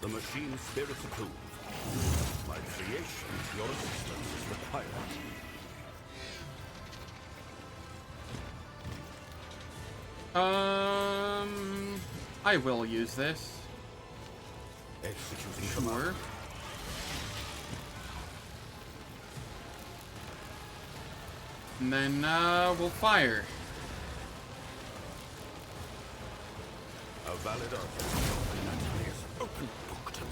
The machine spirit approved. My creation, your assistance is required. I will use this. Executing Sure. And then, we'll fire. a valid argument. Anatomy is an open book to me.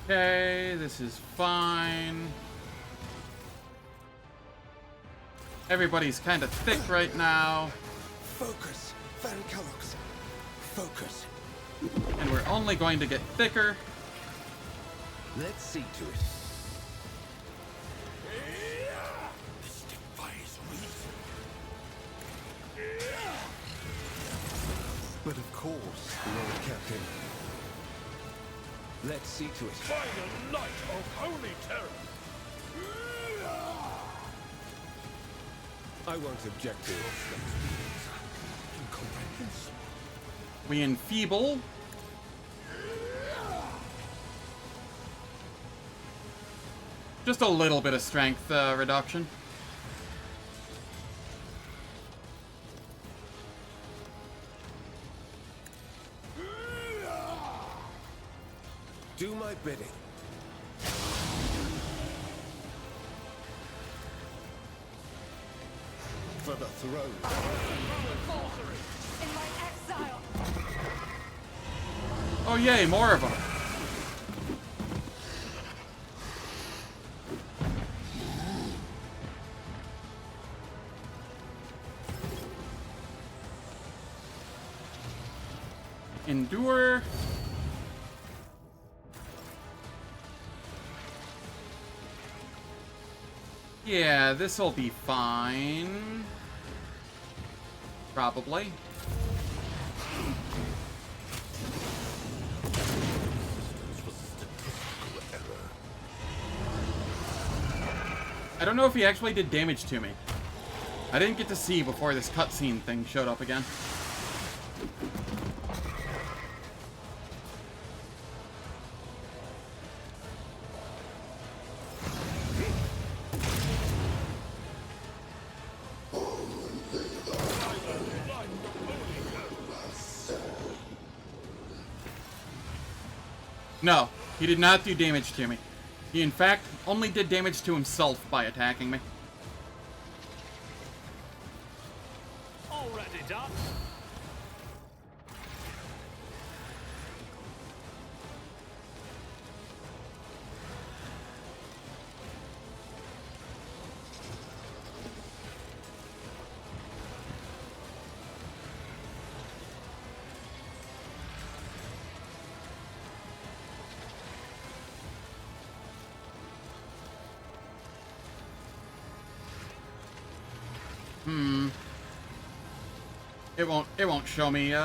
Okay, this is fine. Everybody's kind of thick right now. Focus, Van Kellogg's. Focus. And we're only going to get thicker. Let's see to it. This defies reason. But of course, Lord Captain. Let's see to it. By the light of holy terror! I won't object to it. Incomprehensible. We enfeeble. Just a little bit of strength reduction. Do my bidding. For the throne. In my exile. Oh yay, more of them. Endure. Yeah, this'll be fine. Probably. I don't know if he actually did damage to me. I didn't get to see before this cutscene thing showed up again. No, he did not do damage to me. He, in fact, only did damage to himself by attacking me. Already done. It won't show me,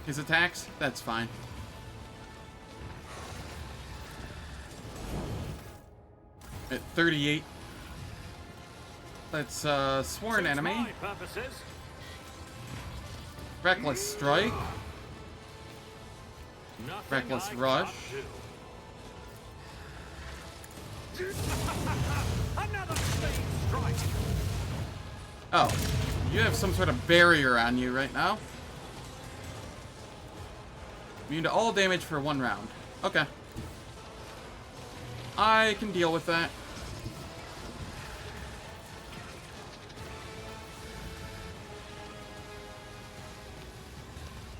his attacks. That's fine. At 38. Let's, sworn enemy. My purposes. Reckless strike. Nothing Reckless I rush. can't do. Another speed strike. Oh, you have some sort of barrier on you right now. Immune to all damage for 1 round. Okay. I can deal with that.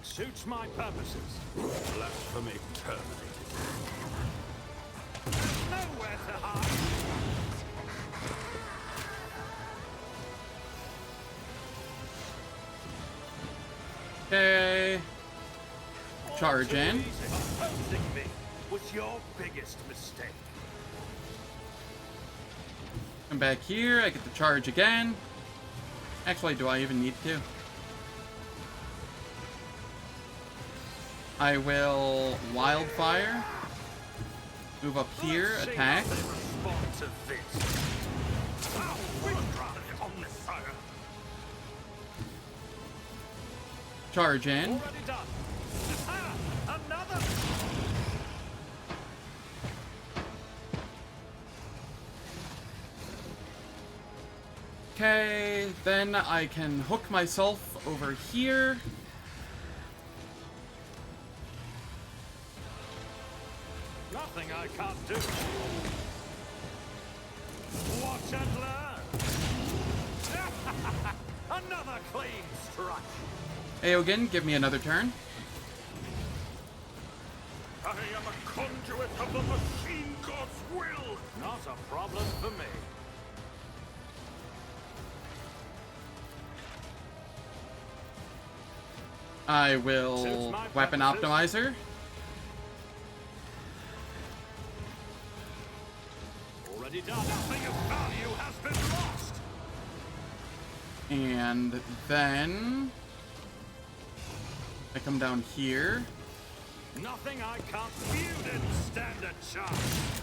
Suits my purposes. Blasphemy terminated. Nowhere to hide. Okay. Charge in. Opposing me was your biggest mistake. Come back here. I get to charge again. Actually, do I even need to? I will wildfire. Move up here. Let's see Attack. how they respond to this. Oh, we would rather on this fire. Charge in. Already done. Ah, another. Okay, then I can hook myself over here. Nothing I can't do. Watch and learn. Another clean strike. Eogunn, give me another turn. I am a conduit of the machine god's will. Not a problem for me. I will weapon optimizer. Already done. Nothing of value has been lost. And then I come down here. Nothing I can't. You didn't stand a chance.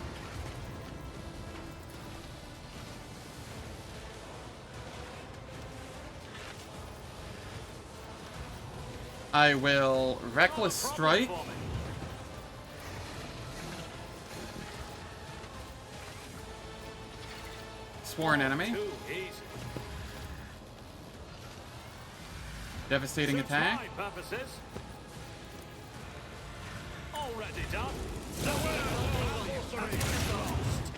I will reckless strike. Sworn enemy. Too easy. Devastating Suits attack. my purposes. Already done. The world has been lost.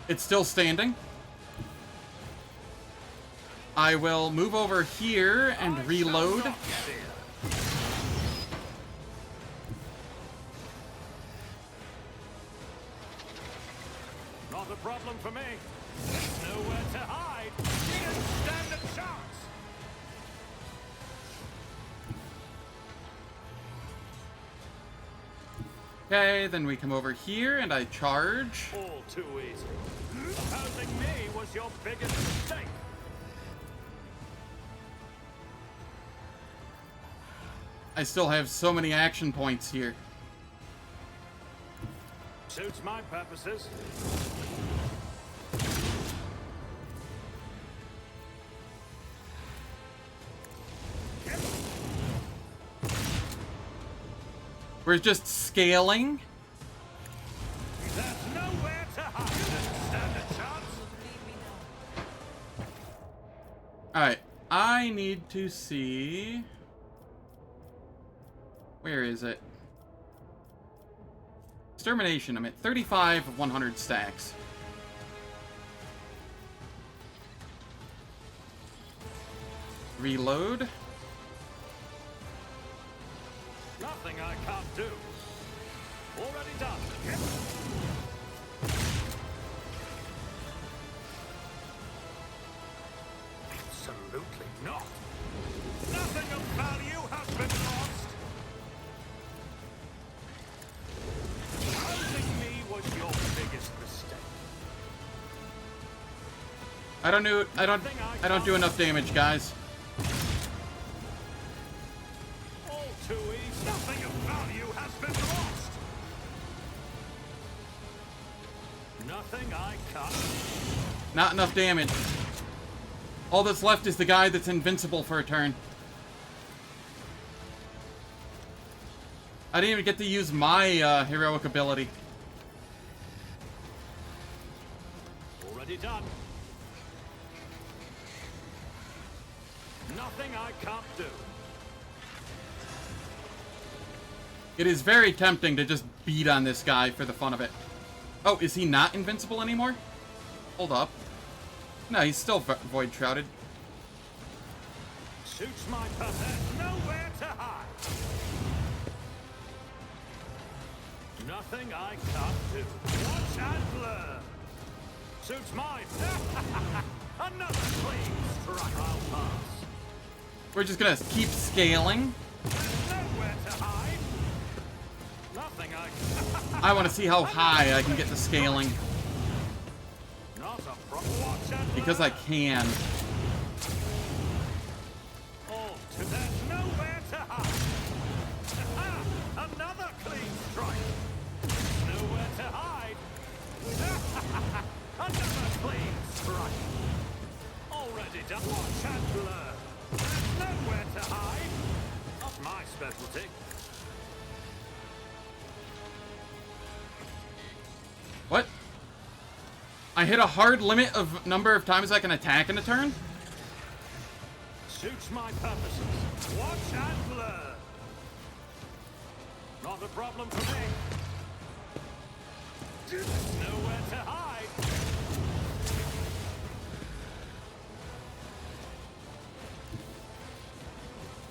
It's still standing. I will move over here and reload. Not a problem for me. There's nowhere to hide. You didn't stand a chance. Okay, then we come over here and I charge. All too easy. Opposing me was your biggest mistake. I still have so many action points here. Suits my purposes. We're just scaling. There's nowhere to hide. Stand a chance. Alright, I need to see... Where is it? Extermination, I'm at 35 of 100 stacks. Reload. Nothing I can't do. Already done. Absolutely not. Nothing of value has been lost. Opposing me was your biggest mistake. I don't do enough damage, guys. All too easy. Nothing of value has been lost. Nothing I can't. Not enough damage. All that's left is the guy that's invincible for a turn. I didn't even get to use my heroic ability. Already done. Nothing I can't do. It is very tempting to just beat on this guy for the fun of it. Oh, is he not invincible anymore? Hold up. No, he's still void shrouded. Suits my purpose. Nowhere to hide. Nothing I can't do. Watch and learn. Suits mine. Another clean strike. I'll pass. We're just gonna keep scaling. There's nowhere to hide. Nothing I want to see how high I can get the scaling. Not a problem. Watch and Because I can. Oh, there's nowhere to hide. Another clean strike. Nowhere to hide. Another clean strike. Already done. Watch and learn. There's nowhere to hide. Not my specialty. What? I hit a hard limit of number of times I can attack in a turn? Suits my purposes. Watch and learn. Not a problem for me. There's nowhere to hide.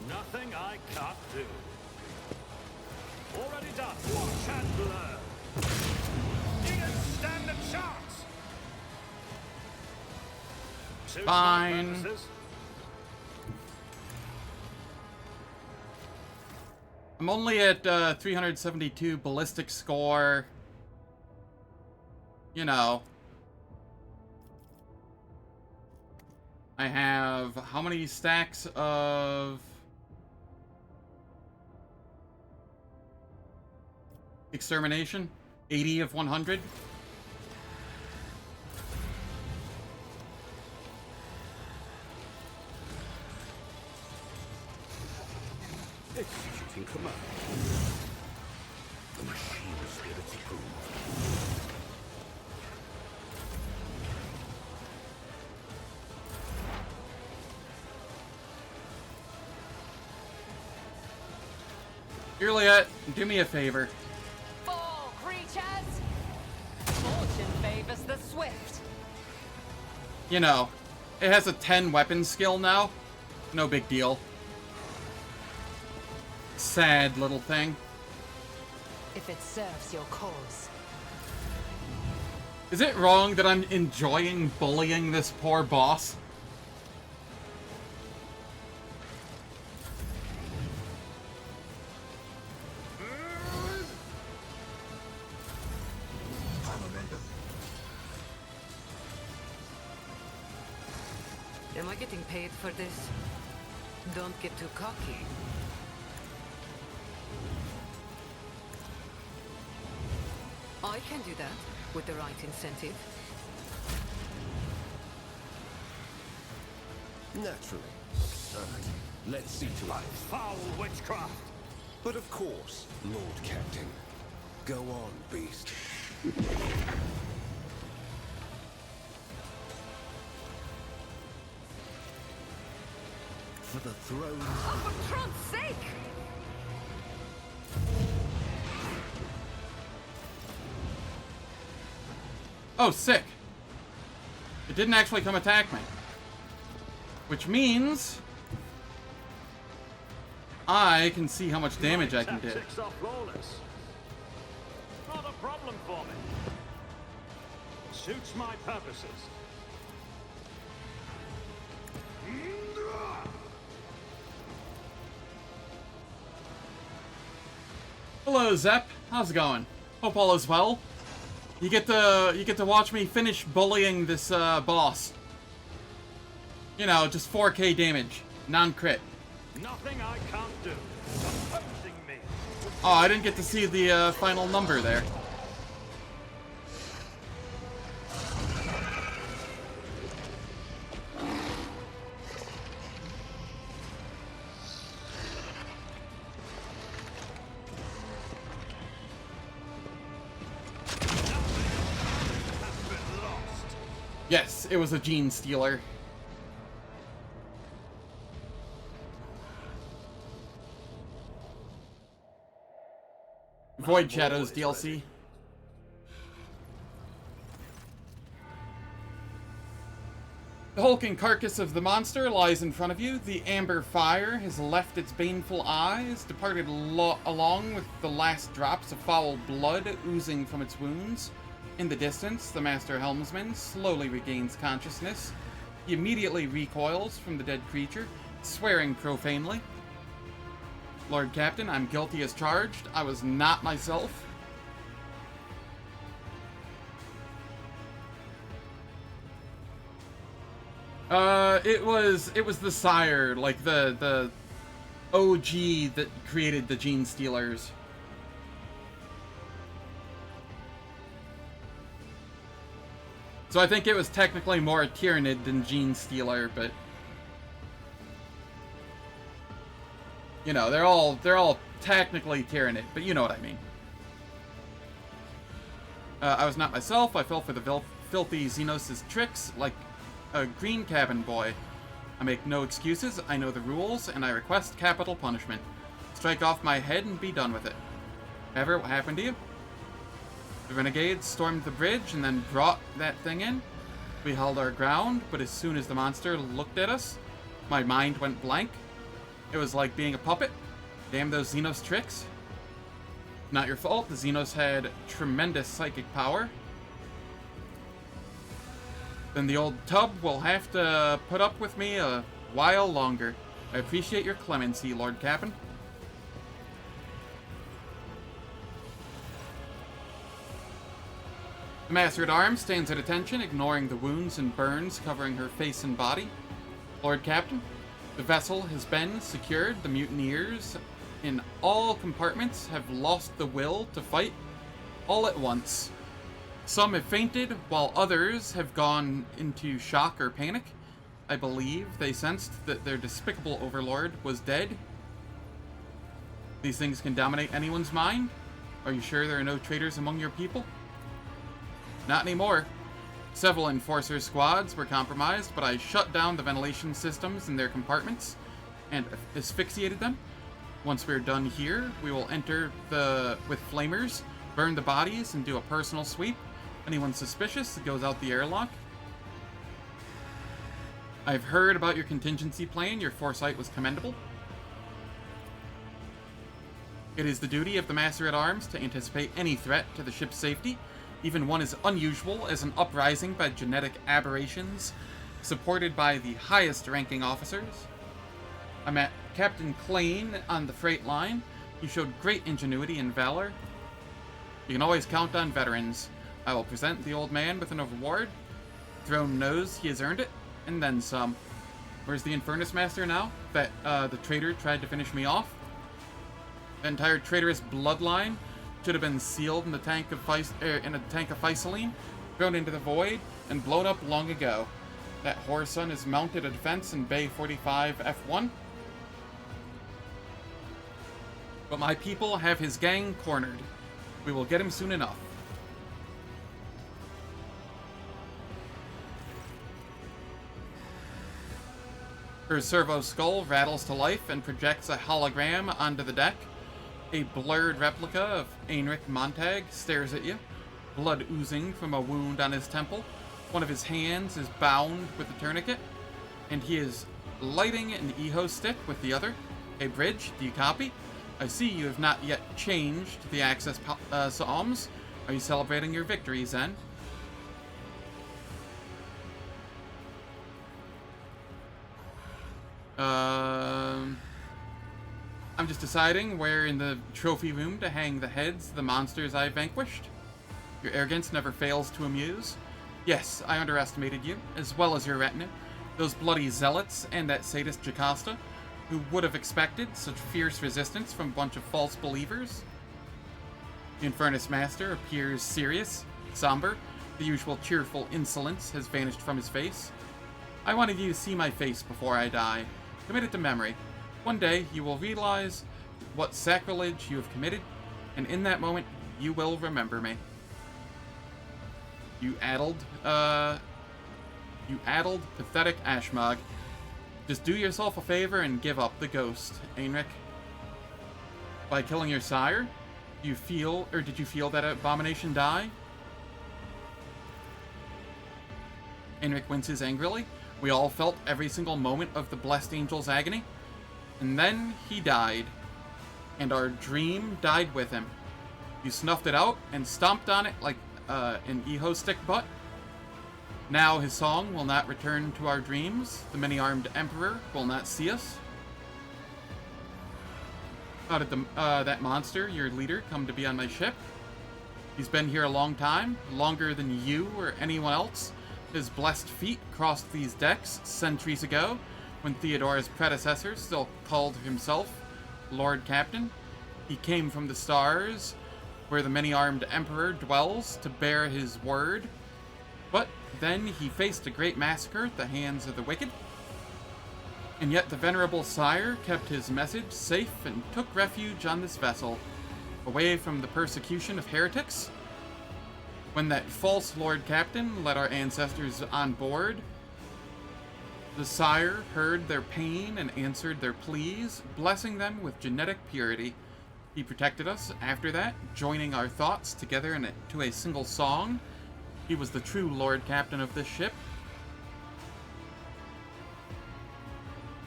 Nothing I can't do. Already done. Watch and learn. Didn't stand a chance. Suits my Fine. purposes. I'm only at 372 ballistic score. You know. I have how many stacks of extermination? 80 of 100? Executing command. The machine spirits approve. Juliet, do me a favor. Fall, creatures! Fortune favors the swift. You know, it has a 10 weapon skill now. No big deal. Sad little thing. If it serves your cause. Is it wrong that I'm enjoying bullying this poor boss? Am I getting paid for this? Don't get too cocky. I can do that with the right incentive. Naturally. Absurd. Let's see to it. Foul witchcraft. But of course, Lord Captain. Go on, beast. For the throne. Oh, for Tron's sake! Oh, sick. It didn't actually come attack me. Which means I can see how much damage I can do. Tactics are flawless. Not a problem for me. Suits my purposes. Hello, Zep. How's it going? Hope all is well. You get to watch me finish bullying this boss. You know, just 4k damage, non-crit. Nothing I can't do. Opposing me. Oh, I didn't get to see the final number there. Yes, it was a gene stealer. Void Shadows DLC. The hulking carcass of the monster lies in front of you. The amber fire has left its baneful eyes, departed along with the last drops of foul blood oozing from its wounds. In the distance, the Master Helmsman slowly regains consciousness. He immediately recoils from the dead creature, swearing profanely. Lord Captain, I'm guilty as charged. I was not myself. It was the sire, like the OG that created the Gene Stealers. So I think it was technically more a Tyranid than Gene Stealer, but you know, they're all technically Tyranid, but you know what I mean. I was not myself. I fell for the filthy Xenos' tricks like a green cabin boy. I make no excuses, I know the rules, and I request capital punishment. Strike off my head and be done with it. Ever, what happened to you? The renegades stormed the bridge and then brought that thing in. We held our ground, but as soon as the monster looked at us, my mind went blank. It was like being a puppet. Damn those Xenos tricks. Not your fault, the Xenos had tremendous psychic power. Then the old tub will have to put up with me a while longer. I appreciate your clemency, Lord Captain. The Master-at-Arms stands at attention, ignoring the wounds and burns covering her face and body. Lord Captain, the vessel has been secured. The mutineers in all compartments have lost the will to fight all at once. Some have fainted, while others have gone into shock or panic. I believe they sensed that their despicable overlord was dead. These things can dominate anyone's mind. Are you sure there are no traitors among your people? Not anymore. Several Enforcer squads were compromised, but I shut down the ventilation systems in their compartments and asphyxiated them. Once we're done here, we will enter with flamers, burn the bodies, and do a personal sweep. Anyone suspicious goes out the airlock. I've heard about your contingency plan. Your foresight was commendable. It is the duty of the Master-at-Arms to anticipate any threat to the ship's safety, even one as unusual as an uprising by genetic aberrations, supported by the highest-ranking officers. I met Captain Klain on the freight line. He showed great ingenuity and valor. You can always count on veterans. I will present the old man with an award. Throne knows he has earned it, and then some. Where's the Infernus Master now? That the traitor tried to finish me off? The entire traitorous bloodline should have been sealed in the tank of Physaline, thrown into the void, and blown up long ago. That whoreson is mounted a defense in Bay 45 F1. But my people have his gang cornered. We will get him soon enough. Her servo skull rattles to life and projects a hologram onto the deck. A blurred replica of Aenric Montag stares at you, blood oozing from a wound on his temple. One of his hands is bound with a tourniquet, and he is lighting an Eho stick with the other. Hey, Bridge, do you copy? I see you have not yet changed the access psalms. Are you celebrating your victory, Zen? I'm just deciding where in the trophy room to hang the heads of the monsters I vanquished. Your arrogance never fails to amuse. Yes, I underestimated you, as well as your retinue. Those bloody zealots and that sadist Jocasta, who would have expected such fierce resistance from a bunch of false believers. The Infernus Master appears serious, somber. The usual cheerful insolence has vanished from his face. I wanted you to see my face before I die. Commit it to memory. One day, you will realize what sacrilege you have committed, and in that moment, you will remember me. You addled, pathetic Ashmog. Just do yourself a favor and give up the ghost, Aenric. By killing your sire, did you feel that abomination die? Aenric winces angrily. We all felt every single moment of the blessed angel's agony. And then he died. And our dream died with him. You snuffed it out and stomped on it like an Eho stick butt. Now his song will not return to our dreams. The many-armed emperor will not see us. How did that monster, your leader, come to be on my ship? He's been here a long time, longer than you or anyone else. His blessed feet crossed these decks centuries ago, when Theodora's predecessor still called himself Lord Captain. He came from the stars, where the many-armed emperor dwells, to bear his word. But then he faced a great massacre at the hands of the wicked. And yet the venerable sire kept his message safe and took refuge on this vessel, away from the persecution of heretics. When that false Lord Captain led our ancestors on board, the sire heard their pain and answered their pleas, blessing them with genetic purity. He protected us after that, joining our thoughts together to a single song. He was the true Lord Captain of this ship.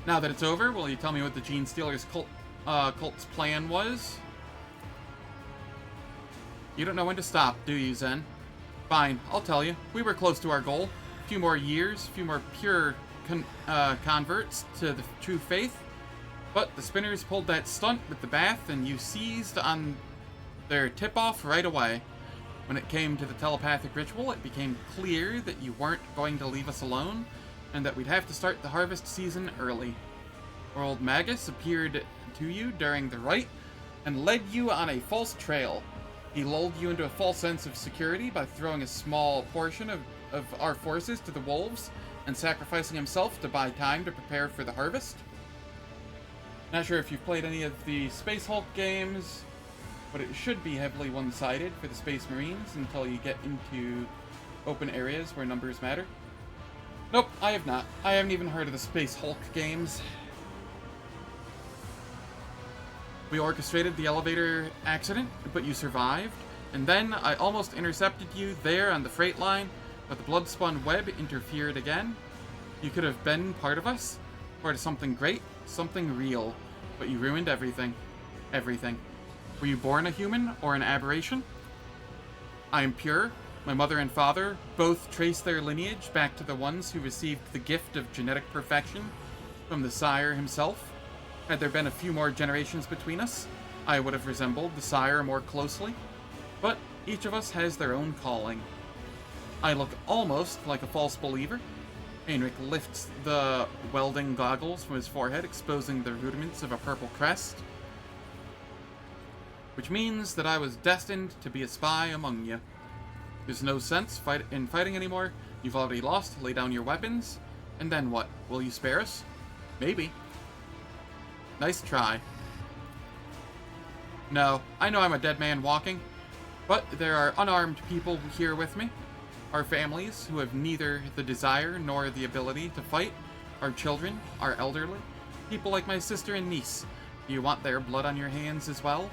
Now that it's over, will you tell me what the Gene Stealer's cult's plan was? You don't know when to stop, do you, Zen? Fine, I'll tell you. We were close to our goal. A few more years, a few more pure converts to the true faith. But the spinners pulled that stunt with the bath, and you seized on their tip-off right away. When it came to the telepathic ritual, it became clear that you weren't going to leave us alone, and that we'd have to start the harvest season early. Old Magus appeared to you during the rite, and led you on a false trail. He lulled you into a false sense of security by throwing a small portion of our forces to the wolves, and sacrificing himself to buy time to prepare for the harvest. Not sure if you've played any of the Space Hulk games, but it should be heavily one-sided for the Space Marines until you get into open areas where numbers matter. Nope, I have not. I haven't even heard of the Space Hulk games. We orchestrated the elevator accident, but you survived, and then I almost intercepted you there on the freight line, but the blood-spun web interfered again. You could have been part of us, part of something great, something real, but you ruined everything. Everything. Were you born a human or an aberration? I am pure. My mother and father both trace their lineage back to the ones who received the gift of genetic perfection from the sire himself. Had there been a few more generations between us, I would have resembled the sire more closely. But each of us has their own calling. I look almost like a false believer. Heinrich lifts the welding goggles from his forehead, exposing the rudiments of a purple crest. Which means that I was destined to be a spy among you. There's no sense in fighting anymore. You've already lost. Lay down your weapons. And then what? Will you spare us? Maybe. Nice try. No, I know I'm a dead man walking, but there are unarmed people here with me. Our families, who have neither the desire nor the ability to fight. Our children, our elderly. People like my sister and niece. Do you want their blood on your hands as well?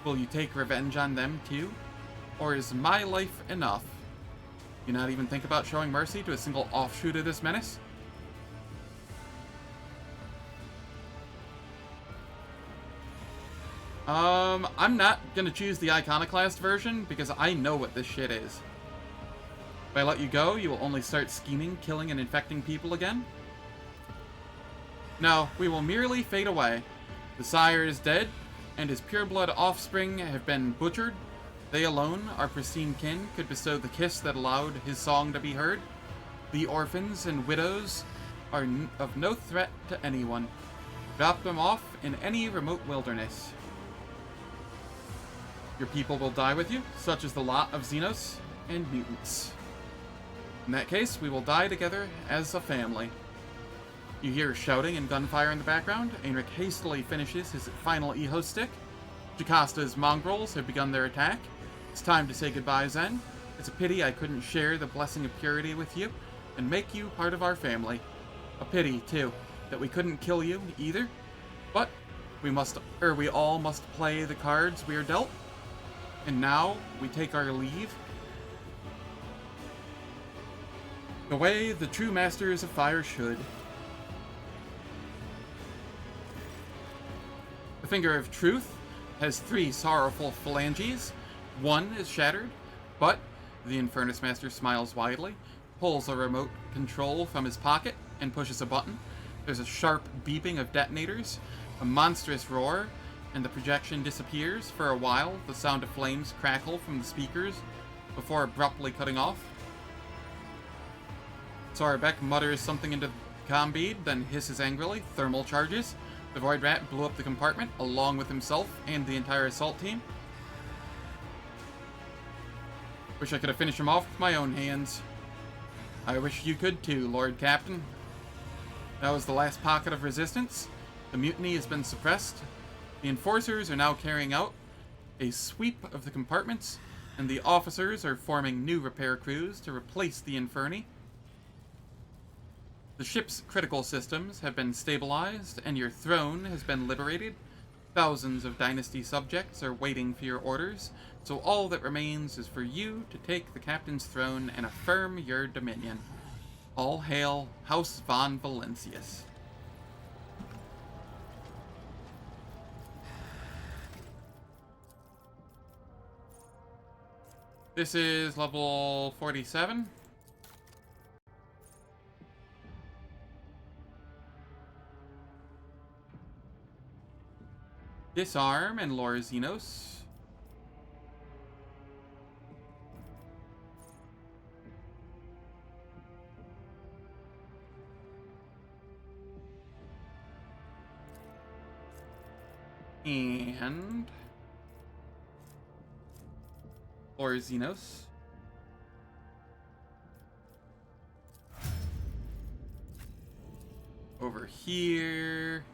Will you take revenge on them too? Or is my life enough? You not even think about showing mercy to a single offshoot of this menace? I'm not gonna choose the Iconoclast version because I know what this shit is. If I let you go, you will only start scheming, killing, and infecting people again. No, we will merely fade away. The sire is dead, and his pureblood offspring have been butchered. They alone, our pristine kin, could bestow the kiss that allowed his song to be heard. The orphans and widows are of no threat to anyone. Drop them off in any remote wilderness. Your people will die with you, such as the lot of Xenos and mutants. In that case, we will die together as a family. You hear shouting and gunfire in the background. Heinrich hastily finishes his final Eho stick. Jacasta's mongrels have begun their attack. It's time to say goodbye, Zen. It's a pity I couldn't share the blessing of purity with you and make you part of our family. A pity, too, that we couldn't kill you either. But we all must play the cards we are dealt. And now we take our leave. The way the true masters of fire should. The finger of truth has 3 sorrowful phalanges. One is shattered, but the Infernus Master smiles widely, pulls a remote control from his pocket, and pushes a button. There's a sharp beeping of detonators, a monstrous roar, and the projection disappears. For a while, the sound of flames crackle from the speakers before abruptly cutting off. Sorabek mutters something into the comm bead, then hisses angrily. Thermal charges. The Void Rat blew up the compartment, along with himself and the entire assault team. Wish I could have finished him off with my own hands. I wish you could too, Lord Captain. That was the last pocket of resistance. The mutiny has been suppressed. The enforcers are now carrying out a sweep of the compartments, And the officers are forming new repair crews to replace the Inferni. The ship's critical systems have been stabilized, and your throne has been liberated. Thousands of Dynasty subjects are waiting for your orders, so all that remains is for you to take the captain's throne and affirm your dominion. All hail House von Valencius. This is level 47. Disarm and Lore Xenos. And Lore Xenos. Over here.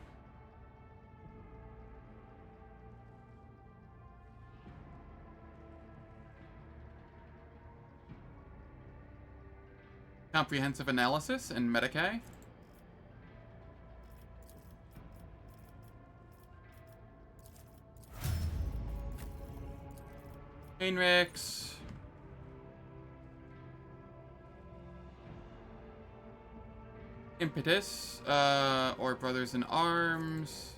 Comprehensive Analysis and Medicae. Heinrichs. Impetus, or Brothers in Arms.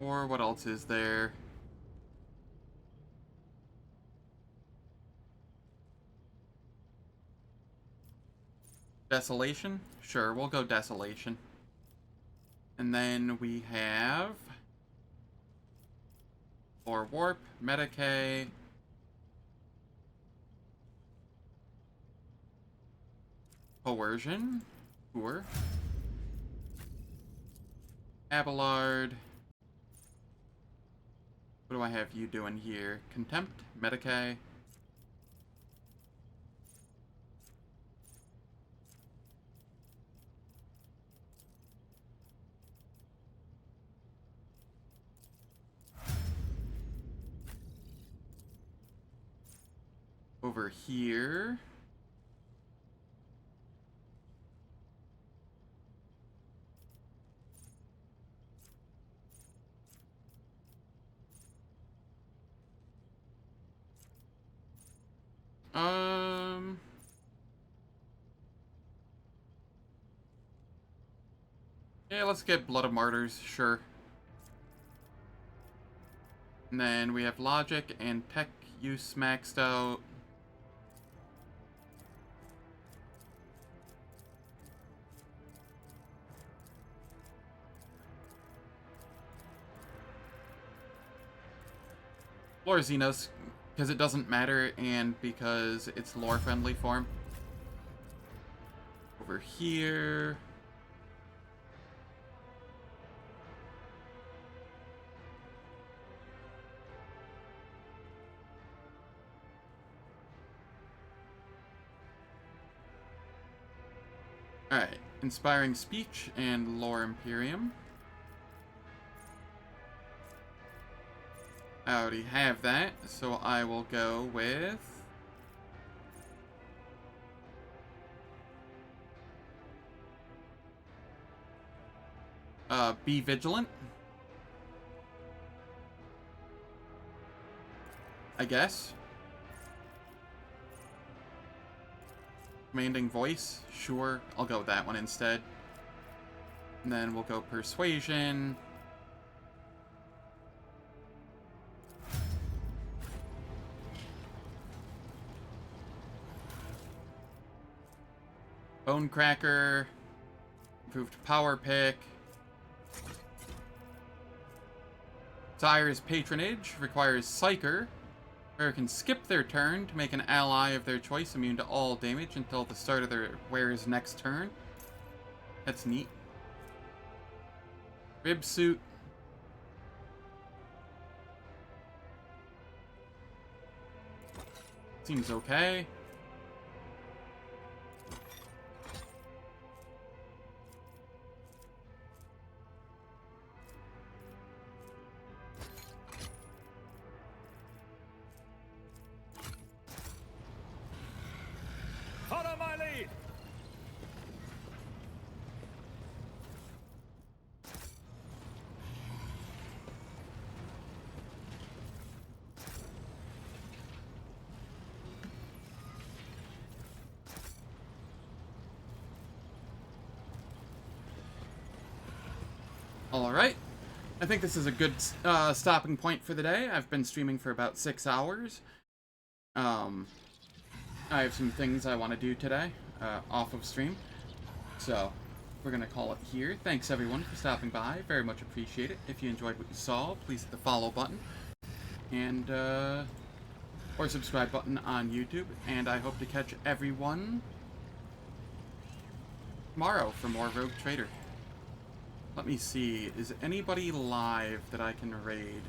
Or what else is there? Desolation? Sure, we'll go Desolation. And then we have or Warp, Medicae, Coercion, Poor, Abelard. What do I have you doing here? Contempt, Medicae. Over here. Yeah, let's get Blood of Martyrs, sure. And then we have Logic and Tech use maxed out. Lore Xenos, because it doesn't matter and because it's lore-friendly form. Over here. Alright, Inspiring Speech and Lore Imperium. I already have that, so I will go with Be Vigilant, I guess. Commanding Voice, sure, I'll go with that one instead. And then we'll go Persuasion. Bonecracker. Improved Power Pick. Sire's Patronage requires Psyker. Player can skip their turn to make an ally of their choice immune to all damage until the start of their wearer's next turn. That's neat. Rib Suit. Seems okay. Follow my lead! Alright. I think this is a good stopping point for the day. I've been streaming for about 6 hours. I have some things I want to do today, off of stream. So, we're going to call it here. Thanks everyone for stopping by. Very much appreciate it. If you enjoyed what you saw, please hit the follow button. And, or subscribe button on YouTube. And I hope to catch everyone tomorrow for more Rogue Trader. Let me see. Is anybody live that I can raid?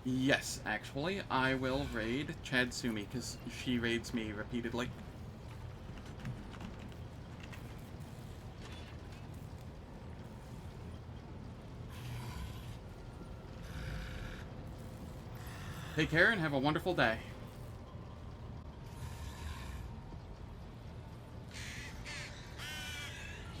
Yes, actually. I will raid Chadsumi, because she raids me repeatedly. Take care and have a wonderful day.